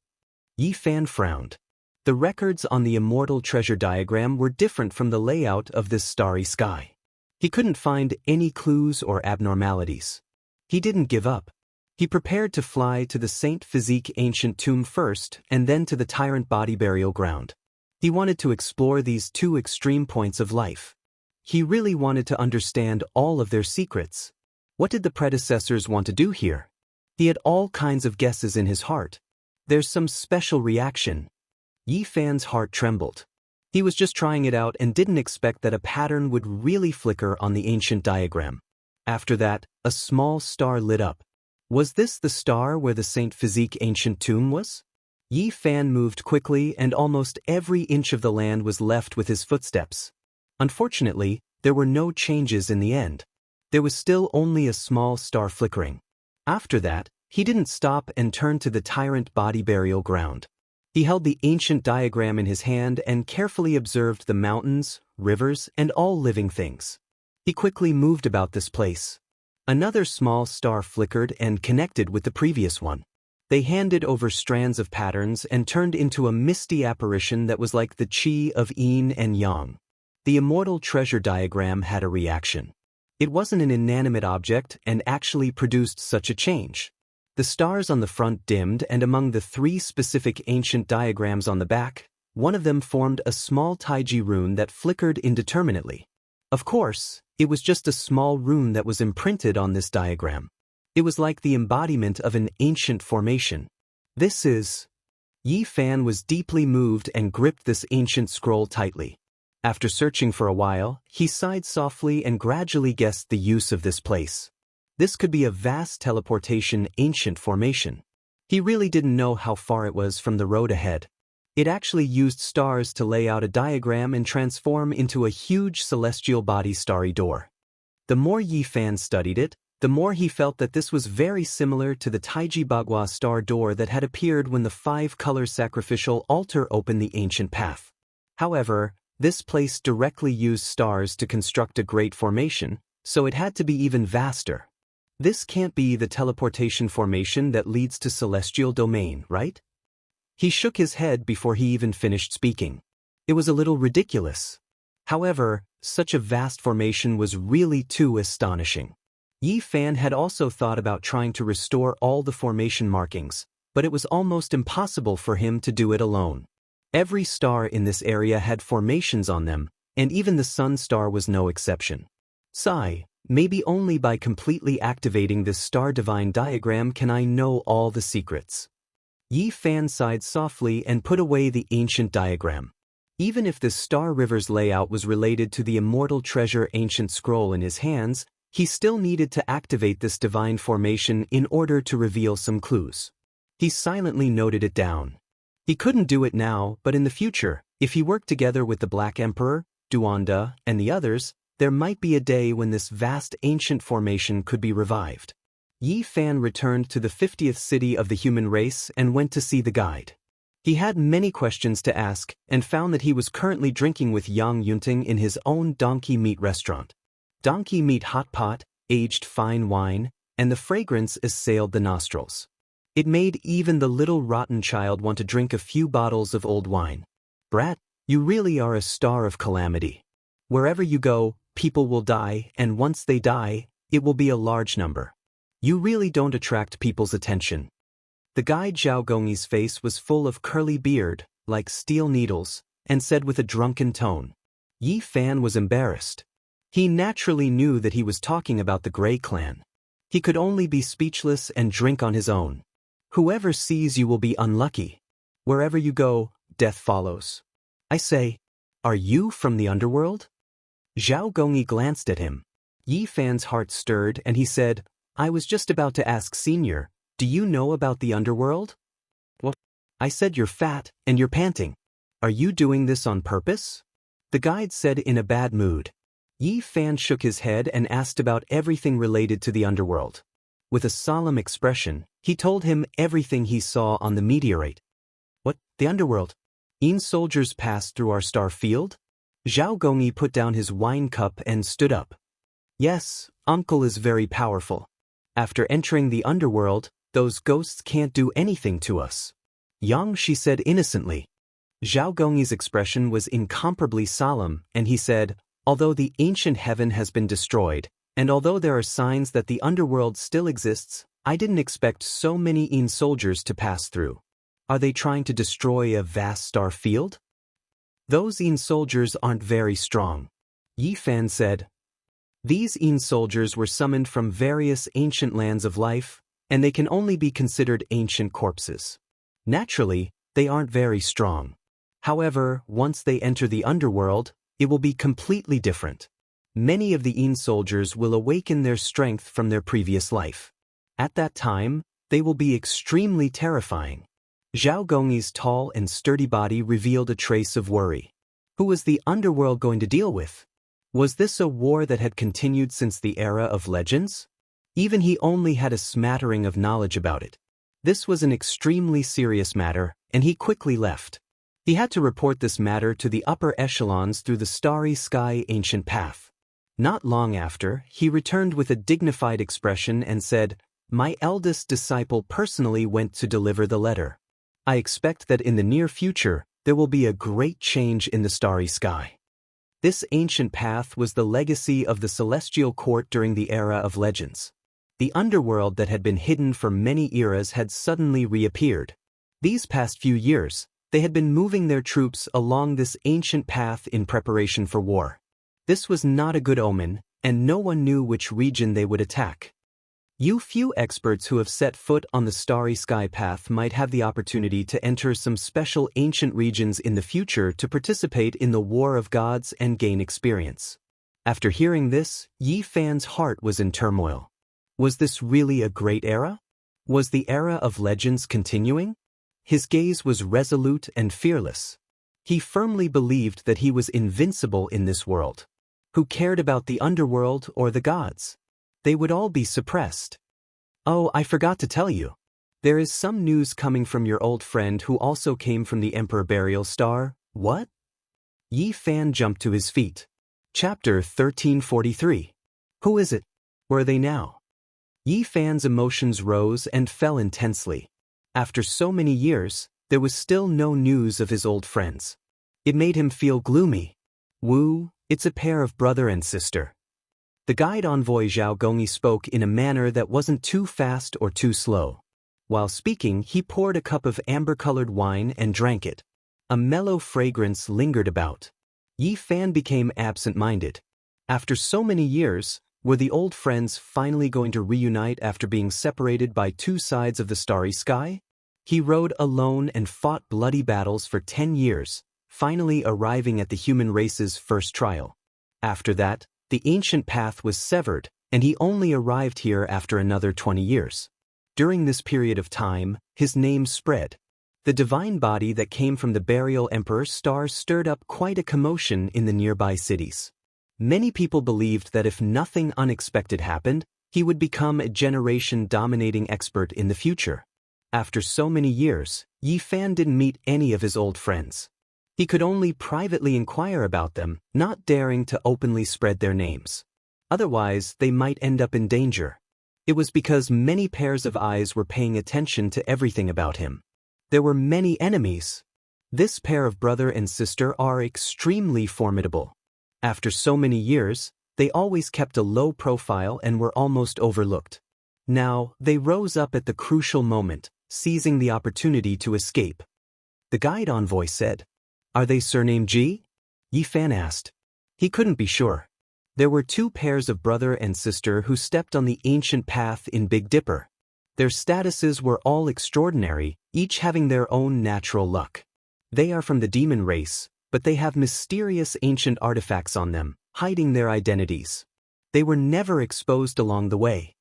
Yi Fan frowned. The records on the immortal treasure diagram were different from the layout of this starry sky. He couldn't find any clues or abnormalities. He didn't give up. He prepared to fly to the Saint Physique ancient tomb first and then to the tyrant body burial ground. He wanted to explore these 2 extreme points of life. He really wanted to understand all of their secrets. What did the predecessors want to do here? He had all kinds of guesses in his heart. There's some special reaction. Yi Fan's heart trembled. He was just trying it out and didn't expect that a pattern would really flicker on the ancient diagram. After that, a small star lit up. Was this the star where the Saint Physique ancient tomb was? Yi Fan moved quickly and almost every inch of the land was left with his footsteps. Unfortunately, there were no changes in the end. There was still only a small star flickering. After that, he didn't stop and turned to the tyrant body burial ground. He held the ancient diagram in his hand and carefully observed the mountains, rivers, and all living things. He quickly moved about this place. Another small star flickered and connected with the previous one. They handed over strands of patterns and turned into a misty apparition that was like the chi of yin and yang. The immortal treasure diagram had a reaction. It wasn't an inanimate object and actually produced such a change. The stars on the front dimmed, and among the 3 specific ancient diagrams on the back, one of them formed a small taiji rune that flickered indeterminately. Of course, it was just a small rune that was imprinted on this diagram. It was like the embodiment of an ancient formation. This is... Yi Fan was deeply moved and gripped this ancient scroll tightly. After searching for a while, he sighed softly and gradually guessed the use of this place. This could be a vast teleportation ancient formation. He really didn't know how far it was from the road ahead. It actually used stars to lay out a diagram and transform into a huge celestial body starry door. The more Yi Fan studied it, the more he felt that this was very similar to the Taiji Bagua star door that had appeared when the 5-color sacrificial altar opened the ancient path. However, this place directly used stars to construct a great formation, so it had to be even vaster. This can't be the teleportation formation that leads to celestial domain, right? He shook his head before he even finished speaking. It was a little ridiculous. However, such a vast formation was really too astonishing. Yi Fan had also thought about trying to restore all the formation markings, but it was almost impossible for him to do it alone. Every star in this area had formations on them, and even the sun star was no exception. Sigh. Maybe only by completely activating this star divine diagram can I know all the secrets. Yi Fan sighed softly and put away the ancient diagram. Even if the Star River's layout was related to the immortal treasure ancient scroll in his hands, he still needed to activate this divine formation in order to reveal some clues. He silently noted it down. He couldn't do it now, but in the future, if he worked together with the Black Emperor, Duanda, and the others, there might be a day when this vast ancient formation could be revived. Yi Fan returned to the 50th city of the human race and went to see the guide. He had many questions to ask and found that he was currently drinking with Yang Yunting in his own donkey meat restaurant. Donkey meat hot pot, aged fine wine, and the fragrance assailed the nostrils. It made even the little rotten child want to drink a few bottles of old wine. Brat, you really are a star of calamity. Wherever you go, people will die, and once they die, it will be a large number. You really don't attract people's attention. The guide Zhao Gongyi's face was full of curly beard, like steel needles, and said with a drunken tone. Yi Fan was embarrassed. He naturally knew that he was talking about the Grey Clan. He could only be speechless and drink on his own. Whoever sees you will be unlucky. Wherever you go, death follows. I say, are you from the underworld? Zhao Gongyi glanced at him. Yi Fan's heart stirred and he said, I was just about to ask Senior, do you know about the underworld? What? I said you're fat and you're panting. Are you doing this on purpose? The guide said in a bad mood. Yi Fan shook his head and asked about everything related to the underworld. With a solemn expression, he told him everything he saw on the meteorite. What, the underworld? Yin soldiers passed through our star field? Zhao Gongyi put down his wine cup and stood up. Yes, Uncle is very powerful. After entering the underworld, those ghosts can't do anything to us. Yang, she said innocently. Zhao Gongyi's expression was incomparably solemn, and he said, although the ancient heaven has been destroyed, and although there are signs that the underworld still exists, I didn't expect so many Yin soldiers to pass through. Are they trying to destroy a vast star field? Those Yin soldiers aren't very strong. Yi Fan said. These Yin soldiers were summoned from various ancient lands of life, and they can only be considered ancient corpses. Naturally, they aren't very strong. However, once they enter the underworld, it will be completely different. Many of the Yin soldiers will awaken their strength from their previous life. At that time, they will be extremely terrifying. Zhao Gongyi's tall and sturdy body revealed a trace of worry. Who was the underworld going to deal with? Was this a war that had continued since the era of legends? Even he only had a smattering of knowledge about it. This was an extremely serious matter, and he quickly left. He had to report this matter to the upper echelons through the starry sky ancient path. Not long after, he returned with a dignified expression and said, "My eldest disciple personally went to deliver the letter. I expect that in the near future, there will be a great change in the starry sky." This ancient path was the legacy of the celestial court during the era of legends. The underworld that had been hidden for many eras had suddenly reappeared. These past few years, they had been moving their troops along this ancient path in preparation for war. This was not a good omen, and no one knew which region they would attack. Few experts who have set foot on the starry sky path might have the opportunity to enter some special ancient regions in the future to participate in the War of Gods and gain experience. After hearing this, Yi Fan's heart was in turmoil. Was this really a great era? Was the era of legends continuing? His gaze was resolute and fearless. He firmly believed that he was invincible in this world. Who cared about the underworld or the gods? They would all be suppressed. Oh, I forgot to tell you. There is some news coming from your old friend who also came from the Emperor Burial Star. What? Yi Fan jumped to his feet. Chapter 1343. Who is it? Where are they now? Yi Fan's emotions rose and fell intensely. After so many years, there was still no news of his old friends. It made him feel gloomy. It's a pair of brother and sister. The guide envoy Zhao Gongyi spoke in a manner that wasn't too fast or too slow. While speaking, he poured a cup of amber-colored wine and drank it. A mellow fragrance lingered about. Yi Fan became absent-minded. After so many years, were the old friends finally going to reunite after being separated by two sides of the starry sky? He rode alone and fought bloody battles for 10 years, finally arriving at the human race's first trial. After that, the ancient path was severed, and he only arrived here after another 20 years. During this period of time, his name spread. The divine body that came from the burial emperor's star stirred up quite a commotion in the nearby cities. Many people believed that if nothing unexpected happened, he would become a generation-dominating expert in the future. After so many years, Yi Fan didn't meet any of his old friends. He could only privately inquire about them, not daring to openly spread their names. Otherwise, they might end up in danger. It was because many pairs of eyes were paying attention to everything about him. There were many enemies. This pair of brother and sister are extremely formidable. After so many years, they always kept a low profile and were almost overlooked. Now, they rose up at the crucial moment, seizing the opportunity to escape. The guide envoy said, "Are they surnamed Ji?" Yi Fan asked. He couldn't be sure. There were two pairs of brother and sister who stepped on the ancient path in Big Dipper. Their statuses were all extraordinary, each having their own natural luck. They are from the demon race, but they have mysterious ancient artifacts on them, hiding their identities. They were never exposed along the way.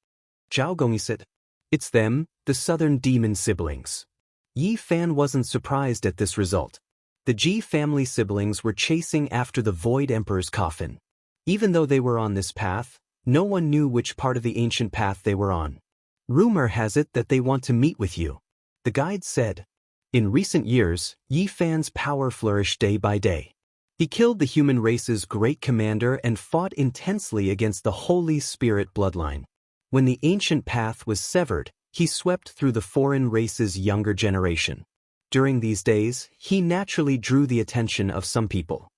Zhao Gongyi said, "It's them, the southern demon siblings." Yi Fan wasn't surprised at this result. The Ji family siblings were chasing after the Void Emperor's coffin. Even though they were on this path, no one knew which part of the ancient path they were on. "Rumor has it that they want to meet with you," the guide said. In recent years, Yi Fan's power flourished day by day. He killed the human race's great commander and fought intensely against the Holy Spirit bloodline. When the ancient path was severed, he swept through the foreign race's younger generation. During these days, he naturally drew the attention of some people.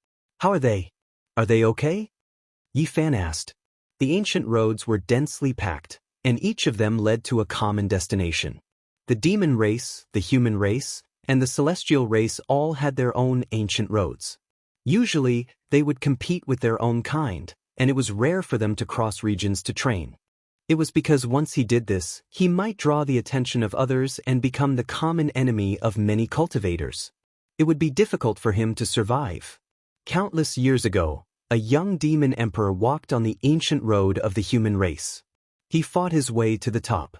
"How are they? Are they okay?" Yi Fan asked. The ancient roads were densely packed, and each of them led to a common destination. The demon race, the human race, and the celestial race all had their own ancient roads. Usually, they would compete with their own kind, and it was rare for them to cross regions to train. It was because once he did this, he might draw the attention of others and become the common enemy of many cultivators. it would be difficult for him to survive. Countless years ago, a young demon emperor walked on the ancient road of the human race. He fought his way to the top.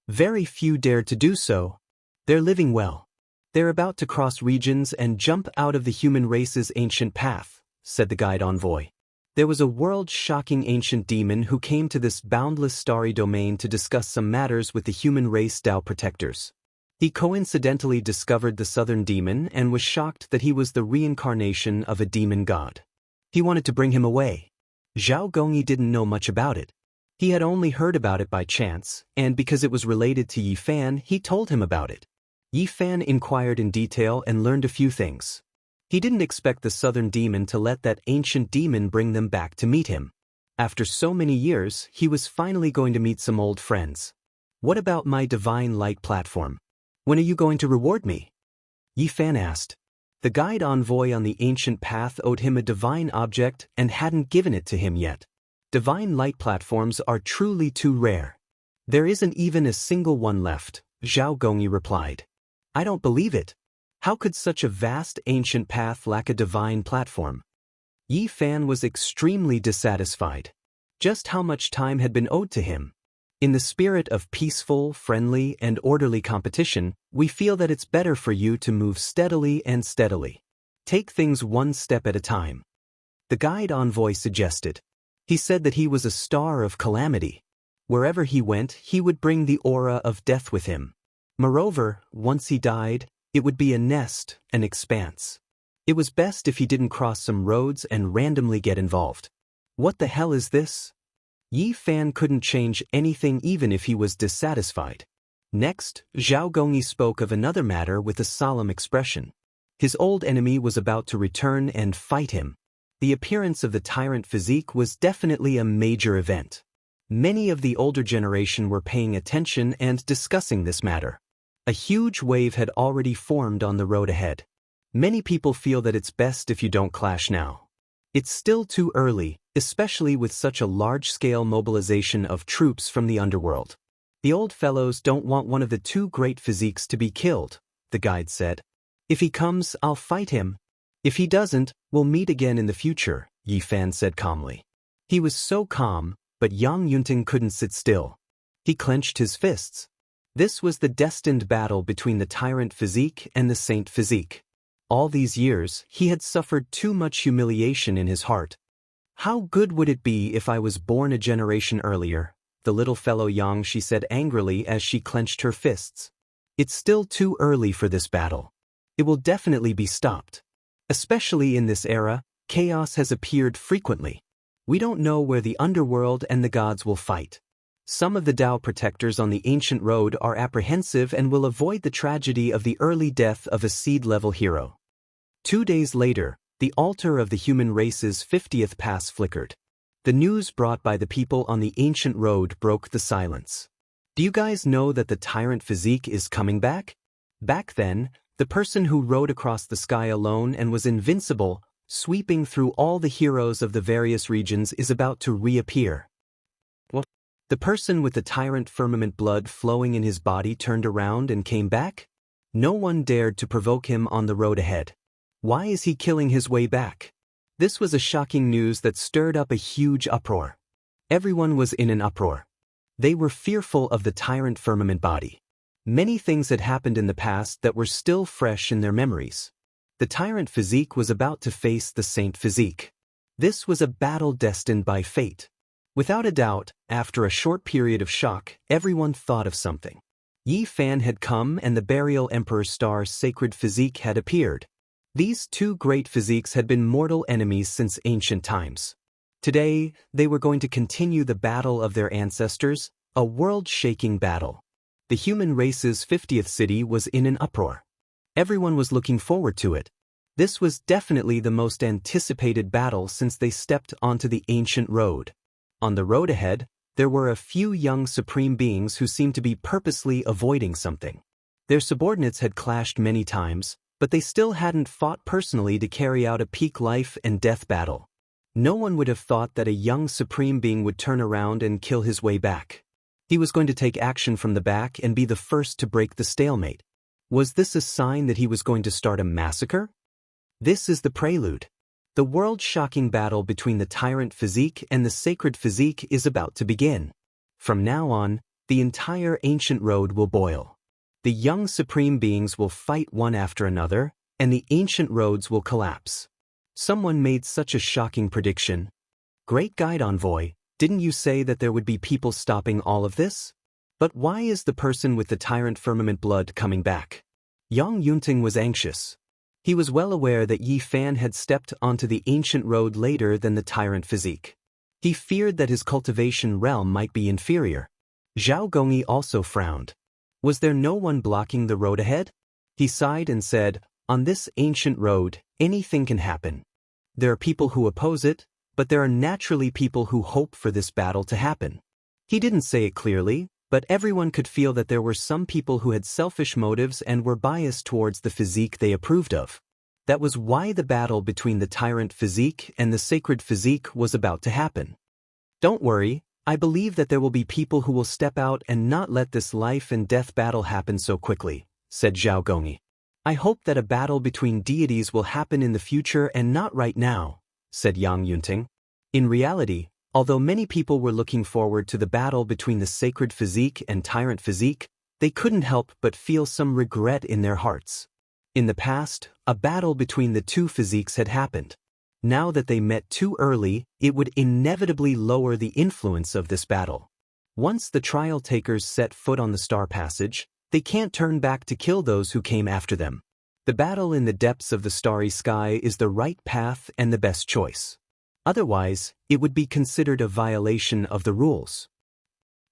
Very few dared to do so. They're living well. They're about to cross regions and jump out of the human race's ancient path, said the guide envoy. There was a world-shocking ancient demon who came to this boundless starry domain to discuss some matters with the human race Tao protectors. He coincidentally discovered the southern demon and was shocked that he was the reincarnation of a demon god. He wanted to bring him away. Zhao Gongyi didn't know much about it. He had only heard about it by chance, and because it was related to Yi Fan, he told him about it. Yi Fan inquired in detail and learned a few things. He didn't expect the southern demon to let that ancient demon bring them back to meet him. After so many years, he was finally going to meet some old friends. What about my divine light platform? When are you going to reward me? Yi Fan asked. The guide envoy on the ancient path owed him a divine object and hadn't given it to him yet. Divine light platforms are truly too rare. There isn't even a single one left, Zhao Gongyi replied. I don't believe it. How could such a vast ancient path lack a divine platform? Yi Fan was extremely dissatisfied. Just how much time had been owed to him? In the spirit of peaceful, friendly, and orderly competition, we feel that it's better for you to move steadily and steadily. Take things one step at a time. The guide envoy suggested. He said that he was a star of calamity. Wherever he went, he would bring the aura of death with him. Moreover, once he died, it would be a nest, an expanse. It was best if he didn't cross some roads and randomly get involved. What the hell is this? Yi Fan couldn't change anything even if he was dissatisfied. Next, Zhao Gongyi spoke of another matter with a solemn expression. His old enemy was about to return and fight him. The appearance of the tyrant physique was definitely a major event. Many of the older generation were paying attention and discussing this matter. A huge wave had already formed on the road ahead. Many people feel that it's best if you don't clash now. It's still too early, especially with such a large-scale mobilization of troops from the underworld. The old fellows don't want one of the two great physiques to be killed, the guide said. If he comes, I'll fight him. If he doesn't, we'll meet again in the future, Yi Fan said calmly. He was so calm, but Yang Yunting couldn't sit still. He clenched his fists. This was the destined battle between the tyrant physique and the saint physique. All these years, he had suffered too much humiliation in his heart. How good would it be if I was born a generation earlier, the little fellow Xianxia said angrily as she clenched her fists. It's still too early for this battle. It will definitely be stopped. Especially in this era, chaos has appeared frequently. We don't know where the underworld and the gods will fight. Some of the Tao protectors on the ancient road are apprehensive and will avoid the tragedy of the early death of a seed-level hero. 2 days later, the altar of the human race's 50th pass flickered. The news brought by the people on the ancient road broke the silence. Do you guys know that the tyrant physique is coming back? Back then, the person who rode across the sky alone and was invincible, sweeping through all the heroes of the various regions, is about to reappear. The person with the tyrant firmament blood flowing in his body turned around and came back? No one dared to provoke him on the road ahead. Why is he killing his way back? This was a shocking news that stirred up a huge uproar. Everyone was in an uproar. They were fearful of the tyrant firmament body. Many things had happened in the past that were still fresh in their memories. The tyrant physique was about to face the saint physique. This was a battle destined by fate. Without a doubt, after a short period of shock, everyone thought of something. Yi Fan had come and the Burial Emperor Star's sacred physique had appeared. These two great physiques had been mortal enemies since ancient times. Today, they were going to continue the battle of their ancestors, a world-shaking battle. The human race's 50th city was in an uproar. Everyone was looking forward to it. This was definitely the most anticipated battle since they stepped onto the ancient road. On the road ahead, there were a few young supreme beings who seemed to be purposely avoiding something. Their subordinates had clashed many times, but they still hadn't fought personally to carry out a peak life and death battle. No one would have thought that a young supreme being would turn around and kill his way back. He was going to take action from the back and be the first to break the stalemate. Was this a sign that he was going to start a massacre? This is the prelude. The world-shocking battle between the tyrant physique and the sacred physique is about to begin. From now on, the entire ancient road will boil. The young supreme beings will fight one after another, and the ancient roads will collapse. Someone made such a shocking prediction. Great Guide Envoy, didn't you say that there would be people stopping all of this? But why is the person with the tyrant firmament blood coming back? Yang Yunting was anxious. He was well aware that Yi Fan had stepped onto the ancient road later than the tyrant physique. He feared that his cultivation realm might be inferior. Zhao Gongyi also frowned. Was there no one blocking the road ahead? He sighed and said, "On this ancient road, anything can happen. There are people who oppose it, but there are naturally people who hope for this battle to happen." He didn't say it clearly, but everyone could feel that there were some people who had selfish motives and were biased towards the physique they approved of. That was why the battle between the tyrant physique and the sacred physique was about to happen. "Don't worry, I believe that there will be people who will step out and not let this life and death battle happen so quickly," said Zhao Gongyi. "I hope that a battle between deities will happen in the future and not right now," said Yang Yunting. In reality, although many people were looking forward to the battle between the sacred physique and tyrant physique, they couldn't help but feel some regret in their hearts. In the past, a battle between the two physiques had happened. Now that they met too early, it would inevitably lower the influence of this battle. Once the trial takers set foot on the Star Passage, they can't turn back to kill those who came after them. The battle in the depths of the starry sky is the right path and the best choice. Otherwise, it would be considered a violation of the rules.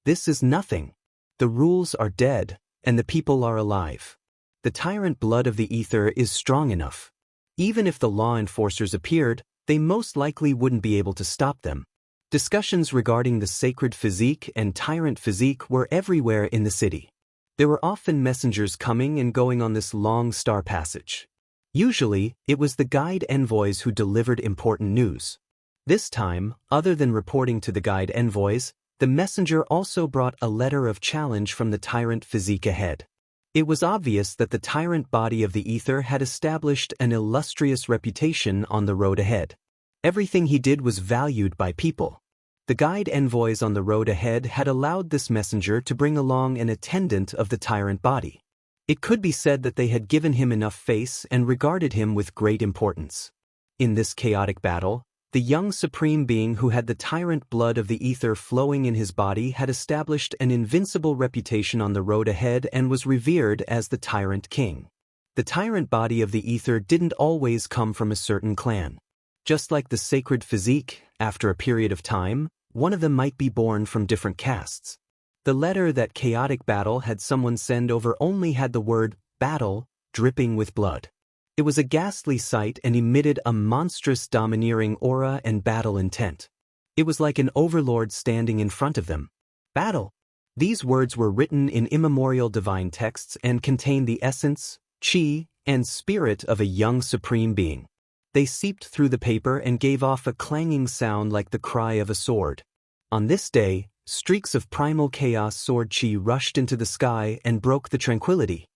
This is nothing. The rules are dead, and the people are alive. The tyrant blood of the ether is strong enough. Even if the law enforcers appeared, they most likely wouldn't be able to stop them. Discussions regarding the sacred physique and tyrant physique were everywhere in the city. There were often messengers coming and going on this long star passage. Usually, it was the guide envoys who delivered important news. This time, other than reporting to the guide envoys, the messenger also brought a letter of challenge from the tyrant physique ahead. It was obvious that the tyrant body of the ether had established an illustrious reputation on the road ahead. Everything he did was valued by people. The guide envoys on the road ahead had allowed this messenger to bring along an attendant of the tyrant body. It could be said that they had given him enough face and regarded him with great importance. In this chaotic battle, the young supreme being who had the tyrant blood of the ether flowing in his body had established an invincible reputation on the road ahead and was revered as the tyrant king. The tyrant body of the ether didn't always come from a certain clan. Just like the sacred physique, after a period of time, one of them might be born from different castes. The letter that chaotic battle had someone send over only had the word battle dripping with blood. It was a ghastly sight and emitted a monstrous domineering aura and battle intent. It was like an overlord standing in front of them. Battle! These words were written in immemorial divine texts and contained the essence, chi, and spirit of a young supreme being. They seeped through the paper and gave off a clanging sound like the cry of a sword. On this day, streaks of primal chaos sword chi rushed into the sky and broke the tranquility.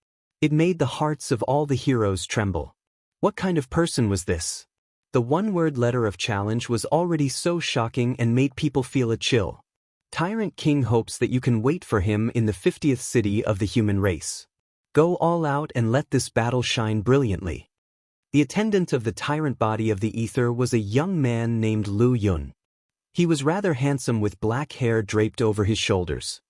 It made the hearts of all the heroes tremble. What kind of person was this? The one-word letter of challenge was already so shocking and made people feel a chill. Tyrant King hopes that you can wait for him in the 50th city of the human race. Go all out and let this battle shine brilliantly. The attendant of the tyrant body of the ether was a young man named Lu Yun. He was rather handsome with black hair draped over his shoulders.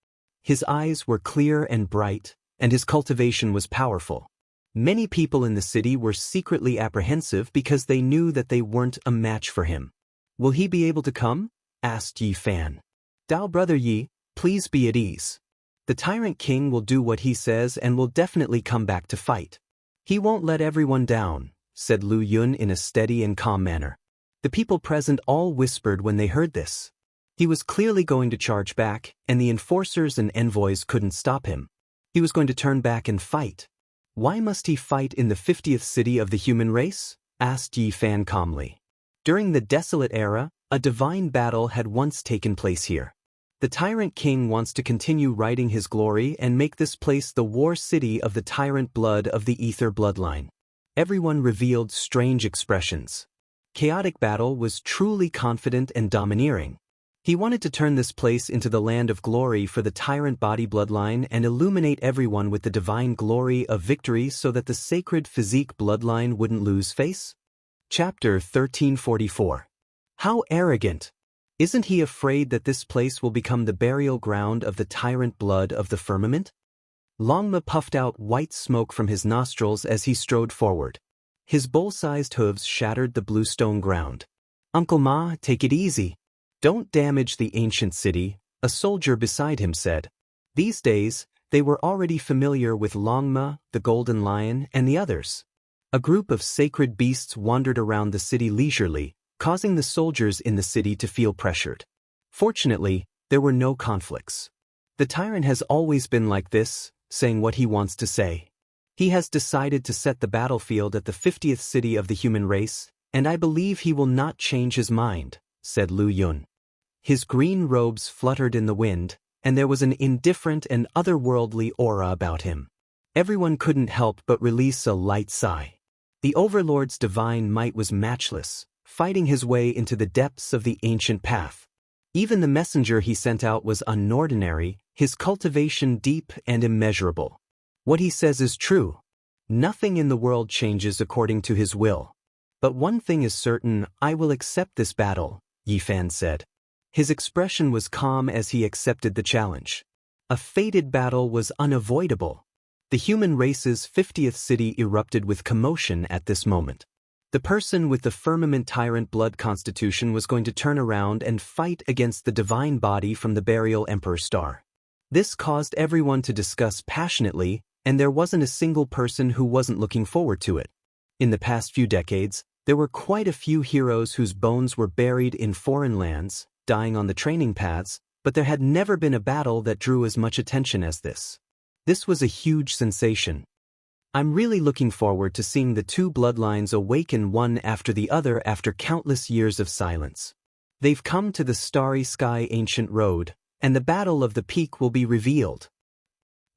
His eyes were clear and bright, and his cultivation was powerful. Many people in the city were secretly apprehensive because they knew that they weren't a match for him. "Will he be able to come?" asked Yi Fan. "Dao brother Yi, please be at ease. The tyrant king will do what he says and will definitely come back to fight. He won't let everyone down," said Lu Yun in a steady and calm manner. The people present all whispered when they heard this. He was clearly going to charge back, and the enforcers and envoys couldn't stop him. He was going to turn back and fight. "Why must he fight in the 50th city of the human race?" asked Yi Fan calmly. During the Desolate Era, a divine battle had once taken place here. The tyrant king wants to continue riding his glory and make this place the war city of the tyrant blood of the ether bloodline. Everyone revealed strange expressions. Chaotic Battle was truly confident and domineering. He wanted to turn this place into the land of glory for the tyrant body bloodline and illuminate everyone with the divine glory of victory so that the sacred physique bloodline wouldn't lose face. Chapter 1344. How arrogant! Isn't he afraid that this place will become the burial ground of the tyrant blood of the firmament? Longma puffed out white smoke from his nostrils as he strode forward. His bowl-sized hooves shattered the bluestone ground. "Uncle Ma, take it easy. Don't damage the ancient city," a soldier beside him said. These days, they were already familiar with Longma, the Golden Lion, and the others. A group of sacred beasts wandered around the city leisurely, causing the soldiers in the city to feel pressured. Fortunately, there were no conflicts. The tyrant has always been like this, saying what he wants to say. He has decided to set the battlefield at the 50th city of the human race, and I believe he will not change his mind, said Lu Yun. His green robes fluttered in the wind, and there was an indifferent and otherworldly aura about him. Everyone couldn't help but release a light sigh. The Overlord's divine might was matchless, fighting his way into the depths of the ancient path. Even the messenger he sent out was unordinary, his cultivation deep and immeasurable. What he says is true. Nothing in the world changes according to his will. But one thing is certain, I will accept this battle, Yi Fan said. His expression was calm as he accepted the challenge. A fated battle was unavoidable. The human race's 50th city erupted with commotion at this moment. The person with the firmament tyrant blood constitution was going to turn around and fight against the divine body from the burial emperor star. This caused everyone to discuss passionately, and there wasn't a single person who wasn't looking forward to it. In the past few decades, there were quite a few heroes whose bones were buried in foreign lands, dying on the training paths, but there had never been a battle that drew as much attention as this. This was a huge sensation. I'm really looking forward to seeing the two bloodlines awaken one after the other after countless years of silence. They've come to the starry sky ancient road, and the battle of the peak will be revealed.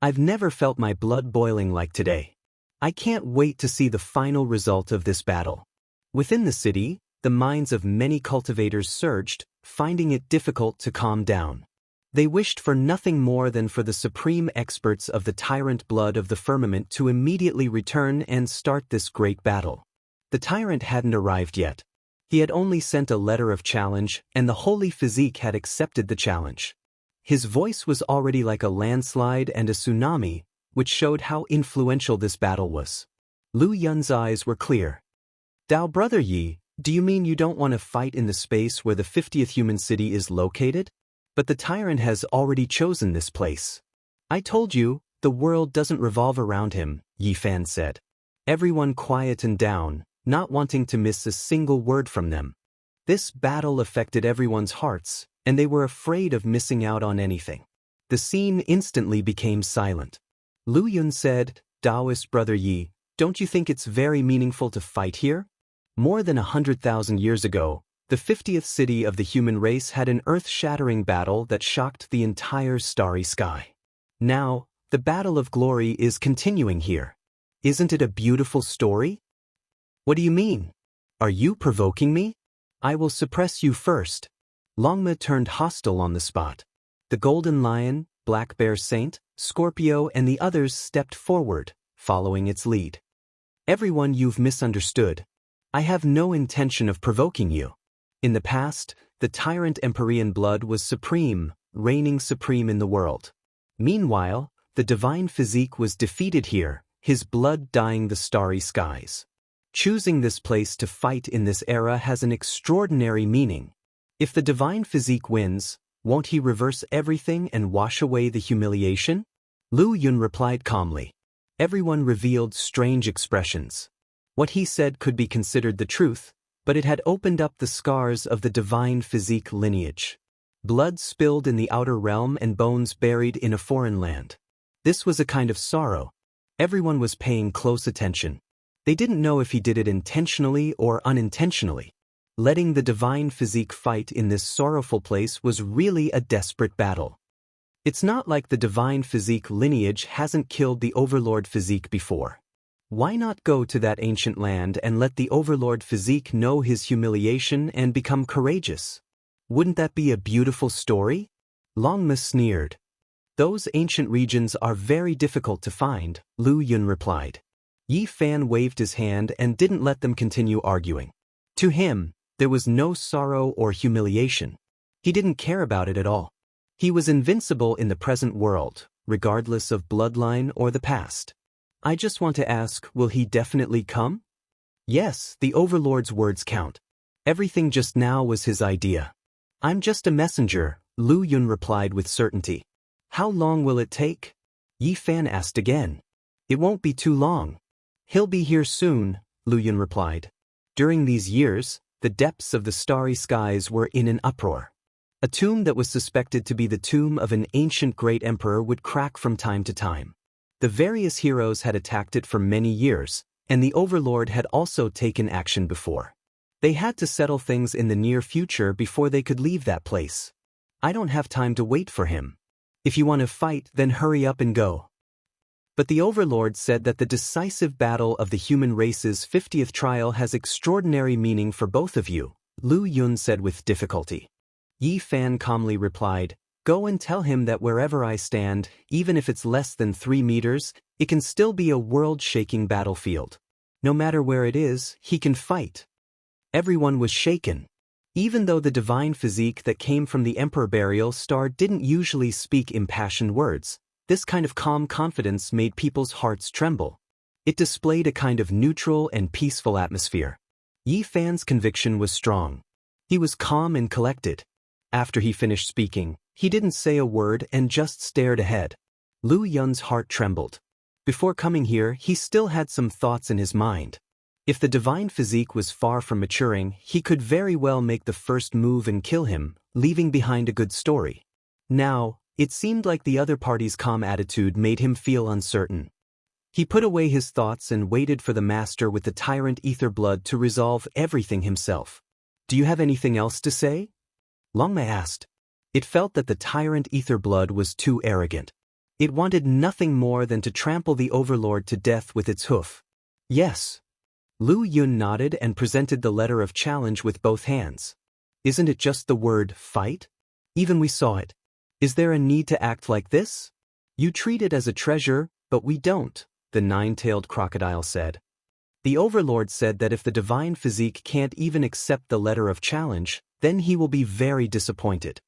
I've never felt my blood boiling like today. I can't wait to see the final result of this battle. Within the city, the minds of many cultivators surged, finding it difficult to calm down. They wished for nothing more than for the supreme experts of the tyrant blood of the firmament to immediately return and start this great battle. The tyrant hadn't arrived yet. He had only sent a letter of challenge, and the holy physique had accepted the challenge. His voice was already like a landslide and a tsunami, which showed how influential this battle was. Lu Yun's eyes were clear. Dao brother Yi, do you mean you don't want to fight in the space where the 50th human city is located? But the tyrant has already chosen this place. I told you, the world doesn't revolve around him, Yi Fan said. Everyone quietened down, not wanting to miss a single word from them. This battle affected everyone's hearts, and they were afraid of missing out on anything. The scene instantly became silent. Lu Yun said, Taoist brother Yi, don't you think it's very meaningful to fight here? More than 100,000 years ago, the 50th city of the human race had an earth-shattering battle that shocked the entire starry sky. Now, the battle of glory is continuing here. Isn't it a beautiful story? What do you mean? Are you provoking me? I will suppress you first. Longma turned hostile on the spot. The Golden Lion, Black Bear Saint, Scorpio and the others stepped forward, following its lead. Everyone, you've misunderstood. I have no intention of provoking you. In the past, the tyrant Empyrean blood was supreme, reigning supreme in the world. Meanwhile, the divine physique was defeated here, his blood dyeing the starry skies. Choosing this place to fight in this era has an extraordinary meaning. If the divine physique wins, won't he reverse everything and wash away the humiliation? Lu Yun replied calmly. Everyone revealed strange expressions. What he said could be considered the truth, but it had opened up the scars of the divine physique lineage. Blood spilled in the outer realm and bones buried in a foreign land. This was a kind of sorrow. Everyone was paying close attention. They didn't know if he did it intentionally or unintentionally. Letting the divine physique fight in this sorrowful place was really a desperate battle. It's not like the divine physique lineage hasn't killed the overlord physique before. Why not go to that ancient land and let the overlord physique know his humiliation and become courageous? Wouldn't that be a beautiful story? Longma sneered. Those ancient regions are very difficult to find, Lu Yun replied. Yi Fan waved his hand and didn't let them continue arguing. To him, there was no sorrow or humiliation. He didn't care about it at all. He was invincible in the present world, regardless of bloodline or the past. I just want to ask, will he definitely come? Yes, the Overlord's words count. Everything just now was his idea. I'm just a messenger, Lu Yun replied with certainty. How long will it take? Yi Fan asked again. It won't be too long. He'll be here soon, Lu Yun replied. During these years, the depths of the starry skies were in an uproar. A tomb that was suspected to be the tomb of an ancient great emperor would crack from time to time. The various heroes had attacked it for many years, and the Overlord had also taken action before. They had to settle things in the near future before they could leave that place. I don't have time to wait for him. If you want to fight, then hurry up and go. But the Overlord said that the decisive battle of the human race's 50th trial has extraordinary meaning for both of you, Lu Yun said with difficulty. Yi Fan calmly replied, Go and tell him that wherever I stand, even if it's less than 3 meters, it can still be a world-shaking battlefield. No matter where it is, he can fight. Everyone was shaken. Even though the divine physique that came from the Emperor Burial Star didn't usually speak impassioned words, this kind of calm confidence made people's hearts tremble. It displayed a kind of neutral and peaceful atmosphere. Yi Fan's conviction was strong. He was calm and collected. After he finished speaking, he didn't say a word and just stared ahead. Lu Yun's heart trembled. Before coming here, he still had some thoughts in his mind. If the divine physique was far from maturing, he could very well make the first move and kill him, leaving behind a good story. Now, it seemed like the other party's calm attitude made him feel uncertain. He put away his thoughts and waited for the master with the tyrant ether blood to resolve everything himself. Do you have anything else to say? Longma asked. It felt that the tyrant ether blood was too arrogant. It wanted nothing more than to trample the Overlord to death with its hoof. Yes. Lu Yun nodded and presented the letter of challenge with both hands. Isn't it just the word fight? Even we saw it. Is there a need to act like this? You treat it as a treasure, but we don't, the nine-tailed crocodile said. The Overlord said that if the divine physique can't even accept the letter of challenge, then he will be very disappointed.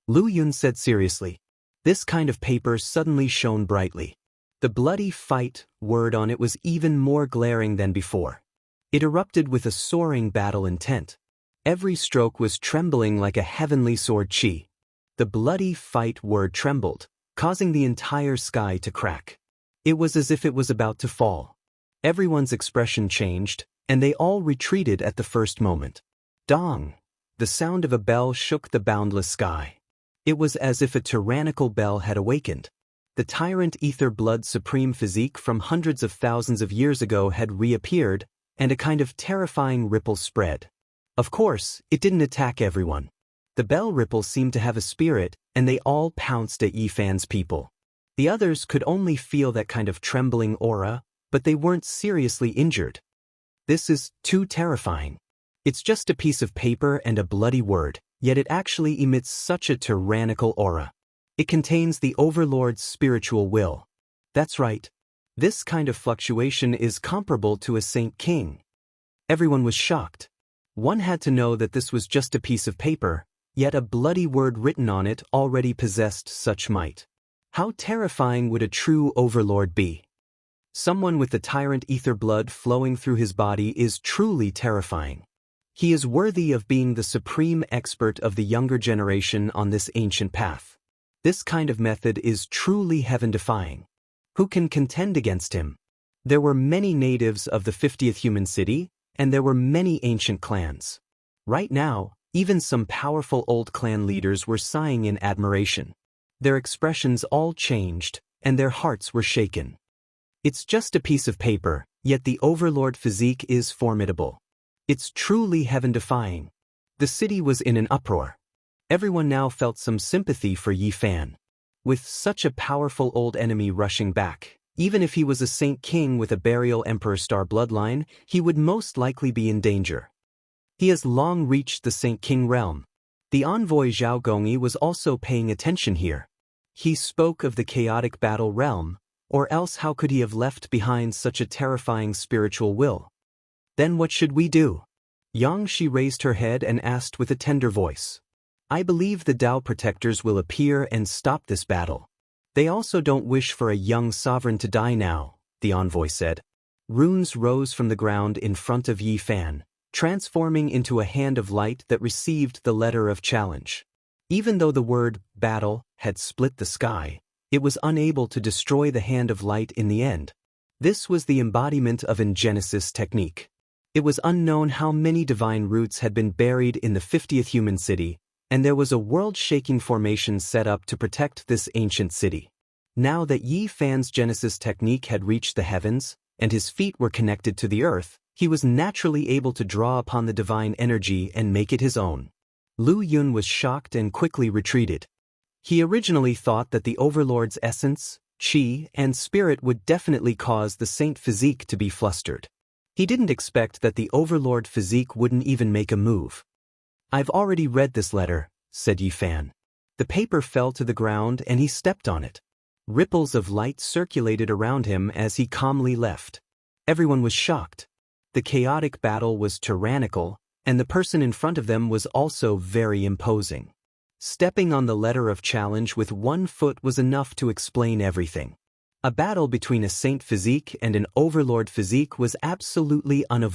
Lu Yun said seriously. This kind of paper suddenly shone brightly. The bloody fight word on it was even more glaring than before. It erupted with a soaring battle intent. Every stroke was trembling like a heavenly sword chi. The bloody fight word trembled, causing the entire sky to crack. It was as if it was about to fall. Everyone's expression changed, and they all retreated at the first moment. Dong! The sound of a bell shook the boundless sky. It was as if a tyrannical bell had awakened. The tyrant ether blood supreme physique from hundreds of thousands of years ago had reappeared, and a kind of terrifying ripple spread. Of course, it didn't attack everyone. The bell ripple seemed to have a spirit, and they all pounced at Yi Fan's people. The others could only feel that kind of trembling aura, but they weren't seriously injured. This is too terrifying. It's just a piece of paper and a bloody word, yet it actually emits such a tyrannical aura. It contains the Overlord's spiritual will. That's right. This kind of fluctuation is comparable to a Saint King. Everyone was shocked. One had to know that this was just a piece of paper, yet a bloody word written on it already possessed such might. How terrifying would a true Overlord be? Someone with the tyrant ether blood flowing through his body is truly terrifying. He is worthy of being the supreme expert of the younger generation on this ancient path. This kind of method is truly heaven-defying. Who can contend against him? There were many natives of the 50th human city, and there were many ancient clans. Right now, even some powerful old clan leaders were sighing in admiration. Their expressions all changed, and their hearts were shaken. It's just a piece of paper, yet the Overlord physique is formidable. It's truly heaven-defying. The city was in an uproar. Everyone now felt some sympathy for Yi Fan. With such a powerful old enemy rushing back, even if he was a Saint King with a burial Emperor Star bloodline, he would most likely be in danger. He has long reached the Saint King realm. The envoy Zhao Gongyi was also paying attention here. He spoke of the chaotic battle realm, or else how could he have left behind such a terrifying spiritual will? Then what should we do? Xianxia raised her head and asked with a tender voice. I believe the Tao protectors will appear and stop this battle. They also don't wish for a young sovereign to die now, the envoy said. Runes rose from the ground in front of Yi Fan, transforming into a hand of light that received the letter of challenge. Even though the word battle had split the sky, it was unable to destroy the hand of light in the end. This was the embodiment of an Genesis technique. It was unknown how many divine roots had been buried in the 50th human city, and there was a world-shaking formation set up to protect this ancient city. Now that Yi Fan's Genesis technique had reached the heavens, and his feet were connected to the earth, he was naturally able to draw upon the divine energy and make it his own. Lu Yun was shocked and quickly retreated. He originally thought that the Overlord's essence, qi, and spirit would definitely cause the Saint physique to be flustered. He didn't expect that the Overlord physique wouldn't even make a move. I've already read this letter, said Yi Fan. The paper fell to the ground and he stepped on it. Ripples of light circulated around him as he calmly left. Everyone was shocked. The chaotic battle was tyrannical, and the person in front of them was also very imposing. Stepping on the letter of challenge with one foot was enough to explain everything. A battle between a Saint physique and an Overlord physique was absolutely unavoidable.